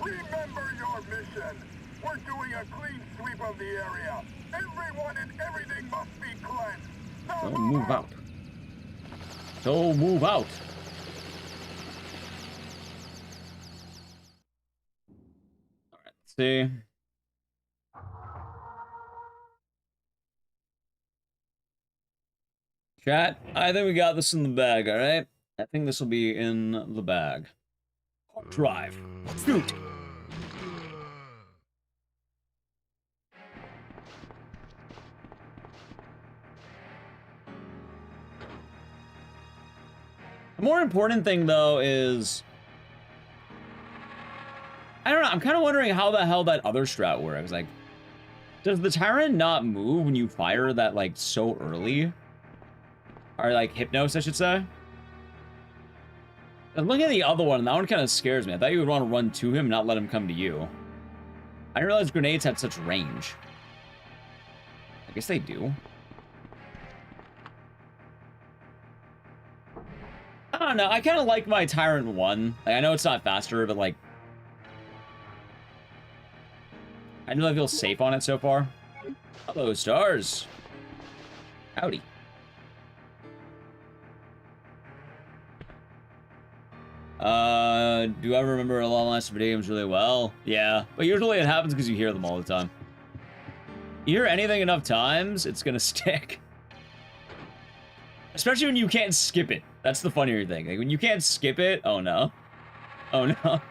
Remember your mission. We're doing a clean sweep of the area. Everyone and everything must be cleansed. Now Don't move out. Don't move out. Alright, let's see. Chat, I think we got this in the bag, alright? I think this will be in the bag. Drive. Shoot! The more important thing, though, is... I don't know, I'm kind of wondering how the hell that other strat works. Like, does the Tyrant not move when you fire that, like, so early? Or, like, Hypnos, I should say? I'm looking at the other one, and that one kind of scares me. I thought you would want to run to him, not let him come to you. I didn't realize grenades had such range. I guess they do. I don't know, I kind of like my Tyrant 1. Like, I know it's not faster, but, like... I know I feel safe on it so far. Hello, stars. Howdy. Do I remember a lot of last video games really well? Yeah, but usually it happens because you hear them all the time. You hear anything enough times, it's gonna stick. Especially when you can't skip it. That's the funnier thing. Like, when you can't skip it, oh no. Oh no.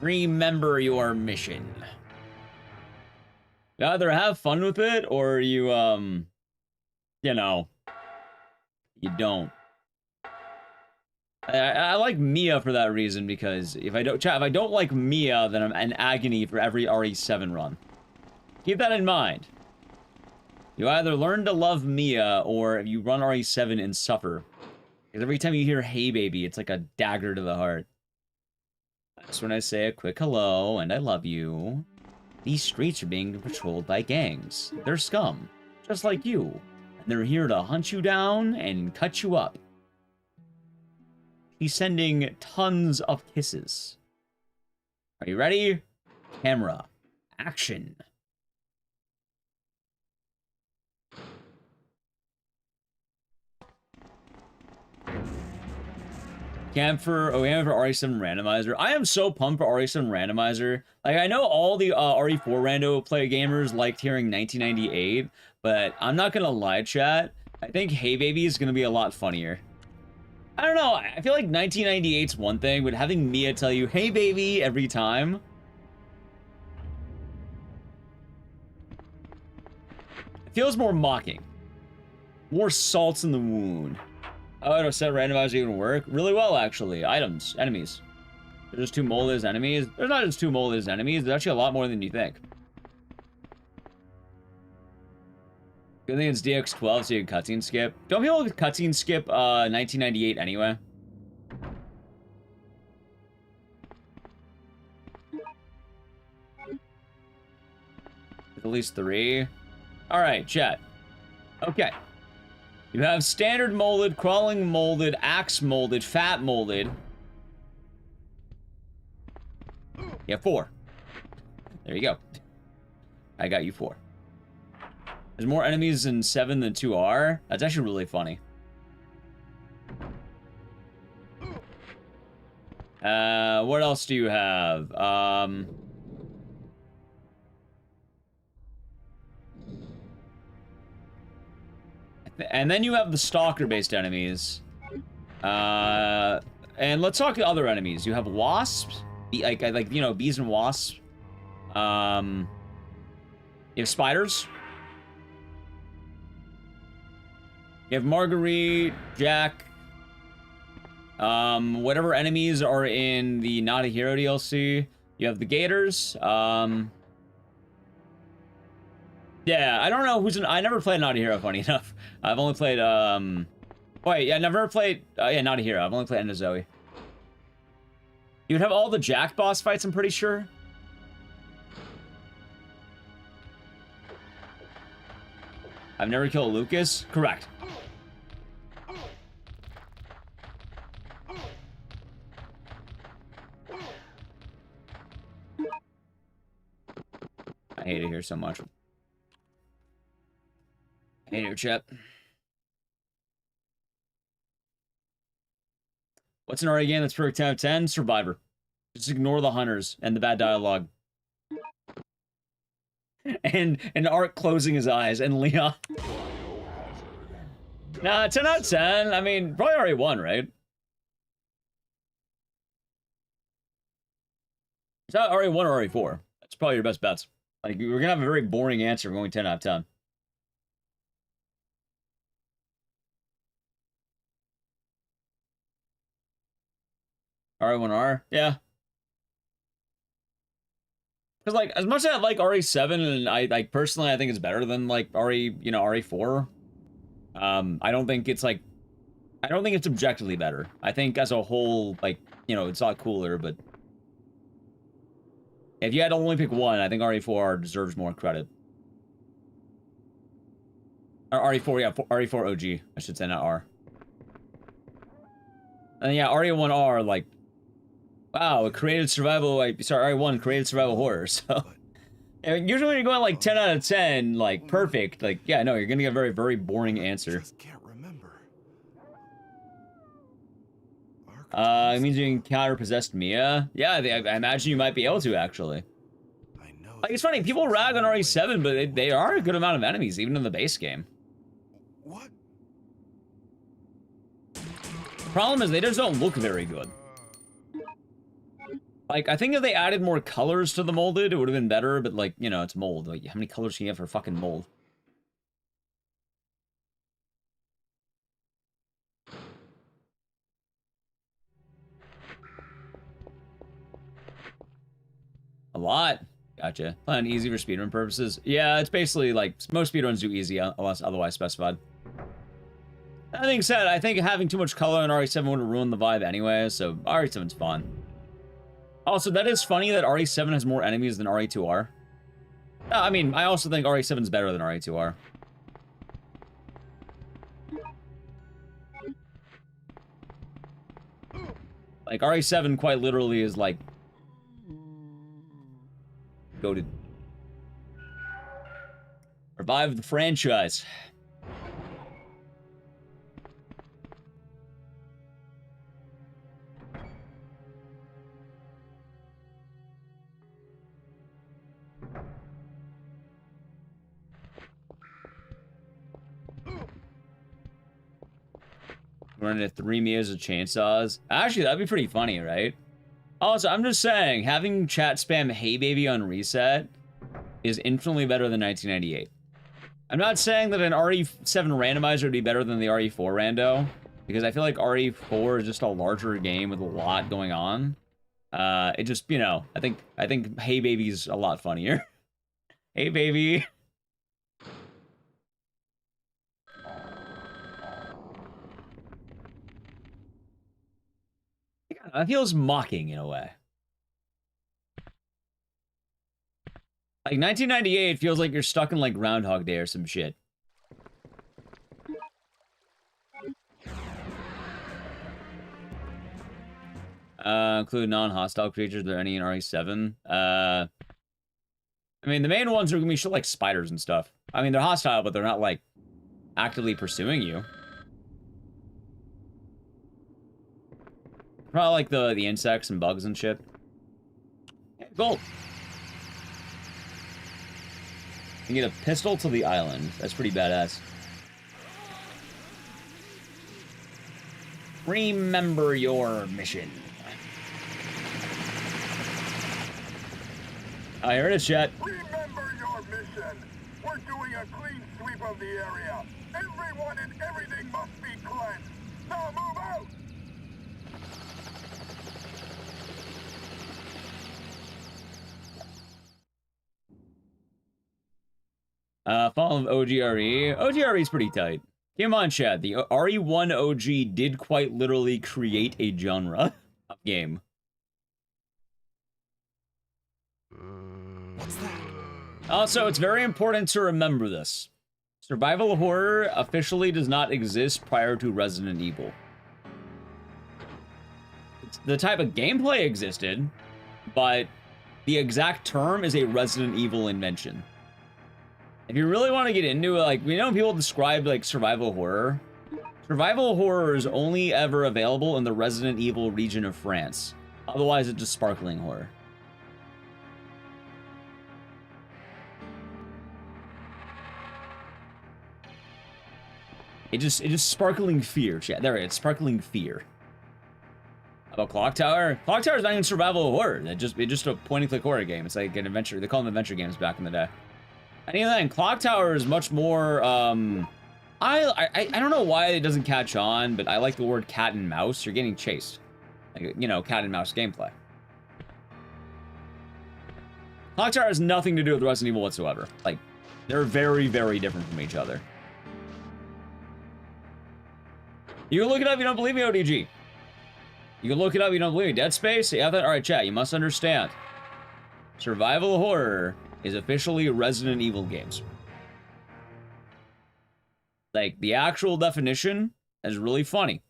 Remember your mission. You either have fun with it, or you, you know, you don't. I like Mia for that reason, because if I don't like Mia, then I'm in agony for every RE7 run. Keep that in mind. You either learn to love Mia, or you run RE7 and suffer. Because every time you hear "Hey baby," it's like a dagger to the heart. That's when I say a quick hello, and I love you. These streets are being patrolled by gangs. They're scum, just like you. And they're here to hunt you down and cut you up. He's sending tons of kisses. Are you ready? Camera. Action. Camp for RE7 Randomizer. I am so pumped for RE7 Randomizer. Like, I know all the RE4 rando play gamers liked hearing 1998, but I'm not gonna lie, chat. I think Hey Baby is gonna be a lot funnier. I don't know, I feel like 1998's one thing, but having Mia tell you, "Hey baby," every time. It feels more mocking. More salts in the wound. Oh, it'll set randomizer even work? Really well, actually. Items. Enemies. There's just 2 molded enemies. There's not just 2 molded enemies. There's actually a lot more than you think. Good thing it's DX12, so you can cutscene skip. Don't people cutscene skip 1998 anyway? At least 3. Alright, chat. Okay. You have standard molded, crawling molded, axe molded, fat molded. You have 4. There you go. I got you 4. There's more enemies in 7 than 2 are. That's actually really funny. What else do you have? And then you have the stalker-based enemies. And let's talk to other enemies. You have wasps, like you know, bees and wasps. You have spiders. You have Marguerite, Jack. Whatever enemies are in the Not a Hero DLC. You have the gators. Yeah, I don't know who's in. I never played Not a Hero, funny enough. I've only played, wait, yeah, I never played, yeah, Not a Hero. I've only played End of Zoe. You would have all the Jack boss fights, I'm pretty sure. I've never killed Lucas. Correct. I hate it here so much. Hey there, chat. What's an RE game that's perfect 10 out of 10? Survivor. Just ignore the hunters and the bad dialogue. And ARK closing his eyes and Leon. Nah, 10 out of 10. I mean, probably RE1, right? It's not RE1 or RE4. That's probably your best bets. Like, we're gonna have a very boring answer going 10 out of 10. RE1R? Yeah. Because, like, as much as I like RE7, and I, like, personally, I think it's better than, like, RE4. I don't think it's, like, I don't think it's objectively better. I think as a whole, like, you know, it's a lot cooler, but if you had to only pick one, I think RE4 deserves more credit. Or RE4, yeah, RE4 OG, I should say, not R. And yeah, RE1R, like, wow, it created survival, like, sorry, RE1 created survival horror, so. And usually when you're going, like, 10 out of 10, like, perfect, like, yeah, no, you're gonna get a very, very boring answer. Just can't remember. ARK It means you can counter possessed Mia. Yeah, I imagine you might be able to, actually. I know. Like, it's funny, people rag on RE7, but they are a good amount of enemies, even in the base game. What? Problem is, they just don't look very good. Like, I think if they added more colors to the molded, it would have been better, but, like, you know, it's mold. Like, how many colors can you have for fucking mold? A lot. Gotcha. Plan easy for speedrun purposes. Yeah, it's basically, like, most speedruns do easy, unless otherwise specified. That being said, I think having too much color in RE7 would have ruined the vibe anyway, so RE7's fun. Also, that is funny that RE7 has more enemies than RE2R. I mean, I also think RE7's better than RE2R. Like, RE7 quite literally is like... goated. Revive the franchise. Running into 3 Mias of chainsaws. Actually, that'd be pretty funny, right? Also, I'm just saying, having chat spam "Hey Baby" on reset is infinitely better than 1998. I'm not saying that an RE7 randomizer would be better than the RE4 rando, because I feel like RE4 is just a larger game with a lot going on. It just, you know, I think "Hey Baby's a lot funnier. Hey Baby. That feels mocking in a way. Like 1998 feels like you're stuck in like Groundhog Day or some shit. Include non-hostile creatures. Are there any in RE7? I mean, the main ones are gonna be shit like spiders and stuff. I mean, they're hostile, but they're not like actively pursuing you. Probably like the insects and bugs and shit. Yeah, gold. You get a pistol to the island. That's pretty badass. Remember your mission. I heard it, chat. Remember your mission. We're doing a clean sweep of the area. Everyone and everything must be cleansed. Now move out! Fall of OGRE. OGRE is pretty tight. Come on, chat. The RE1 OG did quite literally create a genre of game. What's that? Also, it's very important to remember this. Survival horror officially does not exist prior to Resident Evil. The type of gameplay existed, but the exact term is a Resident Evil invention. If you really want to get into it, like, we know people describe, like, survival horror. Survival horror is only ever available in the Resident Evil region of France. Otherwise, it's just sparkling horror. It's just sparkling fear, chat. There it is, sparkling fear. How about Clock Tower? Clock Tower is not even survival horror. It's just a point-and-click horror game. It's like an adventure. They call them adventure games back in the day. And even then, Clock Tower is much more, I don't know why it doesn't catch on, but I like the word cat and mouse. You're getting chased. Like, you know, cat and mouse gameplay. Clock Tower has nothing to do with Resident Evil whatsoever. Like, they're very, very different from each other. You can look it up if you don't believe me, ODG. You can look it up if you don't believe me. Dead Space? Yeah, alright, chat, you must understand. Survival horror is officially Resident Evil games. Like, the actual definition is really funny.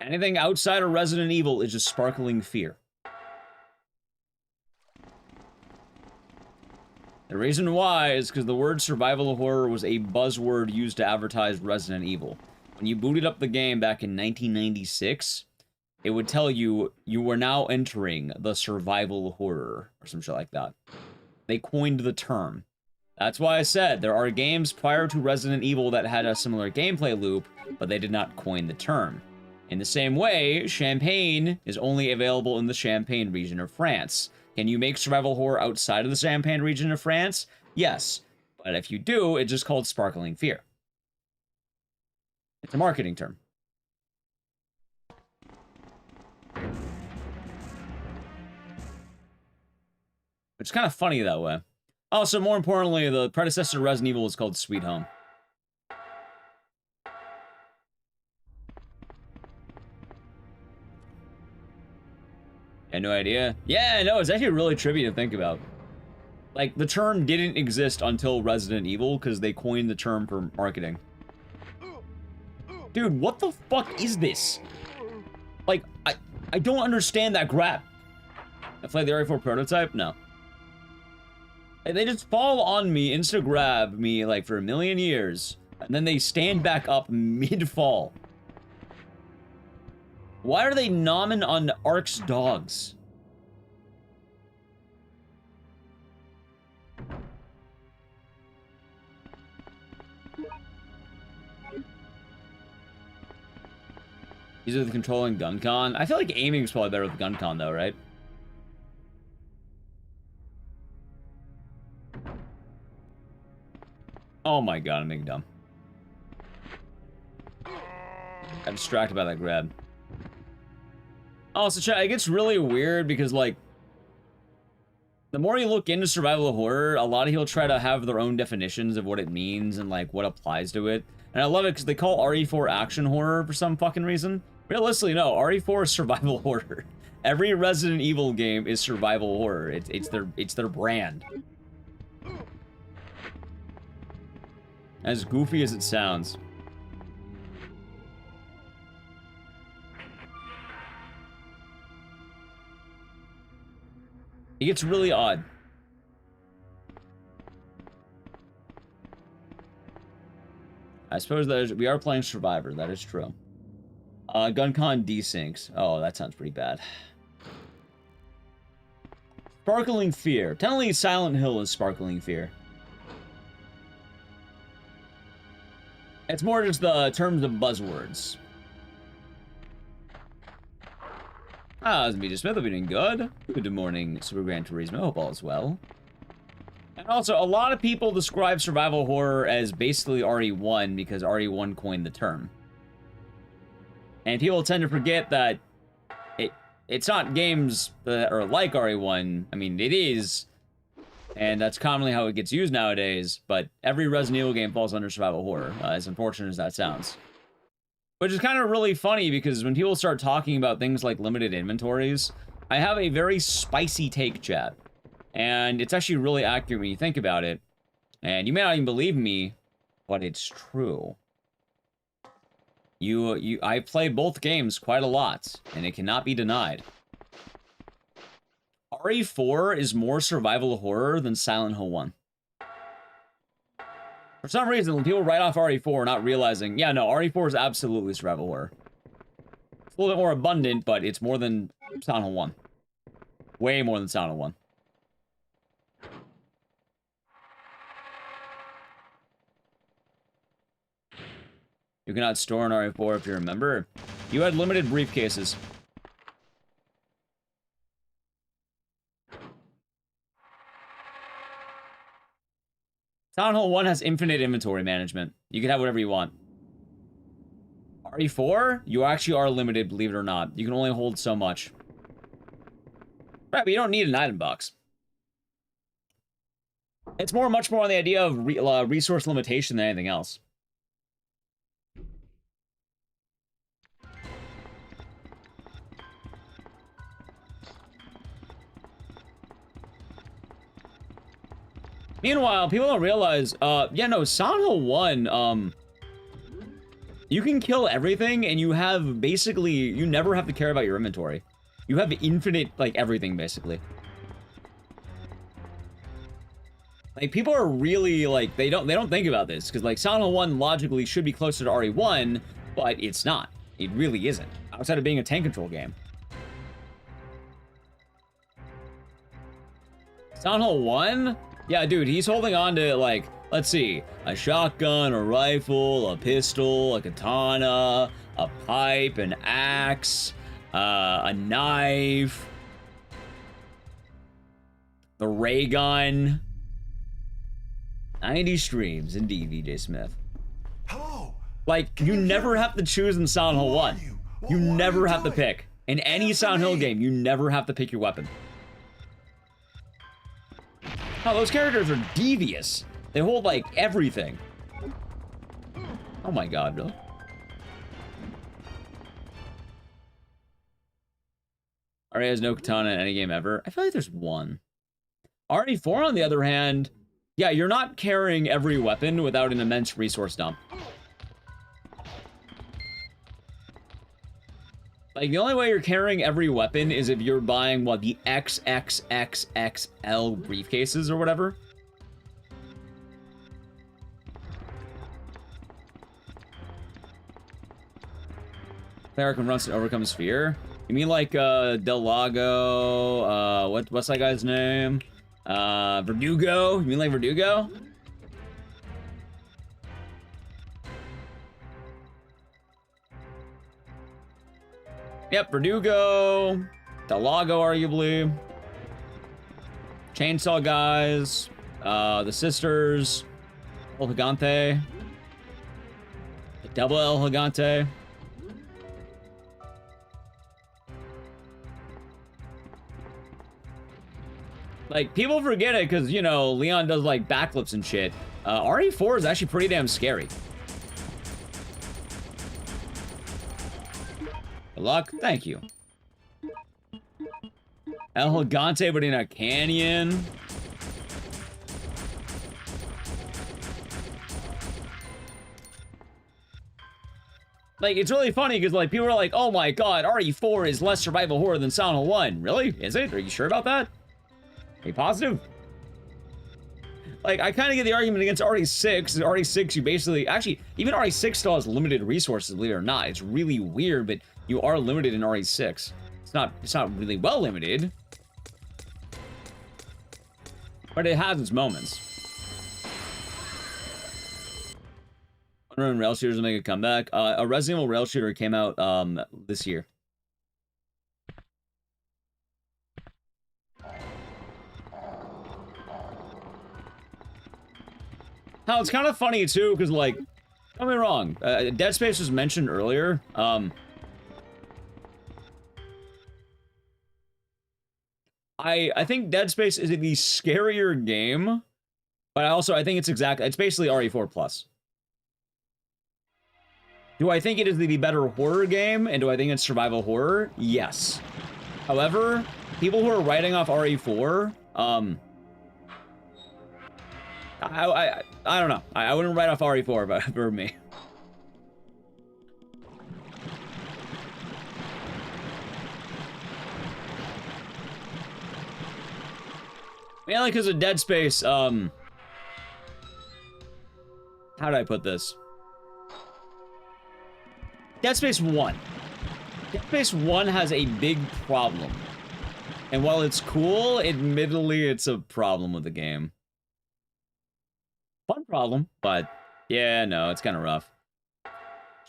Anything outside of Resident Evil is just sparkling fear. The reason why is because the word survival horror was a buzzword used to advertise Resident Evil. When you booted up the game back in 1996, it would tell you you were now entering the survival horror or some shit like that. They coined the term. That's why I said there are games prior to Resident Evil that had a similar gameplay loop, but they did not coin the term. In the same way, Champagne is only available in the Champagne region of France. Can you make survival horror outside of the Champagne region of France? Yes, but if you do, it's just called Sparkling Fear. It's a marketing term. Which is kind of funny that way. Also, more importantly, the predecessor to Resident Evil was called Sweet Home. I had no idea. Yeah, no, it's actually really trippy to think about. Like, the term didn't exist until Resident Evil because they coined the term for marketing. Dude, what the fuck is this? Like, I don't understand that grab. I played the RE4 prototype? No. They just fall on me, insta-grab me, like, for a million years. And then they stand back up mid-fall. Why are they nomming on ARK's dogs? These are the controlling gun con. I feel like aiming is probably better with gun con though, right? Oh my god, I'm being dumb. I'm distracted by that grab. Also, chat, it gets really weird because, like, the more you look into survival horror, a lot of people try to have their own definitions of what it means and, like, what applies to it. And I love it because they call RE4 action horror for some fucking reason. Realistically, no, RE4 is survival horror. Every Resident Evil game is survival horror. It's their brand. As goofy as it sounds. It gets really odd. I suppose that we are playing Survivor. That is true. GunCon desyncs. Oh, that sounds pretty bad. Sparkling Fear. Technically, Silent Hill is Sparkling Fear. It's more just the terms of buzzwords. Ah, it's me, Smith. I've been doing good. Good morning, Super Gran Turismo. Hope all is well. And also, a lot of people describe survival horror as basically RE1 because RE1 coined the term. And people tend to forget that it's not games that are like RE1. I mean, it is. And that's commonly how it gets used nowadays. But every Resident Evil game falls under survival horror, as unfortunate as that sounds. Which is kind of really funny because when people start talking about things like limited inventories, I have a very spicy take, chat. And it's actually really accurate when you think about it. And you may not even believe me, but it's true. I've played both games quite a lot, and it cannot be denied. RE4 is more survival horror than Silent Hill 1. For some reason, when people write off RE4 not realizing, yeah, no, RE4 is absolutely survival horror. It's a little bit more abundant, but it's more than Silent Hill 1. Way more than Silent Hill 1. You cannot store an RE4 if you're a member. You had limited briefcases. Silent Hill 1 has infinite inventory management. You can have whatever you want. RE4, you actually are limited, believe it or not. You can only hold so much. Right, but you don't need an item box. It's much more on the idea of resource limitation than anything else. Meanwhile, people don't realize, yeah, no, Silent Hill 1, you can kill everything, and you have, basically, you never have to care about your inventory. You have infinite, like, everything, basically. Like, people are really, like, they don't think about this, because, like, Silent Hill 1 logically should be closer to RE1, but it's not. It really isn't. Outside of being a tank control game. Silent Hill 1? Yeah, dude, he's holding on to, like, let's see, a shotgun, a rifle, a pistol, a katana, a pipe, an axe, a knife, the ray gun. 90 streams, indeed, VJ Smith. Hello. Like, you never have to choose in Silent Hill 1. You never have to pick. In any Silent Hill game, you never have to pick your weapon. Oh, those characters are devious. They hold, like, everything. Oh my god, really? RE has no katana in any game ever. I feel like there's one. RE4, on the other hand, yeah, you're not carrying every weapon without an immense resource dump. Like, the only way you're carrying every weapon is if you're buying, what, the XXXXL briefcases or whatever. Player can run to overcome sphere. You mean like, Del Lago, what's that guy's name? Verdugo? You mean like Verdugo? Yep, Verdugo, Del Lago, arguably. Chainsaw Guys, the Sisters, El Gigante, the Double El Gigante. Like, people forget it because, you know, Leon does, like, backflips and shit. RE4 is actually pretty damn scary. Good luck. Thank you. El Gigante, but in a canyon. Like, it's really funny because, like, people are like, oh my god, RE4 is less survival horror than Silent Hill 1. Really? Is it? Are you sure about that? Are you positive? Like, I kind of get the argument against RE6. RE6, you basically... Actually, even RE6 still has limited resources, believe it or not. It's really weird, but you are limited in RE6. It's not really well limited. But it has its moments. Unrun rail shooters will make a comeback. A Resident Evil rail shooter came out this year. Now, it's kind of funny, too, because, like, don't get me wrong, Dead Space was mentioned earlier. I think Dead Space is the scarier game, but I think it's basically RE4+. Do I think it is the better horror game, and do I think it's survival horror? Yes. However, people who are writing off RE4, I don't know. I wouldn't write off RE4 but for me. Mainly because of Dead Space, how did I put this? Dead Space 1. Dead Space 1 has a big problem. And while it's cool, admittedly, it's a problem with the game. Fun problem, but yeah, no, it's kind of rough.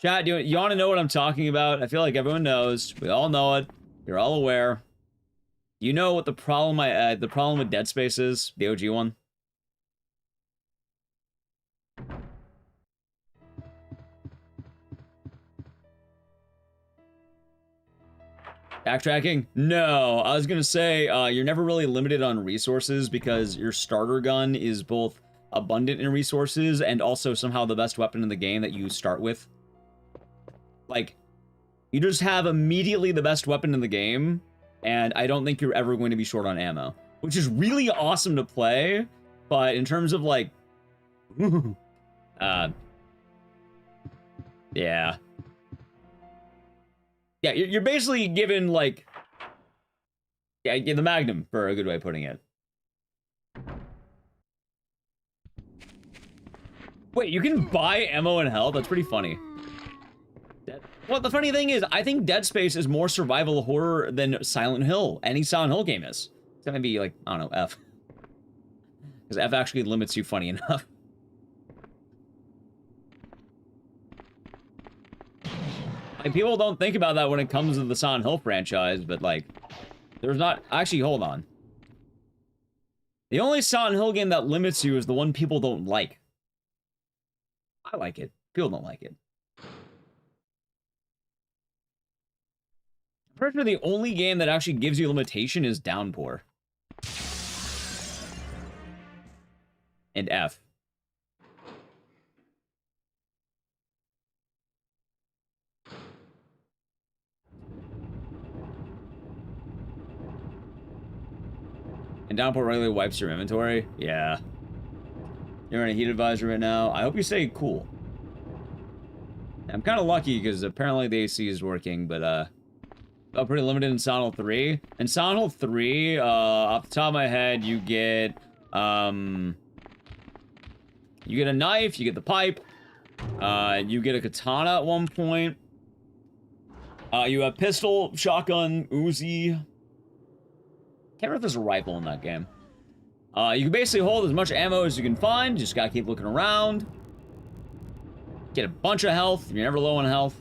Chat, you want to know what I'm talking about? I feel like everyone knows. We all know it. You're all aware. You know what the problem with Dead Space is? The OG one? Backtracking? No, I was gonna say, you're never really limited on resources because your starter gun is both abundant in resources and also somehow the best weapon in the game that you start with. Like, you just have immediately the best weapon in the game, and I don't think you're ever going to be short on ammo, which is really awesome to play, but in terms of, like, yeah. Yeah, you're basically given, like, yeah, the Magnum, for a good way of putting it. Wait, you can buy ammo in hell? That's pretty funny. Well, the funny thing is, I think Dead Space is more survival horror than Silent Hill. Any Silent Hill game is. Except maybe, like, I don't know, F. Because F actually limits you funny enough. Like, people don't think about that when it comes to the Silent Hill franchise, but, like, there's not... Actually, hold on. The only Silent Hill game that limits you is the one people don't like. I like it. People don't like it. I'm pretty sure the only game that actually gives you limitation is Downpour. And F. And Downpour regularly wipes your inventory? Yeah. You're in a heat advisory right now. I hope you stay cool. I'm kind of lucky because apparently the AC is working, but felt pretty limited in Silent Hill 3. In Silent Hill 3, off the top of my head, you get a knife, you get the pipe, you get a katana at one point. You have pistol, shotgun, Uzi. Can't remember if there's a rifle in that game. You can basically hold as much ammo as you can find. Just gotta keep looking around. Get a bunch of health. You're never low on health.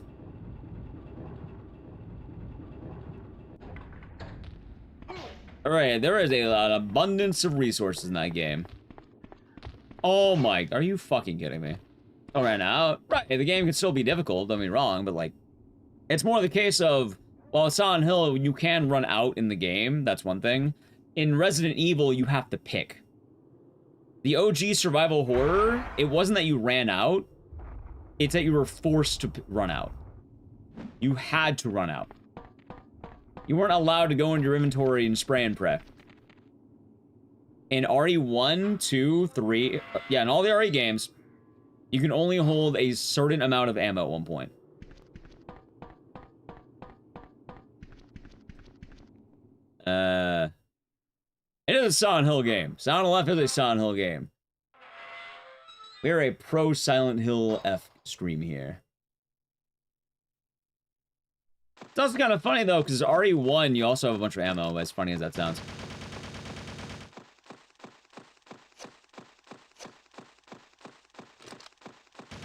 Alright, there is an abundance of resources in that game. Oh my, are you fucking kidding me? Oh, right now, right, the game can still be difficult, don't get me wrong, but like, it's more the case of, well, it's Silent Hill, you can run out in the game, that's one thing. In Resident Evil, you have to pick. The OG survival horror, it wasn't that you ran out, it's that you were forced to run out. You had to run out. You weren't allowed to go into your inventory and spray and pray. In RE1, 2, 3, yeah, in all the RE games, you can only hold a certain amount of ammo at one point. It is a Silent Hill game. Silent Hill F is a Silent Hill game. We are a pro Silent Hill F stream here. It's also kind of funny, though, because RE1, you also have a bunch of ammo, as funny as that sounds.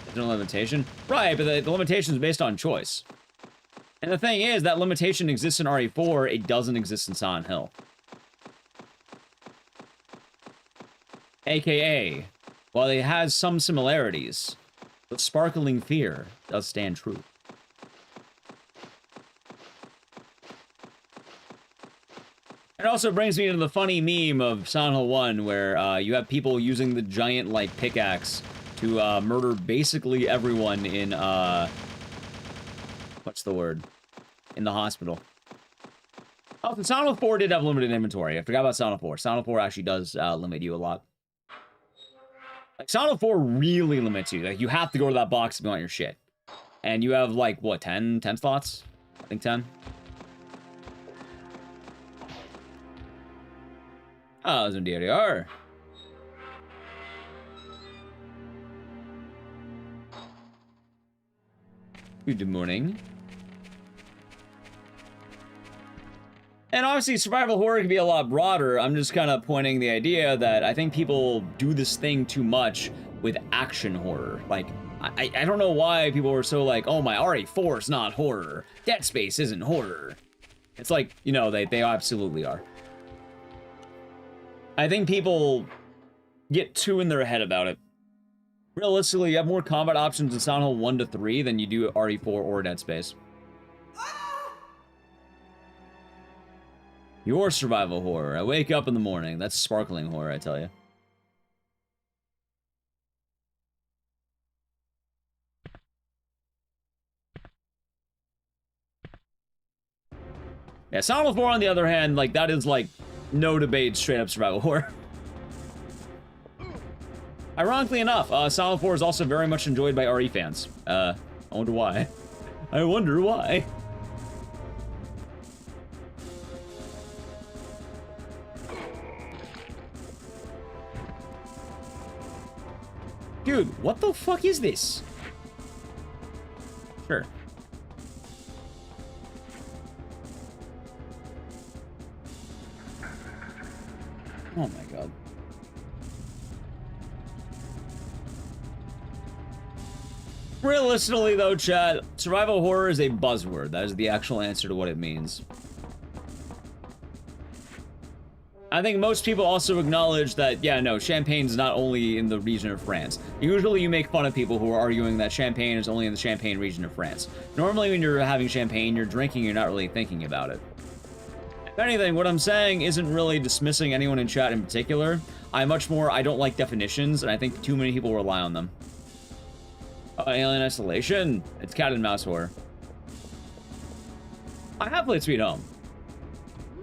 There's no limitation? Right, but the limitation is based on choice. And the thing is, that limitation exists in RE4, it doesn't exist in Silent Hill. AKA, while it has some similarities, the sparkling fear does stand true. It also brings me to the funny meme of Silent Hill 1, where you have people using the giant, like, pickaxe to murder basically everyone in, what's the word? In the hospital. Oh, the Silent Hill 4 did have limited inventory. I forgot about Silent Hill 4. Silent Hill 4 actually does limit you a lot. Like, Silent Hill 4 really limits you. Like, you have to go to that box if you want your shit. And you have, like, what, 10 slots? I think 10. Oh, there's a DRDR. Good morning. And obviously, survival horror can be a lot broader. I'm just kind of pointing the idea that I think people do this thing too much with action horror. Like, I don't know why people were so like, oh, my RE4 is not horror. Dead Space isn't horror. It's like, you know, they absolutely are. I think people get too in their head about it. Realistically, you have more combat options in Silent Hill 1 to 3 than you do at RE4 or Dead Space. Your survival horror. I wake up in the morning. That's sparkling horror, I tell you. Yeah, Silent Hill 4, on the other hand, like, that is, like, no debate, straight up survival horror. Ironically enough, Silent Hill 4 is also very much enjoyed by RE fans. I wonder why. I wonder why. Dude, what the fuck is this? Sure. Oh my god. Realistically, though, chat, survival horror is a buzzword. That is the actual answer to what it means. I think most people also acknowledge that, yeah, no, Champagne's not only in the region of France. Usually you make fun of people who are arguing that Champagne is only in the Champagne region of France. Normally when you're having Champagne, you're drinking, you're not really thinking about it. If anything, what I'm saying isn't really dismissing anyone in chat in particular. I don't like definitions, and I think too many people rely on them. Alien Isolation. It's cat and mouse horror. I have played Sweet Home.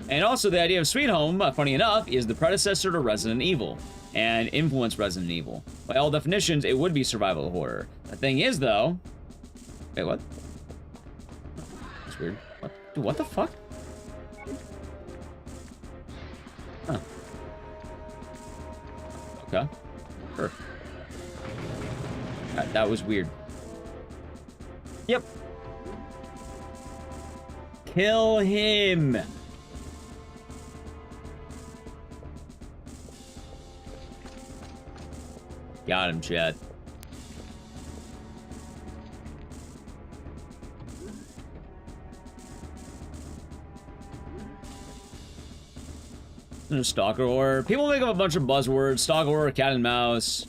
And also the idea of Sweet Home, funny enough, is the predecessor to Resident Evil and influenced Resident Evil. By all definitions, it would be survival horror. The thing is, though... Wait, what? That's weird. What? Dude, what the fuck? Huh. Okay. Sure. That was weird. Yep. Kill him! Got him, Chad. Stalker horror. People make up a bunch of buzzwords. Stalker horror, cat and mouse.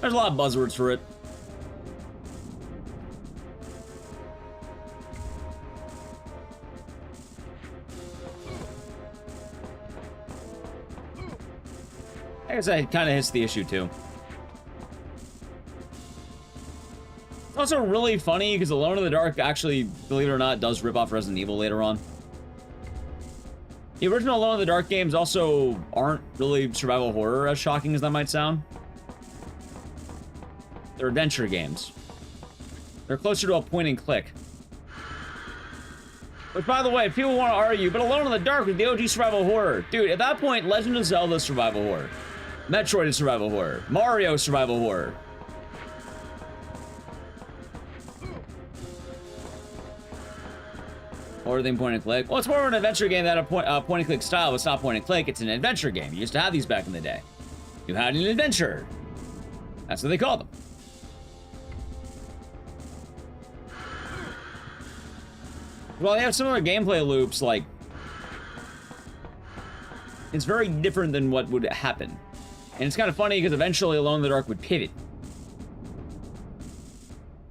There's a lot of buzzwords for it. I guess that kind of hits the issue, too. It's also really funny, because Alone in the Dark actually, believe it or not, does rip off Resident Evil later on. The original Alone in the Dark games also aren't really survival horror, as shocking as that might sound. They're adventure games. They're closer to a point and click. Which, by the way, if people want to argue, but Alone in the Dark was the OG survival horror. Dude, at that point, Legend of Zelda is survival horror. Metroid is survival horror. Mario is survival horror. Or than point and click. Well, it's more of an adventure game that a point and click style. It's not point and click. It's an adventure game. You used to have these back in the day. You had an adventure. That's what they called them. Well, they have similar gameplay loops. Like, it's very different than what would happen. And it's kind of funny because eventually Alone in the Dark would pivot.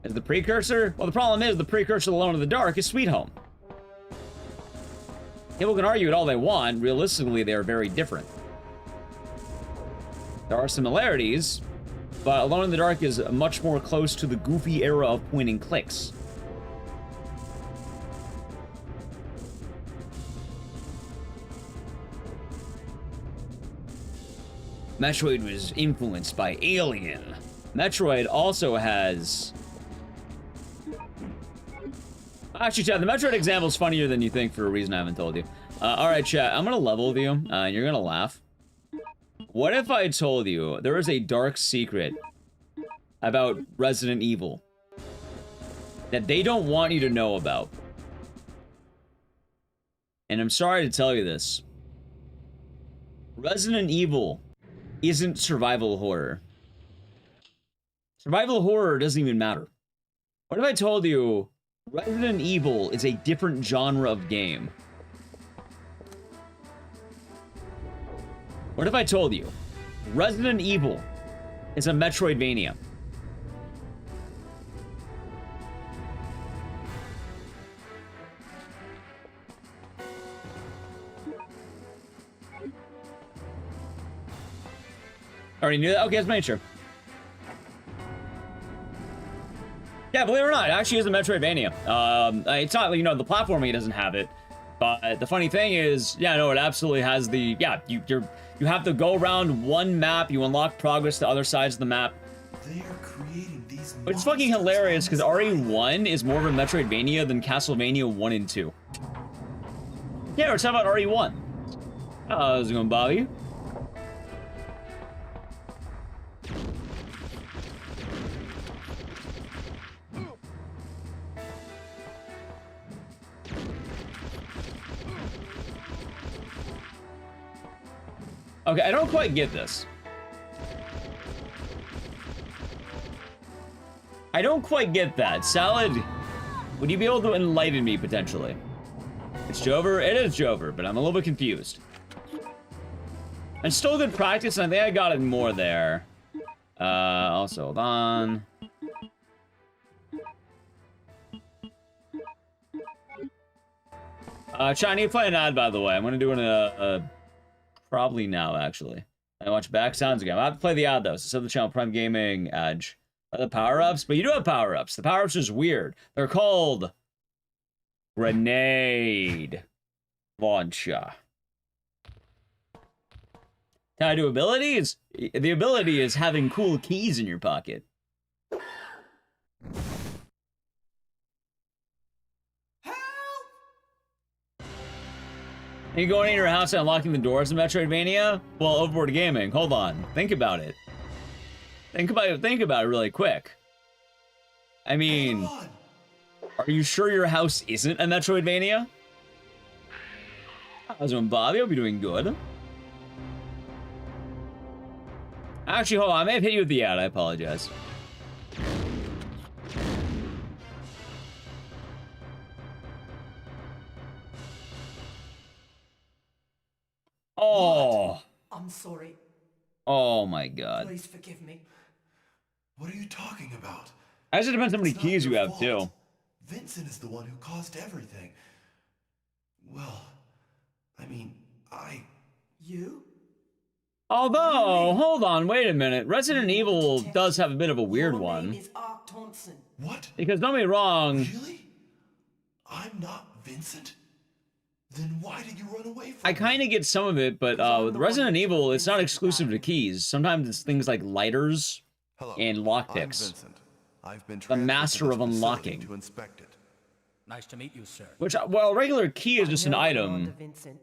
As the precursor? Well, the problem is the precursor to Alone in the Dark is Sweet Home. People can argue it all they want. Realistically, they are very different. There are similarities, but Alone in the Dark is much more close to the goofy era of point and clicks. Metroid was influenced by Alien. Metroid also has... Actually, chat, the Metroid example is funnier than you think for a reason I haven't told you. Alright, chat, I'm gonna level with you, and you're gonna laugh. What if I told you there is a dark secret about Resident Evil that they don't want you to know about? And I'm sorry to tell you this. Resident Evil isn't survival horror. Survival horror doesn't even matter. What if I told you Resident Evil is a different genre of game? What if I told you Resident Evil is a Metroidvania? Already knew that? Okay, let's make sure. Yeah, believe it or not, it actually is a Metroidvania. It's not, you know, the platforming doesn't have it. But the funny thing is, yeah, no, it absolutely has the, yeah, you have to go around one map, you unlock progress to other sides of the map. They are creating these. Which is fucking hilarious, because RE1 is more of a Metroidvania than Castlevania 1 and 2. Yeah, we're talking about RE1. How's it going, Bobby? Okay, I don't quite get this. I don't quite get that. Salad, would you be able to enlighten me, potentially? It's Jover? It is Jover, but I'm a little bit confused. And still good practice, and I think I got it more there. Also, hold on. Chat, I need to play an ad, by the way. I'm gonna do it probably now, actually. I watch back sounds again. I have to play the ad, though. So, sub the channel, Prime Gaming, Edge. The power-ups? But you do have power-ups. The power-ups is weird. They're called... Grenade Launcher. Can I do abilities? The ability is having cool keys in your pocket. Are you going in your house and unlocking the doors in Metroidvania? Well, Overboard Gaming, hold on. Think about it. Think about it really quick. I mean, are you sure your house isn't a Metroidvania? How's it going, Bobby? Hope you're doing good. Actually, hold on. I may have hit you with the ad. I apologize. Oh. I'm sorry. Oh my god. Please forgive me. What are you talking about? I guess it depends how many It's not keys you your have, fault. too. Vincent is the one who caused everything. Well, I mean, You? Although, hold on, wait a minute. Resident Evil does have a bit of a weird Your one. name is ARK Thompson. What? Because, don't get me wrong, Really? I'm not Vincent? Then why did you run away from I me? kind of get some of it, but with Resident Evil, it's not exclusive to keys. Sometimes it's things like lighters Hello, and I'm lockpicks. Vincent. I've been The master of transferred to this facility unlocking. to inspect it. Nice to meet you, sir. Which, well, a regular key is just an I know item. Commander Vincent.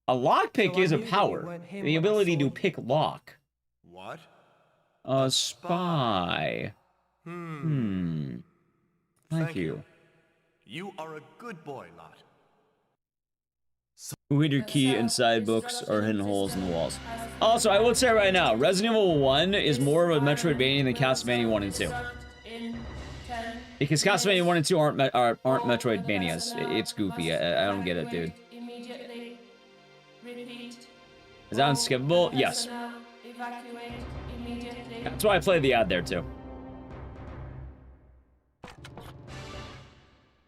A lockpick So I is a knew that you power. weren't him The when I ability saw to you. pick lock. What? A spy. Thank Thank you. you. You are a good boy, Lot. Who hid your key inside books or hidden holes in the walls? Also, I will say right now, Resident Evil 1 is more of a Metroidvania than Castlevania 1 and 2. Because Castlevania 1 and 2 aren't Metroidvanias. It's goofy. I don't get it, dude. Is that unskippable? Yes. That's why I played the ad there, too.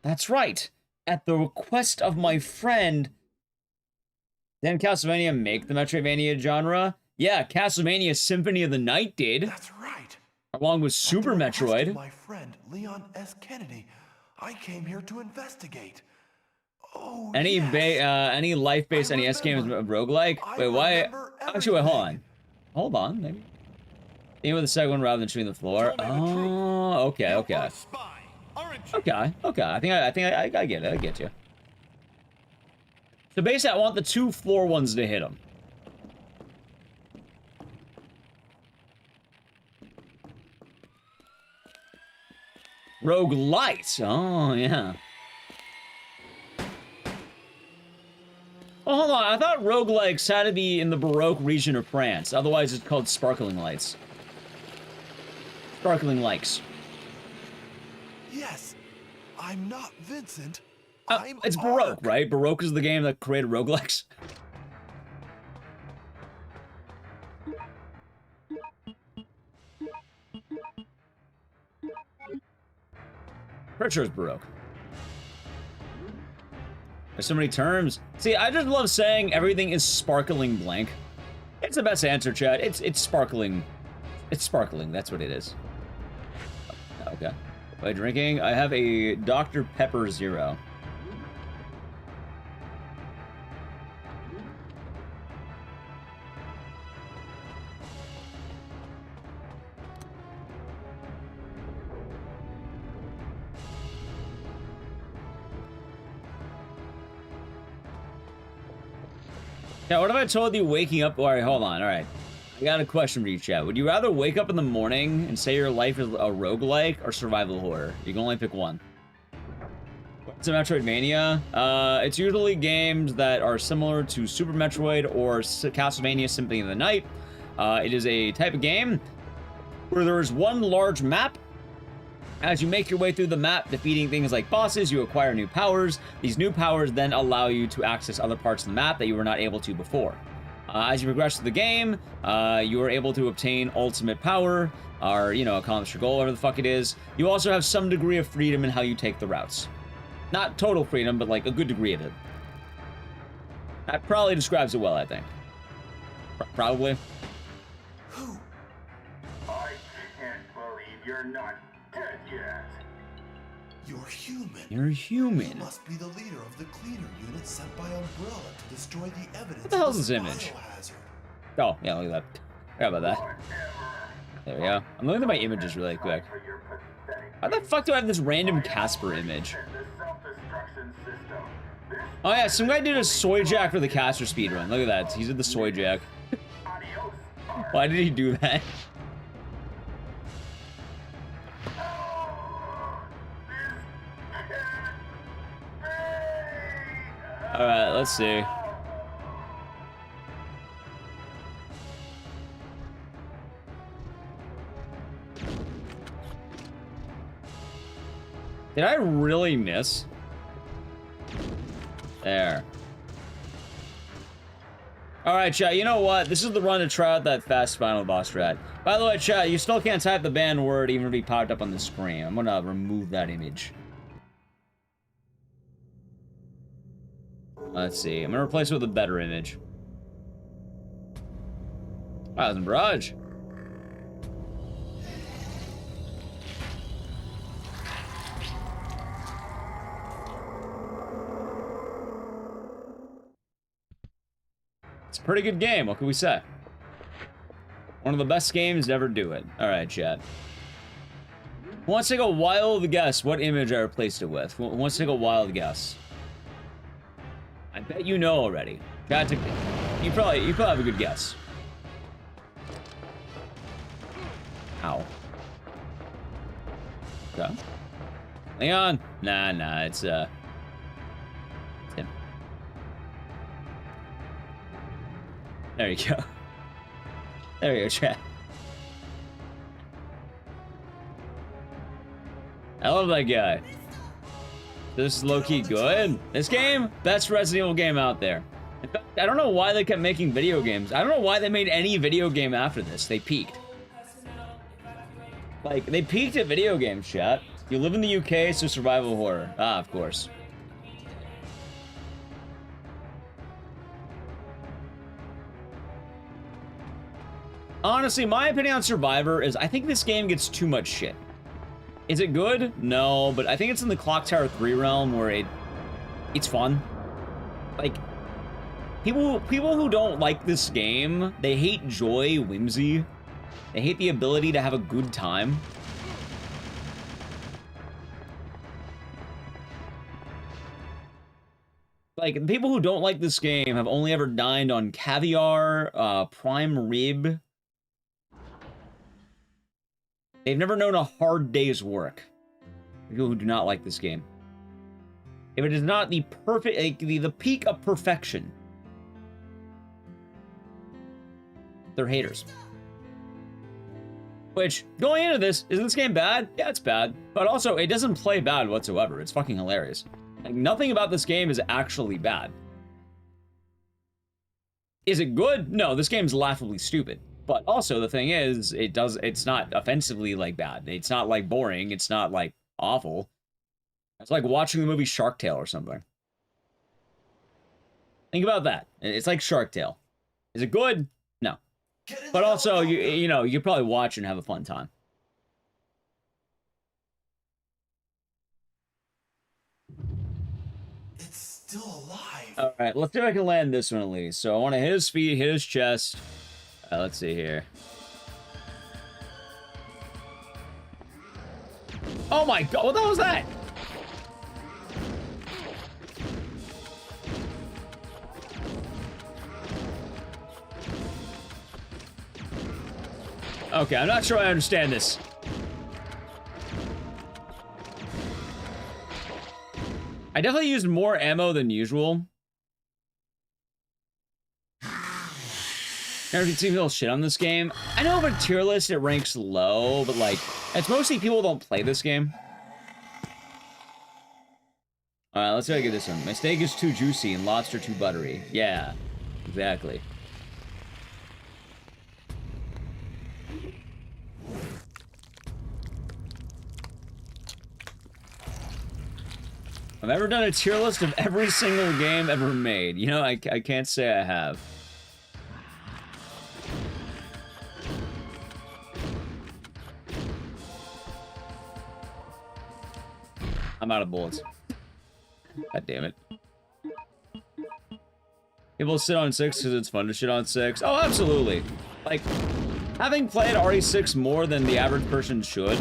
That's right. At the request of my friend... Didn't Castlevania make the Metroidvania genre? Yeah, Castlevania Symphony of the Night did. That's right. Along with Super At the request of Metroid. my friend Leon S. Kennedy, I came here to investigate. Oh, Any yes. any life-based I NES game is remember. roguelike? I Wait, why? remember Actually, wait, hold on. everything. Hold on, maybe. Aim with the second one rather than shooting the floor. Oh, okay, okay. Okay, okay. I think I get it. I get you. So basically, I want the 2 floor ones to hit them. Roguelite. Oh, yeah. Oh, hold on. I thought roguelikes had to be in the Baroque region of France. Otherwise, it's called sparkling lights. Sparkling likes. Yes, I'm not Vincent. It's Baroque, right? Baroque is the game that created roguelikes. Pretty sure it's Baroque. There's so many terms. See, I just love saying everything is sparkling blank. It's the best answer, Chad. It's sparkling. It's sparkling. That's what it is. Okay. By drinking, I have a Dr. Pepper Zero. Yeah, what if I told you waking up? All right, hold on. All right. I got a question for you, chat. Would you rather wake up in the morning and say your life is a roguelike or survival horror? You can only pick one. It's a Metroidvania. It's usually games that are similar to Super Metroid or Castlevania Symphony of the Night. It is a type of game where there is one large map. As you make your way through the map, defeating things like bosses, you acquire new powers. These new powers then allow you to access other parts of the map that you were not able to before. As you progress through the game, you are able to obtain ultimate power, or, you know, accomplish your goal, whatever the fuck it is. You also have some degree of freedom in how you take the routes. Not total freedom, but like a good degree of it. That probably describes it well, I think. Probably. I can't believe you're not dead yet. You're human. You're human. You must be the leader of the cleaner unit sent by Umbrella to destroy the evidence. What the hell is of this image? biohazard. Oh, yeah, look at that. Forgot about that. Whatever. There we go. I'm looking at my images really quick. For your pathetic Why the fuck do I have this random Casper image? and the self-destruction system. This Oh yeah, some guy did a soy jack for the Casper speedrun. Look at that. He did the soy jack. adios. Why did he do that? Alright, let's see. Did I really miss? There. Alright, chat, you know what? This is the run to try out that fast final boss strat. By the way, chat, you still can't type the banned word even if it popped up on the screen. I'm gonna remove that image. Let's see. I'm gonna replace it with a better image. Wow, that's a barrage. It's a pretty good game, what can we say? One of the best games to ever do it. Alright, chat. Who wants to take a wild guess what image I replaced it with? Who wants to take a wild guess? I bet you know already. Chat, you probably have a good guess. Ow. Okay. Leon? Nah, it's him. There you go. There you go, chat. I love that guy. This is low-key good. This game, best Resident Evil game out there. In fact, I don't know why they kept making video games. I don't know why they made any video game after this. They peaked. Like, they peaked at video games, chat. You live in the UK, so survival horror. Ah, of course. Honestly, my opinion on Survivor is I think this game gets too much shit. Is it good? No, but I think it's in the Clock Tower 3 realm where it's fun. Like, people who don't like this game, they hate joy, whimsy. They hate the ability to have a good time. Like, people who don't like this game have only ever dined on caviar, prime rib. They've never known a hard day's work. People who do not like this game. If it is not the perfect, like, the peak of perfection, they're haters. Which, going into this, is this game bad? Yeah, it's bad. But also, it doesn't play bad whatsoever. It's fucking hilarious. Like, nothing about this game is actually bad. Is it good? No, this game's laughably stupid. But also, the thing is, it's not offensively, like, bad. It's not, like, boring. It's not, like, awful. It's like watching the movie Shark Tale or something. Think about that. It's like Shark Tale. Is it good? No. But also, you know, you could probably watch and have a fun time. It's still alive. Alright, let's see if I can land this one at least. So I want to hit his feet, hit his chest. Let's see here. Oh my god, what the hell was that? Okay, I'm not sure I understand this. I definitely used more ammo than usual. Never seen people shit on this game. I know about tier list, it ranks low, but like, it's mostly people don't play this game. Alright, let's see how I get this one. My steak is too juicy and lobster too buttery. Yeah, exactly. I've ever done a tier list of every single game ever made. You know, I can't say I have. I'm out of bullets. God damn it. People sit on 6 because it's fun to shit on 6. Oh, absolutely. Like, having played RE6 more than the average person should.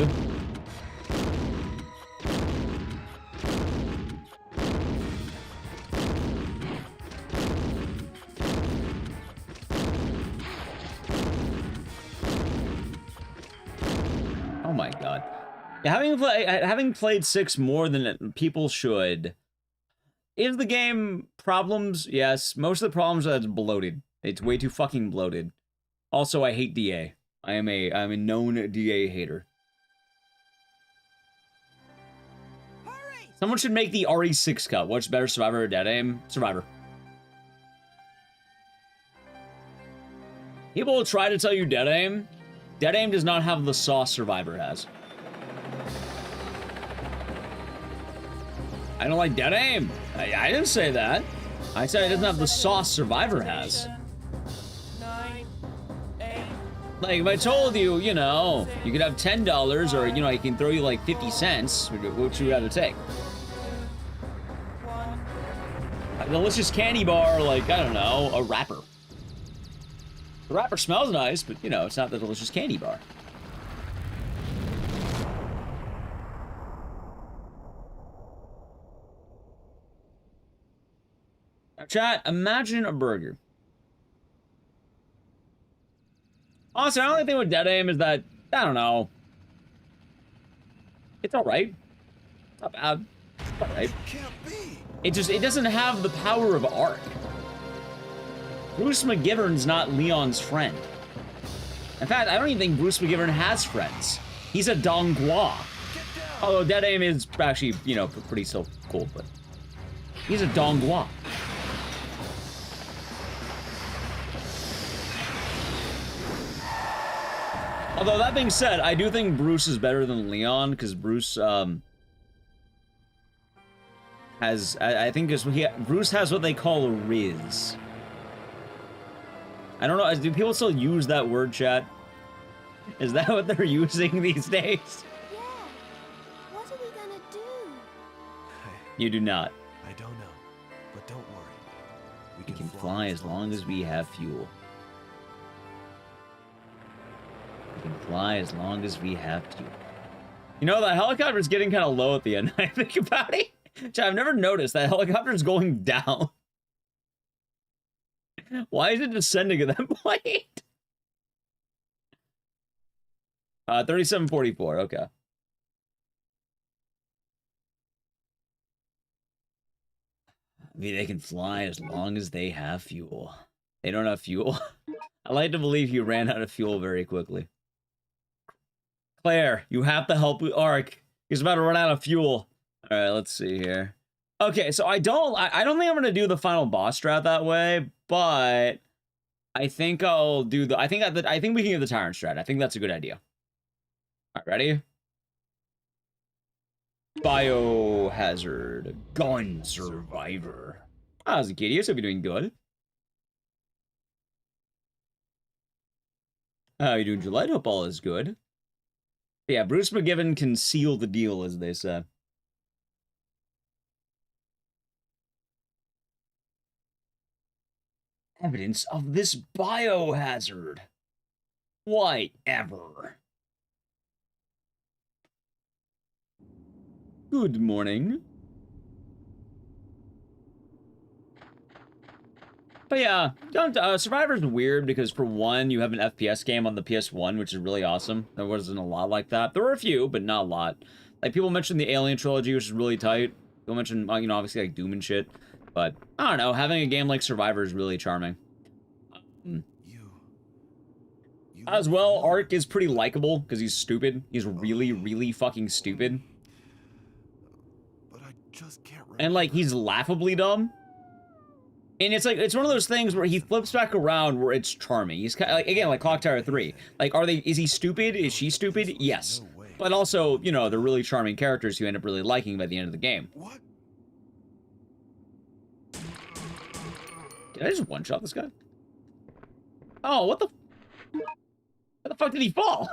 Oh my god. Yeah, having played 6 more than people should. Is the game problems? Yes. Most of the problems are that it's bloated. It's way too fucking bloated. Also, I hate DA. I'm a known DA hater. Hurry! Someone should make the RE6 cut. What's better, Survivor or Dead Aim? Survivor. People will try to tell you Dead Aim. Dead Aim does not have the sauce Survivor has. I don't like Dead Aim. I didn't say that. I said it doesn't have the sauce Survivor has. 9, 8. Like, if I told you, you know, you could have $10 or, you know, I can throw you like 50 cents, which would you rather take? 1. A delicious candy bar, like, I don't know, a wrapper. The wrapper smells nice, but, you know, it's not the delicious candy bar. Now, chat, imagine a burger. Honestly, the only thing with Dead Aim is that, I don't know. It's alright. Not bad. It's alright. It doesn't have the power of ARK. Bruce McGivern's not Leon's friend. In fact, I don't even think Bruce McGivern has friends. He's a Dongguo. Although Dead Aim is actually, you know, pretty still cool, but he's a Dongguo. Although, that being said, I do think Bruce is better than Leon, because Bruce, has, I think Bruce has what they call a Riz. I don't know, do people still use that word, chat? Is that what they're using these days? Yeah. What are we gonna do? You do not. I don't know, but don't worry. We can fly as long as we have fuel. We can fly as long as we have fuel. You know, that helicopter's getting kind of low at the end. I think about it. I've never noticed that helicopter's going down. Why is it descending at that point? 3744, okay. I mean, they can fly as long as they have fuel. They don't have fuel? I like to believe you ran out of fuel very quickly. Claire, you have to help ARK. He's about to run out of fuel. All right, let's see here. Okay, so I don't think I'm gonna do the final boss strat that way, but I think I'll do the. I think we can do the Tyrant strat. I think that's a good idea. All right, ready? Biohazard Gun Survivor. How's it, Ecdycis? Hope you're doing good. How you doing, July? Hope all is good. But yeah, Bruce McGivern can seal the deal, as they say. Evidence of this biohazard. Whatever. Good morning. But yeah, Survivor's weird because for one, you have an FPS game on the PS1, which is really awesome. There wasn't a lot like that. There were a few, but not a lot. Like, people mentioned the Alien trilogy, which is really tight. Don't mention, you know, obviously like Doom and shit. But I don't know, having a game like Survivor is really charming. As well, ARK is pretty likable because he's stupid. He's really, really fucking stupid. But I just can't remember. And like he's laughably dumb. And it's like, it's one of those things where he flips back around where it's charming. He's kind of like, again, like Clock Tower 3. Like, is he stupid? Is she stupid? Yes. But also, you know, they're really charming characters who end up really liking by the end of the game. What? Did I just one-shot this guy? Oh, what the? How the fuck did he fall?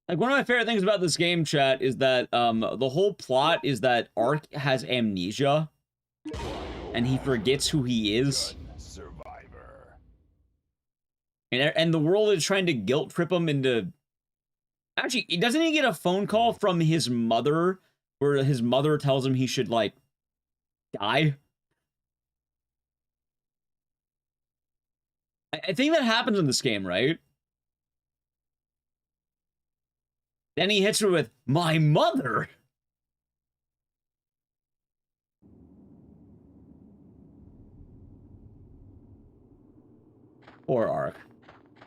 Like, one of my favorite things about this game, chat, is that the whole plot is that ARK has amnesia, and he forgets who he is. Survivor. And the world is trying to guilt trip him into... Actually, doesn't he get a phone call from his mother, where his mother tells him he should, like, die? I think that happens in this game, right? Then he hits her with, "My mother!" Poor ARK.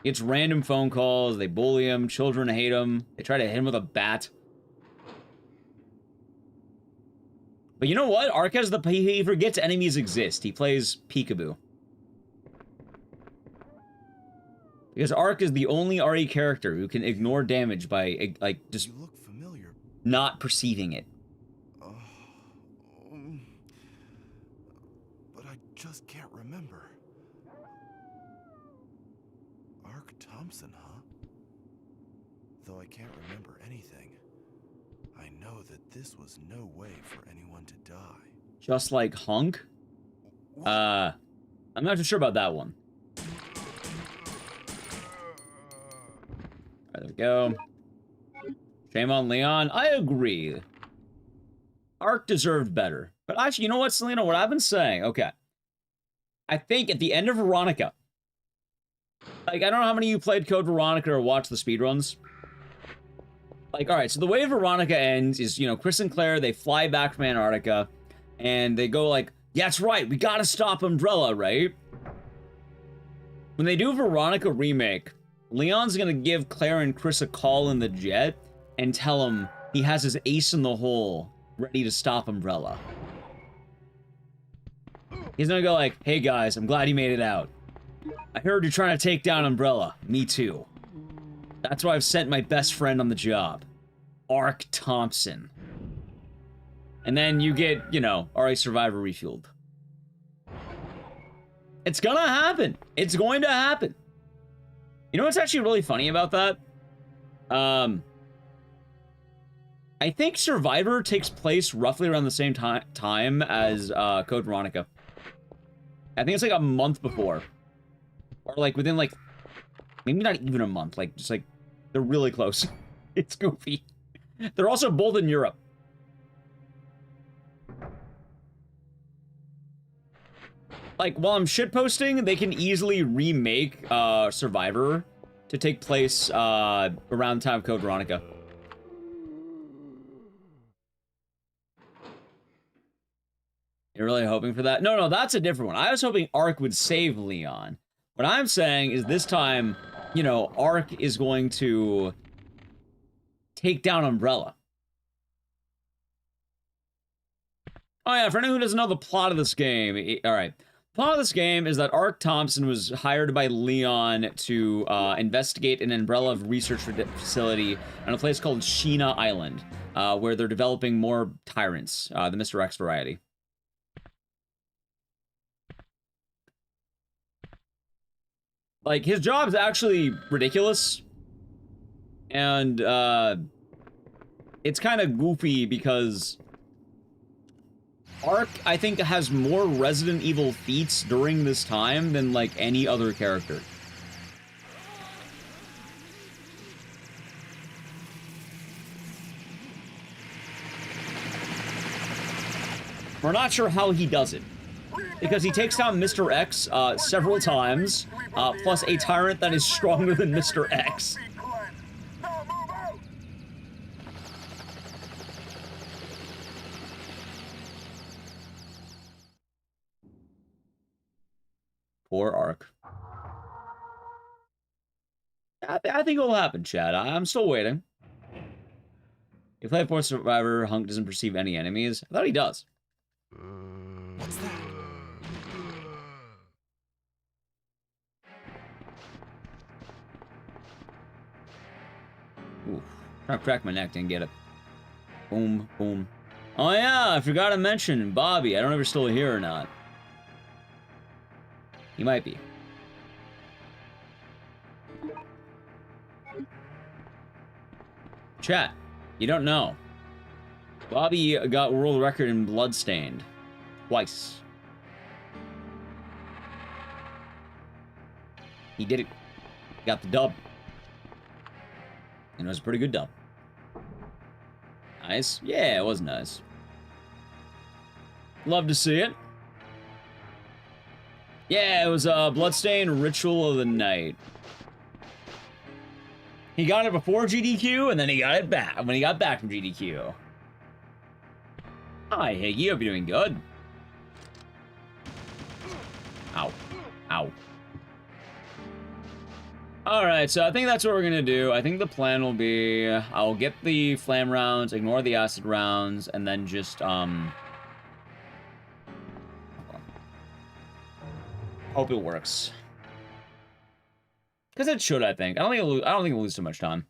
Gets random phone calls, they bully him, children hate him, they try to hit him with a bat. But you know what? ARK has the... he forgets enemies exist. He plays peekaboo. Because ARK is the only RE character who can ignore damage by, like, just You look familiar. not perceiving it. But I just can't remember. ARK Thompson, huh? Though I can't remember anything, I know that this was no way for anyone to die. Just like Hunk? I'm not too sure about that one. There we go. Shame on Leon. I agree. ARK deserved better. But actually, you know what, Selena? What I've been saying, okay. I think at the end of Veronica, like, I don't know how many of you played Code Veronica or watched the speedruns. Like, alright, so the way Veronica ends is, you know, Chris and Claire, they fly back from Antarctica, and they go like, yeah, that's right, we gotta stop Umbrella, right? When they do Veronica Remake, Leon's gonna give Claire and Chris a call in the jet and tell him he has his ace in the hole ready to stop Umbrella. He's gonna go like, hey guys, I'm glad you made it out. I heard you're trying to take down Umbrella. Me too. That's why I've sent my best friend on the job. ARK Thompson. And then you get, you know, RE Survivor refueled. It's gonna happen. It's going to happen. You know what's actually really funny about that? I think Survivor takes place roughly around the same time as Code Veronica. I think it's like a month before. Or like within like, maybe not even a month. Like, just like, they're really close. It's goofy. They're also both in Europe. Like, while I'm shitposting, they can easily remake Survivor to take place around the time of Code Veronica. You're really hoping for that? No, that's a different one. I was hoping ARK would save Leon. What I'm saying is this time, you know, ARK is going to take down Umbrella. Oh yeah, for anyone who doesn't know the plot of this game, alright. The plot of this game is that ARK Thompson was hired by Leon to investigate an Umbrella research facility on a place called Sheena Island, where they're developing more tyrants, the Mr. X variety. Like, his job's actually ridiculous. And, it's kind of goofy because ARK, I think, has more Resident Evil feats during this time than, like, any other character. We're not sure how he does it. because he takes down Mr. X several times, plus a tyrant that is stronger than Mr. X. Now move out! Poor ARK. I think it'll happen, Chad. I'm still waiting. You play Fourth Survivor, Hunk doesn't perceive any enemies. I thought he does. What's that? Ooh, trying to crack my neck, didn't get it. Boom, boom. Oh yeah, I forgot to mention Bobby. I don't know if you're still here or not. He might be. Chat, you don't know. Bobby got world record in Bloodstained. Twice. He did it. Got the dub. And it was a pretty good dub. Nice. Yeah, it was nice. Love to see it. Yeah, it was Bloodstained Ritual of the Night. He got it before GDQ, and then he got it back when he got back from GDQ. Hi, Higgy. Hope you're doing good. Ow. Ow. Alright, so I think that's what we're gonna do. I think the plan will be, I'll get the flame rounds, ignore the acid rounds, and then just, hope it works. Because it should, I think. I don't think it'll lose too much time.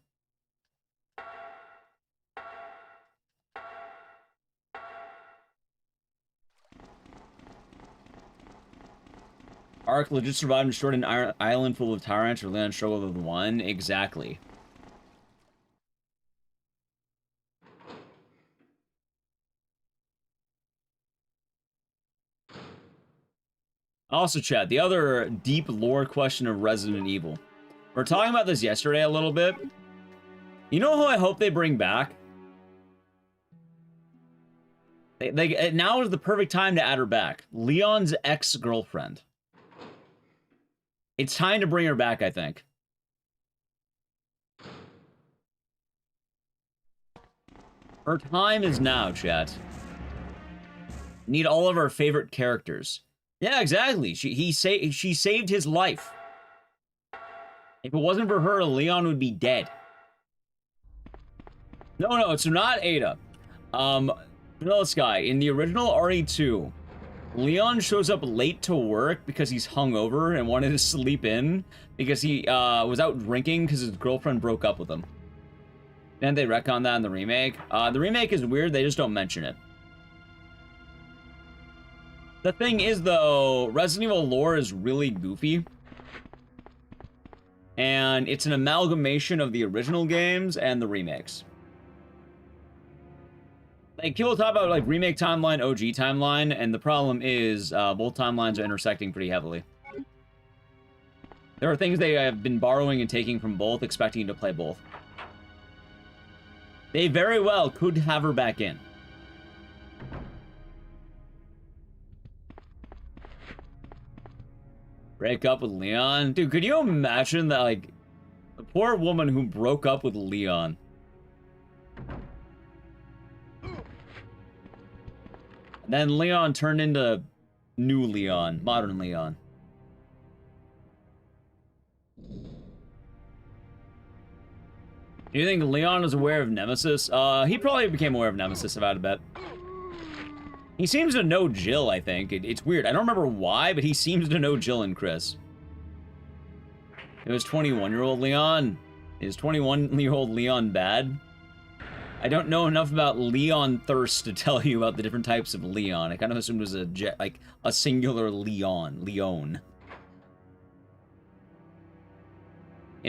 ARK legit survived and destroyed an island full of tyrants, or land struggled with one. Exactly. Also, chat, the other deep lore question of Resident Evil. We were talking about this yesterday a little bit. You know who I hope they bring back? Now is the perfect time to add her back. Leon's ex-girlfriend. It's time to bring her back, I think. Her time is now, chat. Need all of our favorite characters. Yeah, exactly. She saved his life. If it wasn't for her, Leon would be dead. No, it's not Ada. Vanilla Sky, in the original RE2, Leon shows up late to work because he's hungover and wanted to sleep in because he was out drinking because his girlfriend broke up with him. Didn't they retcon that in the remake? The remake is weird, they just don't mention it. The thing is, though, Resident Evil lore is really goofy. And it's an amalgamation of the original games and the remakes. Like, people talk about, like, remake timeline, OG timeline, and the problem is, both timelines are intersecting pretty heavily. There are things they have been borrowing and taking from both, expecting you to play both. They very well could have her back in. Break up with Leon? Dude, could you imagine that, like, the poor woman who broke up with Leon? Then Leon turned into new Leon, modern Leon. Do you think Leon is aware of Nemesis? He probably became aware of Nemesis about a bit. He seems to know Jill, I think. It's weird. I don't remember why, but he seems to know Jill and Chris. It was 21-year-old Leon. Is 21-year-old Leon bad? I don't know enough about Leon thirst to tell you about the different types of Leon. I kind of assumed it was a singular Leon. He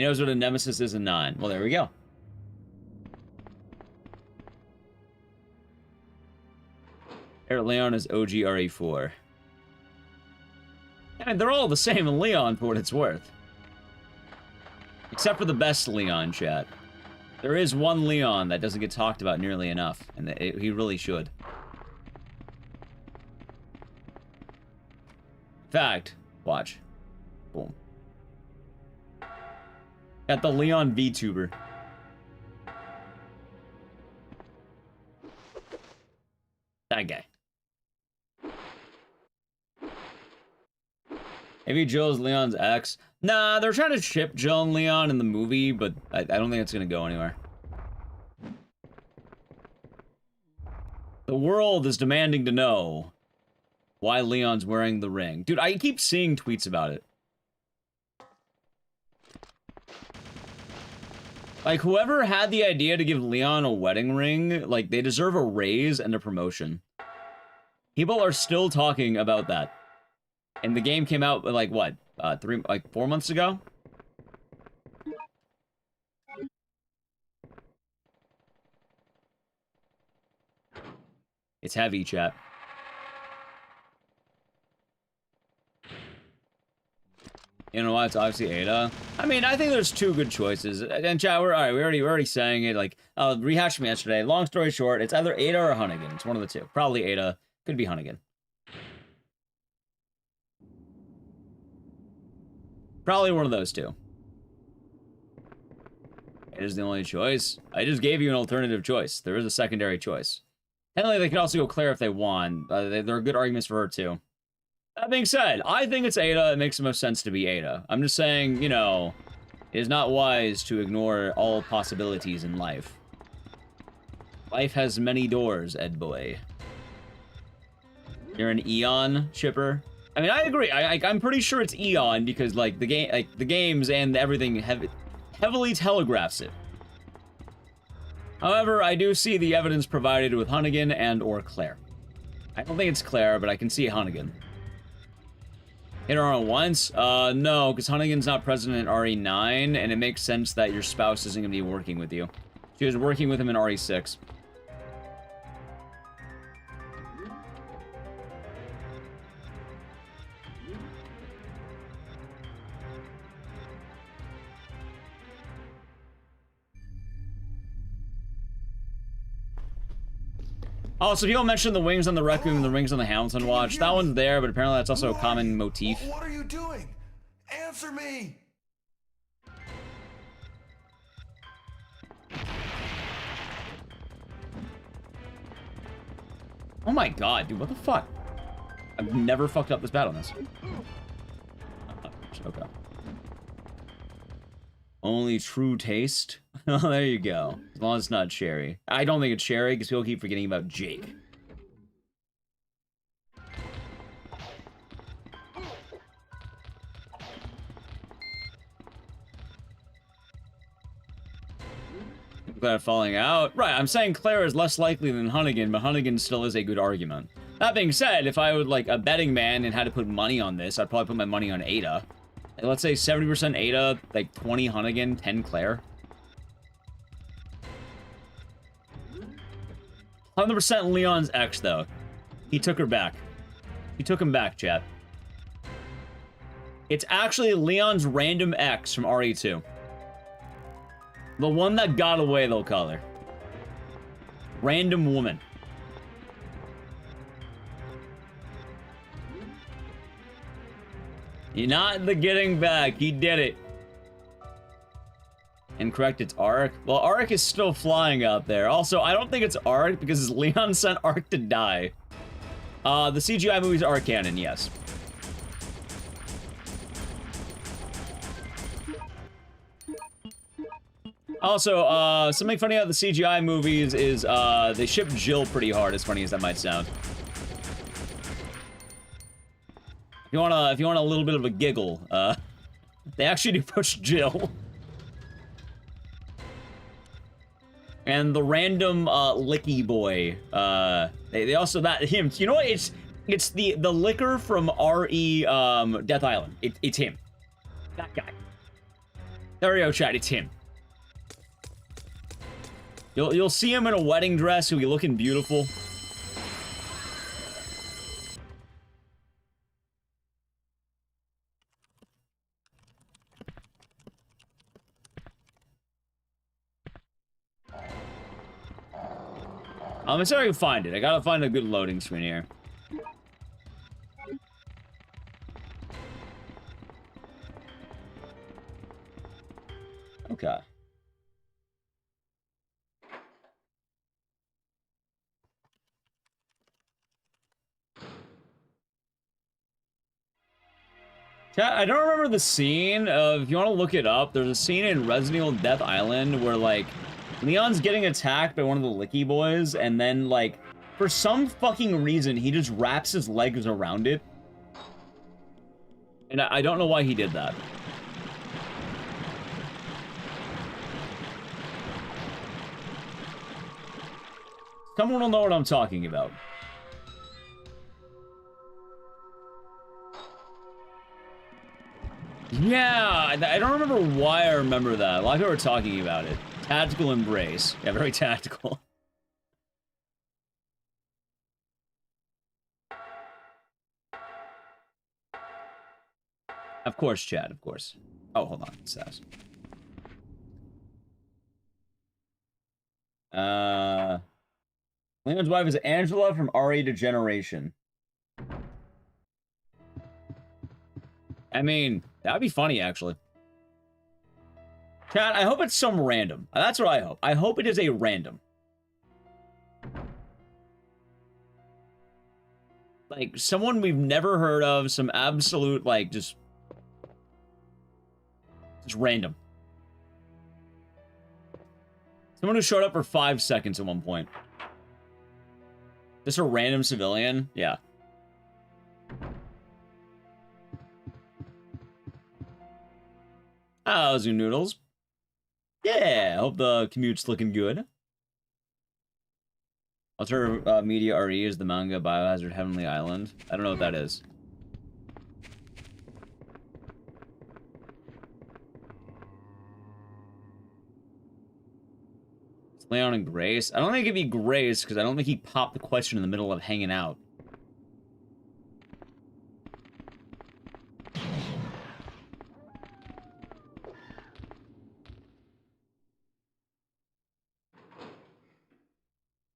knows what a Nemesis is in 9. Well, there we go. Leon is OG RE4. I mean, they're all the same in Leon for what it's worth. Except for the best Leon, chat. There is one Leon that doesn't get talked about nearly enough, and he really should. Fact. Watch. Boom. Got the Leon VTuber. That guy. Maybe Jill's Leon's ex. Nah, they're trying to ship Jill and Leon in the movie, but I don't think it's gonna go anywhere. The world is demanding to know why Leon's wearing the ring. Dude, I keep seeing tweets about it. Like, whoever had the idea to give Leon a wedding ring, like, they deserve a raise and a promotion. People are still talking about that. And the game came out, like, what? 4 months ago? It's heavy, chat. You know what? It's obviously Ada. I mean, I think there's two good choices. And chat, we're already saying it. Like, rehashed from yesterday. Long story short, it's either Ada or Hunnigan. It's one of the two. Probably Ada. Could be Hunnigan. Probably one of those two. Ada's the only choice. I just gave you an alternative choice. There is a secondary choice. Technically, they could also go Claire if they want. There are good arguments for her, too. That being said, I think it's Ada. It makes the most sense to be Ada. I'm just saying, you know, it is not wise to ignore all possibilities in life. Life has many doors, Ed boy. You're an Eon shipper? I mean, I agree. I'm pretty sure it's Eon because, like, the games and everything heavily telegraphs it. However, I do see the evidence provided with Hunnigan and or Claire. I don't think it's Claire, but I can see Hunnigan. Hit her on once? No, because Hunnigan's not present in RE9, and it makes sense that your spouse isn't going to be working with you. She was working with him in RE6. Also, people mentioned the wings on the Rec Room and the rings on the Hamilton watch. That one's there, but apparently that's also a common motif. What are you doing? Answer me! Oh my god, dude, what the fuck? I've never fucked up this battle in this. Okay. Only true taste? Oh, there you go. As long as it's not Cherry. I don't think it's Cherry, because people keep forgetting about Jake. Claire falling out. Right, I'm saying Claire is less likely than Hunnigan, but Hunnigan still is a good argument. That being said, if I would, like, a betting man and had to put money on this, I'd probably put my money on Ada. Let's say 70% Ada, like 20 Hunnigan, 10 Claire. 100% Leon's ex, though. He took her back. He took him back, chat. It's actually Leon's random ex from RE2. The one that got away, they'll call her. Random woman. You're not the getting back. He did it. Incorrect, it's ARK. Well, ARK is still flying out there. Also, I don't think it's ARK because Leon sent ARK to die. The CGI movies are canon, yes. Also, something funny about the CGI movies is they ship Jill pretty hard, as funny as that might sound. If you want a little bit of a giggle, they actually do push Jill. And the random licky boy, they also him. You know what? It's the liquor from RE Death Island. It's him. That guy. There we go, chat. It's him. You'll see him in a wedding dress. He'll be looking beautiful. Let's see if I can find it. I gotta find a good loading screen here. Okay. Chat, I don't remember the scene of, if you want to look it up, there's a scene in Resident Evil Death Island where, like, Leon's getting attacked by one of the Licky boys, and then, like, for some fucking reason, he just wraps his legs around it. And I don't know why he did that. Someone will know what I'm talking about. Yeah, I don't remember why I remember that. A lot of people were talking about it. Tactical embrace. Yeah, very tactical. Of course, Chad, of course. Oh, hold on. It says. Leon's wife is Angela from RA Degeneration. I mean, that'd be funny, actually. Chat, I hope it's some random. That's what I hope. I hope it is a random. Like, someone we've never heard of, some absolute, like, just random. Someone who showed up for 5 seconds at one point. Just a random civilian? Yeah. How's your noodles? Yeah, hope the commute's looking good. Alternative Media RE is the manga Biohazard Heavenly Island. I don't know what that is. It's Leon and Grace. I don't think it'd be Grace, because I don't think he popped the question in the middle of hanging out.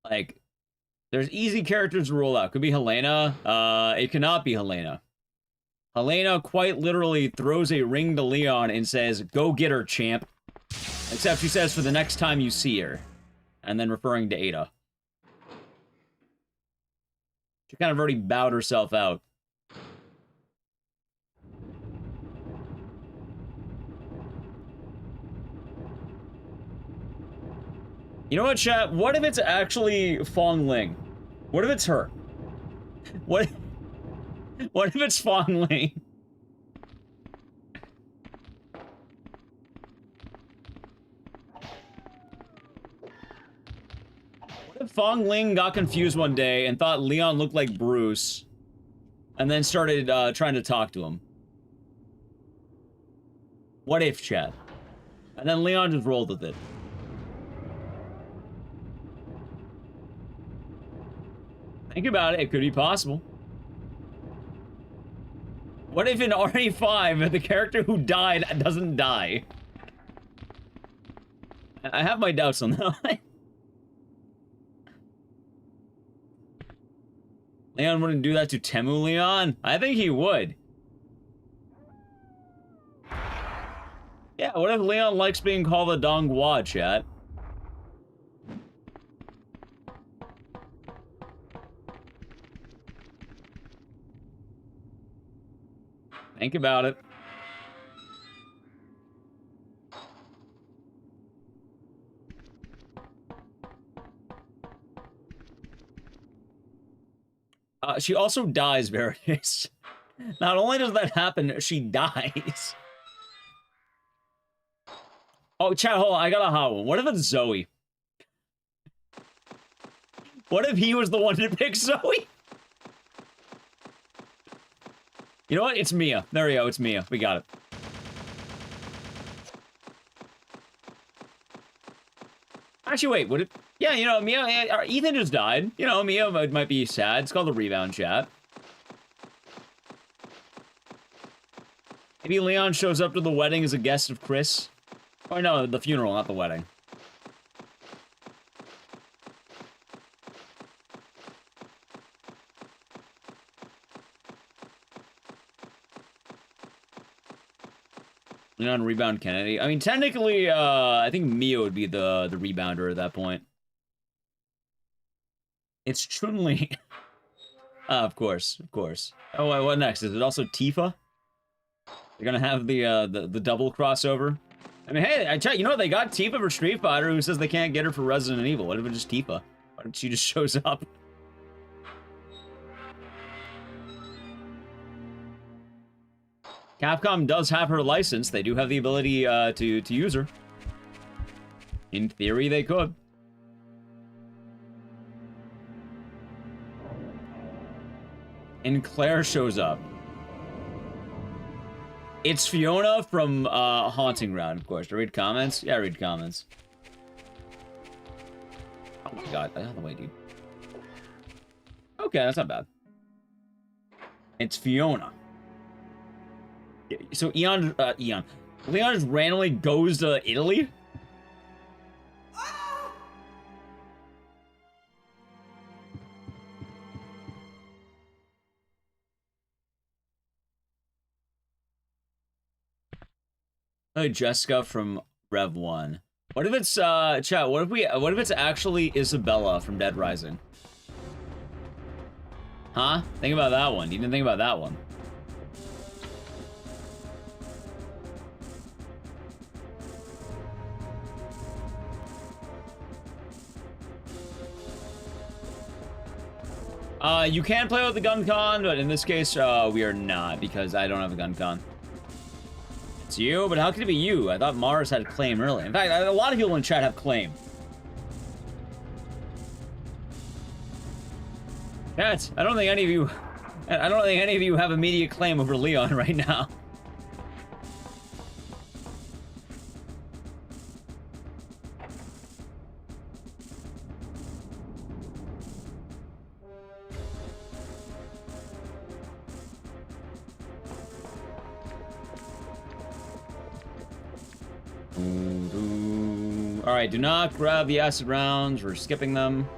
Like, there's easy characters to roll out. Could be Helena. It cannot be Helena. Helena quite literally throws a ring to Leon and says, "Go get her, champ." Except she says, "for the next time you see her." And then referring to Ada. She kind of already bowed herself out. You know what, chat? What if it's actually Fong Ling? What if it's her? What if it's Fong Ling? What if Fong Ling got confused one day and thought Leon looked like Bruce, and then started trying to talk to him? What if, chat? And then Leon just rolled with it. Think about it, it could be possible. What if in RE5, the character who died doesn't die? I have my doubts on that. Leon wouldn't do that to Temu Leon? I think he would. Yeah, what if Leon likes being called a Donghua, chat? Think about it. She also dies, Veritas. Not only does that happen, she dies. Oh, chat, hold on, I got a hot one. What if it's Zoe? What if he was the one to pick Zoe? You know what? It's Mia. There we go, it's Mia. We got it. Actually, wait, would it... Yeah, you know, Mia... Ethan just died. You know, Mia might be sad. It's called the rebound chat. Maybe Leon shows up to the wedding as a guest of Chris. Oh, no, the funeral, not the wedding. Leon rebound Kennedy. I mean, technically, I think Mio would be the rebounder at that point. It's Chun-Li. Of course, of course. Oh, what next? Is it also Tifa? They're gonna have the double crossover. I mean, hey, you know what? They got Tifa for Street Fighter. Who says they can't get her for Resident Evil? What if it's just Tifa? What if she just shows up? Capcom does have her license. They do have the ability to use her. In theory, they could. And Claire shows up. It's Fiona from Haunting Ground, of course. Do I read comments? Yeah, I read comments. Oh my god, out of the way, dude. Okay, that's not bad. It's Fiona. So Leon just randomly goes to Italy? Oh, Jessica from Rev 1. What if it's chat, what if it's actually Isabella from Dead Rising? Huh? Think about that one. You didn't think about that one. You can play with the gun con, but in this case, we are not, because I don't have a gun con. It's you? But how could it be you? I thought Mars had claim earlier. In fact, a lot of people in chat have claim. Chat, I don't think any of you have immediate claim over Leon right now. Alright, do not grab the acid rounds. We're skipping them.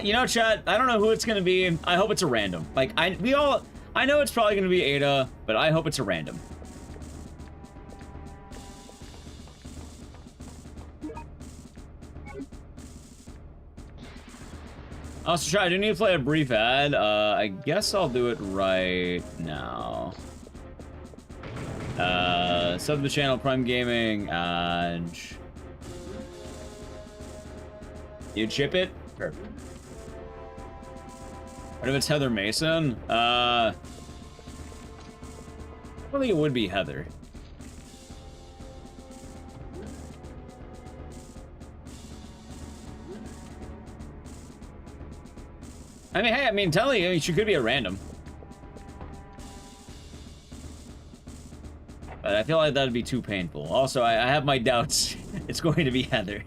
You know, chat, I don't know who it's gonna be. I hope it's a random. Like, I know it's probably gonna be Ada, but I hope it's a random. Also, try. I do need to play a brief ad. I guess I'll do it right now. Sub to the channel, Prime Gaming, and you chip it. Perfect. What if it's Heather Mason? I don't think it would be Heather. I mean, hey, telling you, she could be a random. But I feel like that'd be too painful. Also, I have my doubts. It's going to be Heather.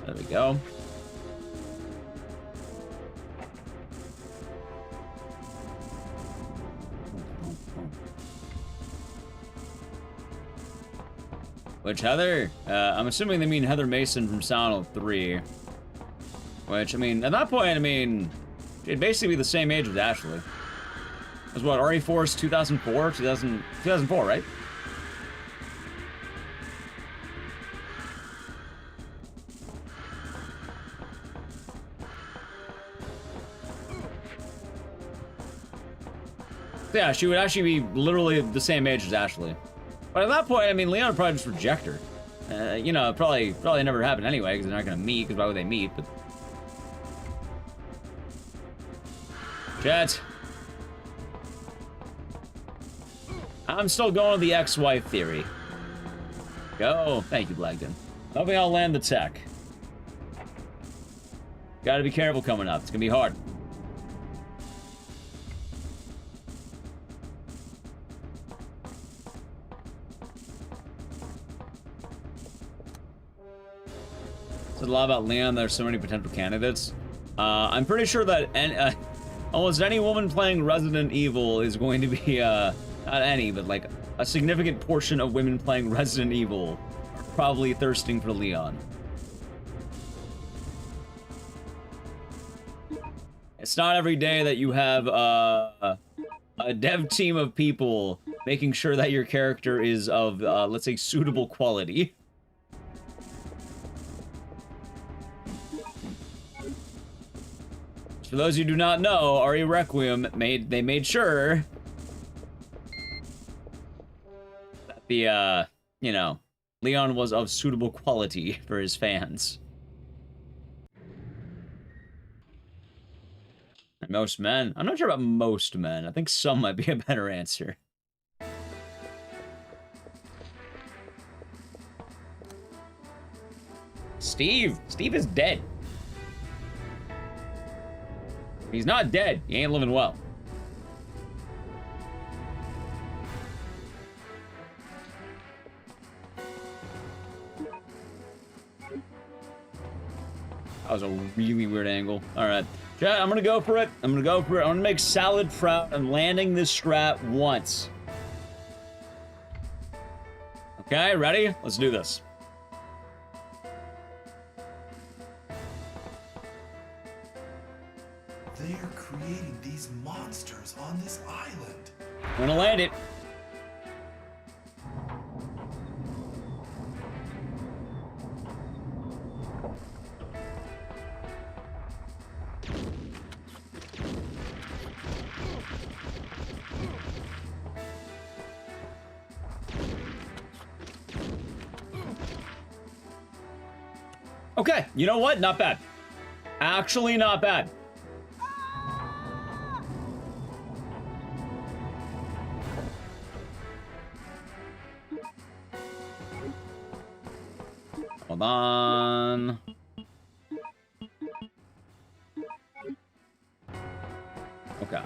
There we go. Which Heather? I'm assuming they mean Heather Mason from Silent Hill 3. Which, I mean, at that point, I mean, it'd basically be the same age as Ashley. It was what, RE4's 2004? 2004, right? Yeah, she would actually be literally the same age as Ashley. But at that point, I mean, Leon would probably just reject her. You know, probably never happened anyway, because they're not gonna meet, because why would they meet, but... Chat. I'm still going with the ex-wife theory. Go. Thank you, Blagden. Hoping I'll land the tech. Gotta be careful coming up. It's gonna be hard. Said a lot about Leon. There's so many potential candidates. I'm pretty sure that Almost any woman playing Resident Evil is going to be, not any, but like a significant portion of women playing Resident Evil are probably thirsting for Leon. It's not every day that you have a dev team of people making sure that your character is of, let's say, suitable quality. For those who do not know, Ari Requiem made sure that the, you know, Leon was of suitable quality for his fans. And most men? I'm not sure about most men. I think some might be a better answer. Steve! Steve is dead. He's not dead. He ain't living well. That was a really weird angle. Alright. Chat, I'm gonna go for it. I'm gonna make Salad proud. I'm landing this strat once. Okay, ready? Let's do this. They are creating these monsters on this island. I'm gonna land it. Okay, you know what? Not bad. Actually, not bad. Hold on. Okay.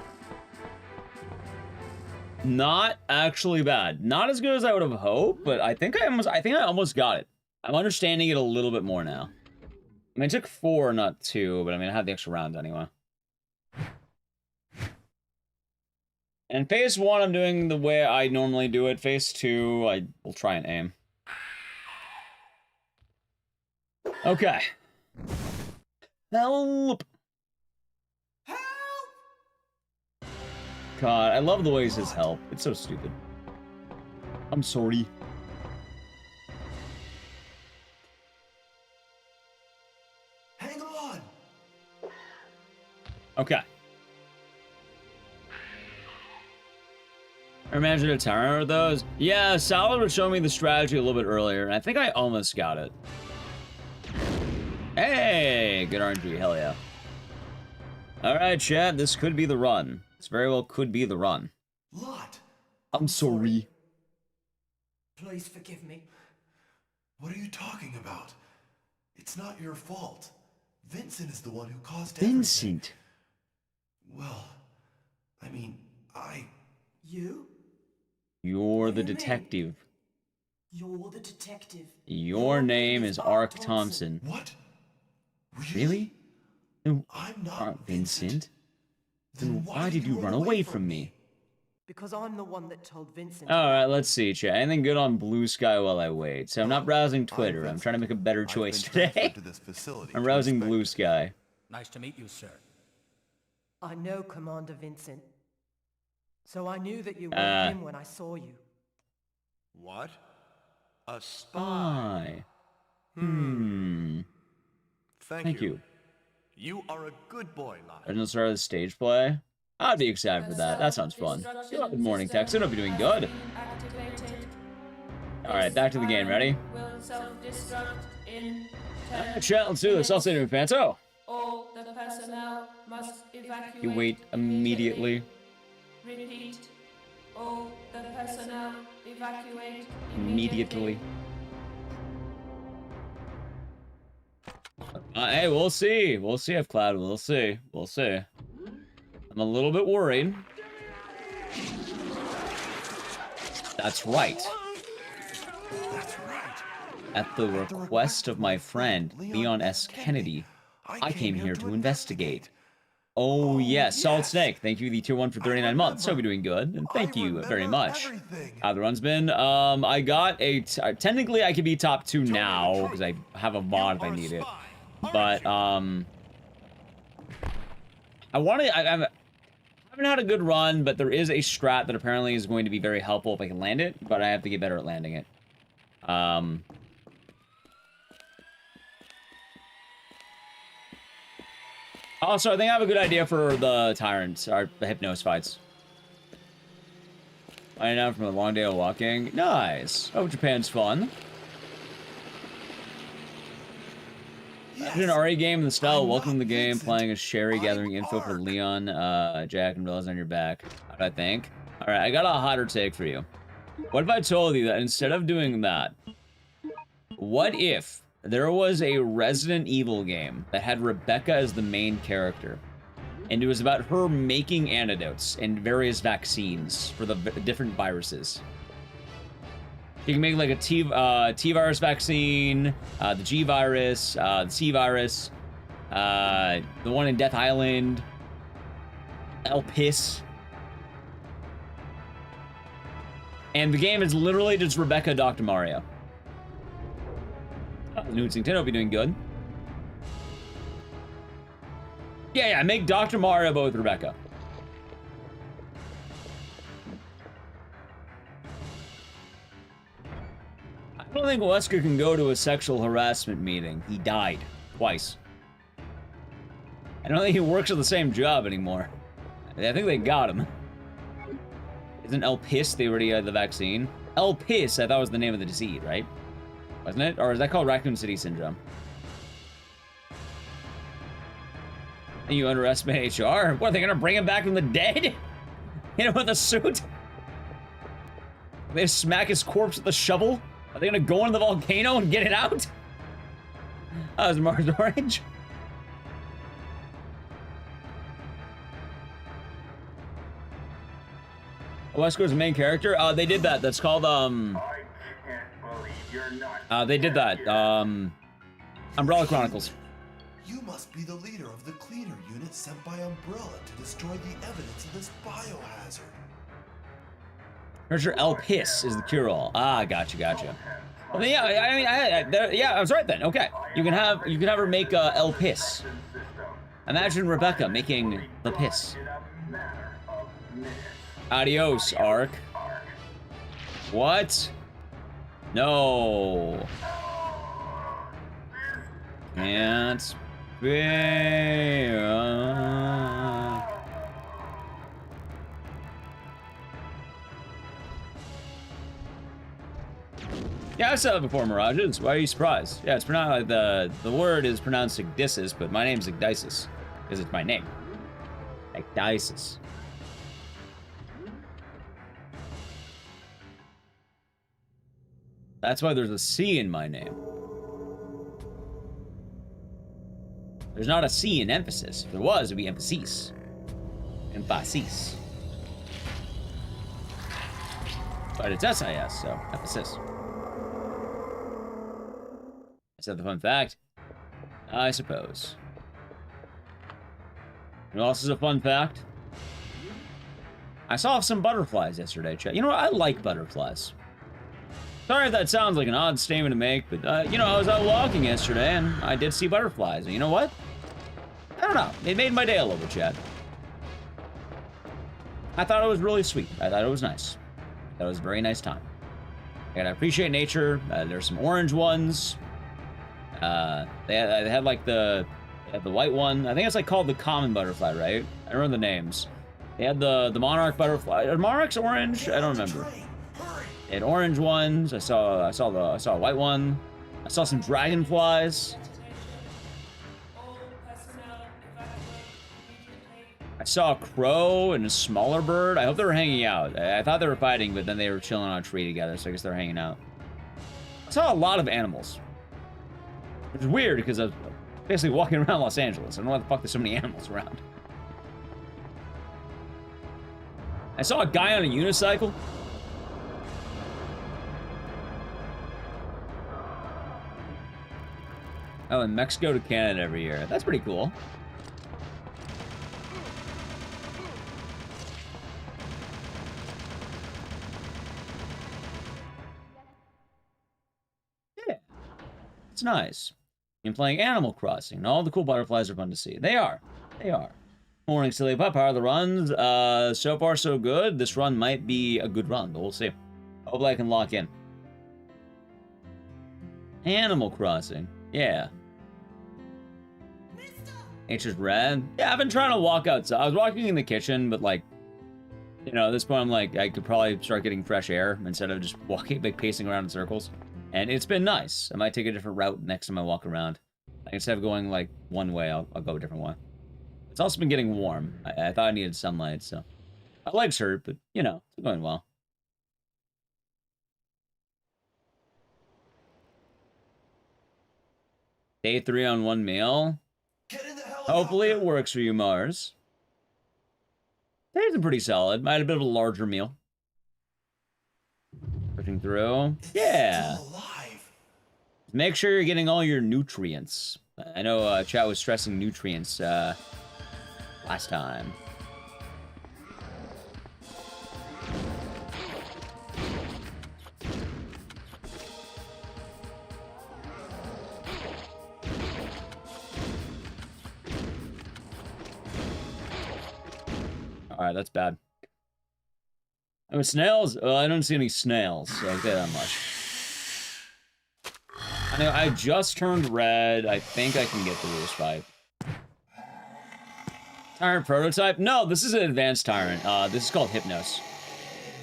Not actually bad. Not as good as I would have hoped, but I think I almost got it. I'm understanding it a little bit more now. I mean, it took 4, not 2, but I mean, I had the extra round anyway. And phase 1, I'm doing the way I normally do it. Phase 2, I will try and aim. Okay. Help! Help! God, I love the way he says help. It's so stupid. I'm sorry. Hang on. Okay. I imagined a tower of those. Yeah, Salad would show me the strategy a little bit earlier, and I think I almost got it. Hey, good RNG, hell yeah. Alright, chat, this could be the run. This very well could be the run. Lot. I'm sorry. Please forgive me. What are you talking about? It's not your fault. Vincent is the one who caused Vincent. everything. Well, I mean, You? You're the do you mean? detective. You're the detective. Your name is ARK Thompson. What? Really? Then I'm not aren't Vincent? Then Then why did you run away from me? Because I'm the one that told Vincent. Alright, let's see, chat. Anything good on Blue Sky while I wait? So I'm not browsing Twitter. I'm trying to make a better choice today. I'm browsing Blue Sky. Nice to meet you, sir. I know Commander Vincent. So I knew that you weren't him when I saw you. What? A spy? Hi. Thank you. You are a good boy, Lot. There's no start of the stage play. I'd be excited for that. That sounds fun. Good morning, Texan. Hope you're doing good. Alright, back to the game. Ready? Alright, chat, let's do this. I'll say to fans. Oh! All the personnel must evacuate. You wait immediately. Repeat. All the personnel evacuate Immediately. Hey, we'll see. We'll see if Cloud. We'll see. We'll see. I'm a little bit worried. That's right. That's right. At the request of my friend, Leon S. Kennedy, I came here to investigate. Oh, yes. Solid Snake. Thank you, the tier 1 for 39 months. Hope you're doing good. And thank you very much. How the run's been? I got a... technically, I could be top 2 now, because I have a mod if I need it. But, I want to... I haven't had a good run, but there is a strat that apparently is going to be very helpful if I can land it, but I have to get better at landing it. Also, I think I have a good idea for the Tyrants, or the Hypnos fights. I know from a long day of walking. Nice. Hope Japan's fun. Yes. I did an RE game in the style. Welcome to the game. Playing as Sherry, gathering info for Leon, Jack, and Bellas on your back. What do I think? Alright, I got a hotter take for you. What if I told you that instead of doing that, what if there was a Resident Evil game that had Rebecca as the main character, and it was about her making antidotes and various vaccines for the different viruses? You can make like a T-virus vaccine, the G-virus, the C-virus, the one in Death Island, El-Piss. And the game is literally just Rebecca, Dr. Mario. New Nintendo will be doing good. Yeah, make Dr. Mario but with Rebecca. I don't think Wesker can go to a sexual harassment meeting. He died twice. I don't think he works at the same job anymore. I think they got him. Isn't El-Piss, they already had the vaccine? El-Piss, I thought was the name of the disease, right? Wasn't it? Or is that called Raccoon City Syndrome? And you underestimate HR? What, are they gonna bring him back from the dead? Hit him with a suit? Are they smack his corpse with a shovel? Are they gonna go in the volcano and get it out? That was Mars Orange. Wesker's the main character? They did that. That's called, they did that. Umbrella Chronicles. You must be the leader of the cleaner unit sent by Umbrella to destroy the evidence of this biohazard. Pretty sure El-Piss is the cure-all. Ah, gotcha. Well, then, yeah, I was right then. Okay, you can have her make El-Piss. Imagine Rebecca making the piss. Adios, ARK. What? No. Can't be. Yeah, I've said that before, Mirages. Why are you surprised? Yeah, it's pronounced the word is pronounced Ecdycis, but my name's Ecdycis because it's my name. Ecdycis. That's why there's a C in my name. There's not a C in emphasis. If there was, it'd be emphasis. Emphasis. But it's SIS, so emphasis. Is that the fun fact? I suppose. You know what else is a fun fact? I saw some butterflies yesterday, chat. You know what? I like butterflies. Sorry if that sounds like an odd statement to make, but, you know, I was out walking yesterday, and I did see butterflies. And you know what? I don't know. It made my day a little bit, Chad. I thought it was really sweet. I thought it was nice. That was a very nice time. I gotta appreciate nature. There's some orange ones. They had like the white one. I think it's like called the common butterfly, right? I don't remember the names. They had the monarch butterfly. Are monarchs orange? I don't remember. They had orange ones. I saw a white one. I saw some dragonflies. I saw a crow and a smaller bird. I hope they were hanging out. I thought they were fighting, but then they were chilling on a tree together, so I guess they're hanging out. I saw a lot of animals. Which is weird, because I was basically walking around Los Angeles. I don't know why the fuck there's so many animals around. I saw a guy on a unicycle. Oh, in Mexico to Canada every year. That's pretty cool. It's nice. I'm playing Animal Crossing, and all the cool butterflies are fun to see. They are. They are. Morning, Silly Pup. How are the runs? So far, so good. This run might be a good run, but we'll see. Hopefully I can lock in. Animal Crossing. Yeah. Nature's red. Yeah, I've been trying to walk outside. I was walking in the kitchen, but like, you know, at this point I'm like, I could probably start getting fresh air instead of just walking, like pacing around in circles. And it's been nice. I might take a different route next time I walk around. Like, instead of going like one way, I'll go a different way. It's also been getting warm. I thought I needed sunlight, so my legs hurt, but you know, it's going well. Day 3 on 1 meal. Hopefully it works for you, Mars. Today's been pretty solid. I had a bit of a larger meal. Pushing through. Yeah. Make sure you're getting all your nutrients. I know chat was stressing nutrients last time. Alright, that's bad. Oh, snails? Well, I don't see any snails, so I'll say that much. I know, I just turned red. I think I can get through this fight. Tyrant prototype? No, this is an advanced tyrant. This is called Hypnos.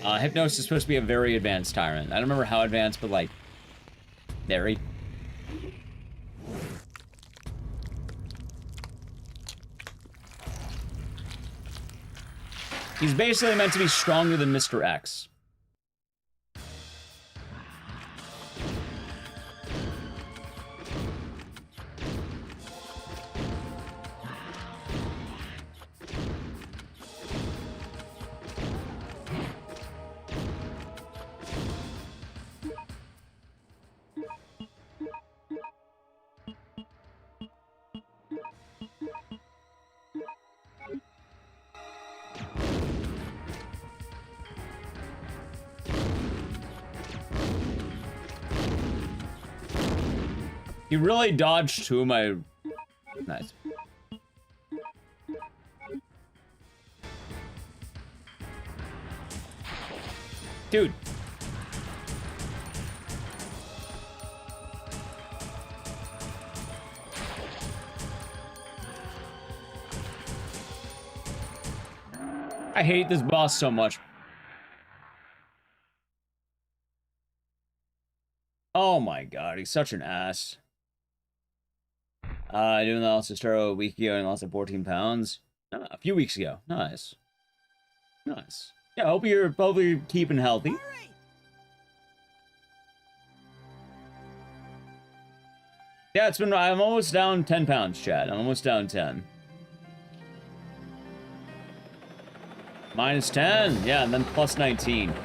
Hypnos is supposed to be a very advanced tyrant. I don't remember how advanced, but like, very. He's basically meant to be stronger than Mr. X. He really dodged two of my... Nice. Dude. I hate this boss so much. Oh my god, he's such an ass. Doing the also start a week ago and lost 14 pounds. A few weeks ago. Nice. Nice. Yeah, I hope you're keeping healthy. Yeah, it's been, I'm almost down 10 pounds, chat. I'm almost down 10. Minus 10. Yeah, and then plus 19. 10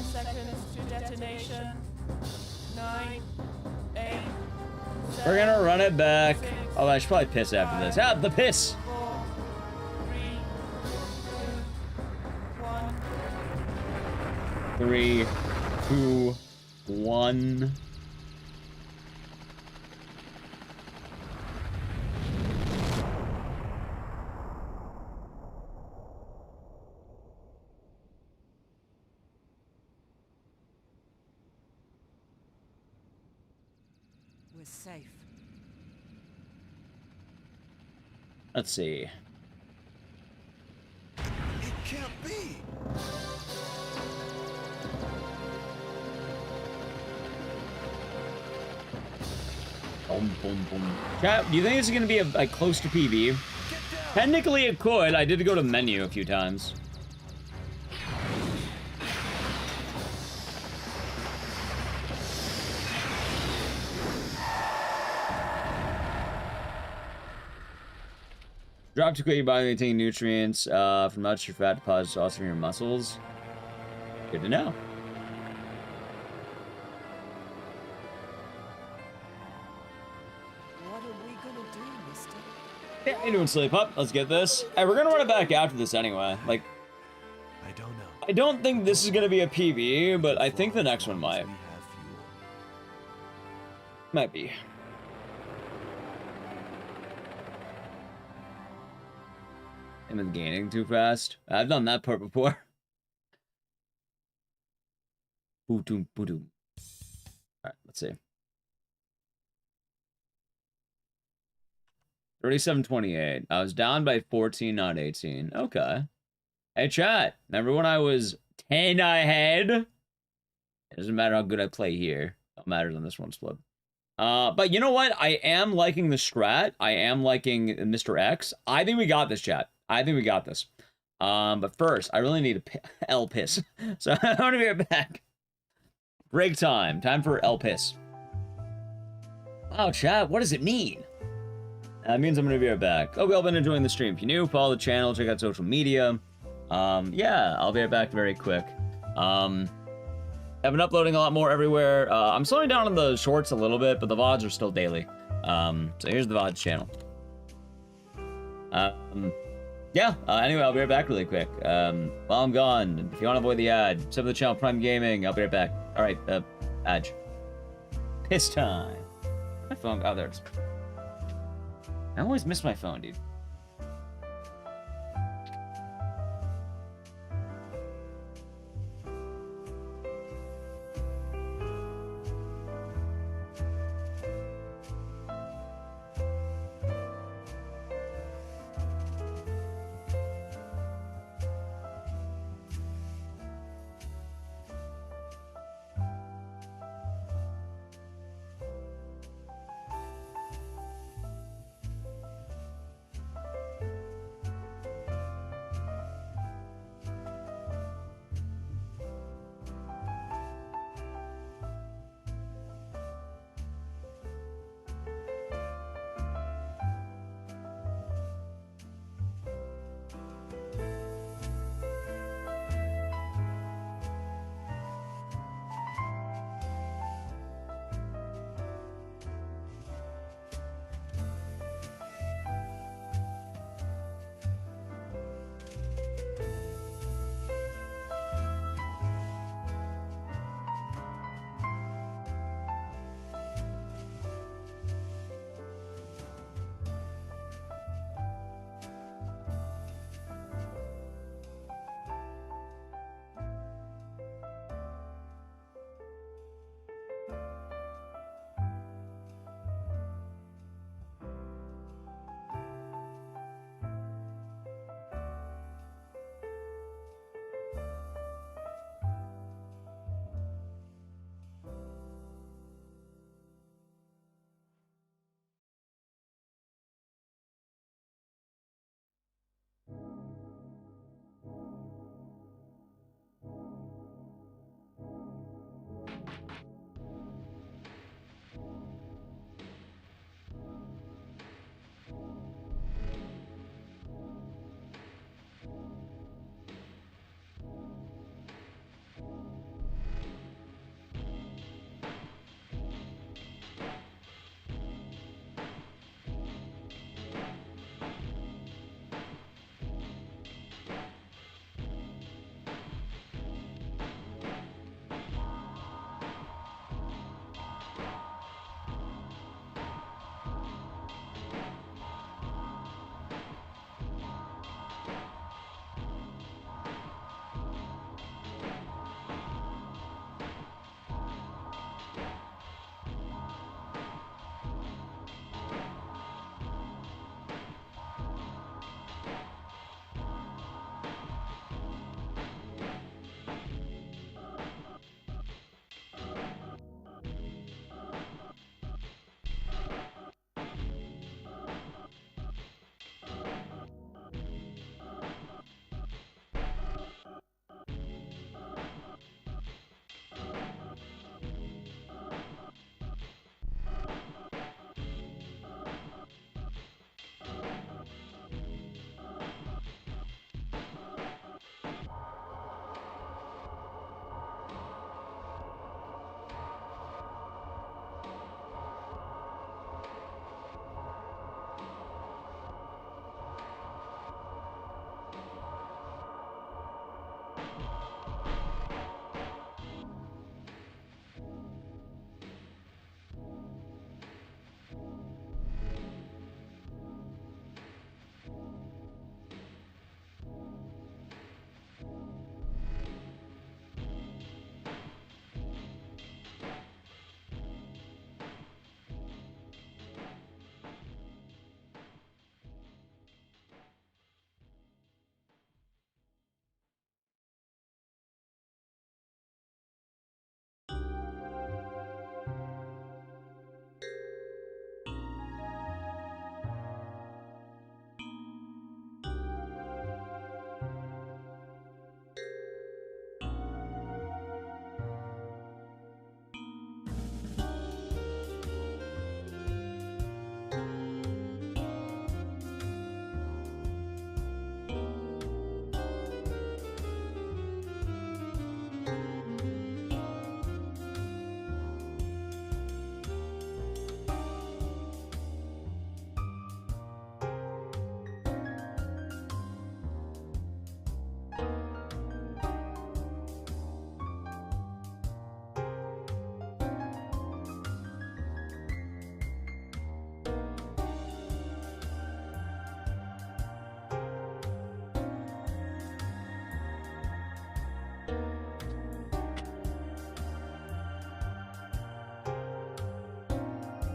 seconds to detonation. 9, 8, We're gonna run it back. Oh, I should probably piss after this. Ah, the piss! 4, 3, 2, 1. 3, 2, 1. We're safe. Let's see. It can't be. Boom, boom, boom. Chat, do you think it's gonna be like close to PB? Technically, it could. I did go to menu a few times. Drop too quick, you body maintaining nutrients from not your fat deposits, also from your muscles. Good to know. What are we gonna do, mister? Yeah, how you doing, Silly Pup? Let's get this. Hey, we're gonna run it back after this anyway. Like, I don't know. I don't think this is gonna be a PvE, but I think the next one might. We have fuel. Might be. Am I gaining too fast? I've done that part before. Boo-doom, boo-doom. Alright, let's see. 37:28. I was down by 14, not 18. Okay. Hey, chat. Remember when I was 10 ahead? It doesn't matter how good I play here. It matters on this one split. But you know what? I am liking the strat. I am liking Mr. X. I think we got this, chat. I think we got this. But first, I really need a L piss. So I'm gonna be right back. Break time. Time for L piss. Wow, chat. What does it mean? That means I'm gonna be right back. Hope you all been enjoying the stream. If you're new, follow the channel, check out social media. Yeah, I'll be right back very quick. I've been uploading a lot more everywhere. I'm slowing down on the shorts a little bit, but the VODs are still daily. So here's the VODs channel. Yeah, anyway, I'll be right back really quick. While I'm gone, if you want to avoid the ad, sub to the channel Prime Gaming, I'll be right back. Alright, Adge. Piss time. My phone, oh, there it is. I always miss my phone, dude.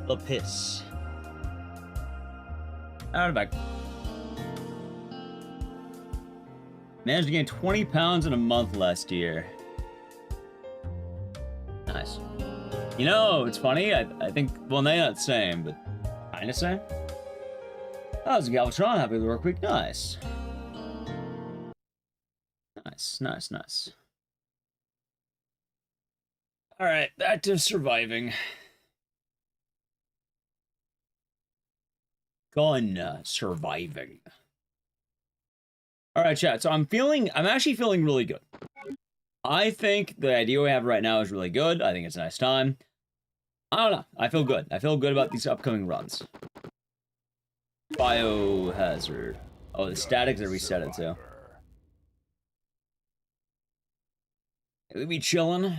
The piss. Out of back. Managed to gain 20 pounds in a month last year. Nice. You know, it's funny. I think, well, they're not the same, but kind of same. Oh, it's Galvatron. Happy work week. Nice. Nice, nice, nice. All right, back to surviving. Gun surviving. All right, chat. So I'm actually feeling really good. I think the idea we have right now is really good. I think it's a nice time. I don't know. I feel good. I feel good about these upcoming runs. Biohazard. Oh, the statics are reset it too. We be chilling.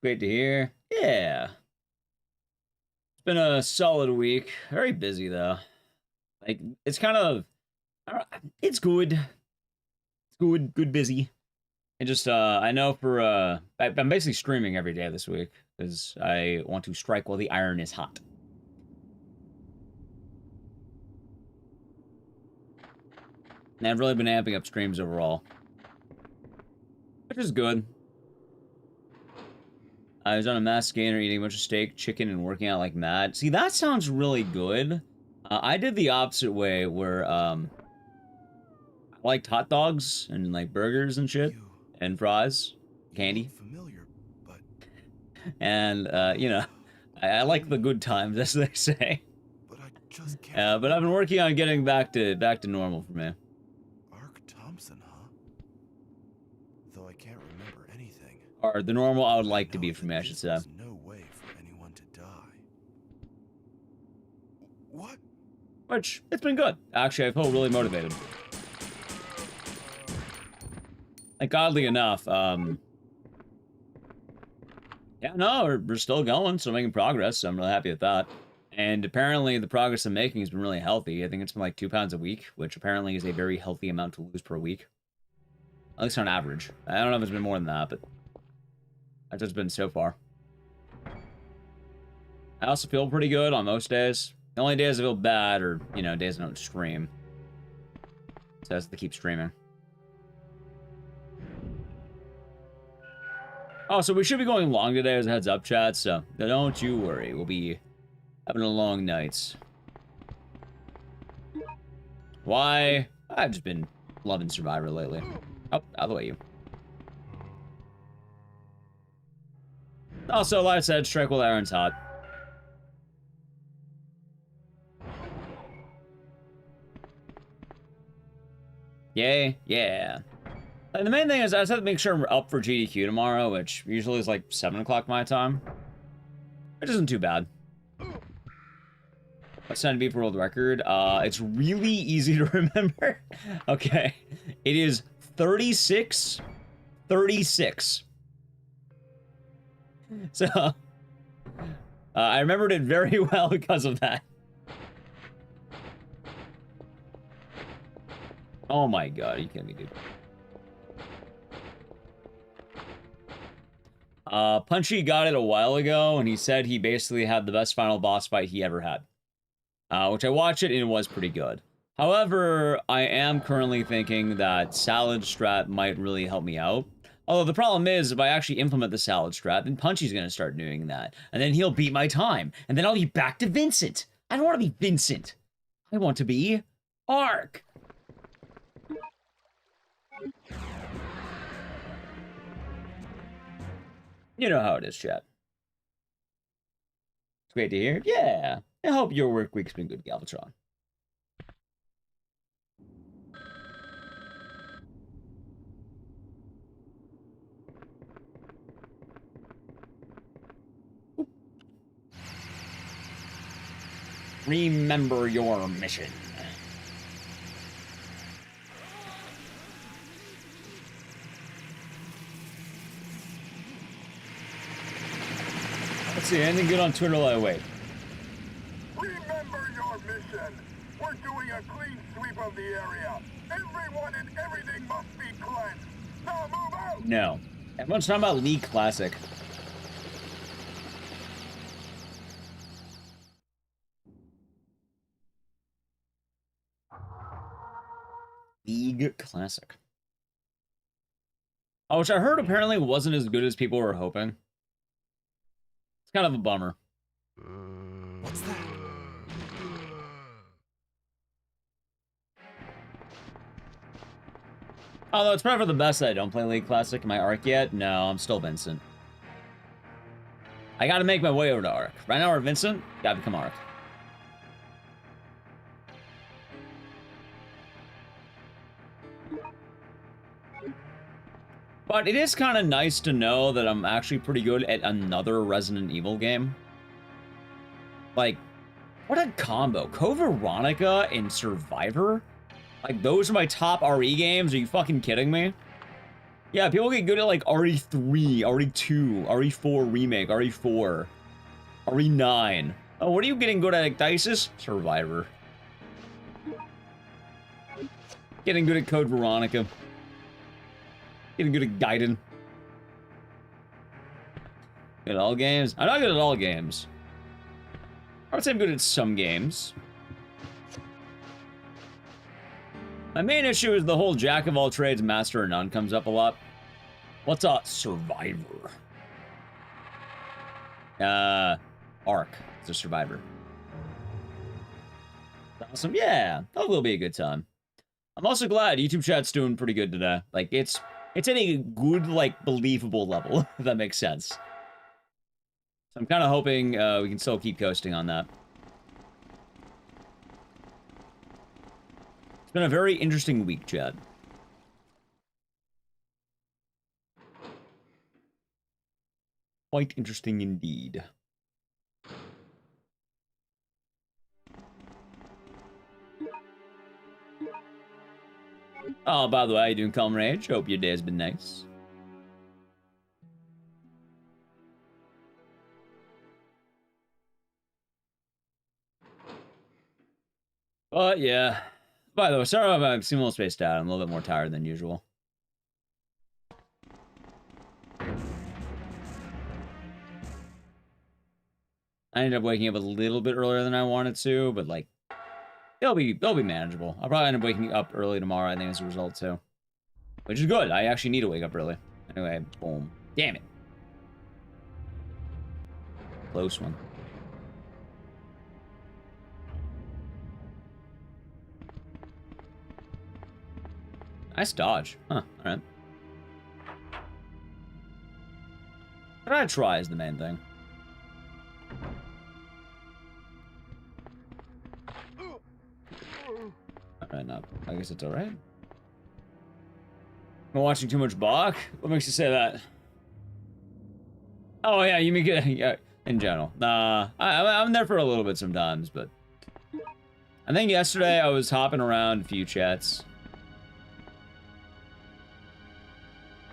Great to hear. Yeah. It's been a solid week. Very busy though. Like, it's kind of, it's good. It's good busy. And just, I know for, I'm basically streaming every day this week because I want to strike while the iron is hot. And I've really been amping up streams overall, which is good. I was on a mass gainer eating a bunch of steak, chicken, and working out like mad. See, that sounds really good. I did the opposite way where, I liked hot dogs and like burgers and shit and fries, candy. Familiar, but and, you know, I like the good times, as they say. But I just can't. But I've been working on getting back to normal for me. ARK Thompson, huh? Though I can't remember anything. Or the normal I would like to be for me, I should say. There's no way for anyone to die. What? Which, it's been good. Actually, I feel really motivated. Like, oddly enough, yeah, no, we're still going, still making progress, so I'm really happy with that. And apparently, the progress I'm making has been really healthy. I think it's been like 2 pounds a week, which apparently is a very healthy amount to lose per week. At least on average. I don't know if it's been more than that, but that's what it's been so far. I also feel pretty good on most days. The only days I feel bad are, you know, days I don't stream. So I have to keep streaming. Oh, so we should be going long today as a heads up, chat, so don't you worry. We'll be having a long night. Why? I've just been loving Survivor lately. Oh, out of the way, you. Also, like I said, strike while iron's hot. Yay, yeah. And the main thing is I just have to make sure I'm up for GDQ tomorrow, which usually is like 7 o'clock my time. Which isn't too bad. What's time to be for world record? It's really easy to remember. Okay. It is 36. So, I remembered it very well because of that. Oh my god, are you kidding me, dude? Punchy got it a while ago, and he said he basically had the best final boss fight he ever had. Which I watched it, and it was pretty good. However, I am currently thinking that salad strat might really help me out. Although the problem is, if I actually implement the salad strat, then Punchy's gonna start doing that. And then he'll beat my time. And then I'll be back to Vincent. I don't want to be Vincent. I want to be ARK. You know how it is, chat. It's great to hear. Yeah. I hope your work week's been good, Galvatron. Oop. Remember your mission. Let's see, anything good on Twitter while I wait? Remember your mission. We're doing a clean sweep of the area. Everyone and everything must be cleansed. Now move out! No. Everyone's talking about League Classic. League Classic. Oh, which I heard apparently wasn't as good as people were hoping. It's kind of a bummer. What's that? Although it's probably for the best that I don't play League Classic. Am I ARK yet? No, I'm still Vincent. I gotta make my way over to ARK. Right now we're Vincent, gotta become ARK. But it is kind of nice to know that I'm actually pretty good at another Resident Evil game. Like, what a combo. Code Veronica and Survivor? Like, those are my top RE games? Are you fucking kidding me? Yeah, people get good at, like, RE3, RE2, RE4 Remake, RE4, RE9. Oh, what are you getting good at, Ecdycis? Survivor. Getting good at Code Veronica. Getting good at Gaiden. Good at all games? I'm not good at all games. I would say I'm good at some games. My main issue is the whole jack of all trades, master of none comes up a lot. What's a survivor? ARK. It's a survivor. Awesome. Yeah, that will be a good time. I'm also glad YouTube chat's doing pretty good today. Like, it's at a good, like, believable level, if that makes sense. So I'm kind of hoping we can still keep coasting on that. It's been a very interesting week, Chad. Quite interesting indeed. Oh, by the way, how you doing, Calm Rage? Hope your day has been nice. But yeah. By the way, sorry if I seem a little spaced out. I'm a little bit more tired than usual. I ended up waking up a little bit earlier than I wanted to, but like, it'll be manageable. I'll probably end up waking up early tomorrow, I think, as a result too. Which is good. I actually need to wake up early. Anyway, boom. Damn it. Close one. Nice dodge. Huh, alright. What I try is the main thing. Alright, no. I guess it's alright. I'm watching too much Bach? What makes you say that? Oh yeah, you mean yeah, in general. Nah, I'm there for a little bit sometimes, but I think yesterday I was hopping around a few chats.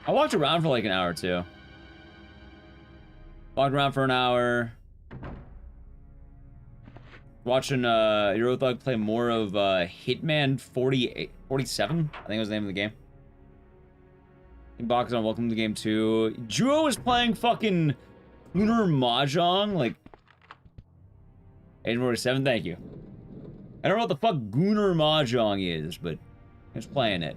I walked around for like an hour or two. Walked around for an hour. Watching Eurothug play more of Hitman 47, I think was the name of the game. Box on welcome to game 2. Juo was playing fucking Lunar Mahjong, like Agent 47, thank you. I don't know what the fuck Gunnar Mahjong is, but he was playing it.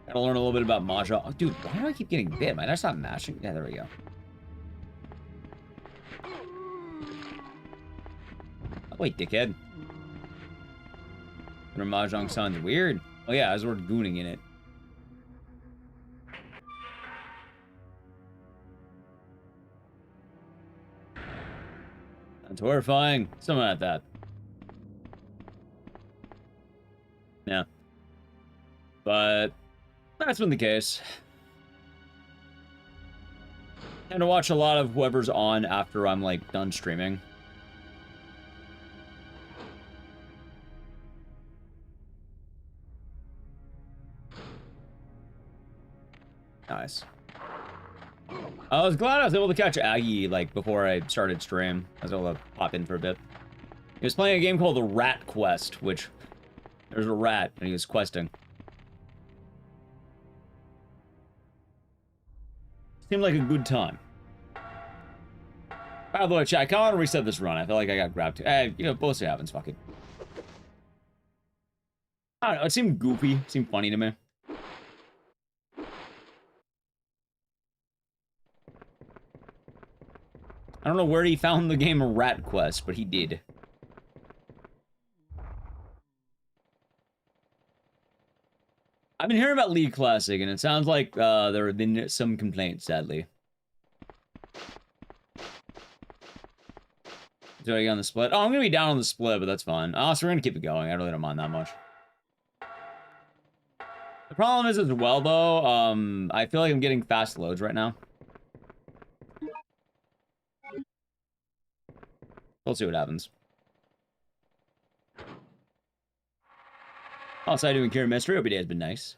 Gotta learn a little bit about Mahjong. Oh, dude, why do I keep getting bit? Am I just not mashing? Yeah, there we go. Oh, wait, dickhead. Gunnar Mahjong sounds weird. Oh yeah, there's the word gooning in it. That's horrifying. Something like that. Yeah. But that's been the case. And to watch a lot of whoever's on after I'm like done streaming. Nice. I was glad I was able to catch Aggie like before I started stream. I was able to pop in for a bit. He was playing a game called The Rat Quest, which there's a rat and he was questing. Seemed like a good time. By the way, chat, I kind of want to reset this run. I feel like I got grabbed too. You know, bullshit happens. Fuck it. I don't know. It seemed goofy. It seemed funny to me. I don't know where he found the game Rat Quest, but he did. I've been hearing about League Classic, and it sounds like there have been some complaints, sadly. Do I get on the split? Oh, I'm gonna be down on the split, but that's fine. Oh, so we're gonna keep it going. I really don't mind that much. The problem is as well, though, I feel like I'm getting fast loads right now. We'll see what happens. Also, I doing Cure Mystery. Hope your day has been nice.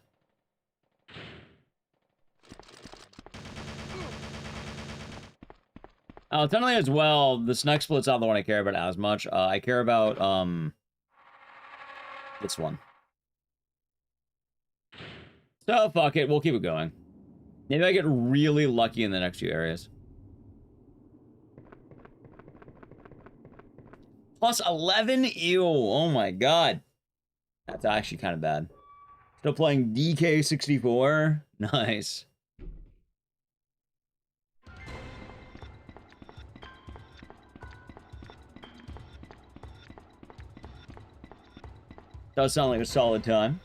Technically as well, this next split's not the one I care about as much. I care about, this one. So, fuck it. We'll keep it going. Maybe I get really lucky in the next few areas. Plus 11? Ew. Oh my god. That's actually kind of bad. Still playing DK64? Nice. Does sound like a solid time.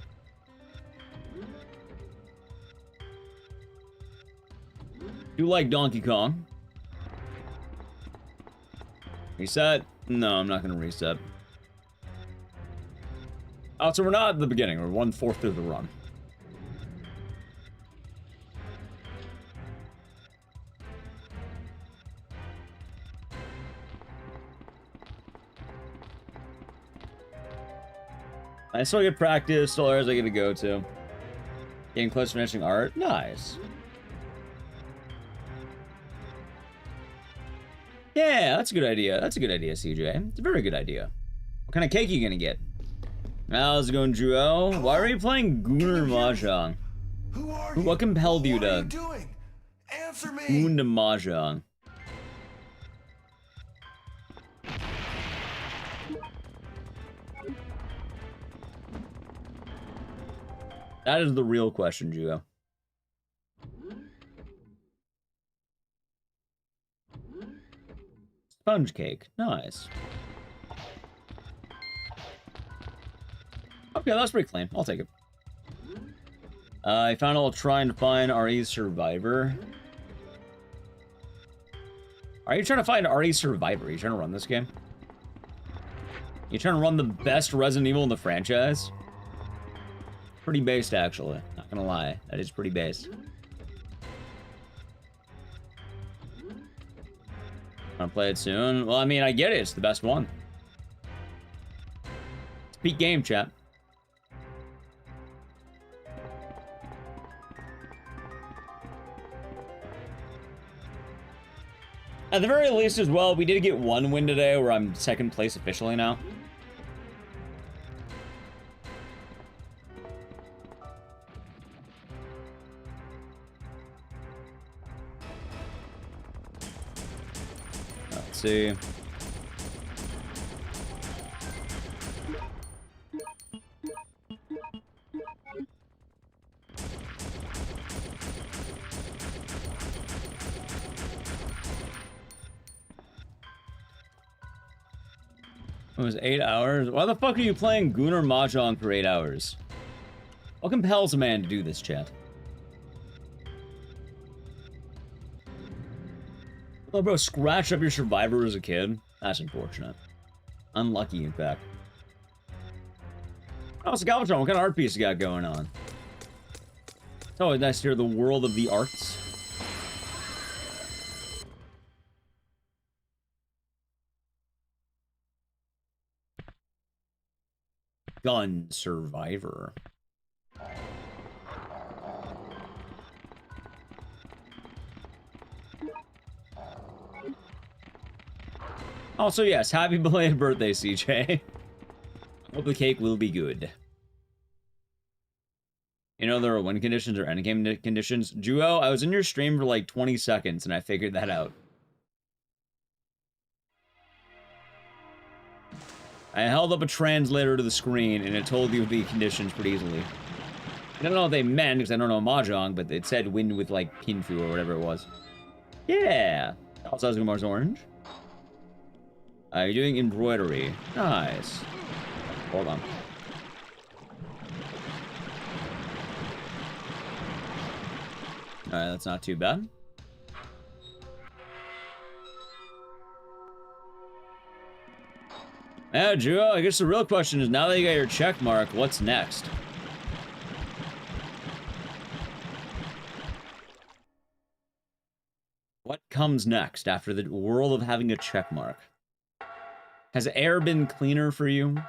Do like Donkey Kong. Reset? No, I'm not going to reset. Oh, so we're not at the beginning. We're 1/4 through the run. I still get practice, still areas I get to go to. Getting close to finishing art. Nice. Yeah, that's a good idea. That's a good idea, CJ. It's a very good idea. What kind of cake are you gonna get? How's it going, Drew? Why are you playing Gunnar Mahjong? Who are you? What compelled you What are to you doing? Answer me. Gunnar Mahjong? That is the real question, Jugo. Sponge cake. Nice. Okay, that's pretty clean. I'll take it. I found I'll try and find RE Survivor. Are you trying to find RE Survivor? Are you trying to run this game? You trying to run the best Resident Evil in the franchise? Pretty based, actually. Not gonna lie. That is pretty based. Wanna play it soon? Well, I mean, I get it. It's the best one. It's peak game, chat. At the very least as well, we did get one win today where I'm second place officially now. Let's see. It was 8 hours? Why the fuck are you playing Gunnar Mahjong for 8 hours? What compels a man to do this, chat? Oh, bro, scratch up your survivor as a kid? That's unfortunate. Unlucky, in fact. Oh, it's Galvatron. What kind of art piece you got going on? It's always nice to hear the world of the arts. Gun Survivor. Also, yes, happy belated birthday, CJ. Hope the cake will be good. You know there are win conditions or endgame conditions? Juo, I was in your stream for like 20 seconds and I figured that out. I held up a translator to the screen, and it told you the conditions pretty easily. I don't know what they meant, because I don't know Mahjong, but it said win with, like, Pinfu or whatever it was. Yeah! Also, I was Mars Orange. You're doing embroidery. Nice. Hold on. Alright, that's not too bad. Yeah, Drew, I guess the real question is, now that you got your check mark, what's next? What comes next after the world of having a check mark? Has air been cleaner for you?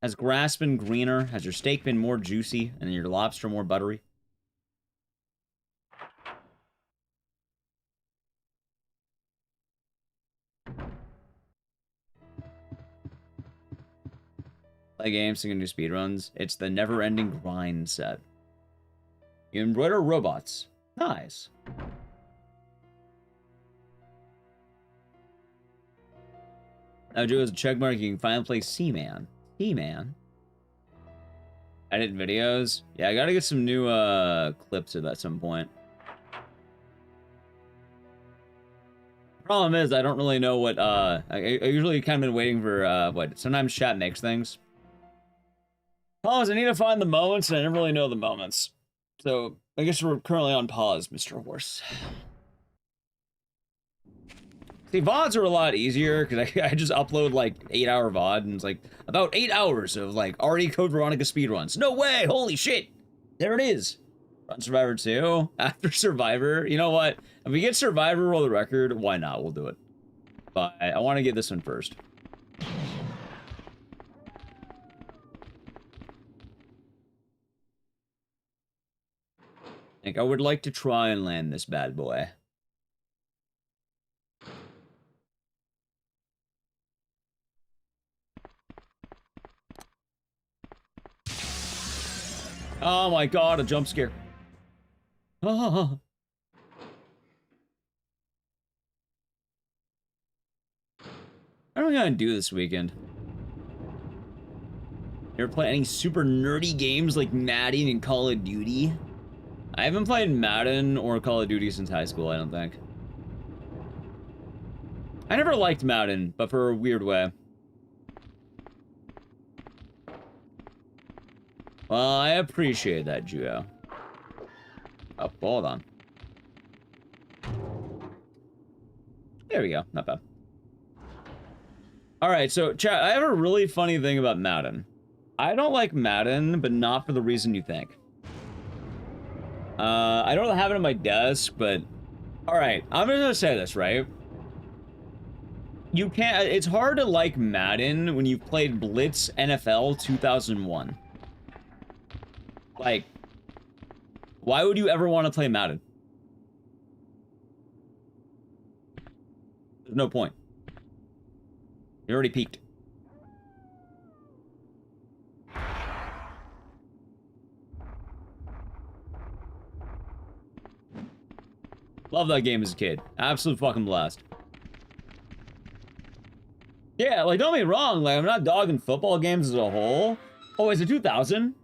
Has grass been greener? Has your steak been more juicy and your lobster more buttery? Play games, so you can do speedruns. It's the never-ending grind set. You embroider robots. Nice. Now, Drew, as a check mark, you can finally play Seaman. Seaman? Edit videos? Yeah, I gotta get some new clips of that at some point. Problem is, I don't really know what, I usually kind of been waiting for, what, sometimes chat makes things. Problem is, I need to find the moments, and I never really know the moments. So, I guess we're currently on pause, Mr. Horse. See, VODs are a lot easier, because I just upload, like, 8-hour VOD, and it's, like, about 8 hours of, like, RE Code Veronica speedruns. No way! Holy shit! There it is! Run Survivor 2, after Survivor. You know what? If we get Survivor World Record, why not? We'll do it. But I want to get this one first. I think I would like to try and land this bad boy. Oh my god, a jump scare. Oh. What am I gonna do this weekend? You ever play any super nerdy games like Madden and Call of Duty? I haven't played Madden or Call of Duty since high school, I don't think. I never liked Madden, but for a weird way. Well, I appreciate that, Juo. Oh, hold on. There we go, not bad. Alright, so, chat, I have a really funny thing about Madden. I don't like Madden, but not for the reason you think. I don't have it on my desk, but... Alright, I'm gonna say this, right? You can't... It's hard to like Madden when you've played Blitz NFL 2001. Like, why would you ever want to play Madden? There's no point. You already peaked. Love that game as a kid. Absolute fucking blast. Yeah, like, don't get me wrong, like, I'm not dogging football games as a whole. Oh, is it 2000?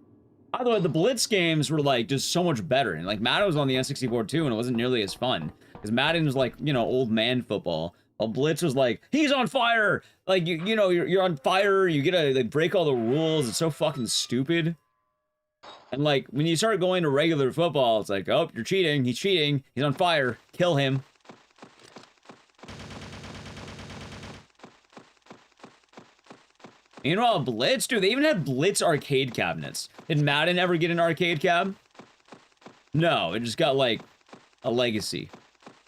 By the way, the Blitz games were, like, just so much better. And, like, Madden was on the N64 too, and it wasn't nearly as fun. Because Madden was, like, you know, old man football. While Blitz was like, he's on fire! Like, you know, you're on fire, you gotta, like, break all the rules. It's so fucking stupid. And, like, when you start going to regular football, it's like, oh, you're cheating, he's on fire, kill him. Meanwhile, Blitz, dude, they even had Blitz arcade cabinets. Did Madden ever get an arcade cab? No, it just got, like, a legacy.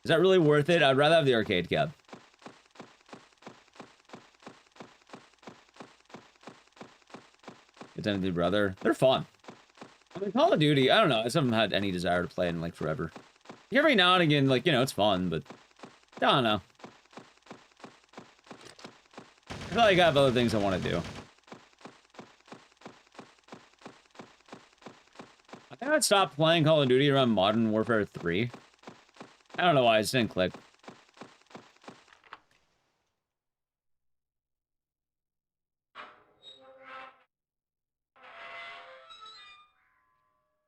Is that really worth it? I'd rather have the arcade cab. Good time with your brother. They're fun. I mean, Call of Duty, I don't know. I just haven't had any desire to play it in, like, forever. Every now and again, like, you know, it's fun, but I don't know. I feel like I have other things I want to do. I think I'd stop playing Call of Duty around Modern Warfare 3. I don't know why, it just didn't click.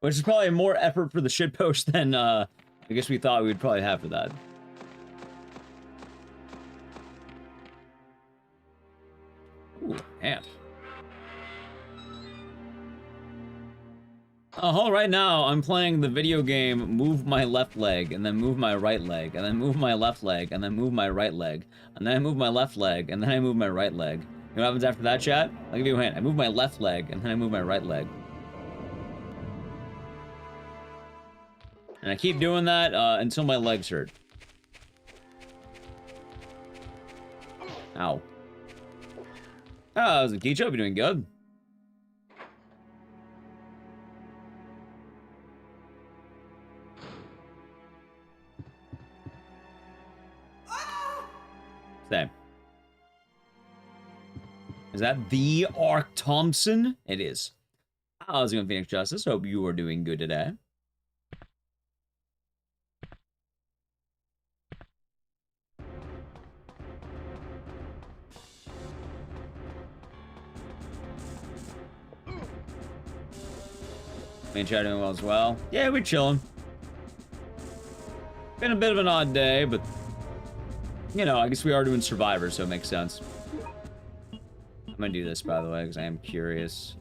Which is probably more effort for the shitpost than, I guess we thought we would probably have for that. Ooh, ant. Right now, I'm playing the video game move my left leg, and then move my right leg, and then move my left leg, and then move my right leg, and then I move my left leg, and then I move my right leg. You know what happens after that, chat? I'll give you a hint. I move my left leg, and then I move my right leg. And I keep doing that until my legs hurt. Ow. Oh, Ecdycis, hope you're doing good. Same. Is that the ARK Thompson? It is. How's it going, Phoenix Justice? Hope you are doing good today. Me and Chad doing well as well. Yeah, we're chilling. Been a bit of an odd day, but you know, I guess we are doing Survivor, so it makes sense. I'm gonna do this, by the way, because I am curious.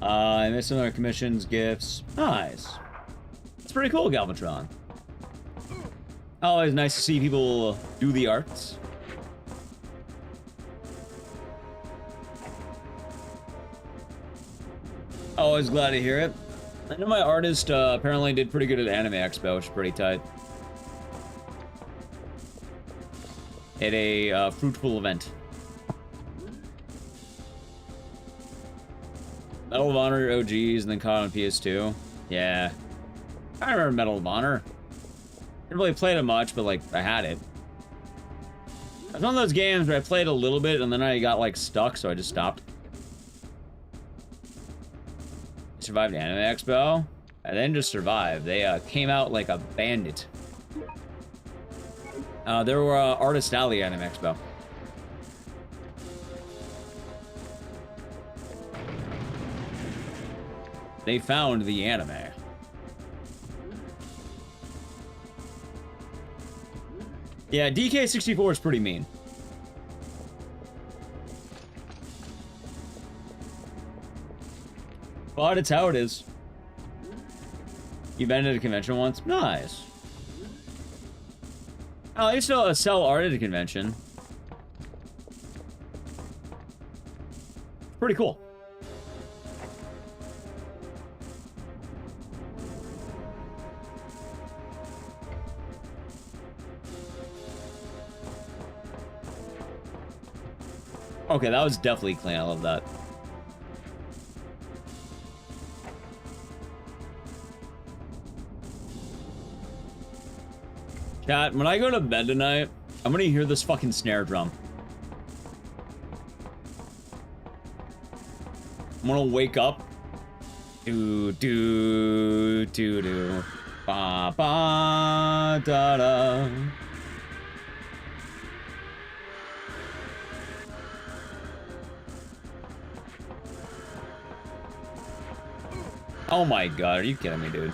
I missed some other commissions, gifts. Nice. It's pretty cool, Galvatron. Always nice to see people do the arts. Always glad to hear it. I know my artist apparently did pretty good at Anime Expo, which is pretty tight. At a fruitful event. Medal of Honor OGs and then caught on PS2. Yeah. I remember Medal of Honor. Didn't really play it much, but like, I had it. It's one of those games where I played a little bit and then I got like stuck, so I just stopped. Survived Anime Expo. I didn't just survive. They came out like a bandit. There were Artist Alley Anime Expo. They found the anime. Yeah, DK64 is pretty mean. But it's how it is. You've been at a convention once? Nice. Oh, I used to sell art at a convention. Pretty cool. Okay, that was definitely clean. I love that. Chat, when I go to bed tonight, I'm gonna hear this fucking snare drum. I'm gonna wake up. Do do do do. Ba ba da da. Oh my god, are you kidding me, dude?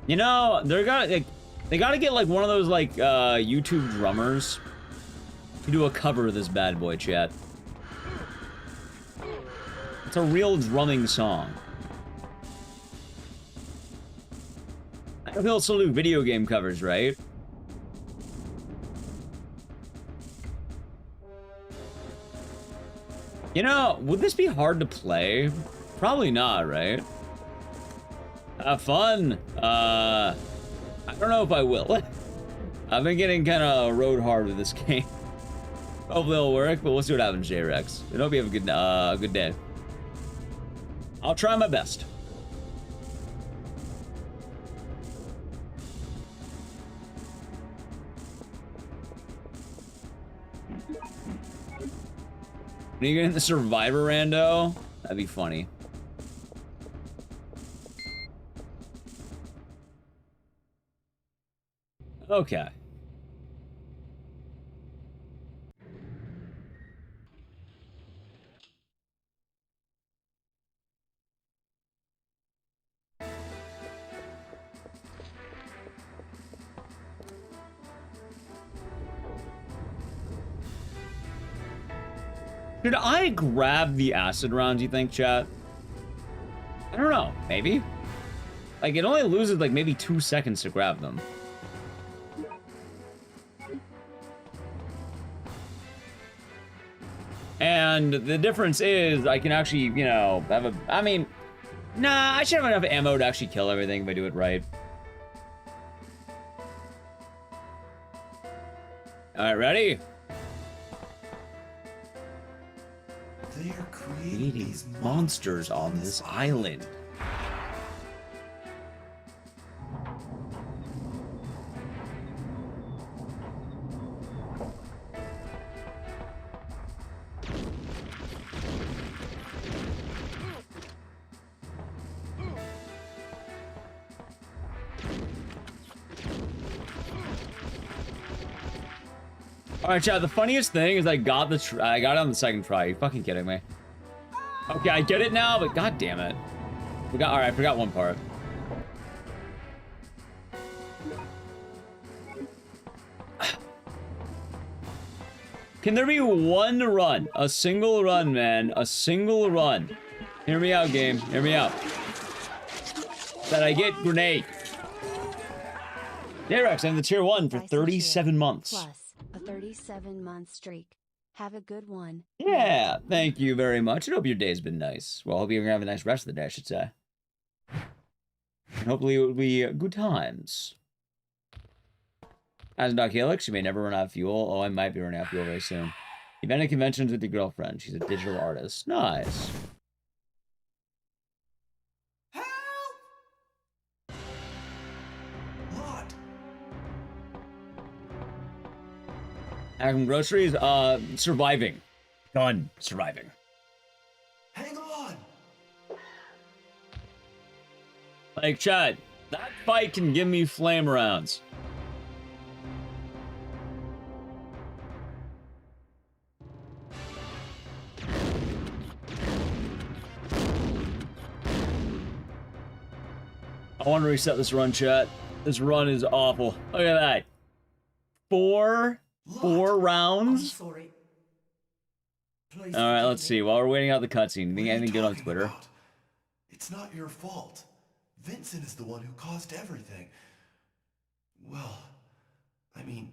You know, they gotta get like one of those like YouTube drummers to do a cover of this bad boy, chat. It's a real drumming song. I think they'll still do video game covers, right? You know, would this be hard to play? Probably not, right? Have fun. I don't know if I will. I've been getting kind of road hard with this game. Hopefully it'll work, but we'll see what happens, J-Rex. I hope you have a good day. I'll try my best. When you get in the Survivor rando, that'd be funny. Okay. Should I grab the acid rounds, you think, chat? I don't know. Maybe? Like, it only loses, like, maybe 2 seconds to grab them. And the difference is, I can actually, you know, have a... I mean, nah, I should have enough ammo to actually kill everything if I do it right. Alright, ready? They are creating Creating these monsters on this island. Alright, chat, the funniest thing is I got it on the second try. Are you fucking kidding me? Okay, I get it now, but god damn it. Alright, I forgot one part. Can there be one run? A single run, man. A single run. Hear me out, game. Hear me out. That I get grenade. Yeah, Rex, I'm the tier 1 for 37 months. Plus a 37-month streak. Have a good one. Yeah, thank you very much. I hope your day's been nice. Well, I hope you're gonna have a nice rest of the day, I should say. And hopefully it will be good times. As Doc Helix, you may never run out of fuel. Oh, I might be running out of fuel very soon. Event at conventions with your girlfriend. She's a digital artist. Nice. Lot. Acting groceries, surviving. Done. Surviving. Hang on. Like, Chad, that fight can give me flame rounds. I want to reset this run, chat. This run is awful. Look at that. Four rounds. I'm sorry. Please All right, forgive let's me. see. While we're waiting out the cutscene, think What are anything you good on talking Twitter? about? It's not your fault. Vincent is the one who caused everything. Well, I mean,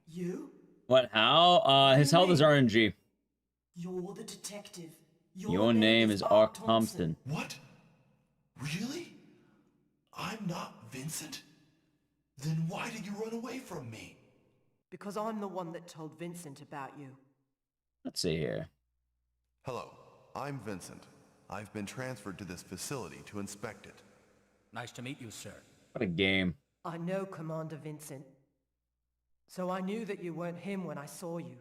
You? What? How? His health is RNG. You're the detective. Your name is ARK Thompson. What? Really? I'm not Vincent? Then why did you run away from me? Because I'm the one that told Vincent about you. Let's see here. Hello, I'm Vincent. I've been transferred to this facility to inspect it. Nice to meet you, sir. What a game. I know Commander Vincent. So I knew that you weren't him when I saw you.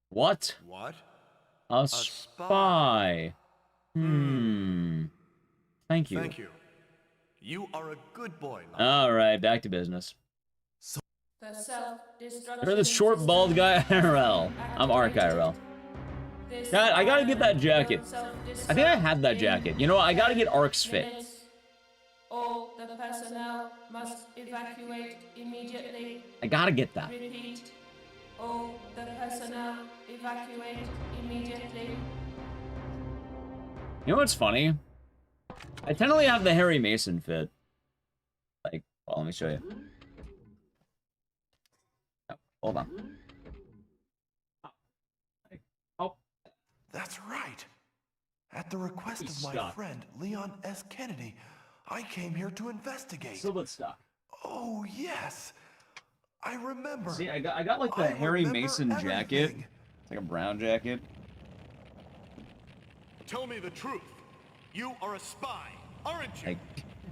What? What? A spy. Thank you. Thank you. You are a good boy. All right, back to business. The self-destruction You're the short, bald guy IRL. I'm ARK IRL. God, I gotta get that jacket. I think I had that jacket. You know what? I gotta get ARK's fit. All the personnel must evacuate immediately. I gotta get that. Repeat. All the personnel evacuate immediately. You know what's funny? I totally have the Harry Mason fit. Like, well, let me show you. Oh, hold on. Oh. That's right. At the request of my Stop. friend Leon S. Kennedy, I came here to investigate. Still but stuck. Oh, yes. I remember. See, I got like the I Harry remember Mason jacket. everything. It's like a brown jacket. Tell me the truth. You are a spy, aren't you? Like,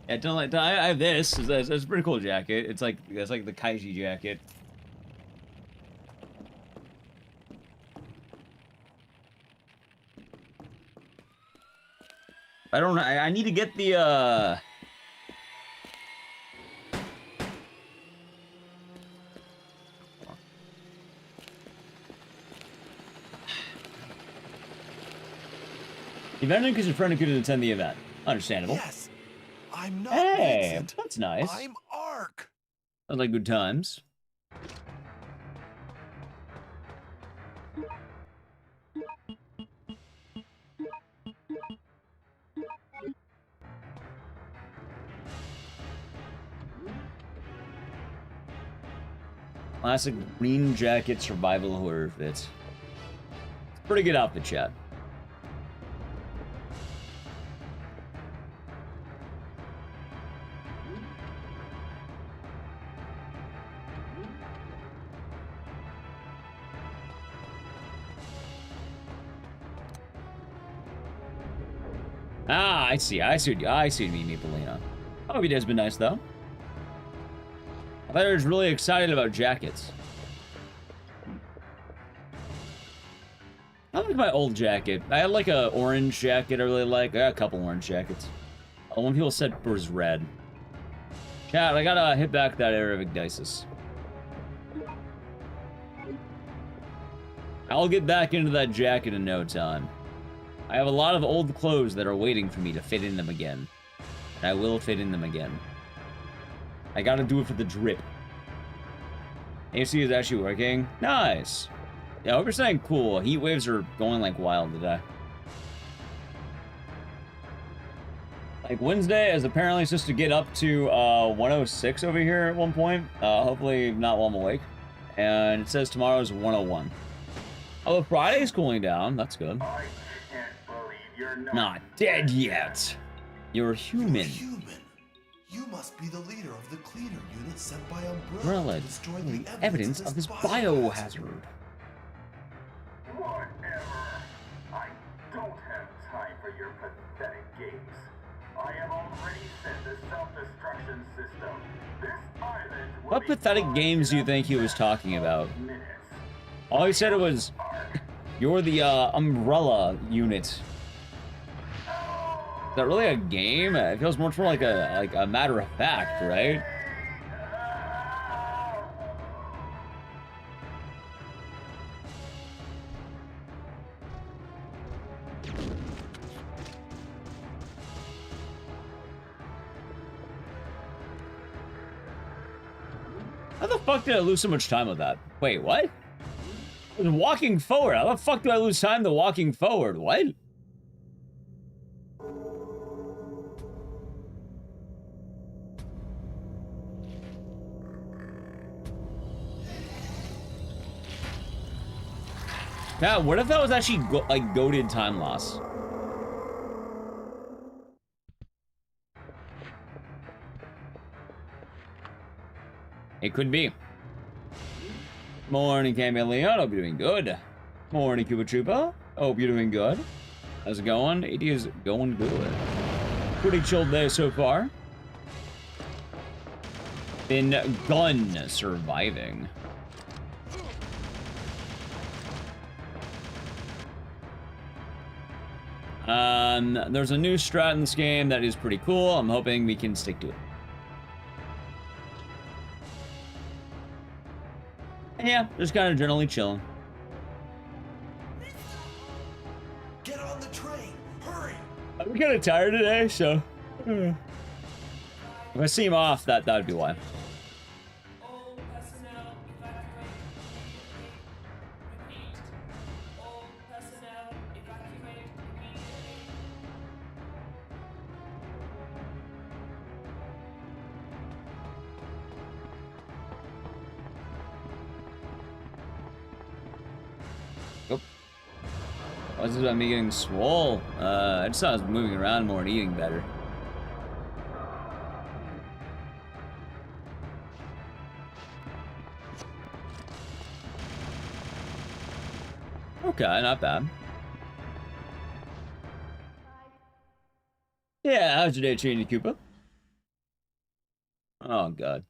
yeah, don't like. I have this. It's a pretty cool jacket. It's like the Kaiji jacket. I don't know. I need to get the, The event because your friend couldn't attend the event. Understandable. Yes, I'm not Hey, Vincent. that's nice. I'm ARK. Sounds like good times. Classic green jacket survival horror fit. Pretty good outfit, chat. Ah, I see what you mean, Polina. I hope your day's been nice, though. I thought I was really excited about jackets. I like my old jacket. I had like a orange jacket I really like. I got a couple orange jackets. One people said was red. Chat, I gotta hit back that area of Ecdycis. I'll get back into that jacket in no time. I have a lot of old clothes that are waiting for me to fit in them again. And I will fit in them again. I gotta do it for the drip. AC is actually working. Nice. Yeah, I hope you're saying cool. Heat waves are going like wild today. Like Wednesday is apparently supposed to get up to 106 over here at one point. Hopefully not while I'm awake. And it says tomorrow's 101. Oh, Friday's cooling down. That's good. I can't believe you're Not dead yet. You're human. You're human. You must be the leader of the cleaner unit sent by Umbrella Umbrella to destroy the the evidence of this biohazard. Whatever. I don't have time for your pathetic games. I have already sent the self-destruction system. This island will What be pathetic gone games do you in a think he was matter talking of about? minutes. All he said it was, you're the Umbrella unit. Is that really a game? It feels much more like a matter of fact, right? How the fuck did I lose so much time with that? Wait, what? I was walking forward. How the fuck do I lose time to walking forward? What? Now, what if that was actually like goated time loss? It could be. Morning, Chameleon. Hope you're doing good. Morning, Cuba Chupa. Hope you're doing good. How's it going? It is going good. Pretty chilled day so far. Been gun surviving. There's a new strat in this game that is pretty cool. I'm hoping we can stick to it. And yeah, just kind of generally chilling. Get on the train! Hurry! I'm kind of tired today, so if I seem off, that would be why. All personnel evacuate immediately. Repeat. All personnel evacuate immediately. What's this about me getting swole? I just thought I was moving around more and eating better. Okay, not bad. Yeah, how's your day treating you, Koopa? Oh, God.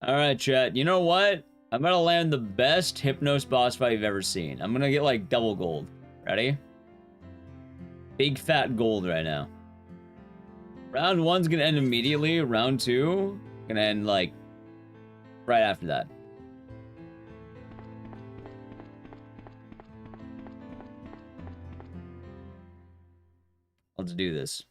Alright, chat. You know what? I'm gonna land the best Hypnos boss fight you've ever seen. I'm gonna get, like, double gold. Ready? big fat gold right now. Round 1's gonna end immediately. Round 2 gonna end like right after that. Let's do this.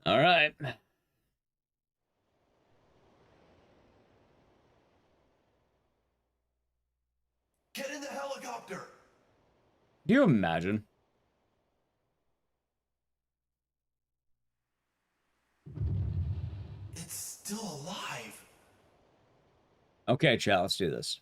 All right. Get in the helicopter! Do you imagine? It's still alive. Okay, chat, let's do this.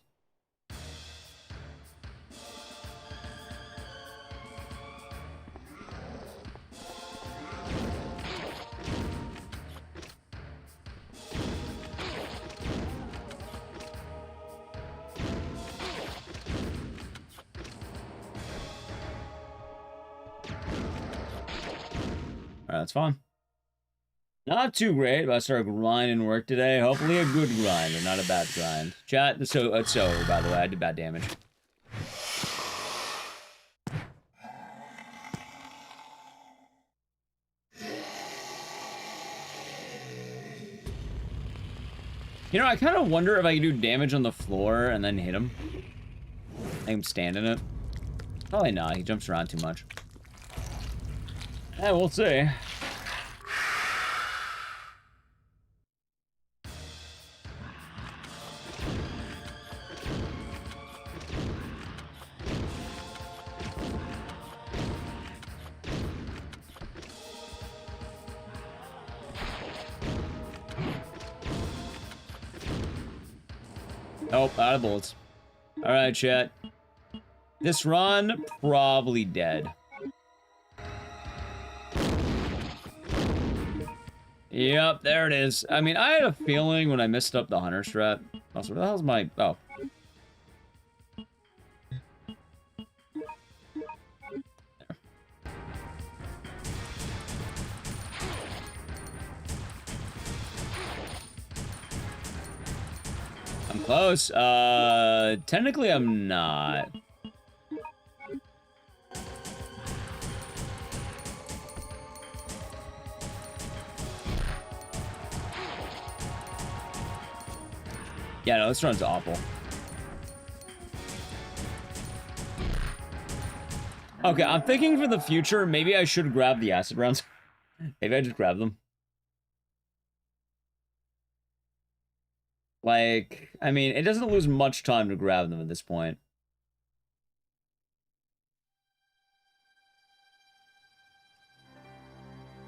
Alright, that's fine. Not too great, but I started grinding work today. Hopefully a good grind, and not a bad grind. Chat, so it's over, by the way. I did bad damage. You know, I kind of wonder if I can do damage on the floor and then hit him. Make him stand in it. Probably not. He jumps around too much. Yeah, we'll see. Oh, out of bullets. Alright, chat. This run, probably dead. Yep, there it is. I mean, I had a feeling when I messed up the hunter strat. Also, where the hell's my... Oh. I'm close. Technically I'm not. Yeah, no, this run's awful. Okay, I'm thinking for the future, maybe I should grab the acid rounds. Maybe I just grab them. Like, I mean, it doesn't lose much time to grab them at this point.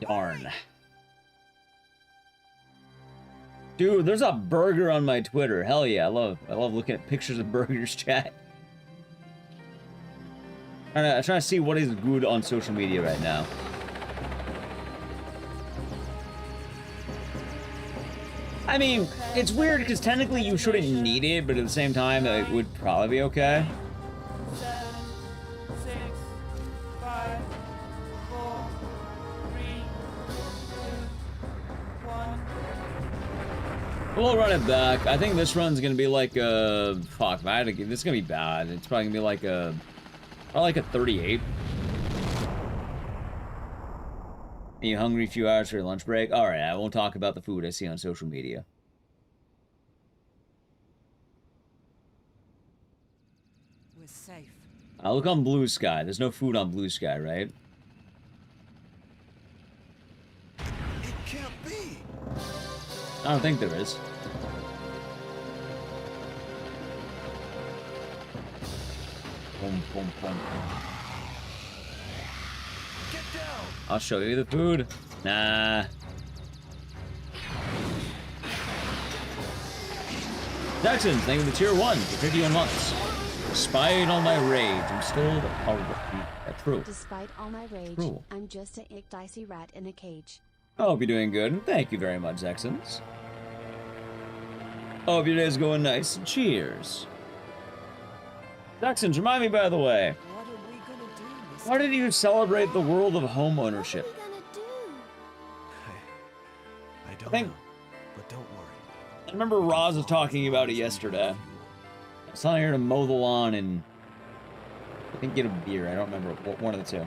Darn. Dude, there's a burger on my Twitter. Hell yeah, I love looking at pictures of burgers, chat. I'm trying to see what is good on social media right now. I mean, it's weird because technically you shouldn't need it, but at the same time, it would probably be okay. 7, 6, 5, 4, 3, 2, 1. We'll run it back. I think this run's gonna be like a... Fuck, man, this is gonna be bad. It's probably gonna be like a... Probably like a 38. Are you hungry? A few hours for your lunch break? Alright, I won't talk about the food I see on social media. We're safe. I look on Blue Sky. There's no food on Blue Sky, right? It can't be. I don't think there is. Boom, boom, boom, boom. Get down. I'll show you the food. Nah. Jackson, thank you for the tier 1 for 51 months. Despite all my rage, I'm still true. Despite all my rage, True. I'm just a Ecdycis rat in a cage. I hope you're doing good, and thank you very much, Jacksons. Hope your day's going nice. Cheers. Jacksons, remind me, by the way, What are we gonna do, Mr. why did you celebrate the world of home ownership? What are we gonna do? I don't Thank- know, but don't worry. I remember Roz was talking about it yesterday. I was telling her to mow the lawn and I think get a beer. I don't remember. One of the two.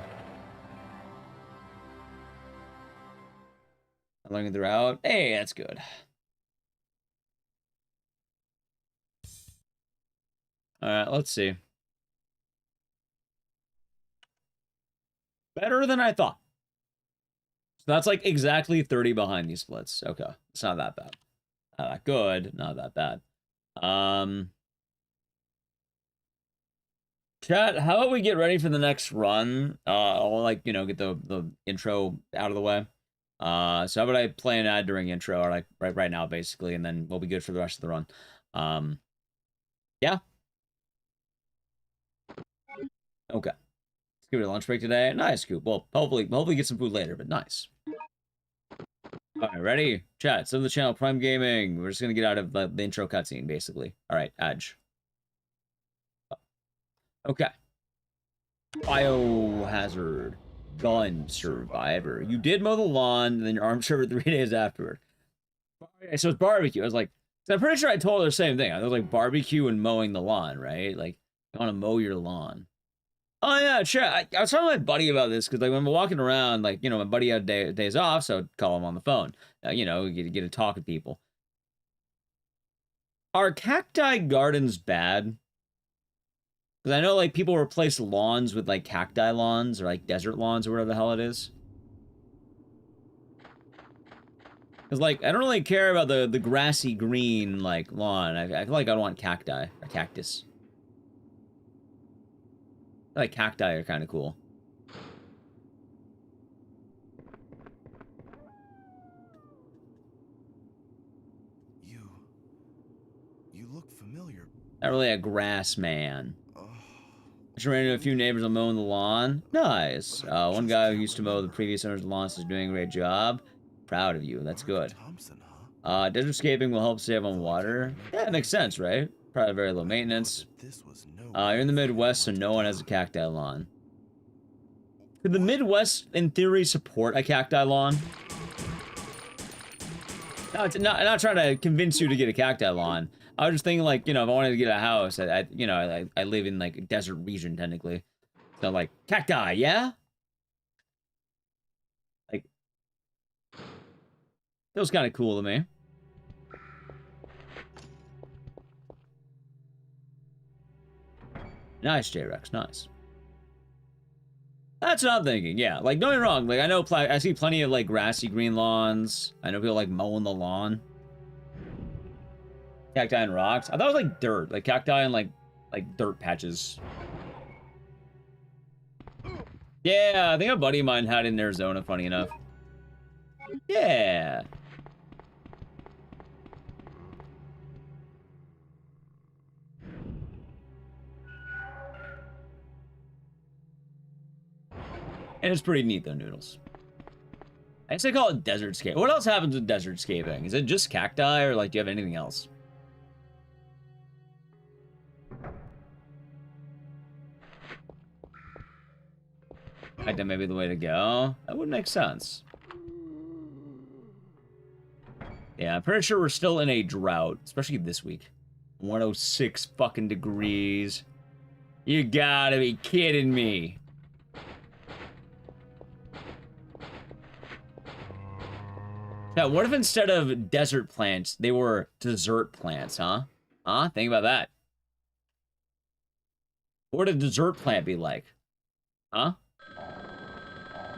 I'm looking throughout. Hey, that's good. Alright, let's see. Better than I thought. So that's like exactly 30 behind these splits. Okay. It's not that bad. Not that good. Not that bad. Chat, how about we get ready for the next run? I'll like, you know, get the intro out of the way. So how about I play an ad during intro, or like right now, basically, and then we'll be good for the rest of the run. Yeah. Okay. Let's give it a lunch break today. Nice, Coop. Well, hopefully get some food later, but nice. All right, ready? Chat, sub the channel, Prime Gaming. We're just gonna get out of the intro cutscene, basically. All right, Edge. Okay. Biohazard. Gun survivor. You did mow the lawn, and then your arm shivered 3 days afterward. Okay, so it's barbecue. I was like, I'm pretty sure I told her the same thing. I was like, barbecue and mowing the lawn, right? Like, you want to mow your lawn. Oh, yeah, sure. I was talking to my buddy about this, because, like, when we're walking around, like, you know, my buddy had days off, so I'd call him on the phone. You know, get to talk to people. Are cacti gardens bad? Because I know, like, people replace lawns with, like, cacti lawns, or, like, desert lawns, or whatever the hell it is. Because, like, I don't really care about the grassy green, like, lawn. I feel like I want cacti, or cactus. I feel like cacti are kind of cool. You look familiar. Not really a grass man. I just ran into a few neighbors on mowing the lawn. Nice. One guy who used to mow the previous owner's lawn is doing a great job. Proud of you. That's good. Desertscaping will help save on water. Yeah, it makes sense, right? Probably very low maintenance. You're in the Midwest, so no one has a cacti lawn. Could the Midwest, in theory, support a cacti lawn? No, not trying to convince you to get a cacti lawn. I was just thinking, like, you know, if I wanted to get a house, I live in, like, a desert region, technically. So, like, cacti, yeah? Like, feels kind of cool to me. Nice, J-Rex, nice. That's what I'm thinking, yeah. Like, don't get me wrong, like, I see plenty of, like, grassy green lawns. I know people like mowing the lawn. Cacti and rocks. I thought it was like dirt, like cacti and like dirt patches. Yeah, I think a buddy of mine had it in Arizona, funny enough. Yeah. And it's pretty neat though, Noodles. I guess they call it desert scape. What else happens with desert scaping? Is it just cacti, or like do you have anything else? I think that may be the way to go. That would make sense. Yeah, I'm pretty sure we're still in a drought, especially this week. 106 fucking degrees. You gotta be kidding me. Now, what if instead of desert plants, they were dessert plants, huh? Huh? Think about that. What would a dessert plant be like? Huh?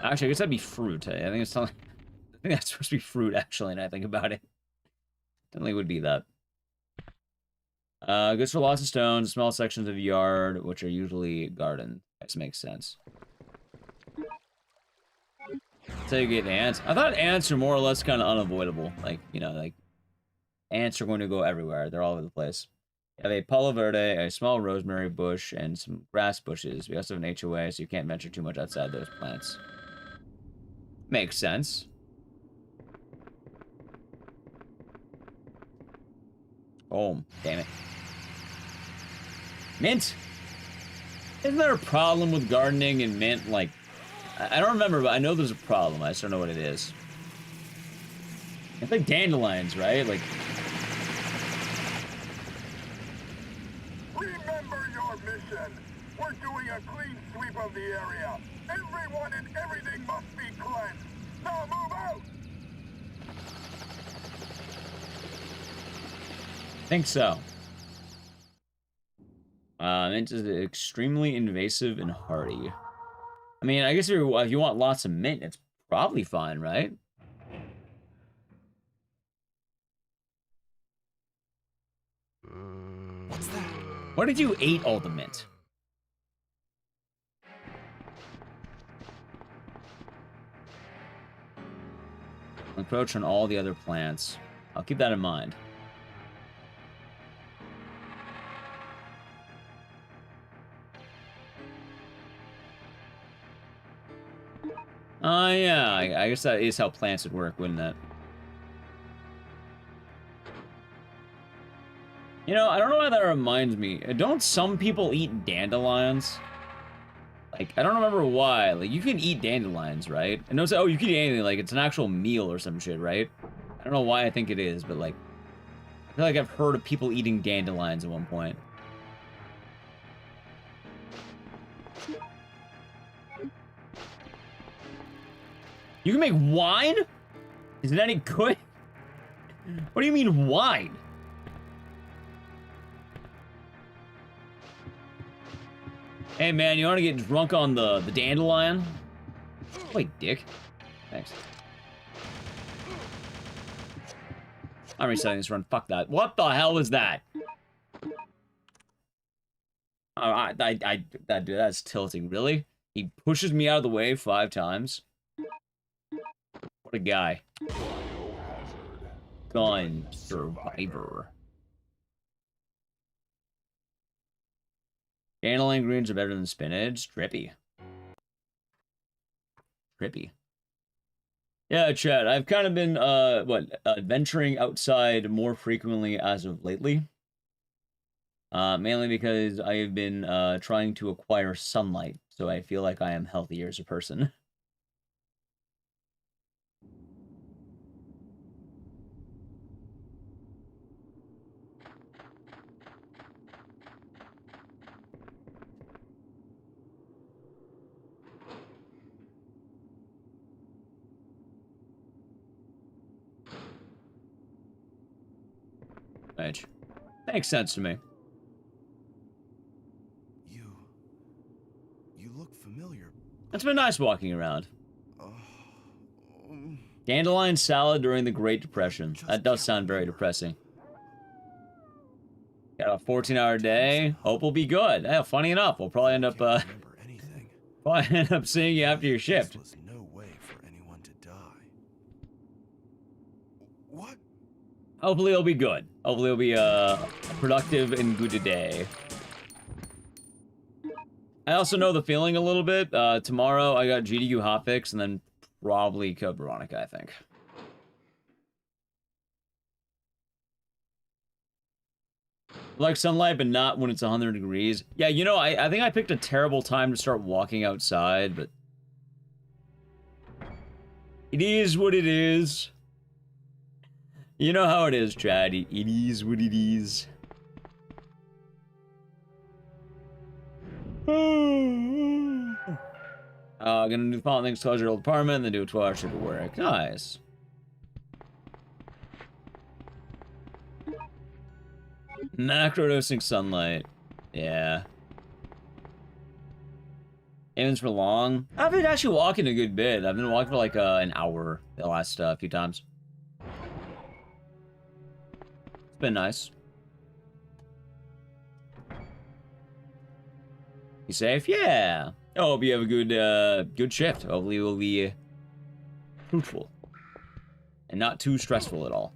Actually, I guess that'd be fruit. I think it's something. I think that's supposed to be fruit, actually, and I think about it. Definitely would be that. Good for lots of stones, small sections of yard, which are usually garden. This makes sense. So you get ants. I thought ants are more or less kind of unavoidable. Like, you know, like, ants are going to go everywhere. They're all over the place. We have a Palo Verde, a small rosemary bush, and some grass bushes. We also have an HOA, so you can't venture too much outside those plants. Makes sense. Oh, damn it. Mint! Isn't there a problem with gardening and mint? Like, I don't remember, but I know there's a problem. I just don't know what it is. It's like dandelions, right? Like, Attention! We're doing a clean sweep of the area. Everyone and everything must be cleansed. Now move out! Think so. It's extremely invasive and hardy. I mean, I guess if you want lots of mint, it's probably fine, right? What's that? Why did you eat all the mint? Encroach on all the other plants. I'll keep that in mind. Oh, yeah, I guess that is how plants would work, wouldn't it? You know, I don't know why that reminds me. Don't some people eat dandelions? Like, I don't remember why. Like, you can eat dandelions, right? And don't say, oh, you can eat anything. Like, it's an actual meal or some shit, right? I don't know why I think it is, but, like, I feel like I've heard of people eating dandelions at one point. You can make wine? Is it any good? What do you mean wine? Hey man, you want to get drunk on the dandelion? Wait, dick. Thanks. I'm resetting this run. Fuck that. What the hell is that? Dude, that's tilting. Really? He pushes me out of the way 5 times. What a guy. Gun survivor. Dandelion greens are better than spinach. Trippy. Trippy. Yeah, Chad, I've kind of been, venturing outside more frequently as of lately. Mainly because I have been, trying to acquire sunlight, so I feel like I am healthier as a person. Which makes sense to me. You look familiar. It's been nice walking around. Dandelion salad during the Great Depression. That does sound very depressing. Got a 14-hour day. Hope will be good. Yeah, funny enough, we'll probably end up seeing you after your shift. There was no way for anyone to die. What? Hopefully it'll be good. Hopefully it'll be a productive and good day. I also know the feeling a little bit. Tomorrow I got GDQ hotfix and then probably Code Veronica, I think. Like sunlight, but not when it's 100 degrees. Yeah, you know, I think I picked a terrible time to start walking outside, but it is what it is. You know how it is, Chad. It is what it is. Gonna do the following things: close your old apartment, and then do a 12-hour shift at work. Nice. Macrodosing sunlight. Yeah. Aimings for long. I've been actually walking a good bit. I've been walking for like an hour the last few times. It's been nice. You safe? Yeah. I hope you have a good shift. Hopefully it will be fruitful. And not too stressful at all.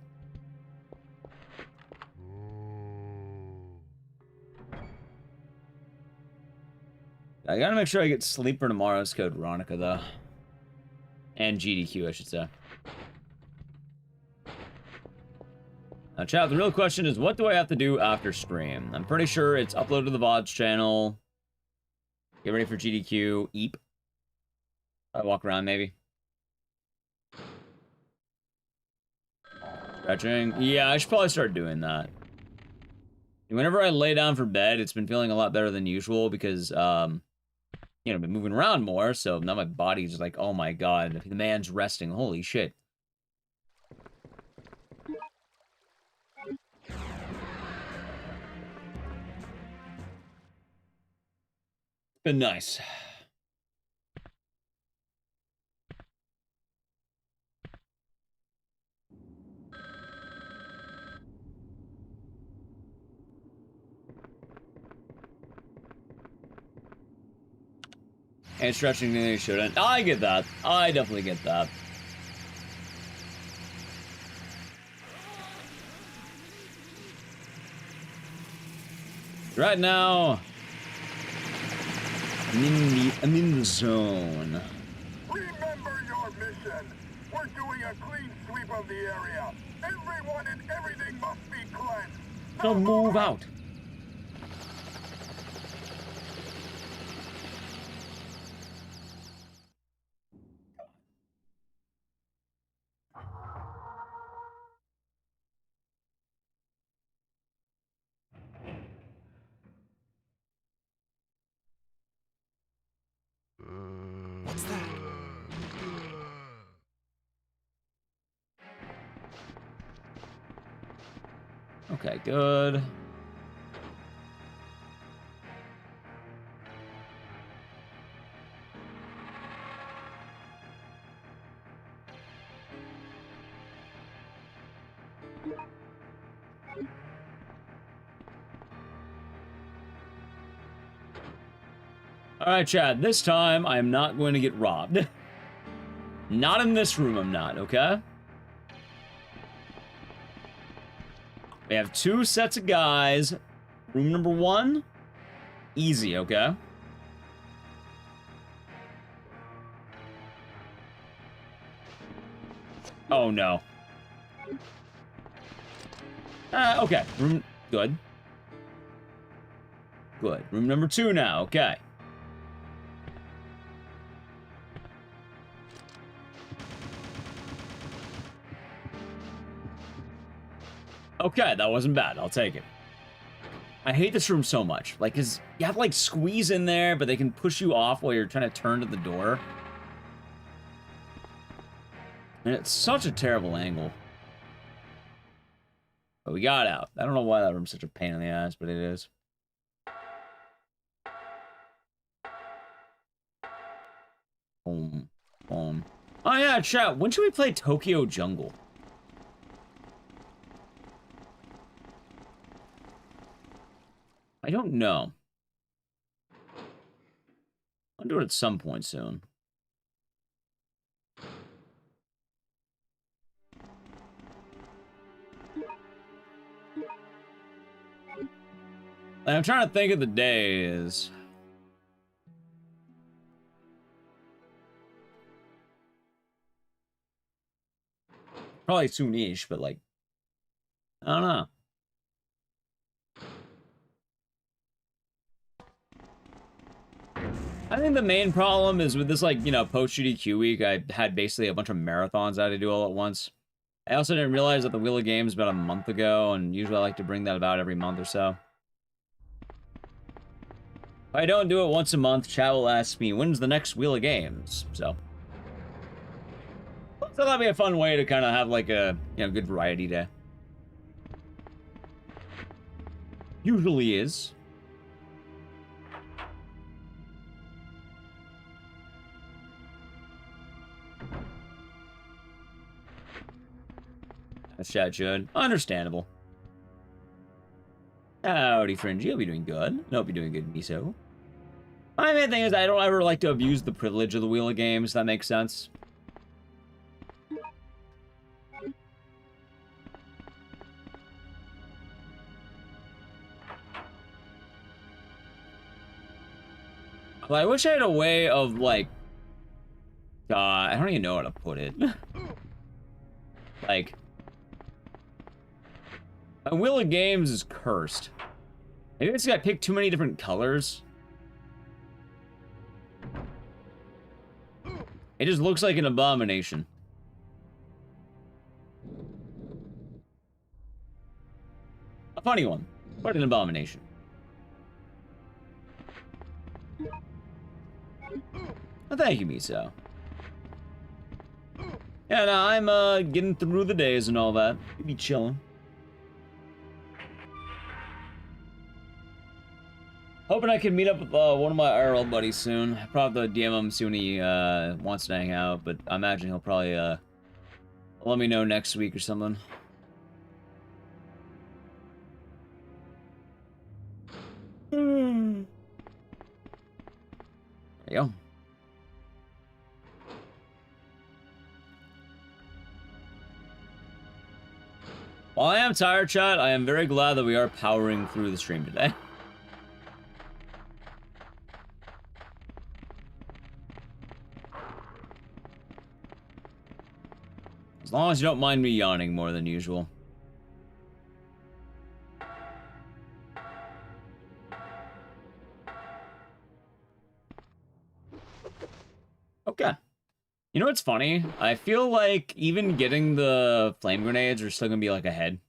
I gotta make sure I get sleep for tomorrow's Code Veronica, though. And GDQ, I should say. Now, chat, the real question is, what do I have to do after stream? I'm pretty sure it's upload to the VODs channel. Get ready for GDQ. Eep. I walk around, maybe. Stretching. Yeah, I should probably start doing that. Whenever I lay down for bed, it's been feeling a lot better than usual because, you know, I've been moving around more, so now my body's like, oh my god, the man's resting, holy shit. Been nice. And stretching they shouldn't. I get that. I definitely get that. Right now, I'm in the zone. Remember your mission. We're doing a clean sweep of the area. Everyone and everything must be cleansed. Don't move out. What's that? Okay, good. Alright, Chad, this time I am not going to get robbed. Not in this room, I'm not, okay? We have 2 sets of guys. Room number 1, easy, okay? Oh, no. Okay, room, good. Good, room number 2 now, okay. Okay, that wasn't bad. I'll take it. I hate this room so much. Like, cause you have to, like, squeeze in there, but they can push you off while you're trying to turn to the door. And it's such a terrible angle. But we got out. I don't know why that room's such a pain in the ass, but it is. Boom. Boom. Oh yeah, chat. When should we play Tokyo Jungle? I don't know. I'll do it at some point soon. I'm trying to think of the days. Probably soon-ish, but like, I don't know. I think the main problem is with this, like, you know, post-GDQ week, I had basically a bunch of marathons I had to do all at once. I also didn't realize that the Wheel of Games about a month ago, and usually I like to bring that about every month or so. If I don't do it once a month, chat will ask me, when's the next Wheel of Games? So that'll be a fun way to kind of have, like, a, you know, good variety day. Usually is. Chat should. Understandable. Howdy, Fringy. Hope you're doing good. Hope you're doing good, Miso. My main thing is I don't ever like to abuse the privilege of the Wheel of Games. That makes sense. But I wish I had a way of, like... I don't even know how to put it. Like... My Wheel of Games is cursed. Maybe it's got I picked too many different colors. It just looks like an abomination. A funny one. Quite an abomination. Well, thank you, Miso. Yeah, no, I'm getting through the days and all that. You be chilling. Hoping I can meet up with one of my IRL buddies soon. Probably DM him soon he wants to hang out, but I imagine he'll probably let me know next week or something. There you go. While I am tired, chat, I am very glad that we are powering through the stream today. As long as you don't mind me yawning more than usual. Okay. You know what's funny? I feel like even getting the flame grenades are still gonna be like ahead.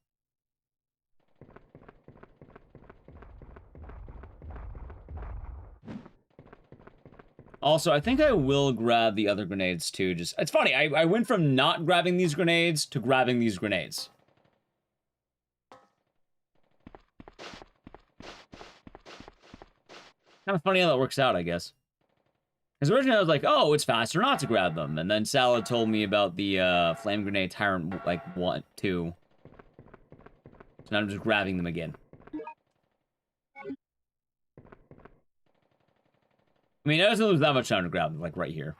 Also, I think I will grab the other grenades too. Just it's funny, I went from not grabbing these grenades to grabbing these grenades. Kind of funny how that works out, I guess. Because originally I was like, oh, it's faster not to grab them. And then Salad told me about the flame grenade tyrant, like, 1, 2. So now I'm just grabbing them again. I mean, it doesn't lose that much time to grab them, like, right here.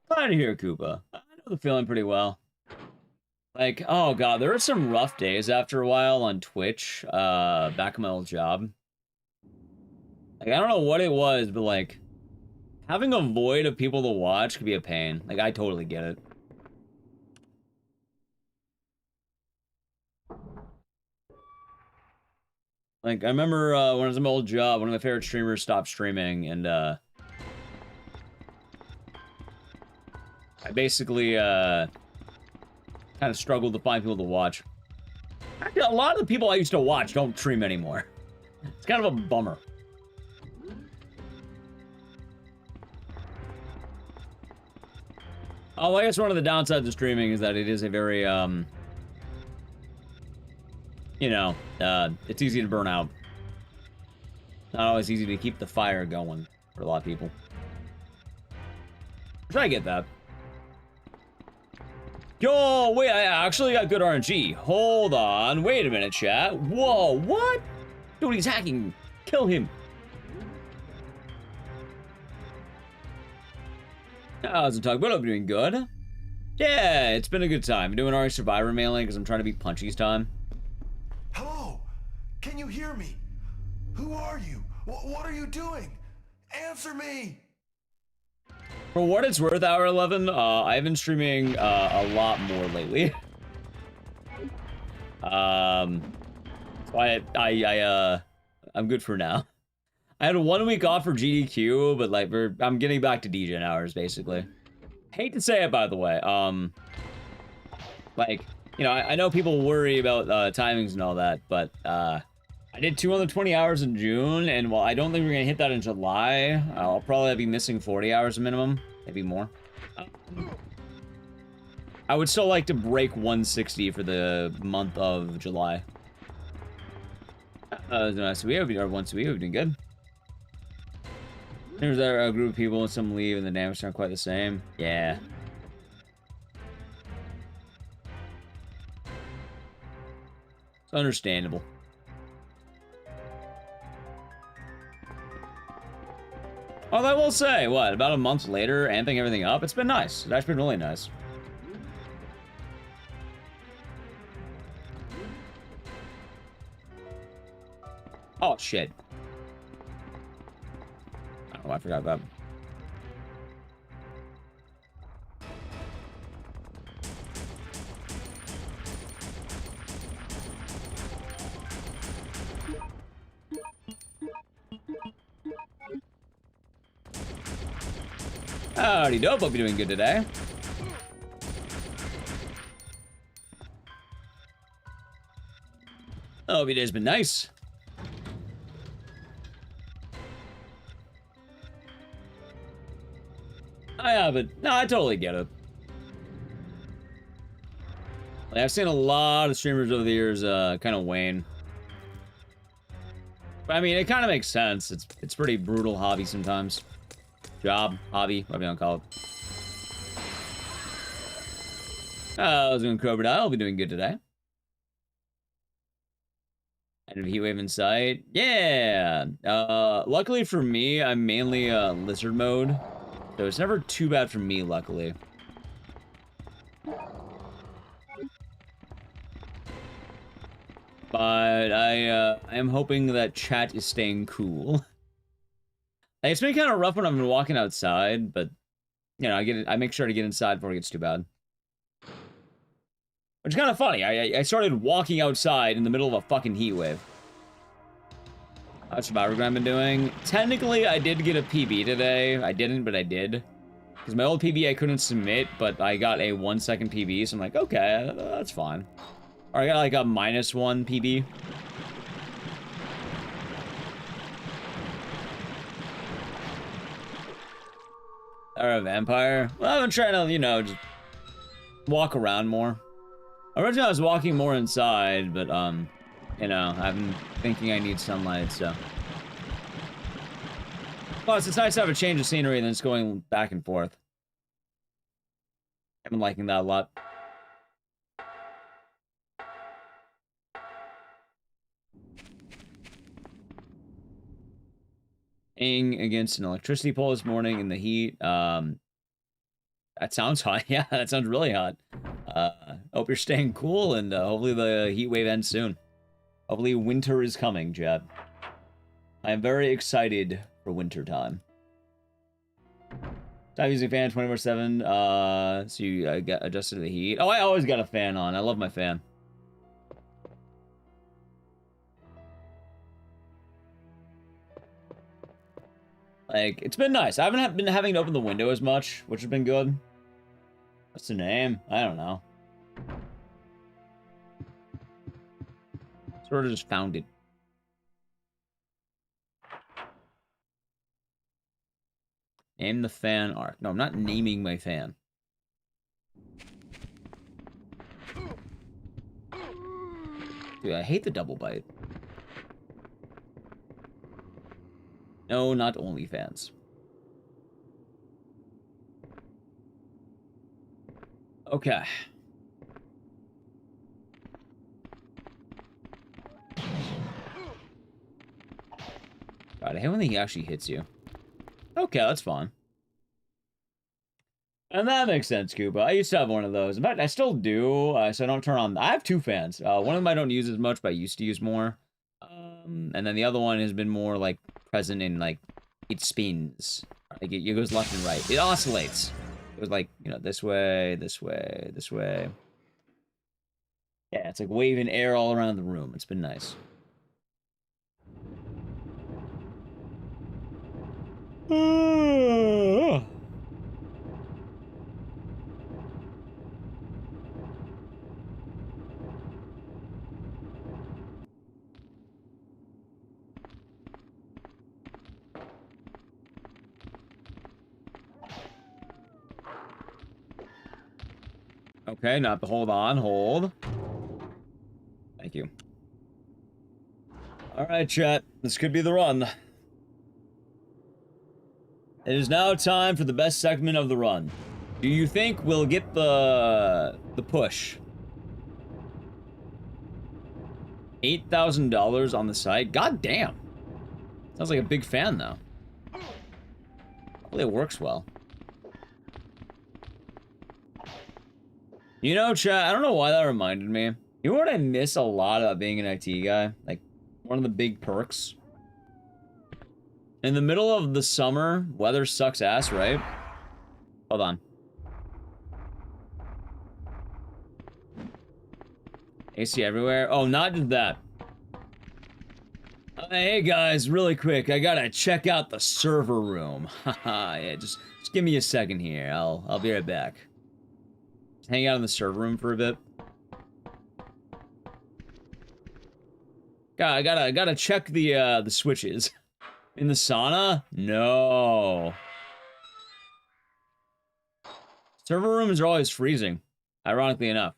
Glad to hear, Koopa. I know the feeling pretty well. Like, oh god, there were some rough days after a while on Twitch, back in my old job. Like, I don't know what it was, but like, having a void of people to watch could be a pain. Like, I totally get it. Like, I remember when I was in my old job, one of my favorite streamers stopped streaming, and I basically kind of struggled to find people to watch. Actually, a lot of the people I used to watch don't stream anymore. It's kind of a bummer. Oh, I guess one of the downsides of streaming is that it is a very, you know, it's easy to burn out. Not always easy to keep the fire going for a lot of people. Which I get that. Yo, wait, I actually got good RNG. Hold on, wait a minute, chat. Whoa, what? Dude, he's hacking. Kill him. How's it talking about? I'm doing good. Yeah, it's been a good time. I'm doing RNG Survivor mainly because I'm trying to beat Punchy's time. Hello? Can you hear me? Who are you? What are you doing? Answer me! For what it's worth, Hour 11, I've been streaming a lot more lately. So I'm good for now. I had 1 week off for GDQ, but like I'm getting back to DJ hours basically. Hate to say it, by the way. Like, you know, I know people worry about timings and all that, but I did 220 hours in June, and while I don't think we're gonna hit that in July, I'll probably be missing 40 hours minimum, maybe more. I would still like to break 160 for the month of July. Nice. We have once a week. We've been good. There's a group of people and some leave, and the dynamics aren't quite the same. Yeah. It's understandable. Although I will say, what, about a month later, amping everything up, it's been nice. It's actually been really nice. Oh, shit. Oh, I forgot that. Howdy dope, hope you're doing good today. Hope your day's been nice. Yeah, but no, I totally get it. Like, I've seen a lot of streamers over the years kind of wane. But I mean, it kind of makes sense. It's pretty brutal hobby sometimes. Job, hobby, whatever you want to call it. I was doing Cobra. I'll be doing good today. End of heat wave in sight. Yeah. Luckily for me, I'm mainly lizard mode, so it's never too bad for me. Luckily. But I am hoping that chat is staying cool. Like, it's been kind of rough when I've been walking outside, but you know, I make sure to get inside before it gets too bad. Which is kind of funny. I started walking outside in the middle of a fucking heat wave. That's about what I've been doing. Technically, I did get a PB today. I didn't, but I did. Because my old PB I couldn't submit, but I got a 1 second PB, so I'm like, okay, that's fine. Or I got like a -1 PB. Or a vampire. Well, I've been trying to, you know, just walk around more. Originally, I was walking more inside, but, you know, I've been thinking I need sunlight, so. Plus, it's nice to have a change of scenery than just going back and forth. I've been liking that a lot. Against an electricity pole this morning in the heat. That sounds hot. Yeah, that sounds really hot. Hope you're staying cool, and hopefully the heat wave ends soon. Hopefully winter is coming, Jeb. I am very excited for winter time. Time using fan 24/7. So you get adjusted to the heat. Oh, I always got a fan on. I love my fan. Like, it's been nice. I haven't been having to open the window as much, which has been good. What's the name? I don't know. Sort of just found it. Name the fan ARK. No, I'm not naming my fan. Dude, I hate the double bite. No, not OnlyFans. Okay. God, I hate when he actually hits you. Okay, that's fine. And that makes sense, Koopa. I used to have one of those. In fact, I still do, so I don't turn on... I have two fans. One of them I don't use as much, but I used to use more. And then the other one has been more, like, present in, like, it spins. Like, it goes left and right. It oscillates. It goes, like, you know, this way, this way, this way. Yeah, it's like waving air all around the room. It's been nice. Okay, not the hold on, hold. Thank you. Alright, chat. This could be the run. It is now time for the best segment of the run. Do you think we'll get the push? $8,000 on the site? God damn. Sounds like a big fan, though. Hopefully it works well. You know, chat, I don't know why that reminded me. You know what I miss a lot about being an IT guy? Like, one of the big perks? In the middle of the summer, weather sucks ass, right? Hold on. AC everywhere? Oh, not just that. Hey guys, really quick, I gotta check out the server room. Haha, yeah, just give me a second here. I'll be right back. Just hang out in the server room for a bit. God, I gotta check the switches. In the sauna? No. Server rooms are always freezing, ironically enough.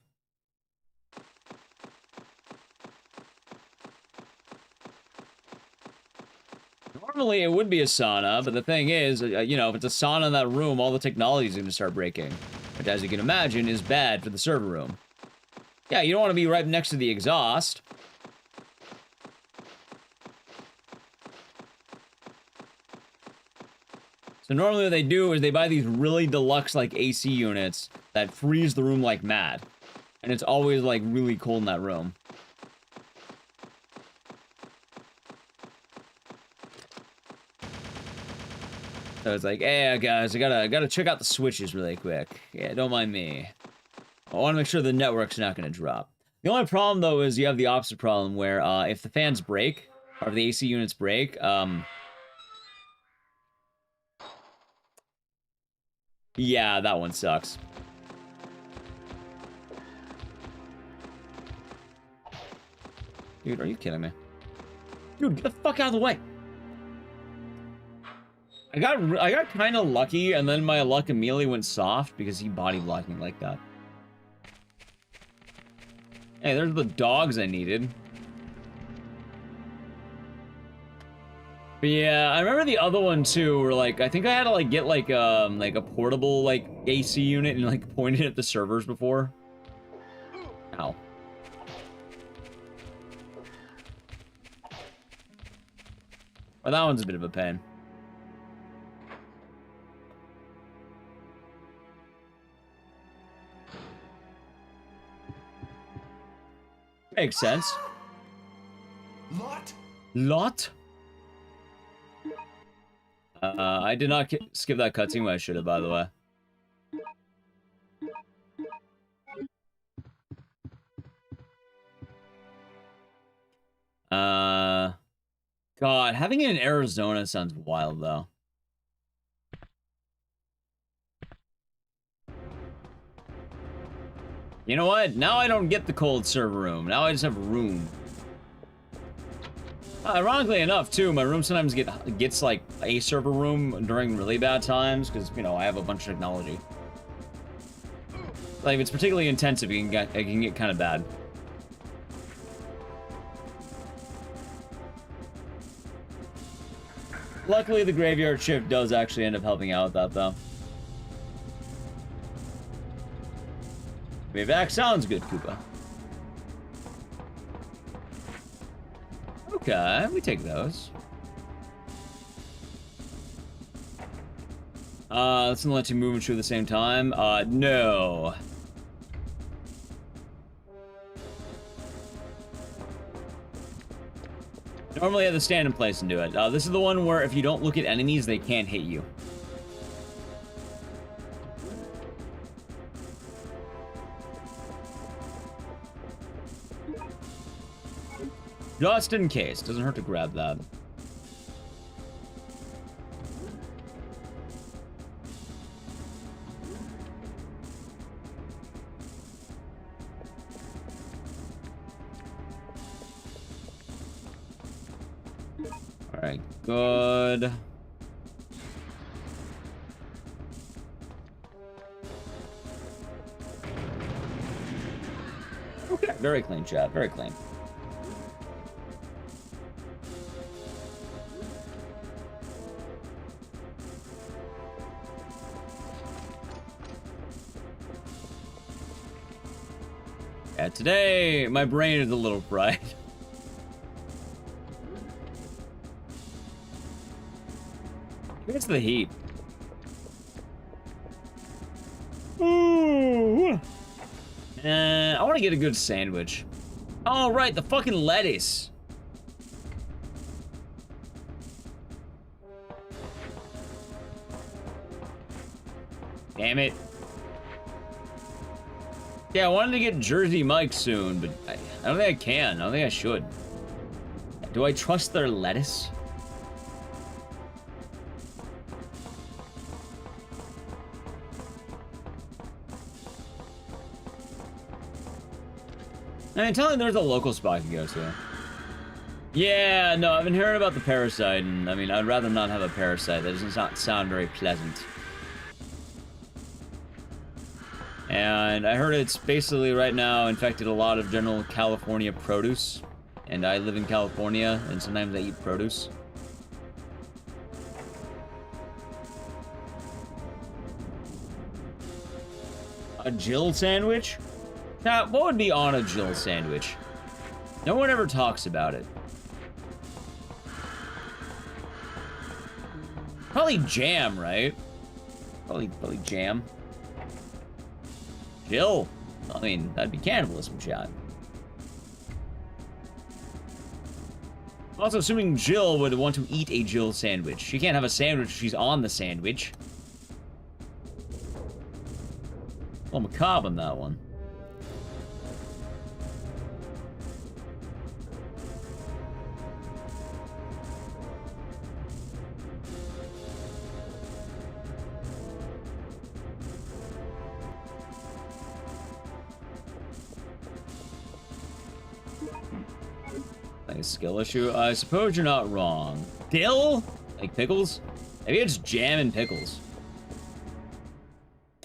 Normally it would be a sauna, but the thing is, you know, if it's a sauna in that room, all the technology is going to start breaking. Which, as you can imagine, is bad for the server room. Yeah, you don't want to be right next to the exhaust. So normally what they do is they buy these really deluxe, like, AC units that freeze the room like mad. And it's always, like, really cold in that room. So it's like, hey guys, I gotta check out the switches really quick. Yeah, don't mind me. I want to make sure the network's not gonna drop. The only problem though is you have the opposite problem where if the fans break or if the AC units break, yeah, that one sucks. Dude, are you kidding me? Dude, get the fuck out of the way. I got kind of lucky, and then my luck immediately went soft because he body blocked me like that. Hey, there's the dogs I needed. But yeah, I remember the other one too, where like I think I had to like get like a portable like AC unit and like point it at the servers before. Ow. Well, that one's a bit of a pain. Makes sense. Lot? I did not skip that cutscene when I should have, by the way. God, having it in Arizona sounds wild, though. You know what? Now I don't get the cold server room. Now I just have room. Ironically enough, too, my room sometimes gets like a server room during really bad times because, you know, I have a bunch of technology. Like, if it's particularly intensive, it can get kind of bad. Luckily, the graveyard shift does actually end up helping out with that, though. Back sounds good, Koopa. Okay, we take those. Let's not let you move and shoot at the same time. No. Normally I have to stand in place and do it. This is the one where if you don't look at enemies, they can't hit you. Just in case. Doesn't hurt to grab that. Alright, good. Okay, very clean, chat. Very clean. Yeah, today, my brain is a little fried. It's the heat. Ooh. I want to get a good sandwich. Oh, right, the fucking lettuce. Damn it. Yeah, I wanted to get Jersey Mike soon, but I don't think I can. I don't think I should. Do I trust their lettuce? I mean, tell me there's a local spot I can go to. Yeah, no, I've been hearing about the parasite, and I mean, I'd rather not have a parasite. That does not sound very pleasant. And I heard it's basically right now infected a lot of general California produce. And I live in California, and sometimes I eat produce. A Jill sandwich? Now, what would be on a Jill sandwich? No one ever talks about it. Probably jam, right? Probably jam. Jill. I mean, that'd be cannibalism, chat. Also, assuming Jill would want to eat a Jill sandwich. She can't have a sandwich if she's on the sandwich. Oh, macabre on that one. Like a skill issue? I suppose you're not wrong. Dill? Like pickles? Maybe it's jam and pickles.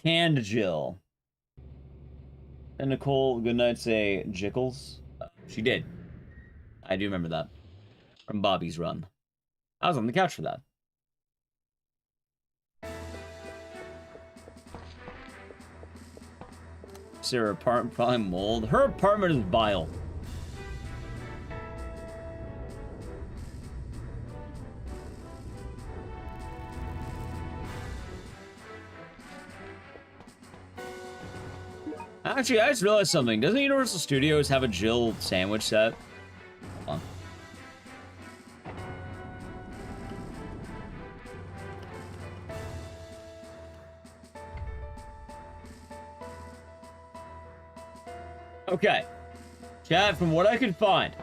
Canned Jill. And Nicole Goodnight say Jickles? She did. I do remember that. From Bobby's Run. I was on the couch for that. Sarah apartment probably mold. Her apartment is vile. Actually, I just realized something. Doesn't Universal Studios have a Jill sandwich set? Hold on. Okay. Chat, from what I could find.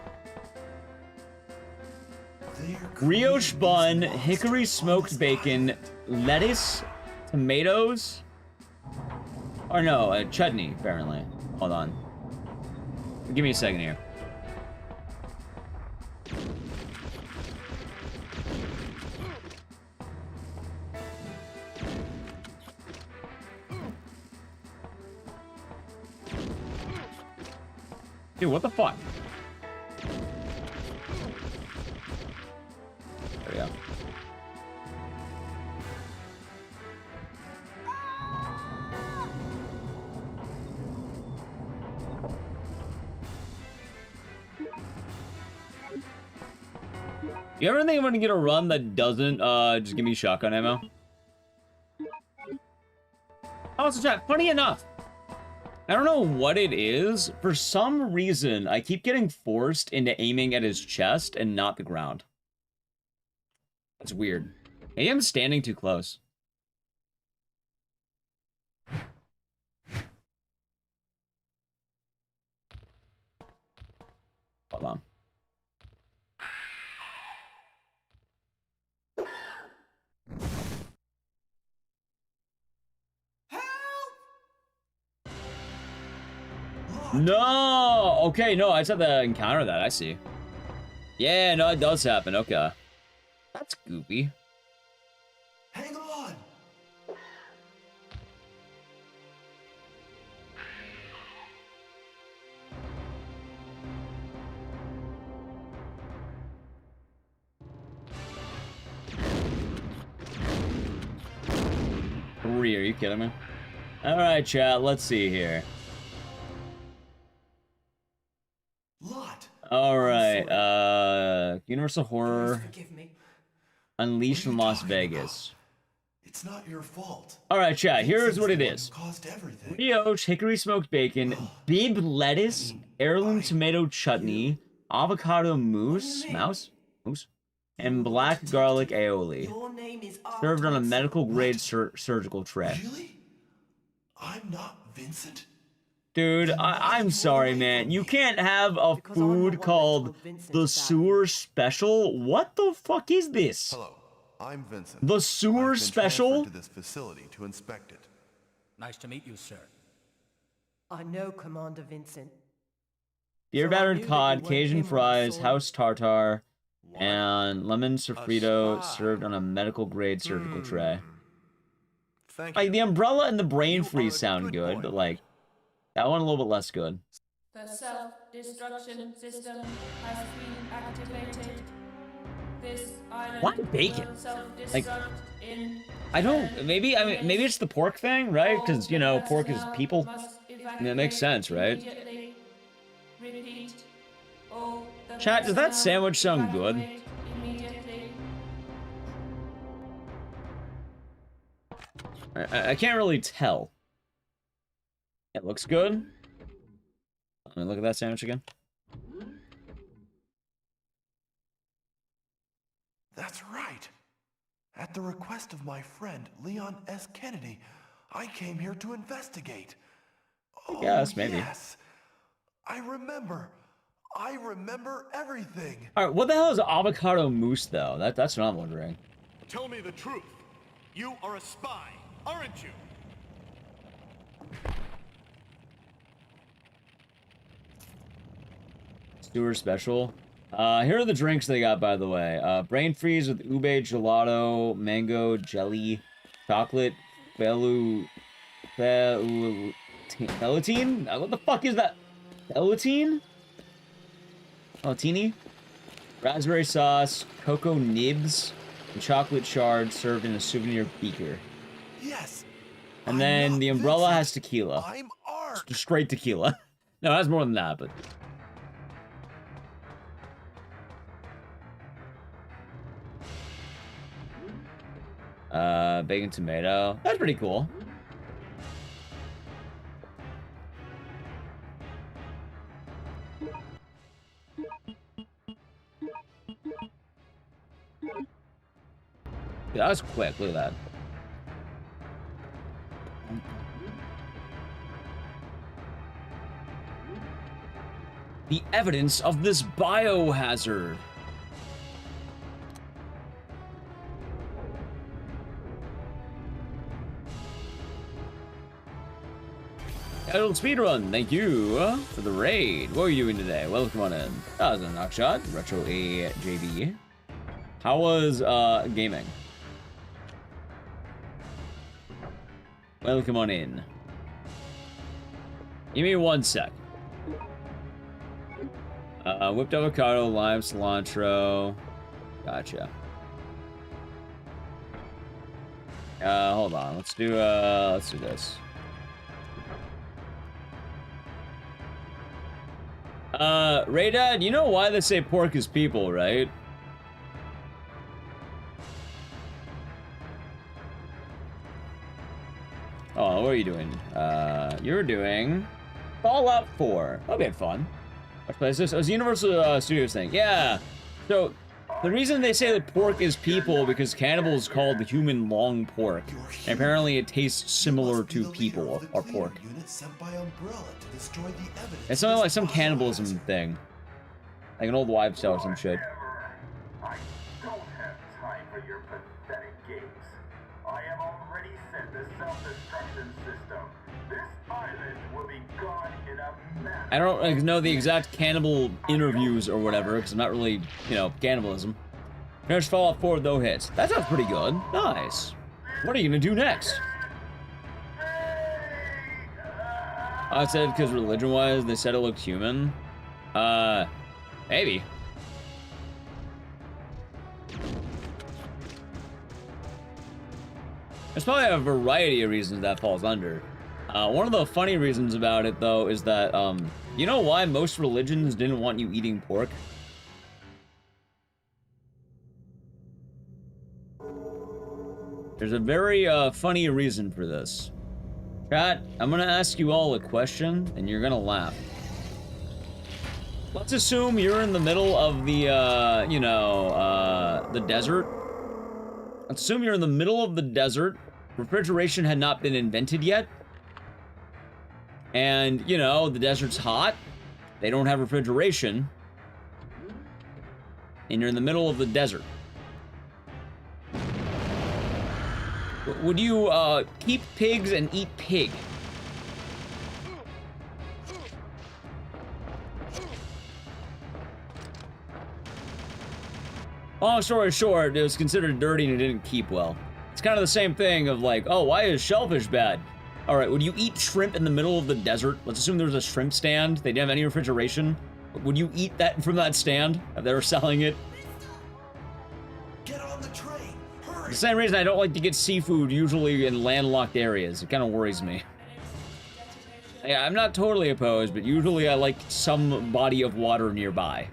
Brioche bun, hickory smoked bacon, lettuce, tomatoes. Or no, chutney, apparently. Hold on. Give me a second here. Dude, what the fuck? There we go. You ever think I'm gonna get a run that doesn't just give me shotgun ammo? Also, chat, funny enough, I don't know what it is. For some reason, I keep getting forced into aiming at his chest and not the ground. That's weird. Maybe I'm standing too close. Hold on. No! Okay, no, I just have to encounter that. I see. Yeah, no, it does happen. Okay. That's goofy. Hang on! Three, are you kidding me? Alright, chat, let's see here. Alright, Universal Horror Unleashed from Las Vegas. It's not your fault. Alright, chat, here's what it is. Caused everything. Brioche, hickory smoked bacon, bib lettuce, heirloom tomato chutney, avocado mousse, and black garlic aioli. Served on a medical grade surgical tray. Really? I'm not Vincent. Dude, I'm sorry, man. You can't have a Because I'm the one food that called told Vincent the about sewer special? What the fuck is this? Hello, I'm Vincent. The sewer I've been special? transferred to this facility to inspect it. Nice to meet you, sir. I know Commander Vincent. Beer So I battered knew that cod, you weren't Cajun him when I fries, saw house tartare, What? and lemon sofrito spy. served on a medical grade surgical tray. Thank Like, you. the umbrella and the brain You freeze are a sound good good, boy. but like, that one a little bit less good. The self-destruction system has been activated. This island Why bacon? will self-destruct Like, in I don't, maybe it's the pork thing, right? Because, you know, pork is people. That makes sense, right? Repeat. All the Chat, does that personnel sandwich sound good? evacuate immediately. I can't really tell. It looks good. Let me look at that sandwich again. That's right. At the request of my friend, Leon S. Kennedy, I came here to investigate. Oh, Yes, maybe. yes. I remember everything. Alright, what the hell is avocado mousse, though? That's what I'm wondering. Tell me the truth. You are a spy, aren't you? Sewer special. Here are the drinks they got, by the way. Brain freeze with ube gelato, mango, jelly, chocolate, belulatine? What the fuck is that? Belulatine? Belulatini? Raspberry sauce, cocoa nibs, and chocolate shards served in a souvenir beaker. Yes. And I'm then not the umbrella Vincent. has tequila. I'm ARK. Just straight tequila. No, it has more than that, but... Bacon tomato. That's pretty cool. Yeah, that was quick. Look at that. The evidence of this biohazard. Idle Speedrun, thank you for the raid. What are you doing today? Welcome on in. That was a knockshot. Retro AJB. How was gaming? Welcome on in. Give me 1 sec. Whipped avocado, lime, cilantro. Gotcha. Hold on. Let's do this. Raydad, you know why they say pork is people, right? Oh, what are you doing? You're doing Fallout 4. That'll be fun. Let's play this. Oh, it's Universal Studios thing. Yeah. So, the reason they say that pork is people because cannibal is called the human long pork. And apparently it tastes similar to people or pork. It's something like some cannibalism thing. Like an old wives' tale or some shit. I don't have time for your pathetic games. I have already sent the self-destruction system. This island will be gone in a matter. I don't know the exact cannibal interviews or whatever, because I'm not really, you know, cannibalism. Finished Fallout 4 with no hits. That sounds pretty good. Nice. What are you gonna do next? I said because religion-wise, they said it looked human. Maybe. There's probably a variety of reasons that falls under. One of the funny reasons about it, though, is that, you know why most religions didn't want you eating pork? There's a very, funny reason for this. Chat, I'm gonna ask you all a question, and you're gonna laugh. Let's assume you're in the middle of the, you know, the desert. Let's assume you're in the middle of the desert. Refrigeration had not been invented yet. And, you know, the desert's hot. They don't have refrigeration. And you're in the middle of the desert. Would you, keep pigs and eat pig? Long story short, it was considered dirty and it didn't keep well. It's kind of the same thing of like, oh, why is shellfish bad? All right, would you eat shrimp in the middle of the desert? Let's assume there was a shrimp stand. They didn't have any refrigeration. Would you eat that from that stand if they were selling it? Get on the train! Hurry! The same reason I don't like to get seafood usually in landlocked areas. It kind of worries me. Yeah, I'm not totally opposed, but usually I like some body of water nearby.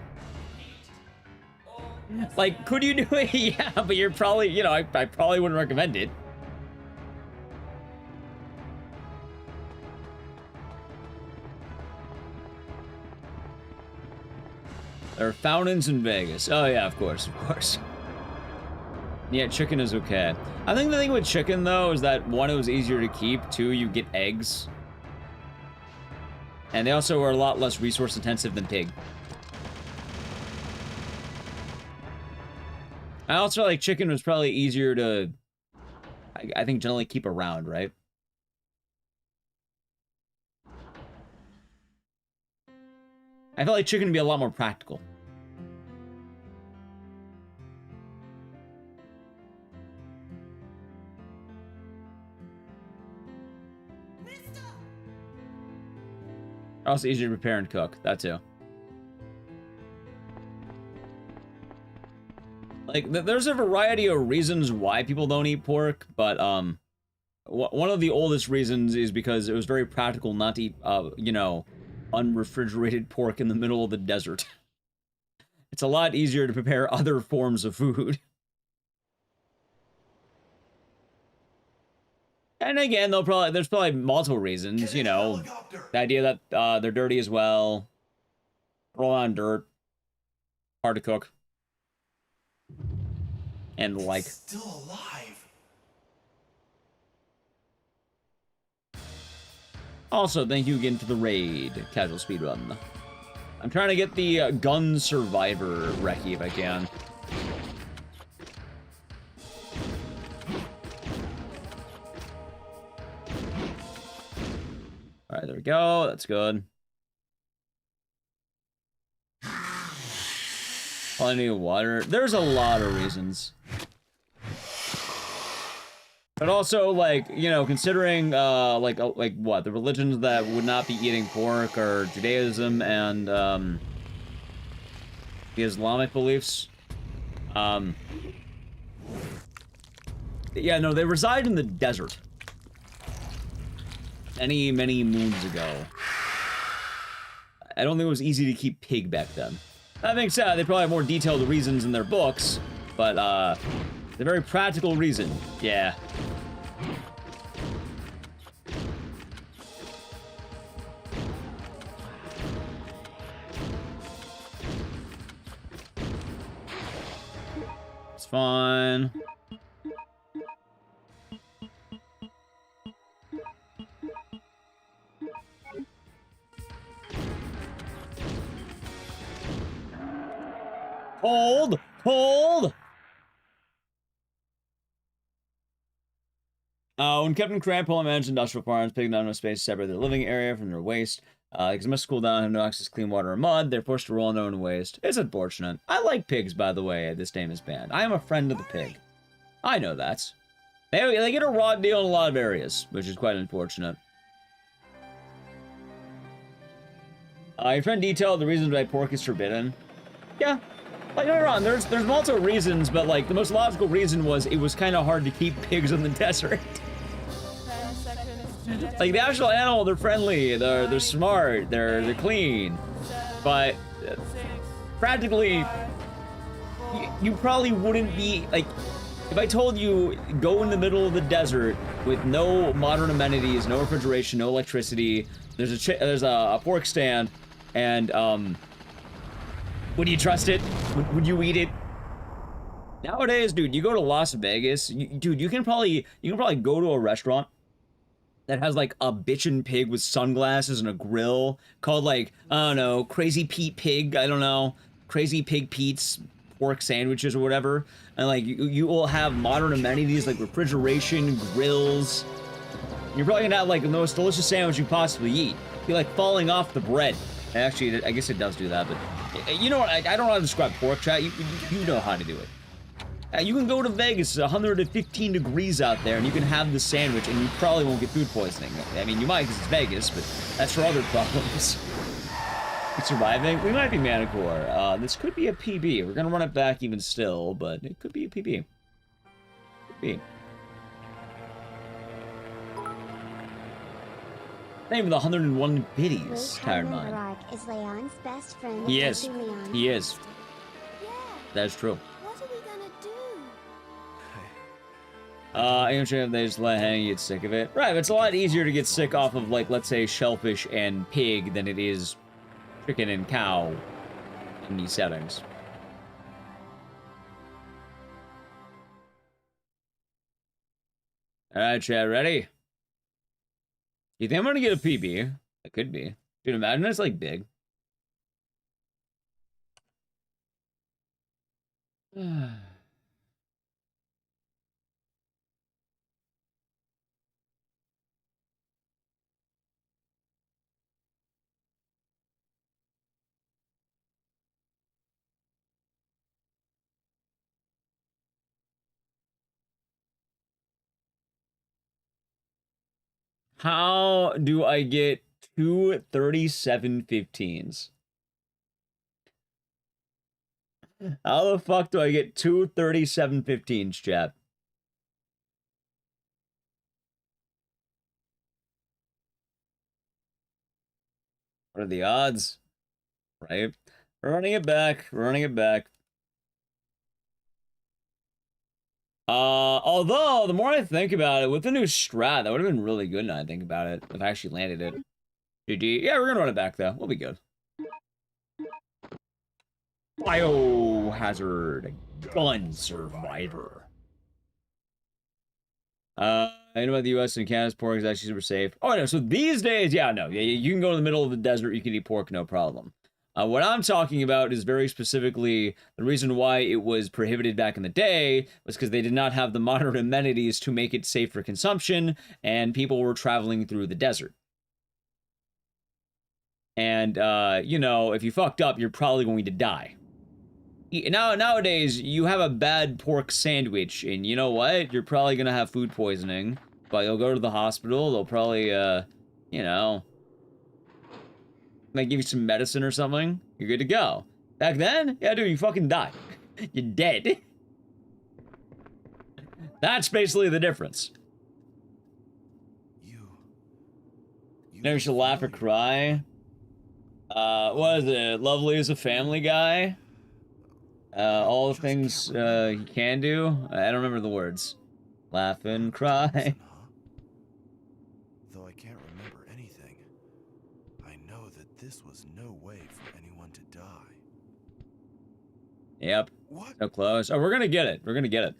Like, could you do it? Yeah, but you're probably, you know, I probably wouldn't recommend it. There are fountains in Vegas. Oh yeah, of course, of course. Yeah, chicken is okay. I think the thing with chicken, though, is that, one, it was easier to keep. Two, you get eggs. And they also are a lot less resource intensive than pig. I also like chicken was probably easier to, I think, generally keep around, right? I feel like chicken would be a lot more practical. Also easier to prepare and cook, that too. Like, there's a variety of reasons why people don't eat pork, but, one of the oldest reasons is because it was very practical not to eat, you know, unrefrigerated pork in the middle of the desert. It's a lot easier to prepare other forms of food. And again, there's probably multiple reasons, you know, the idea that, they're dirty as well, roll on dirt, hard to cook. And like, still alive. Also, thank you again for the raid, Casual Speedrun. I'm trying to get the Gun Survivor recce if I can. Alright, there we go. That's good. Plenty of water. There's a lot of reasons. But also, like, you know, considering, like what? The religions that would not be eating pork are Judaism and, the Islamic beliefs. Yeah, no, they reside in the desert. Many, many moons ago. I don't think it was easy to keep pig back then. That being said, they probably have more detailed reasons in their books, but, the very practical reason, yeah. It's fine. Hold! Hold! When Captain Crampole managed industrial farms, picking down no space to separate their living area from their waste. Because they must cool down and have no access to clean water or mud, they're forced to roll in their own waste. It's unfortunate. I like pigs, by the way, this name is banned. I am a friend of the pig. I know that. They get a raw deal in a lot of areas, which is quite unfortunate. Your friend detailed the reasons why pork is forbidden. Yeah. Like, don't get me wrong, there's multiple reasons, but, like, the most logical reason was it was kind of hard to keep pigs in the desert. Like, the actual animal, they're friendly, they're smart, they're clean, but practically, you probably wouldn't be, like, if I told you, go in the middle of the desert with no modern amenities, no refrigeration, no electricity, there's a pork stand, and, would you trust it? Would you eat it? Nowadays, dude, you go to Las Vegas, dude, you can probably go to a restaurant that has like a bitchin' pig with sunglasses and a grill called like, I don't know, Crazy Pete Pig, I don't know, Crazy Pig Pete's pork sandwiches or whatever. And like you will have modern amenities like refrigeration, grills. You're probably gonna have like the most delicious sandwich you possibly eat. You're like falling off the bread. Actually, I guess it does do that, but you know what? I don't know how to describe pork, chat. You know how to do it. You can go to Vegas, 115 degrees out there, and you can have the sandwich, and you probably won't get food poisoning. I mean, you might because it's Vegas, but that's for other problems. It's surviving. We might be Manicore. This could be a PB. We're gonna run it back even still, but it could be a PB. Could be. Name of the 101 biddies, tired mind. ARK is Leon's best friend. He is. Leon. He is. Yeah. That's true. What are we gonna do? I'm sure if they just let hang, you get sick of it. Right, but it's a lot easier to get sick off of, like, let's say, shellfish and pig than it is chicken and cow in these settings. Alright, chat, ready? You think I'm gonna get a PB? It could be. Dude, imagine it's, like, big. How do I get two 37-15s? How the fuck do I get two 37-15s, chat? What are the odds? Right? We're running it back. We're running it back. Although, the more I think about it, with the new strat, that would have been really good now I think about it, if I actually landed it. GG. Yeah, we're gonna run it back, though. We'll be good. Biohazard. Gun survivor. I know about the US and Canada's pork is actually super safe. Oh, no, so these days, yeah, no. Yeah, you can go in the middle of the desert, you can eat pork, no problem. What I'm talking about is very specifically the reason why it was prohibited back in the day was because they did not have the modern amenities to make it safe for consumption, and people were traveling through the desert. And, you know, if you fucked up, you're probably going to die. Nowadays, you have a bad pork sandwich, and you know what? You're probably going to have food poisoning, but you'll go to the hospital, they'll probably, you know... might give you some medicine or something. You're good to go. Back then, yeah, dude, you fucking die. You're dead. That's basically the difference. You never should laugh or cry. What is it? Lovely as a Family Guy. All the things he can do. I don't remember the words. Laugh and cry. Though I can't remember anything, I know that this was no way for anyone to die. Yep. What? So close. Oh, we're gonna get it. We're gonna get it.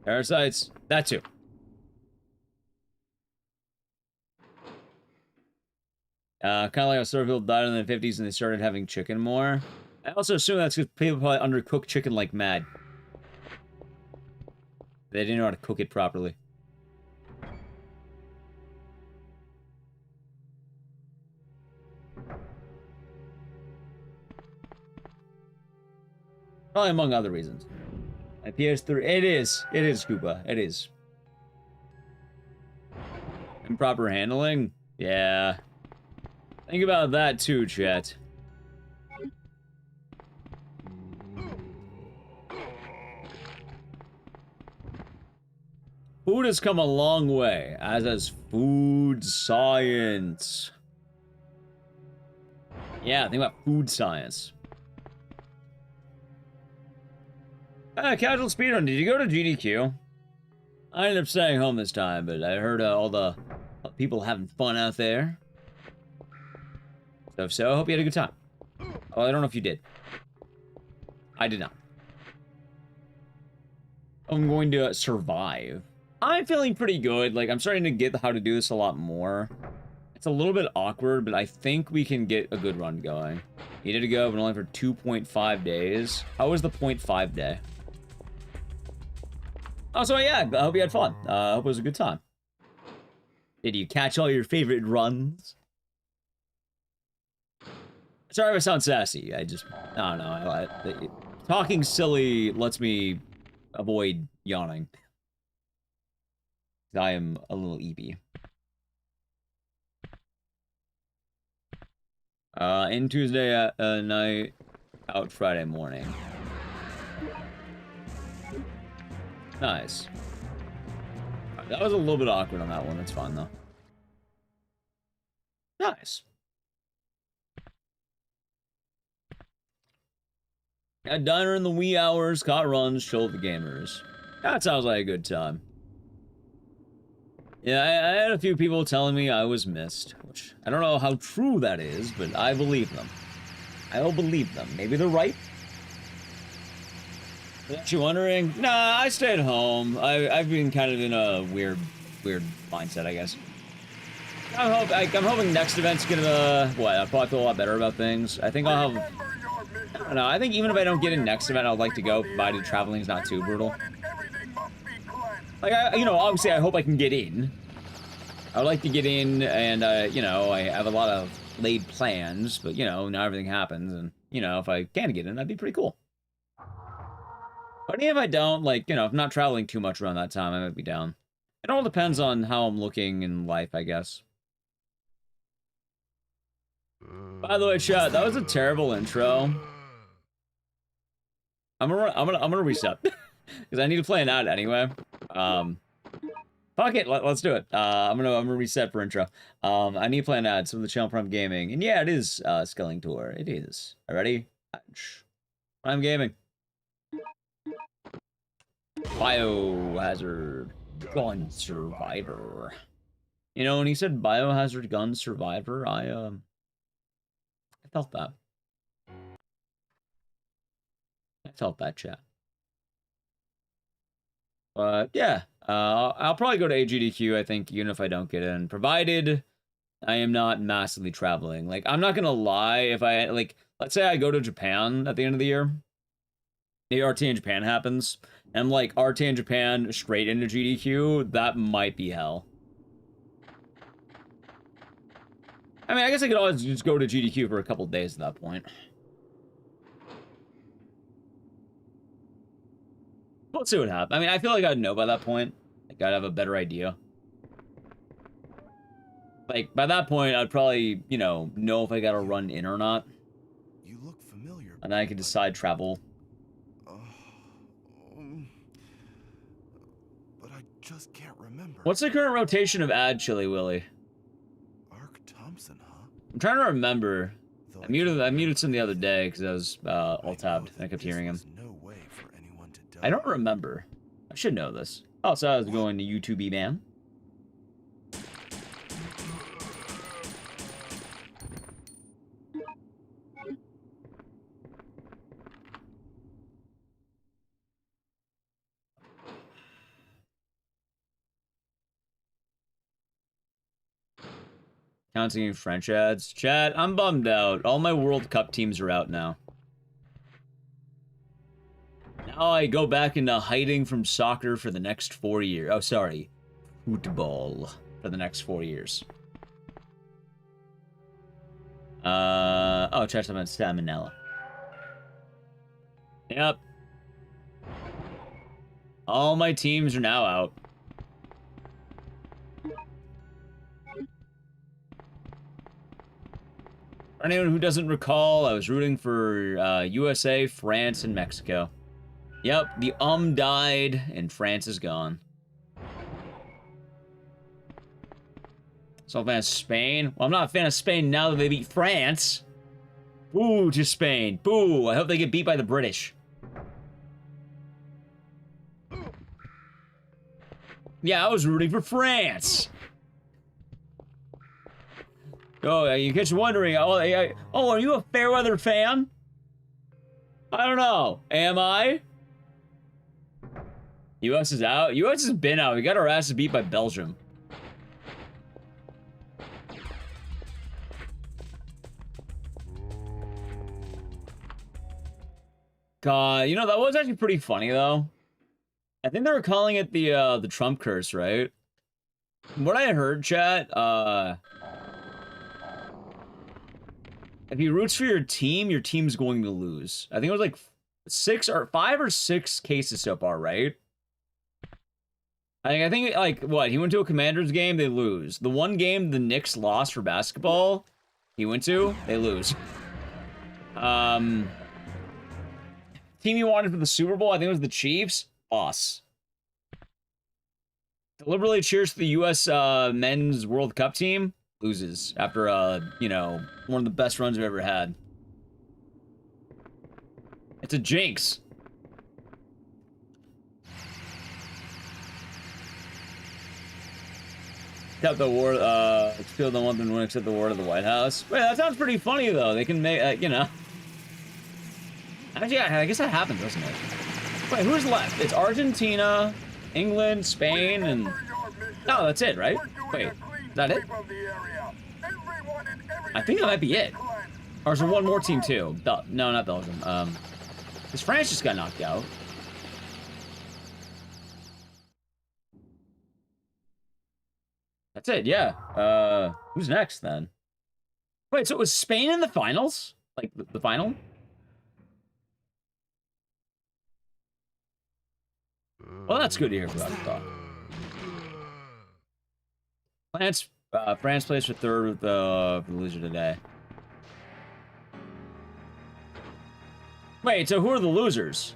Parasites. That too. Kind of like how Starfield died in the 50s and they started having chicken more. I also assume that's because people probably undercook chicken like mad. They didn't know how to cook it properly. Probably among other reasons. My PS3, it is Scuba, it is. Improper handling? Yeah. Think about that too, chat. Food has come a long way, as has food science. Yeah, think about food science. Casual speedrun, did you go to GDQ? I ended up staying home this time, but I heard all the people having fun out there. So if so, I hope you had a good time. Oh, I don't know if you did. I did not. I'm going to survive. I'm feeling pretty good. Like, I'm starting to get how to do this a lot more. It's a little bit awkward, but I think we can get a good run going. Needed to go, but only for 2.5 days. How was the 0.5 day? Oh, so yeah, I hope you had fun. I hope it was a good time. Did you catch all your favorite runs? Sorry if I sound sassy. I don't know. Talking silly lets me avoid yawning. I am a little eepy. In Tuesday night, out Friday morning. Nice. That was a little bit awkward on that one. That's fine, though. Nice. Got diner in the wee hours, caught runs, chilled with the gamers. That sounds like a good time. Yeah, I had a few people telling me I was missed, which I don't know how true that is, but I believe them. I will believe them. Maybe they're right. Without you wondering? Nah, I stayed home. I've been kind of in a weird mindset, I guess. I'm hoping next event's gonna, I'll probably feel a lot better about things. I think I'll have, I don't know, I think even if I don't get in next event, I'd like to go, provided traveling's not too brutal. Like, obviously I hope I can get in. I would like to get in, and, you know, I have a lot of laid plans, but, you know, now everything happens, and, you know, if I can get in, that'd be pretty cool. But even if I don't, like, you know, if I'm not traveling too much around that time, I might be down. It all depends on how I'm looking in life, I guess. By the way, chat, that was a terrible intro. I'm gonna reset because I need to play an ad anyway. Fuck it, let's do it. I'm gonna reset for intro. I need to play an ad. Some of the channel from gaming, and yeah, it is Skellingtor. It is. Ready? Prime Gaming. Biohazard Gun Survivor. You know, when he said Biohazard Gun Survivor, I felt that. I felt that, chat. But yeah, I'll probably go to AGDQ, I think, even if I don't get in, provided I am not massively traveling. Like, I'm not gonna lie, if I, like, let's say I go to Japan at the end of the year, the RT in Japan happens, and I'm like, RT in Japan straight into GDQ, that might be hell. I mean, I guess I could always just go to GDQ for a couple days at that point. Let's see what happens. I mean, I feel like I'd know by that point. Like, I'd have a better idea. Like, by that point, I'd probably, you know if I gotta run in or not. You look familiar. And then I could decide travel. But I just can't remember. What's the current rotation of Ad Chili Willy? ARK Thompson, huh? I'm trying to remember. I muted some the other day because I was alt-tabbed and I kept hearing him. No way for anyone to die. I don't remember. I should know this. Oh, so I was going to YouTube man. Counting French ads. Chat, I'm bummed out. All my World Cup teams are out now. Now I go back into hiding from soccer for the next 4 years. Oh, sorry. Football for the next 4 years. Oh, chat, I'm on Salmonella. Yep. All my teams are now out. For anyone who doesn't recall, I was rooting for USA, France, and Mexico. Yep, the died, and France is gone. So I'm a fan of Spain. Well, I'm not a fan of Spain now that they beat France. Boo to Spain. Boo. I hope they get beat by the British. Yeah, I was rooting for France. Oh, you catch wondering, oh, are you a Fairweather fan? I don't know. Am I? US is out. US has been out. We got our asses beat by Belgium. God, you know, that was actually pretty funny though. I think they were calling it the Trump curse, right? From what I heard, chat, if he roots for your team's going to lose. I think it was like 5 or 6 cases so far, right? I think like what, he went to a Commanders game, they lose. The one game the Knicks lost for basketball, he went to, they lose. Team he wanted for the Super Bowl, I think it was the Chiefs, loss. Deliberately cheers to the U.S. Men's World Cup team, loses after, you know, one of the best runs we've ever had. It's a jinx. Except the war, still don't want them to win except the war to the White House. Wait, that sounds pretty funny, though. They can make, you know. Actually, I guess that happened, doesn't it? Wait, who's left? It's Argentina, England, Spain, and... Oh, that's it, right? Wait, is that it? I think that might be it. Or is there one more team, too? No, not Belgium. Because France just got knocked out. That's it, yeah. Who's next, then? Wait, so it was Spain in the finals? Like, the final? Well, that's good to hear about the thought. France placed for third with the loser today. Wait, so who are the losers?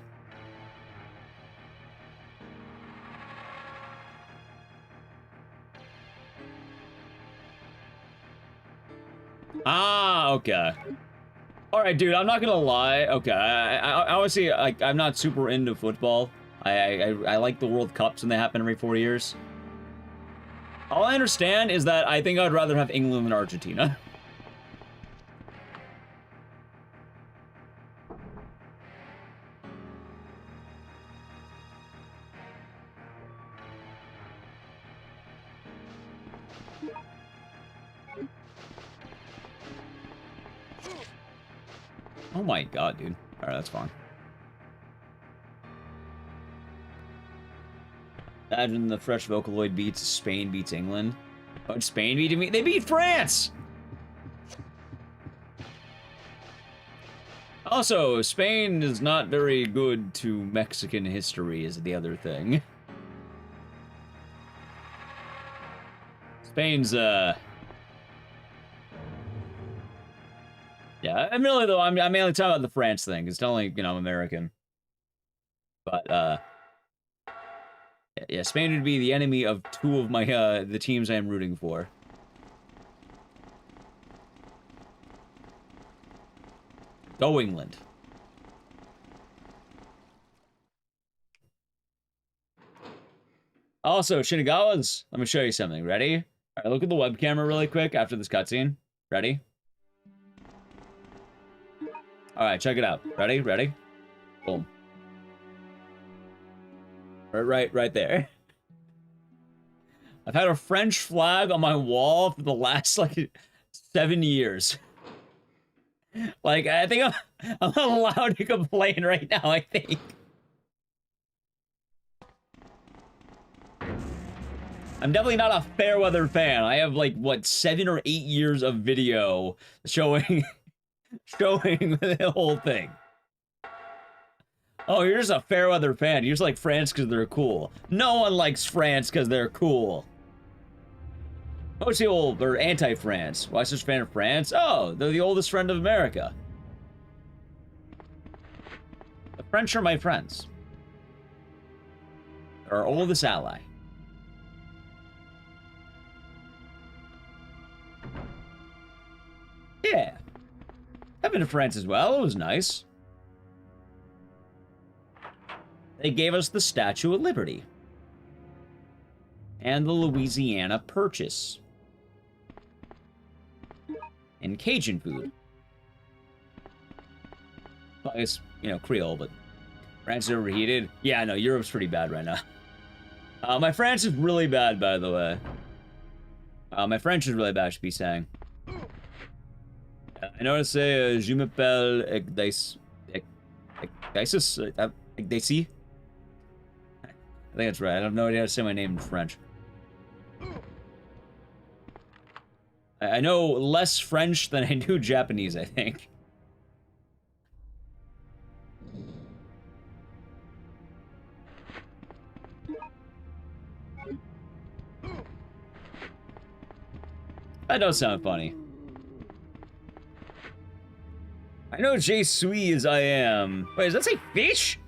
Ah, okay. All right, dude, I'm not gonna lie. Okay, I honestly, I'm not super into football. I like the World Cups when they happen every 4 years. All I understand is that I think I'd rather have England than Argentina. Oh my god, dude. Alright, that's fine. Imagine the fresh Vocaloid beats Spain beats England. But Spain beat me? They beat France! Also, Spain is not very good to Mexican history, is the other thing. Spain's, Yeah, I'm really, though, I'm mainly talking about the France thing. It's only, you know, I'm American. But, yeah, Spain would be the enemy of 2 of my, the teams I'm rooting for. Go England. Also, Shinagawa's, let me show you something. Ready? All right, look at the webcam really quick after this cutscene. Ready? All right, check it out. Ready? Ready? Boom. Right there. I've had a French flag on my wall for the last, like, 7 years. Like, I think I'm allowed to complain right now, I think. I'm definitely not a fair weather fan. I have, like, what, 7 or 8 years of video showing the whole thing. Oh, you're just a fair weather fan. You just like France because they're cool. No one likes France because they're cool. Most people are anti-France. Why such a fan of France? Oh, they're the oldest friend of America. The French are my friends. They're our oldest ally. Yeah. I've been to France as well. It was nice. They gave us the Statue of Liberty. And the Louisiana Purchase. And Cajun food. Well, I guess, you know, Creole, but... France is overheated? Yeah, I know. Europe's pretty bad right now. My French is really bad, by the way. My French is really bad, I should be saying. I know how to say, je m'appelle Ecdycis. Ecdycis? Ecdycis? I think that's right. I don't know how to say my name in French. I know less French than I do Japanese, I think. That does sound funny. I know je suis is I am. Wait, does that say fish?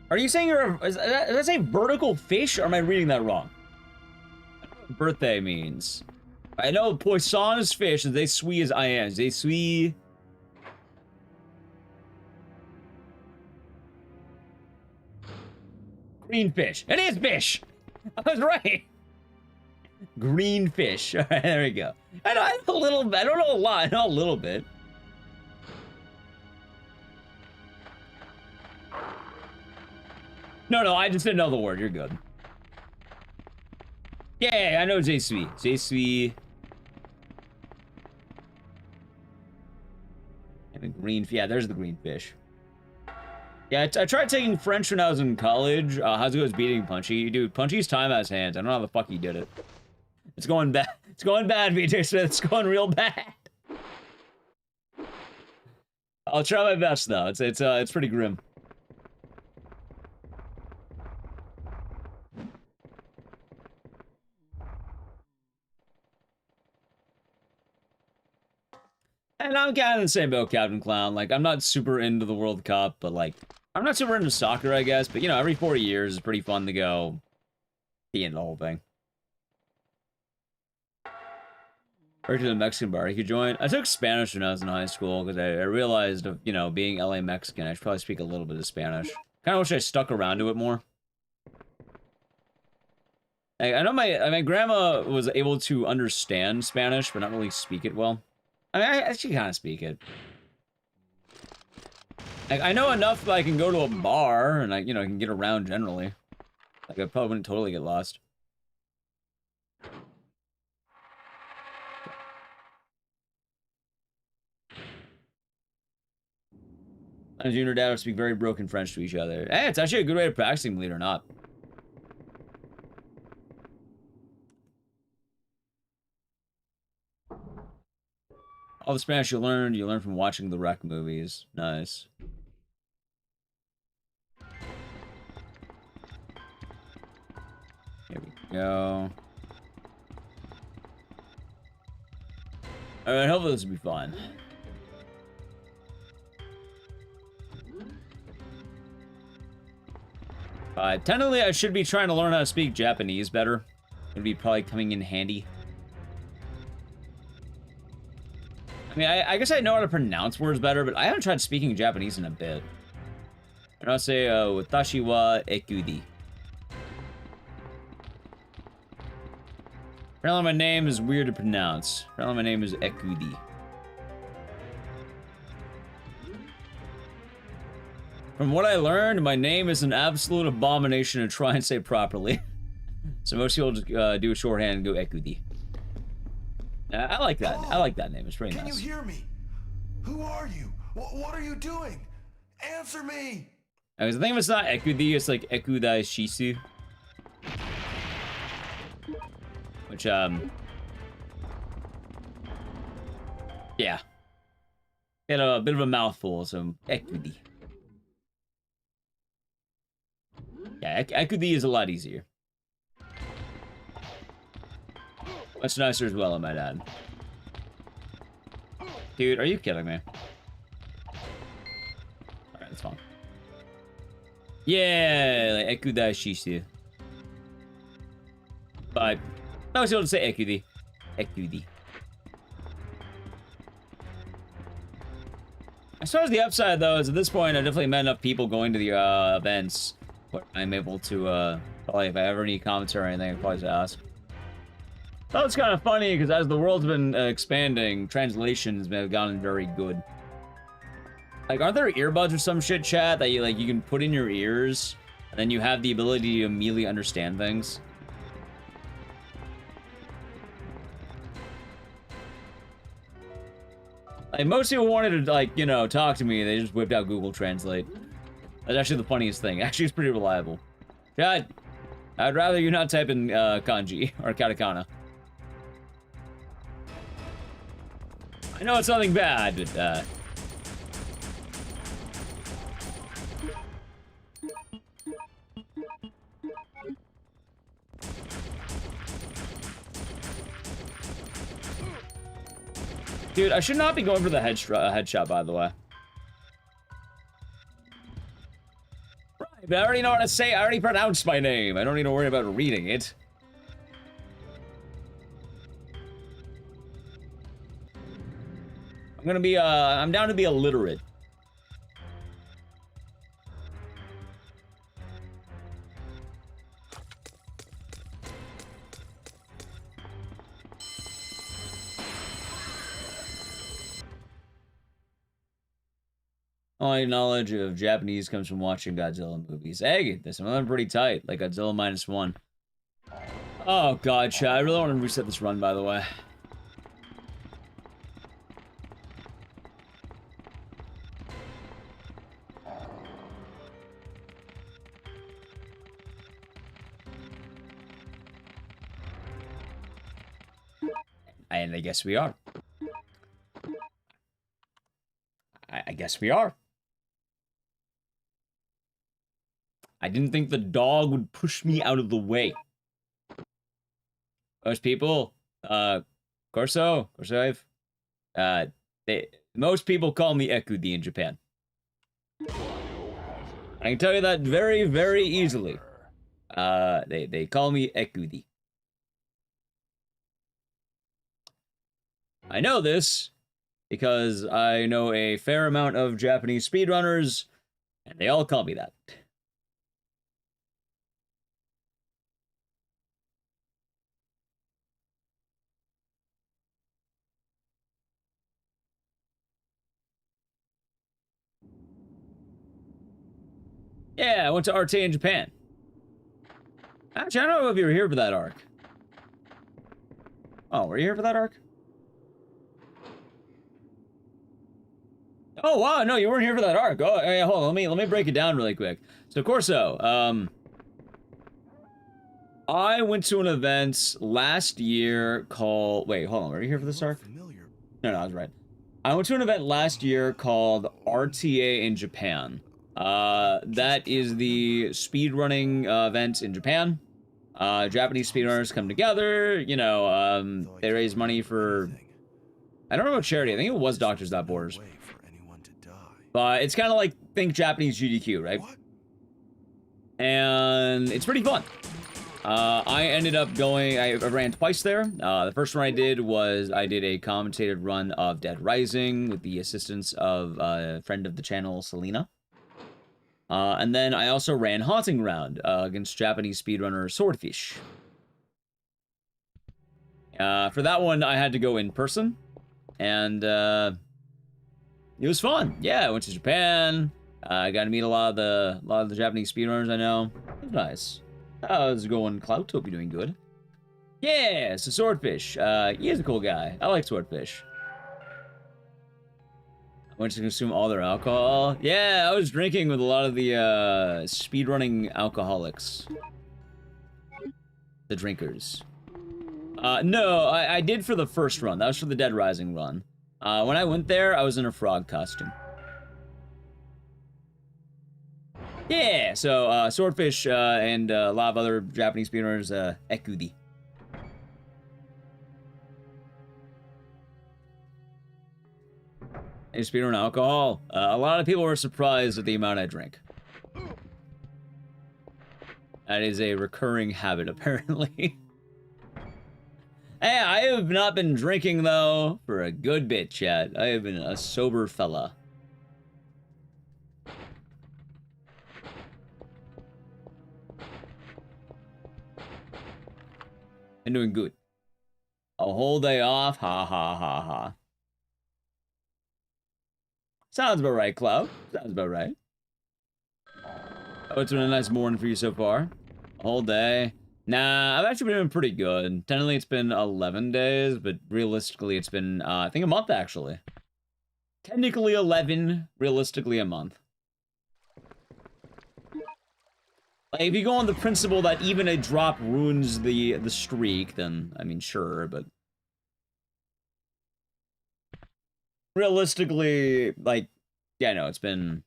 Are you saying you're a... Does that say vertical fish, or am I reading that wrong? I don't know what birthday means. I know poisson is fish, and je suis is I am. Je suis... Green fish. It is fish! I was right! Green fish. Alright, there we go. I know a little bit. I don't know a lot. I know a little bit. No, I just didn't know the word. You're good. Yeah, I know je suis. Je suis. And a green... Yeah, there's the green fish. Yeah, I tried taking French when I was in college. How's it goes beating Punchy? Dude, Punchy's time has hands. I don't know how the fuck he did it. It's going bad. It's going bad, VJ Smith. It's going real bad. I'll try my best though. It's pretty grim. And I'm kind of the same about Captain Clown. Like, I'm not super into the World Cup, but like, I'm not super into soccer, I guess. But you know, every 4 years is pretty fun to go be in the whole thing. Or to the Mexican bar, you could join. I took Spanish when I was in high school because I realized, you know, being LA Mexican, I should probably speak a little bit of Spanish. Kind of wish I stuck around to it more. I know my grandma was able to understand Spanish, but not really speak it well. I mean, I actually kind of speak it. Like, I know enough that I can go to a bar and I can get around generally. Like, I probably wouldn't totally get lost. My junior dad would speak very broken French to each other. Hey, it's actually a good way of practicing, believe it or not. All the Spanish you learn from watching the Wreck movies. Nice. Here we go. Alright, hopefully this will be fun. Technically, I should be trying to learn how to speak Japanese better. It'd be probably coming in handy. I mean, I guess I know how to pronounce words better, but I haven't tried speaking Japanese in a bit. And I'll say, watashi wa ekudi. Apparently my name is weird to pronounce. Apparently my name is Ekudi. From what I learned, my name is an absolute abomination to try and say properly. So most people just do a shorthand and go Ekudi. I like that. I like that name. It's pretty nice. Can you hear me? Who are you? What are you doing? Answer me! I think if it's not Ekudi, it's like Ekudai Shisu. Which, yeah. Get a bit of a mouthful, so Ekudi. Yeah, Ekudi is a lot easier. Much nicer as well, I might add. Dude, are you kidding me? Alright, that's fine. Yeah, like Ekudai Shisu. But I was able to say Ekudi. Ekudi. As far as the upside, though, is at this point, I definitely met enough people going to the events where I'm able to, probably, if I ever need commentary or anything, I can probably just ask. So it's kind of funny, because as the world's been expanding, translations have gotten very good. Like, aren't there earbuds or some shit, chat, that you can put in your ears, and then you have the ability to immediately understand things? Like, most people wanted to, like, you know, talk to me, they just whipped out Google Translate. That's actually the funniest thing. Actually, it's pretty reliable. Chat, I'd rather you not type in kanji or katakana. I know it's nothing bad, but dude, I should not be going for the headshot, by the way. Right, but I already know how to say. I already pronounced my name. I don't need to worry about reading it. I'm gonna be, I'm down to be illiterate. All my knowledge of Japanese comes from watching Godzilla movies. Hey, some of them are pretty tight, like Godzilla -1. Oh god, chat, I really want to reset this run, by the way. And I guess we are. I guess we are. I didn't think the dog would push me out of the way. Most people, Corso, most people call me Ekudi in Japan. I can tell you that very, very easily. They call me Ekudi. I know this because I know a fair amount of Japanese speedrunners, and they all call me that. Yeah, I went to RT in Japan. Actually, I don't know if you were here for that ARK. Oh, were you here for that ARK? Oh wow, no, you weren't here for that ARK. Oh, yeah, hold on, let me break it down really quick. So Corso, I went to an event last year called. Wait, hold on, were you here for this ARK? No, I was right. I went to an event last year called RTA in Japan. That is the speedrunning event in Japan. Japanese speedrunners come together, you know, they raise money for, I don't know about charity, I think it was Doctors Without Borders. But it's kind of like, think Japanese GDQ, right? And it's pretty fun. I ended up going, I ran twice there. The first run I did was, I did a commentated run of Dead Rising with the assistance of a friend of the channel, Selena. And then I also ran Haunting Ground against Japanese speedrunner Swordfish. For that one, I had to go in person, and it was fun. Yeah, I went to Japan. I got to meet a lot of the Japanese speedrunners I know. It was nice. How's it going, Clout? Hope you're doing good. Yeah, so Swordfish. He is a cool guy. I like Swordfish. I went to consume all their alcohol. Yeah, I was drinking with a lot of the speedrunning alcoholics. The drinkers. No, I did for the first run. That was for the Dead Rising run. When I went there, I was in a frog costume. Yeah, so Swordfish and a lot of other Japanese speedrunners, Ekudi. I speedrun alcohol. A lot of people were surprised at the amount I drink. That is a recurring habit, apparently. Hey, I have not been drinking, though, for a good bit, chat. I have been a sober fella. I'm doing good. A whole day off? Ha ha ha ha. Sounds about right, Cloud. Sounds about right. Oh, it's been a nice morning for you so far. A whole day. Nah, I've actually been doing pretty good. Technically, it's been 11 days, but realistically, it's been, I think a month, actually. Technically 11, realistically a month. Like, if you go on the principle that even a drop ruins the streak, then, I mean, sure, but... realistically, like, yeah, no, it's been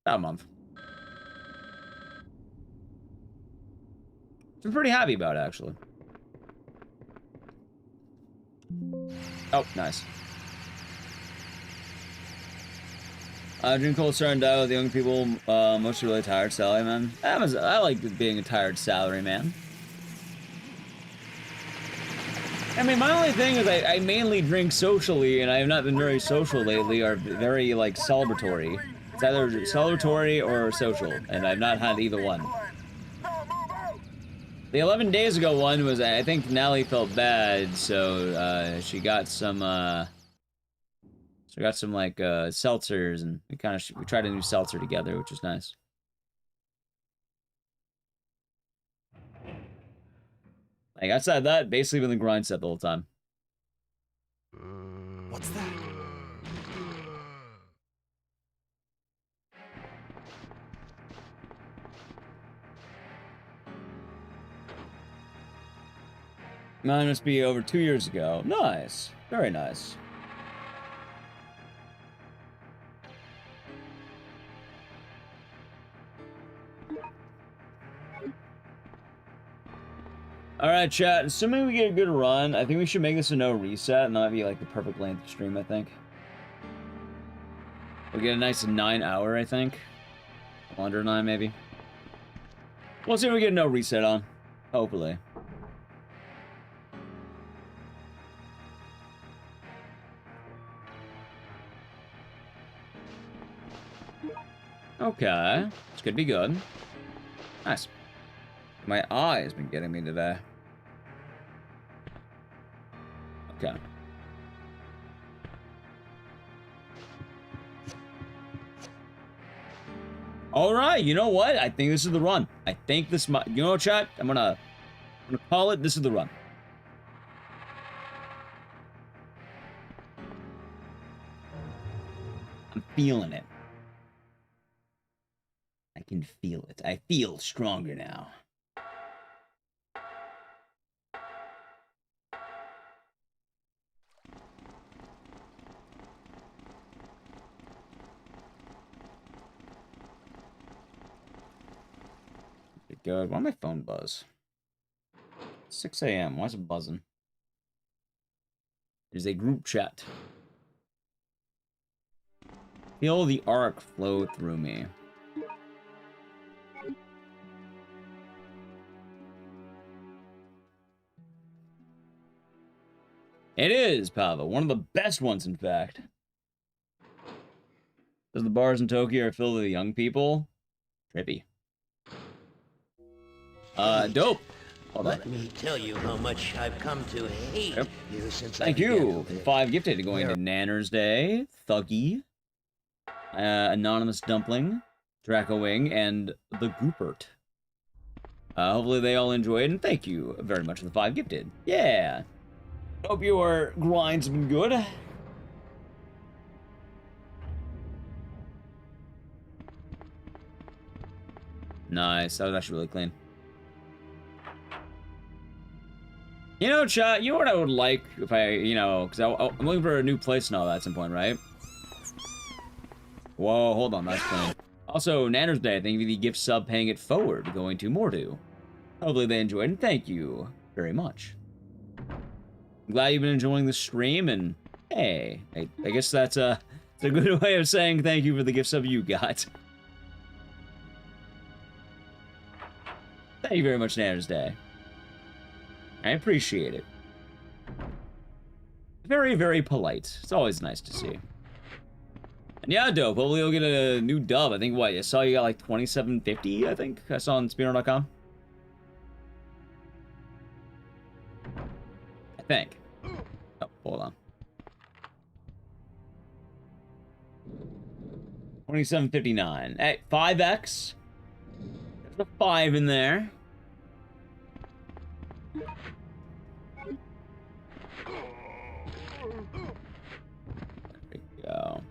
about a month. I'm pretty happy about it, actually. Oh, nice. Dream Cold starting to die with the young people, mostly really tired Sally, man. I like being a tired salary, man. I mean, my only thing is I mainly drink socially, and I have not been very social lately, or very, like, celebratory. It's either celebratory or social, and I've not had either one. The 11 days ago one was, I think Nelly felt bad, so, she got some, like, seltzers, and we tried a new seltzer together, which is nice. Like, outside that, basically been the grind set the whole time. What's that? Mine must be over 2 years ago. Nice. Very nice. Alright, chat. Assuming we get a good run, I think we should make this a no reset, and that might be like the perfect length of stream, I think. We'll get a nice 9-hour, I think. Under 9, maybe. We'll see if we get a no reset on. Hopefully. Okay. This could be good. Nice. My eye has been getting me today. Okay. Alright, you know what? I think this is the run. I think this might... You know what, chat? I'm gonna call it, this is the run. I'm feeling it. I can feel it. I feel stronger now. Good. Why my phone buzz? 6 a.m. Why is it buzzing? There's a group chat. Feel the ARK flow through me. It is, Pavel. One of the best ones, in fact. Does the bars in Tokyo are filled with young people? Trippy. Dope. Hold Let on. me tell you how much I've come to hate you since Thank you for 5 gifted going to Nanner's Day, Thuggy, Anonymous Dumpling, Draco Wing, and the Goopert. Hopefully they all enjoyed, and thank you very much for the 5 gifted. Yeah. Hope your grind's been good. Nice. That was actually really clean. You know, chat, you know what I would like if I, you know, because I'm looking for a new place and all that at some point, right? Whoa, hold on, that's clean. Also, Nanner's Day, thank you for the gift sub paying it forward, going to Mordu. Hopefully they enjoyed, and thank you very much. I'm glad you've been enjoying the stream, and hey, I guess that's a good way of saying thank you for the gift sub you got. Thank you very much, Nanner's Day. I appreciate it. Very, very polite. It's always nice to see. And yeah, dope. Hopefully you'll get a new dub. I think, what, I saw you got like 2750, I think? I saw on Speedrun.com. I think. Oh, hold on. 2759. Hey, 5x. There's a 5 in there. There we go.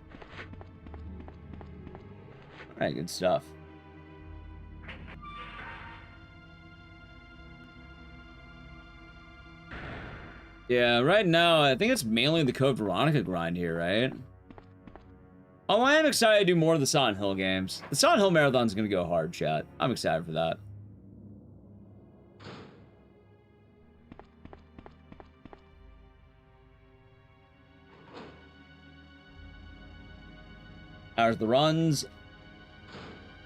Alright, good stuff. Yeah, right now, I think it's mainly the Code Veronica grind here, right? Oh, I am excited to do more of the Silent Hill games. The Silent Hill Marathon's gonna go hard, chat. I'm excited for that. There's the runs.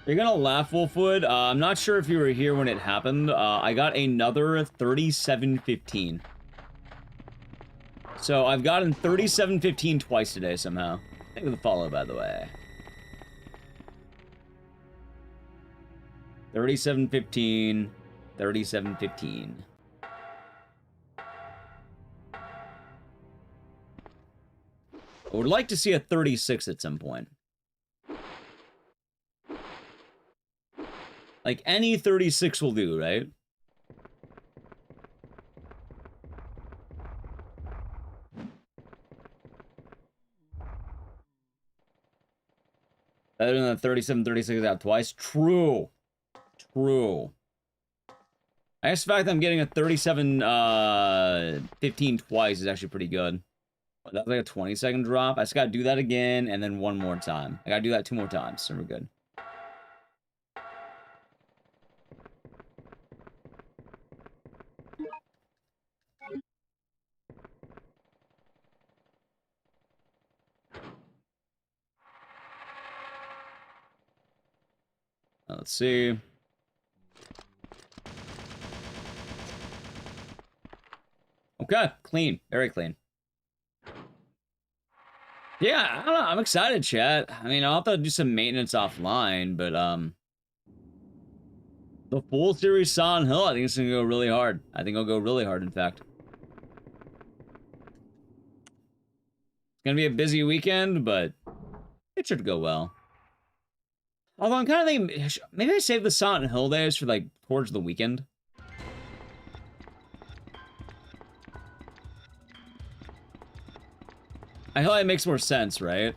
You're gonna laugh, Wolfwood. I'm not sure if you were here when it happened. I got another 3715. So I've gotten 3715 twice today somehow. Thank you for the follow, by the way. 3715, 3715. I would like to see a 36 at some point. Like, any 36 will do, right? Better than the 37, 36 out twice? True. True. I guess the fact that I'm getting a 37, 15 twice is actually pretty good. That's like a 20-second drop. I just gotta do that again, and then one more time. I gotta do that 2 more times, so we're good. Let's see. Okay, clean. Very clean. Yeah, I don't know. I'm excited, chat. I mean, I'll have to do some maintenance offline, but, the full series Silent Hill, I think it's gonna go really hard. I think it'll go really hard, in fact. It's gonna be a busy weekend, but it should go well. Although I'm kind of thinking, maybe I save the Silent Hill days for, like, towards the weekend. I feel like it makes more sense, right?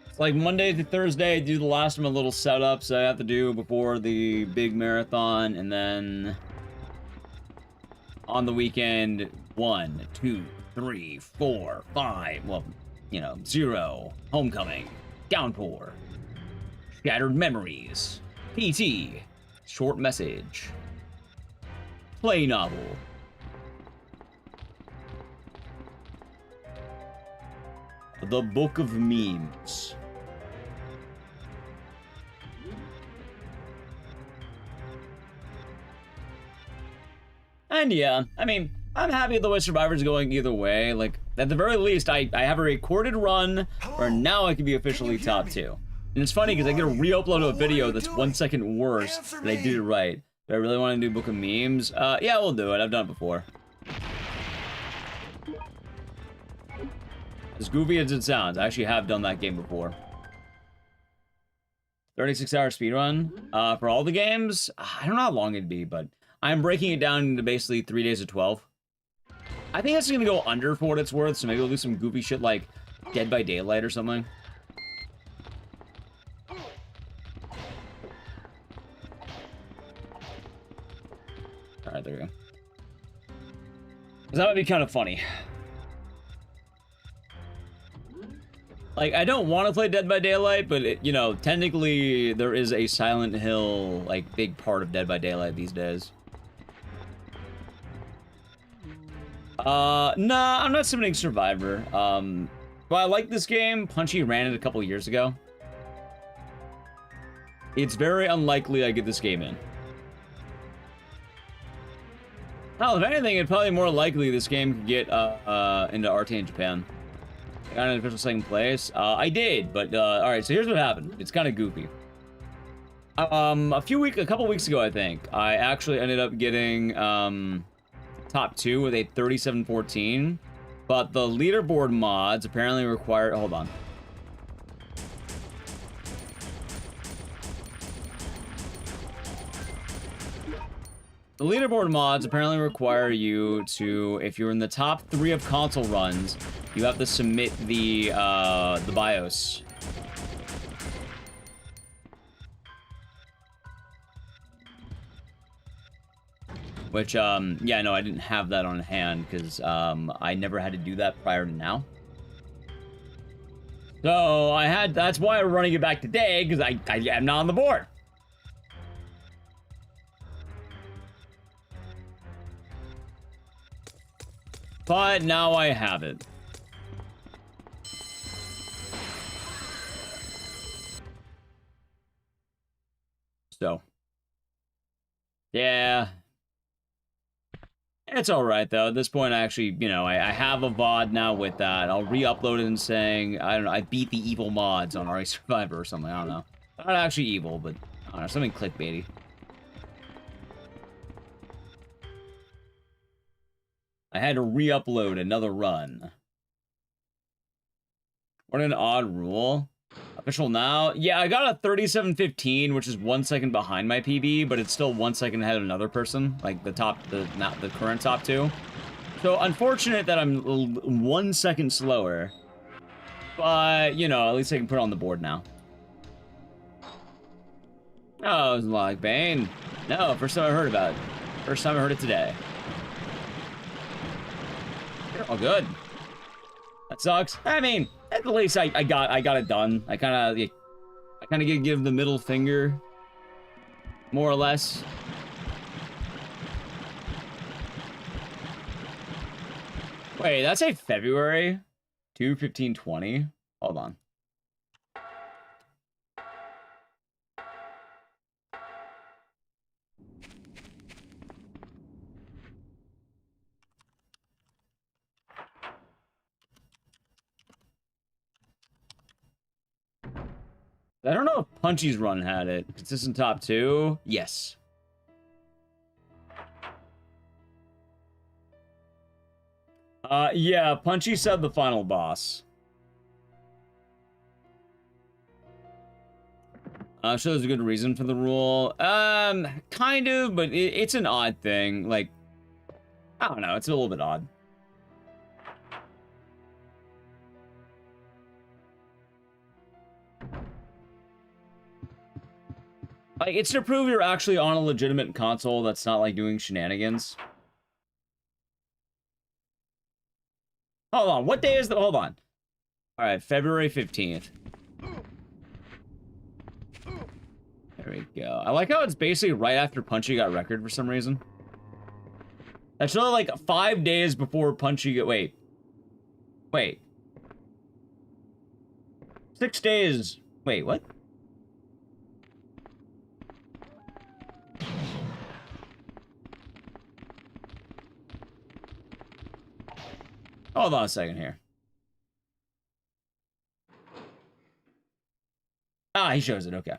It's like Monday to Thursday, do the last of my little setups I have to do before the big marathon, and then on the weekend, 1, 2, 3, 4, 5, well, you know, 0, Homecoming, Downpour, Shattered Memories, PT, Short Message, Play Novel, The Book of Memes. And yeah, I mean, I'm happy the way Survivor's going either way. Like, at the very least, I have a recorded run where now I can be officially top 2. And it's funny because I get a re-upload of a video that's 1 second worse than I did it right. Do I really want to do Book of Memes? Yeah, we'll do it. I've done it before. As goofy as it sounds, I actually have done that game before. 36-hour speedrun. For all the games, I don't know how long it'd be, but I'm breaking it down into basically 3 days of 12. I think that's gonna go under for what it's worth, so maybe we'll do some goofy shit like Dead by Daylight or something. Alright, there we go. 'Cause that would be kind of funny. Like, I don't want to play Dead by Daylight, but, it, you know, technically there is a Silent Hill, like, big part of Dead by Daylight these days. Nah, I'm not submitting Survivor. But I like this game. Punchy ran it a couple years ago. It's very unlikely I get this game in. Hell, if anything, it's probably more likely this game could get into RT in Japan. I got an official second place. I did, but alright, so here's what happened. It's kind of goofy. A couple weeks ago, I think, I actually ended up getting top 2 with a 37-14, but the leaderboard mods apparently require, hold on. The leaderboard mods apparently require you to, if you're in the top 3 of console runs, you have to submit the BIOS. Which, yeah, no, I didn't have that on hand because I never had to do that prior to now. So that's why I'm running it back today, because I am not on the board. But now I have it. So. Yeah. It's alright, though. At this point, I actually, you know, I have a VOD now with that. I'll re-upload it and saying, I don't know, I beat the evil mods on ARK Survivor or something. I don't know. Not actually evil, but, I don't know, something clickbaity. I had to re-upload another run. What an odd rule. Official now? Yeah, I got a 37:15, which is 1 second behind my PB, but it's still 1 second ahead of another person, like the current top 2. So unfortunate that I'm 1 second slower, but you know, at least I can put it on the board now. Oh, it was like Bane. No, first time I heard about it. First time I heard it today. Oh, good. That sucks. I mean, at least I got it done. I kind of give the middle finger, more or less. Wait, that's a February 2/15/20. Hold on. I don't know if Punchy's run had it. Consistent top 2? Yes. Yeah, Punchy said the final boss. I'm sure there's a good reason for the rule. Kind of, but it's an odd thing. Like, I don't know, it's a little bit odd. Like, it's to prove you're actually on a legitimate console that's not, like, doing shenanigans. Hold on, what day is the... Hold on. Alright, February 15th. There we go. I like how it's basically right after Punchy got record for some reason. That's really, like, 5 days before Punchy got... Wait. 6 days... Wait, what? Hold on a second here. Ah, he shows it, okay.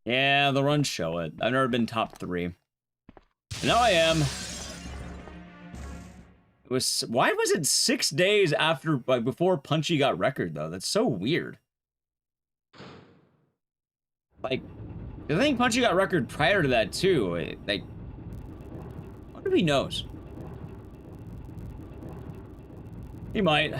Yeah, the runs show it. I've never been top 3. Now I am. It was... Why was it 6 days after, like, before Punchy got record, though? That's so weird. Like, I think Punchy got record prior to that, too. Like... I wonder if he knows. He might.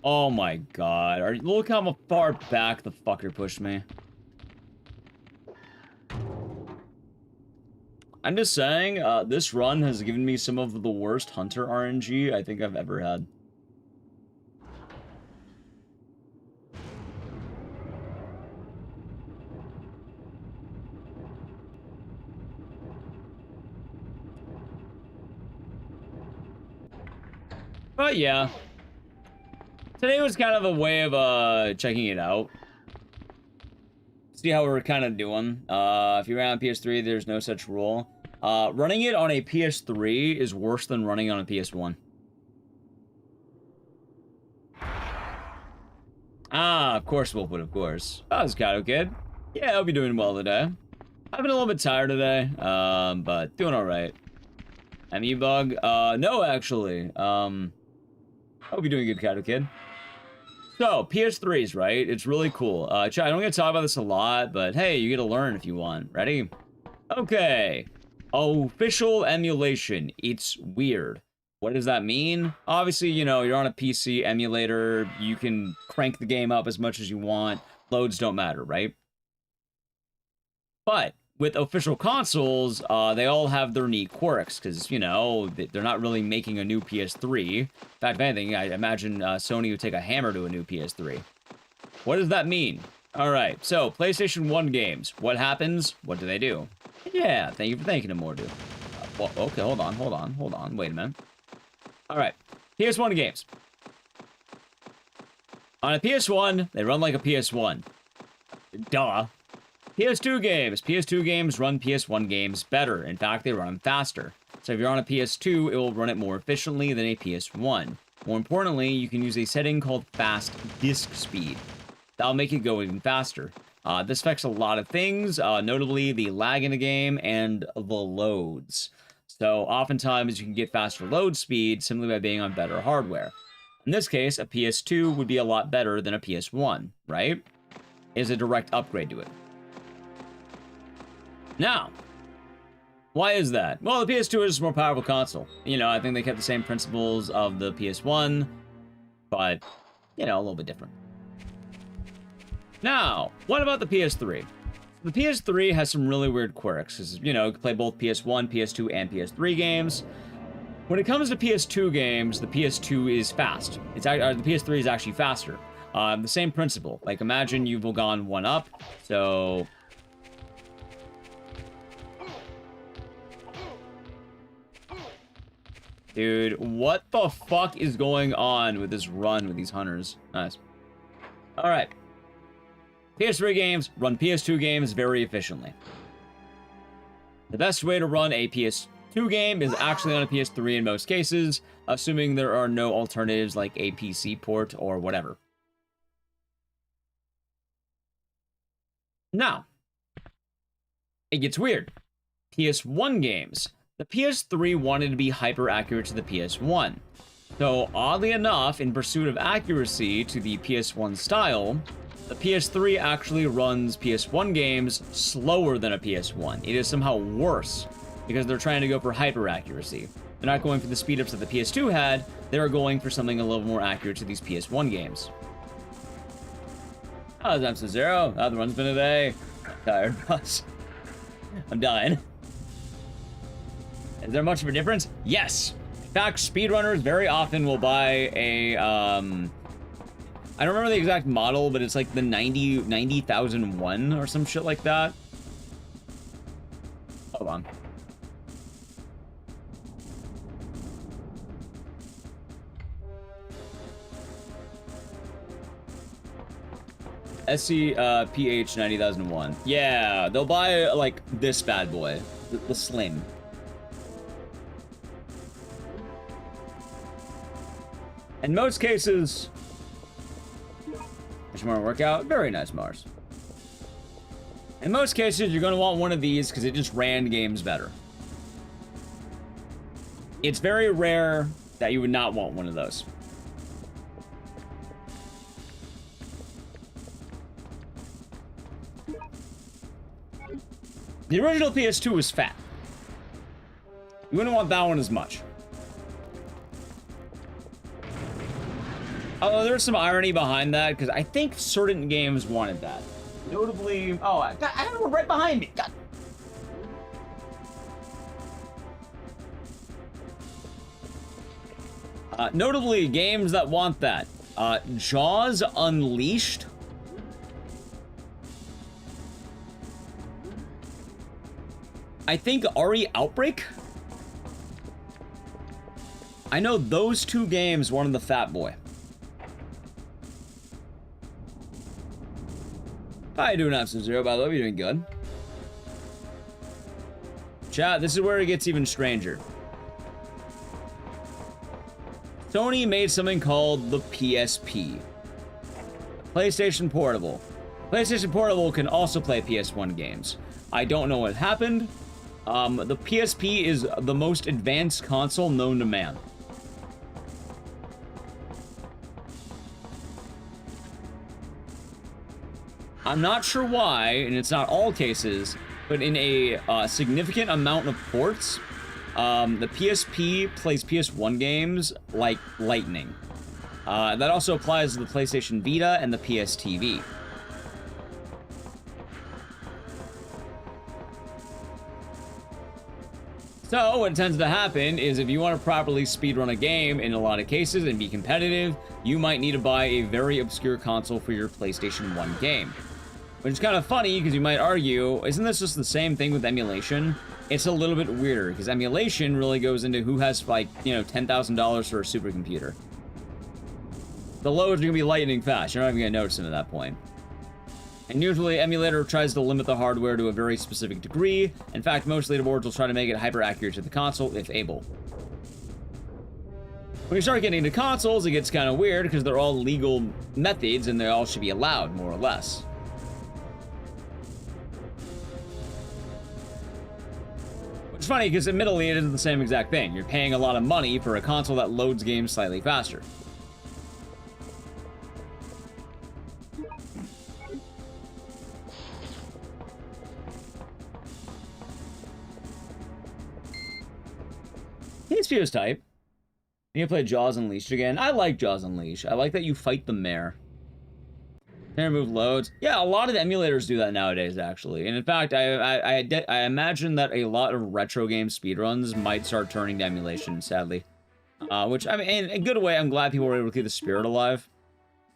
Oh my god. Look how far back the fucker pushed me. I'm just saying, this run has given me some of the worst Hunter RNG I think I've ever had. But yeah. Today was kind of a way of, checking it out. See how we're kind of doing. If you ran on PS3, there's no such rule. Running it on a PS3 is worse than running on a PS1. Ah, of course, Wolfwood, of course. Oh, it's Kato Kid. Yeah, I'll be doing well today. I've been a little bit tired today, but doing all right. ME bug? No, actually. Hope you're doing good, Kato Kid. So, PS3s, right? It's really cool. Chat, I don't get to talk about this a lot, but hey, you get to learn if you want. Ready? Okay. Official emulation. It's weird. What does that mean? Obviously, you know, you're on a PC emulator. You can crank the game up as much as you want. Loads don't matter, right? But with official consoles, they all have their neat quirks, because, you know, they're not really making a new PS3. In fact, if anything, I imagine Sony would take a hammer to a new PS3. What does that mean? All right, so PlayStation 1 games. What happens? What do they do? Yeah, thank you for thanking him more, dude. Well, okay, hold on. Wait a minute. All right, PS1 games. On a PS1, they run like a PS1. Duh. PS2 games. PS2 games run PS1 games better. In fact, they run them faster. So if you're on a PS2, it will run it more efficiently than a PS1. More importantly, you can use a setting called fast disk speed. That'll make it go even faster. This affects a lot of things, notably the lag in the game and the loads. So oftentimes you can get faster load speed simply by being on better hardware. In this case, a PS2 would be a lot better than a PS1, right? It's a direct upgrade to it. Now, why is that? Well, the PS2 is a more powerful console. You know, I think they kept the same principles of the PS1, but, you know, a little bit different. Now, what about the PS3? The PS3 has some really weird quirks, because, you know, you can play both PS1, PS2, and PS3 games. When it comes to PS2 games, the PS2 is fast. The PS3 is actually faster. The same principle. Like, imagine you've gone one up, so... Dude, what the fuck is going on with this run with these hunters? Nice. Alright. PS3 games run PS2 games very efficiently. The best way to run a PS2 game is actually on a PS3 in most cases, assuming there are no alternatives like a PC port or whatever. Now, it gets weird. PS1 games. The PS3 wanted to be hyper accurate to the PS1. So, oddly enough, in pursuit of accuracy to the PS1 style, the PS3 actually runs PS1 games slower than a PS1. It is somehow worse, because they're trying to go for hyper accuracy. They're not going for the speed ups that the PS2 had, they're going for something a little more accurate to these PS1 games. How's M0? How the run's been today? I'm tired, boss. I'm dying. Is there much of a difference? Yes. In fact, speedrunners very often will buy a, I don't remember the exact model, but it's like the 90,001 or some shit like that. Hold on. SCPH 90,001. Yeah, they'll buy like this bad boy, the Slim. In most cases, there's more workout. Very nice, Mars. In most cases, you're going to want one of these because it just ran games better. It's very rare that you would not want one of those. The original PS2 was fat. You wouldn't want that one as much. Although there's some irony behind that, because I think certain games wanted that. Notably... Oh, I have one right behind me. God. Notably, games that want that. Jaws Unleashed. I think RE Outbreak. I know those two games wanted the Fat Boy. How you doing, F-Zero? By the way, you're doing good. Chat, this is where it gets even stranger. Sony made something called the PSP. PlayStation Portable. PlayStation Portable can also play PS1 games. I don't know what happened. The PSP is the most advanced console known to man. I'm not sure why, and it's not all cases, but in a significant amount of ports, the PSP plays PS1 games like lightning. That also applies to the PlayStation Vita and the PS TV. So, what tends to happen is if you want to properly speedrun a game in a lot of cases and be competitive, you might need to buy a very obscure console for your PlayStation 1 game. Which is kind of funny, because you might argue, isn't this just the same thing with emulation? It's a little bit weirder, because emulation really goes into who has, like, you know, $10,000 for a supercomputer. The loads are going to be lightning fast. You're not even going to notice it at that point. And usually, emulator tries to limit the hardware to a very specific degree. In fact, most leaderboards will try to make it hyper-accurate to the console, if able. When you start getting into consoles, it gets kind of weird, because they're all legal methods, and they all should be allowed, more or less. It's funny, because admittedly, it isn't the same exact thing. You're paying a lot of money for a console that loads games slightly faster. PSP was type. You can play Jaws Unleashed again. I like Jaws Unleashed. I like that you fight the mayor. Can remove loads. Yeah, a lot of the emulators do that nowadays, actually. And in fact, I imagine that a lot of retro game speedruns might start turning to emulation, sadly. Which, I mean, in a good way, I'm glad people were able to keep the spirit alive.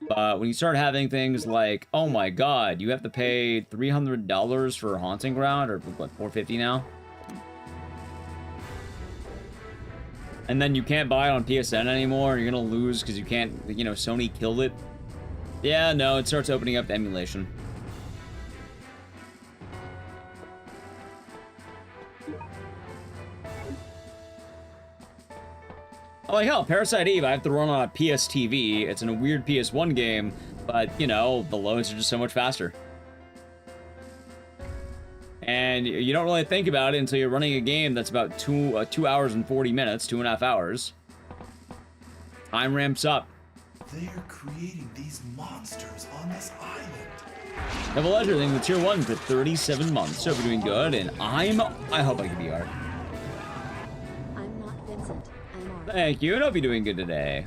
But when you start having things like, oh my god, you have to pay $300 for a Haunting Ground, or what, $450 now? And then you can't buy it on PSN anymore, and you're gonna lose because you can't, you know, Sony killed it. Yeah, no, it starts opening up to emulation. Oh, like hell, Parasite Eve, I have to run on a PS TV. It's in a weird PS1 game, but, you know, the loads are just so much faster. And you don't really think about it until you're running a game that's about 2 hours and 40 minutes, 2.5 hours. Time ramps up. They are creating these monsters on this island. Have a leisure thing with tier 1 for 37 months. So we're doing good, and I hope I can be ARK. I'm not Vincent, I'm ARK. Thank you, and hope you're doing good today.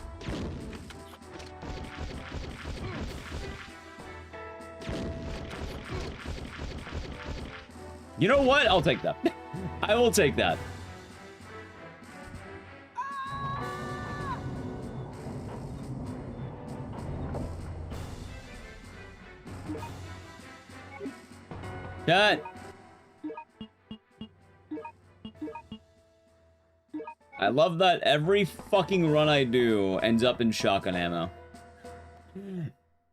You know what? I'll take that. I will take that. Cut. I love that every fucking run I do ends up in shotgun ammo.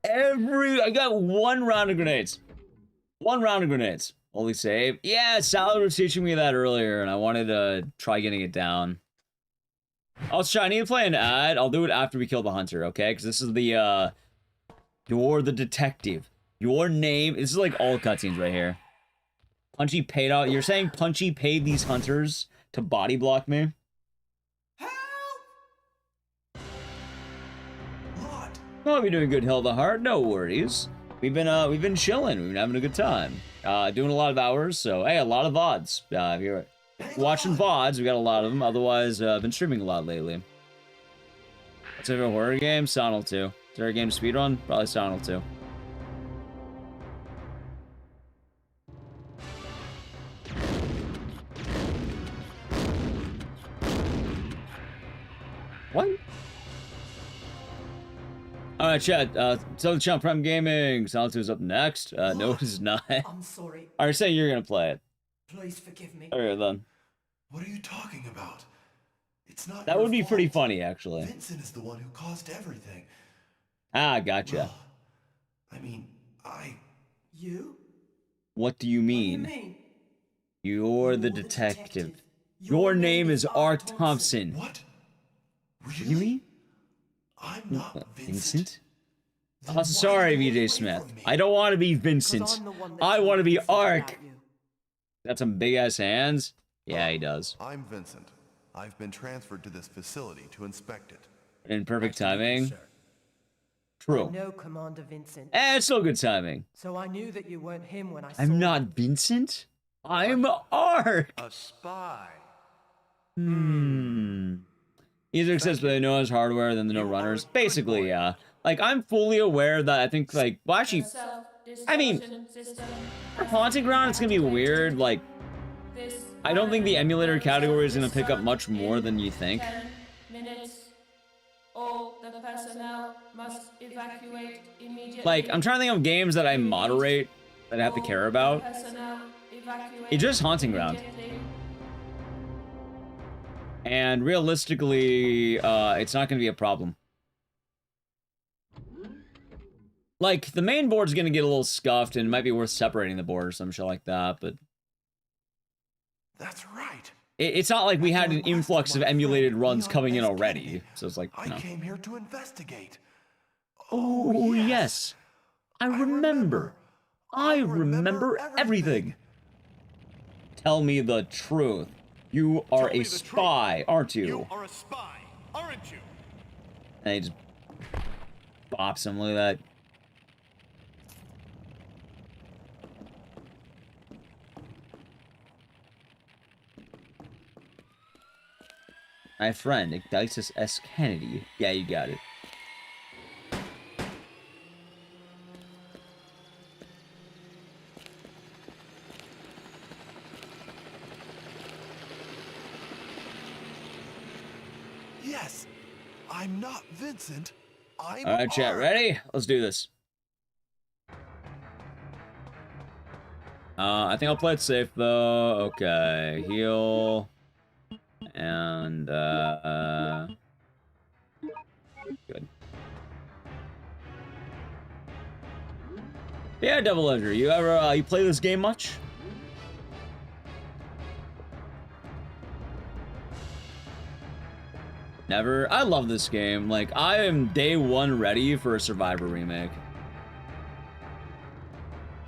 I got 1 round of grenades. 1 round of grenades. Only save. Yeah, Salad was teaching me that earlier, and I wanted to try getting it down. Also, I need to play an ad. I'll do it after we kill the hunter, okay? Because this is the, you're the detective. Your name, this is like all cutscenes right here. Punchy paid out. You're saying Punchy paid these hunters to body block me? What? Oh, we're doing good, Hilda Heart. No worries. We've been chilling. We've been having a good time. Doing a lot of hours, so hey, a lot of VODs. If you're watching VODs, we got a lot of them. Otherwise, I've been streaming a lot lately. What's a horror game? Silent 2. Is there a game to speedrun? Probably Silent 2. What? Alright, chat. Southern Chump Prime Gaming. Silent 2 is up next. No, it's not. I'm sorry. Alright, saying you're gonna play it. Please forgive me. Alright, then. What are you talking about? It's not That your would be pretty fault. funny, actually. Vincent is the one who caused everything. Ah, gotcha. Well, I mean, You? What do you What do you mean? mean? You're the detective. Your name is ARK Thompson. What? What do you mean? I'm not Vincent? Then why Sorry, are you VJ away Smith. from me? I don't want to be Because Vincent. I'm the one that I want to told be Vincent ARK. about you. Got some big ass hands. Yeah, he does. I'm Vincent. I've been transferred to this facility to inspect it. In perfect Nice to meet you, timing. sir. True. No, Commander Vincent. Eh, it's still good timing. So I knew that you weren't him when I saw I'm not you. Vincent. I'm ARK. A spy. Easier access, but no one's hardware than the no runners. Basically, yeah. Like, I'm fully aware that I think, like, well, actually, I mean, for Haunting Ground, it's gonna be weird. Like, I don't think the emulator category is gonna pick up much more than you think. 10 minutes. All the personnel must evacuate immediately. Like, I'm trying to think of games that I moderate that I have to care about. It's just Haunting Ground. And realistically, it's not gonna be a problem. Like, the main board's gonna get a little scuffed, and it might be worth separating the board or some shit like that, but... That's right. It's not like we had an influx of emulated runs coming in already, so it's like, I no. came here to investigate. Oh, yes. I remember. I remember everything. Tell me the truth. You are a spy, aren't you? You are a spy, aren't you? And he just bops him. Look at that. My friend, Ecdycis S. Kennedy. Yeah, you got it. Yes, I'm not Vincent. I'm All right, chat, ARK. ready? Let's do this. I think I'll play it safe though. Okay, heal. And, good. Yeah, Double Ledger, you ever, you play this game much? Never? I love this game. Like, I am day one ready for a Survivor remake.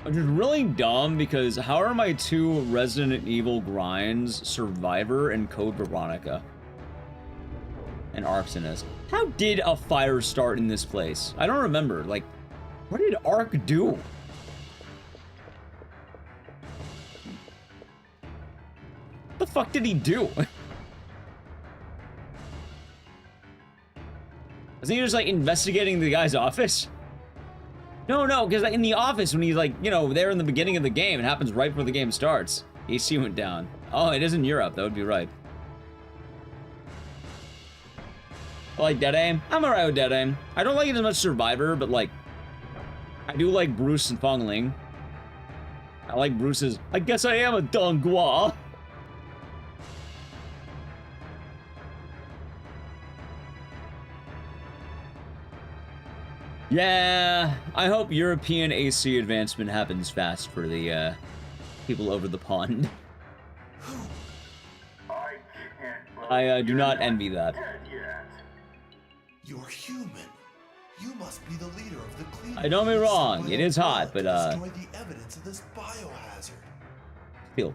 Which is really dumb because how are my two Resident Evil grinds Survivor and Code Veronica? And Arsonist. How did a fire start in this place? I don't remember. Like, what did ARK do? What the fuck did he do? Wasn't he just like investigating the guy's office? No, because in the office, when he's like, you know, there in the beginning of the game, it happens right before the game starts. AC went down. Oh, it is in Europe. That would be right. I like Dead Aim. I'm alright with Dead Aim. I don't like it as much Survivor, but like, I do like Bruce and Fong Ling. I like Bruce's, I guess I am a Donghua. Yeah, I hope European AC advancement happens fast for the people over the pond. I do not envy that. You're human. You must be the leader of the clean. Don't be wrong, it is hot, but destroy the evidence of this biohazard. feel.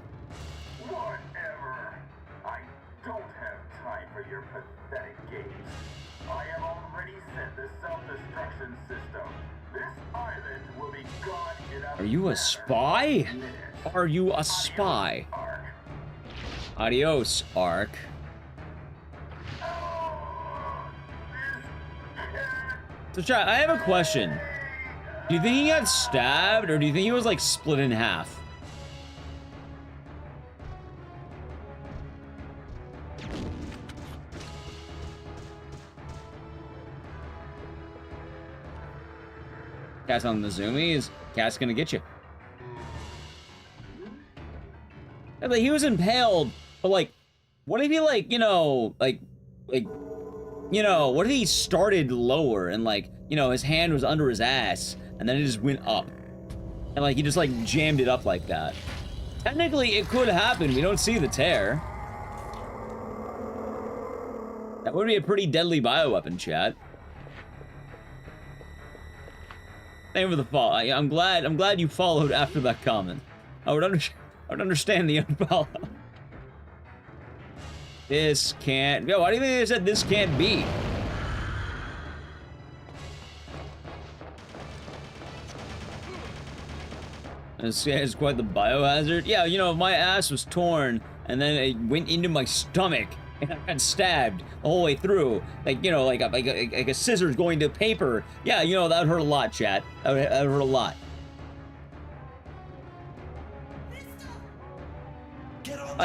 Whatever. I don't have time for your pathetic games. I have already sent the self-destruction system. This island will be gone in a Are you a spy? Are you a spy? Adios, ARK. So, chat, I have a question. Do you think he got stabbed, or do you think he was, like, split in half? Cat's on the zoomies. Cat's gonna get you. And, like, he was impaled, but, like, what if he, like, you know, you know, what if he started lower and, like, you know, his hand was under his ass and then it just went up? And, like, he just, like, jammed it up like that. Technically, it could happen. We don't see the tear. That would be a pretty deadly bioweapon, chat. Thank you for the follow. I'm glad you followed after that comment. I would understand. I don't understand the unfollow. This can't... Yo, why do you think they said this can't be? This is quite the biohazard. Yeah, you know, my ass was torn, and then it went into my stomach, and I got stabbed the whole way through. Like, you know, like a scissors going to paper. Yeah, you know, that would hurt a lot, chat. That would hurt a lot.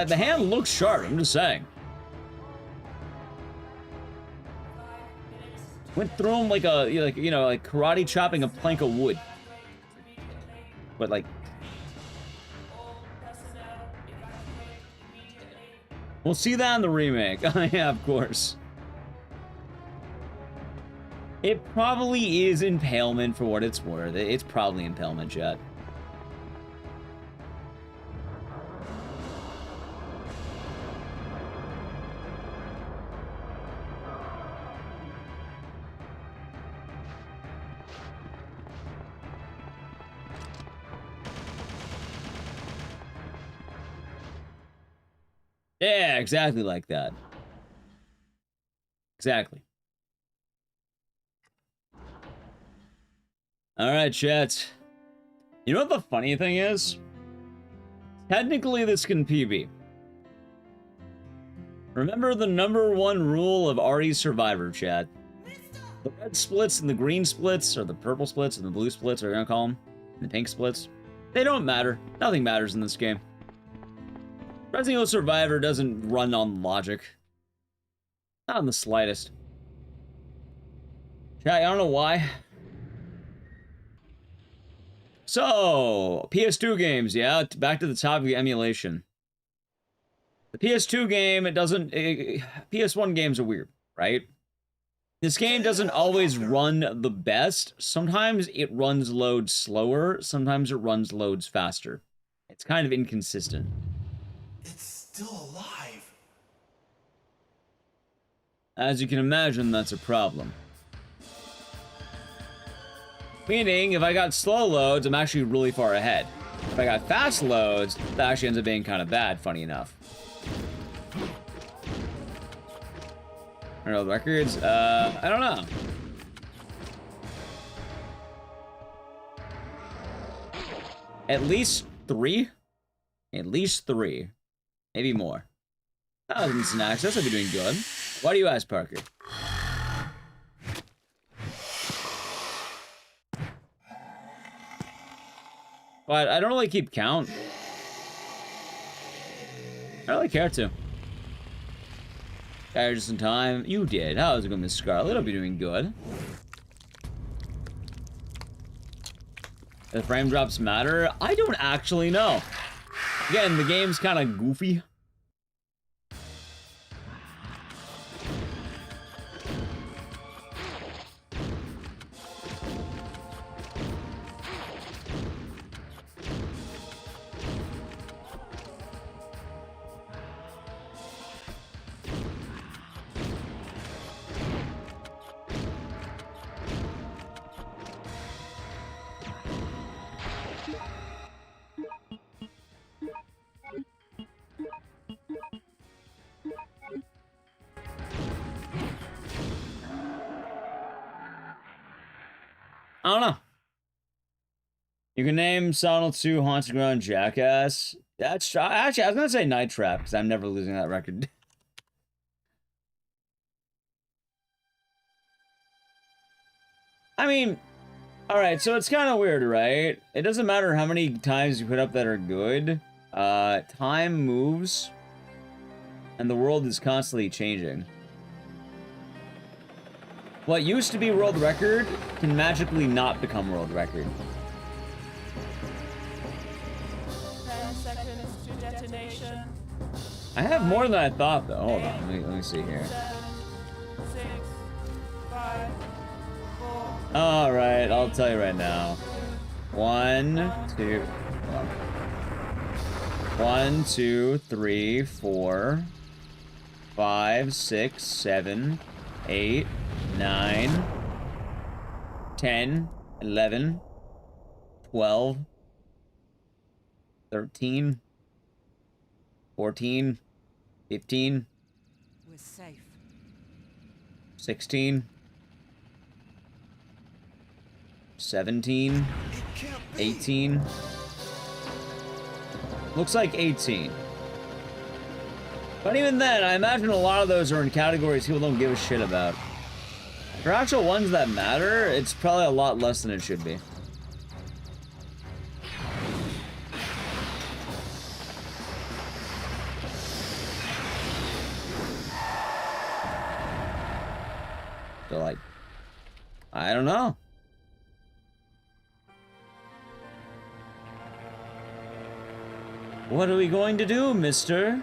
The hand looks sharp, I'm just saying. Went through him like a, you know, like karate chopping a plank of wood. But like... We'll see that in the remake. Yeah, of course. It probably is impalement for what it's worth. It's probably impalement, chat. Yeah, exactly like that. Exactly. Alright, chat. You know what the funny thing is? Technically, this can PB. Remember the #1 rule of RE Survivor, chat. The red splits and the green splits, or the purple splits and the blue splits, or you're gonna call them, and the pink splits. They don't matter. Nothing matters in this game. Resident Evil Survivor doesn't run on logic. Not in the slightest. Chat, I don't know why. So, PS2 games, yeah? Back to the topic of emulation. The PS2 game, it doesn't... PS1 games are weird, right? This game doesn't always run the best. Sometimes it runs loads slower. Sometimes it runs loads faster. It's kind of inconsistent. It's still alive. As you can imagine, that's a problem. Meaning, if I got slow loads, I'm actually really far ahead. If I got fast loads, that actually ends up being kind of bad, funny enough. I don't know, records? I don't know. At least 3? At least 3. Maybe more. 1,000 access, I'd be doing good. Why do you ask, Parker? But I don't really keep count. I don't really care to. Got here just in time. You did. How's it going, Miss Scarlet? I'll be doing good. The frame drops matter? I don't actually know. Again, the game's kind of goofy. I don't know. You can name Silent 2 Haunted Ground Jackass. That's actually I was gonna say Night Trap because I'm never losing that record. I mean, all right. So it's kind of weird, right? It doesn't matter how many times you put up that are good. Time moves, and the world is constantly changing. What used to be world record can magically not become world record. 10 seconds to detonation. I have more than I thought, though. Hold on, let me see here. 7, 6, 5, 4. All right, I'll tell you right now. 1, 2, 1, 2, 3, 4, 5, 6, 7, 8, 9, 10, 11, 12, 13, 14, 15, We're safe. 16, 17, 18. Looks like 18. But even then, I imagine a lot of those are in categories people don't give a shit about. For actual ones that matter, it's probably a lot less than it should be. So, like, I don't know. What are we going to do, mister?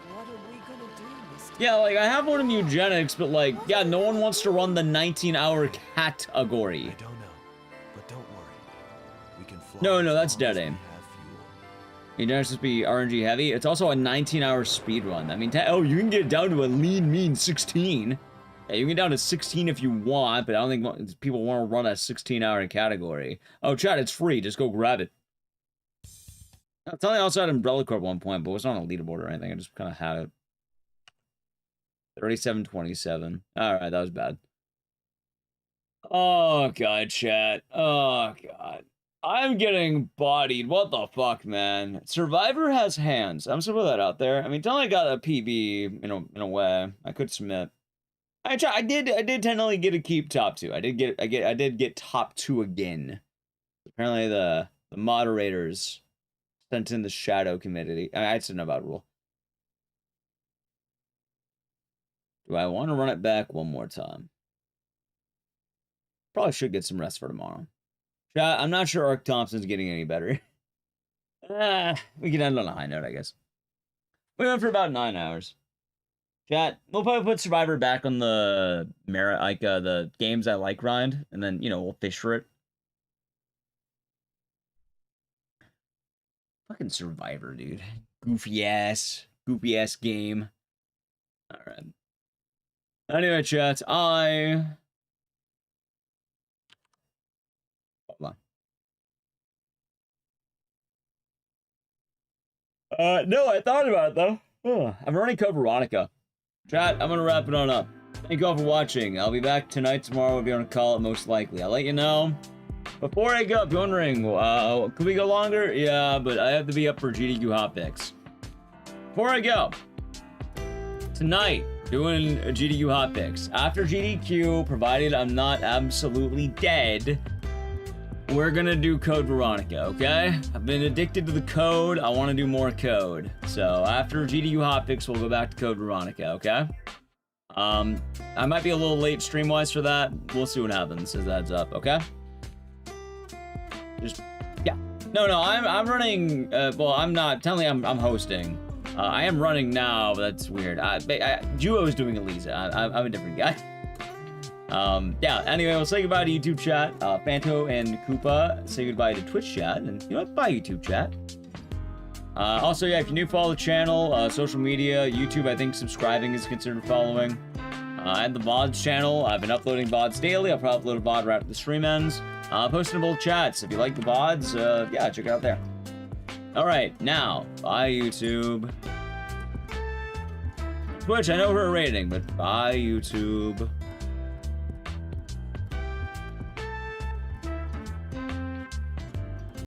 What are we gonna do, mister? Yeah, like, I have one in eugenics, but, like, yeah, no one wants to run the 19-hour category. I don't know, but don't worry. We can fly. No, that's as long dead as we aim. have fuel. Eugenics must be RNG heavy. It's also a 19-hour speed run. I mean, oh, you can get it down to a lean, mean 16. Yeah, you can get down to 16 if you want, but I don't think people want to run a 16-hour category. Oh, chat, it's free. Just go grab it. I thought I also had Umbrella Corp at one point, but it wasn't on a leaderboard or anything. I just kind of had it. 37-27. Alright, that was bad. Oh, God, chat. Oh, God. I'm getting bodied. What the fuck, man? Survivor has hands. I'm just gonna put that out there. I mean, tell me I got a PB in a way. I could submit. I did technically get a keep top 2. I did get top 2 again. Apparently the moderators sent in the shadow committee. I just didn't know about rule. Do I want to run it back one more time? Probably should get some rest for tomorrow. Chat, I'm not sure ARK Thompson's getting any better. We can end on a high note, I guess. We went for about 9 hours. Chat, we'll probably put Survivor back on the merit, like the games I like grind, and then, you know, we'll fish for it. Fucking Survivor, dude. Goofy ass game. Alright. Anyway, chat, hold on. No, I thought about it, though. I'm running Code Veronica. Chat, I'm gonna wrap it on up. Thank you all for watching. I'll be back tonight, tomorrow. We'll be on a call, most likely. I'll let you know. Before I go, if you're wondering, could we go longer? Yeah, but I have to be up for GDQ hotpicks. Before I go, tonight, doing GDQ hotpicks. After GDQ, provided I'm not absolutely dead, we're gonna do Code Veronica, okay? I've been addicted to the code. I want to do more code. So after GDU hotfix, we'll go back to Code Veronica, okay? I might be a little late stream-wise for that. We'll see what happens as that adds up, okay? Yeah. No, I'm running. Well, I'm not. Technically, I'm hosting. I am running now, but that's weird. Juo is doing Elisa. I'm a different guy. Yeah, anyway, we'll say goodbye to YouTube chat. Fanto and Koopa say goodbye to Twitch chat. And, you know what? Bye, YouTube chat. Also, yeah, if you're new, follow the channel. Social media, YouTube, I think subscribing is considered following. And the VODs channel. I've been uploading VODs daily. I'll probably upload a VOD right after the stream ends. Posting both chats. If you like the VODs, yeah, check it out there. Alright, now, bye, YouTube. Twitch, I know we're rating, but bye, YouTube.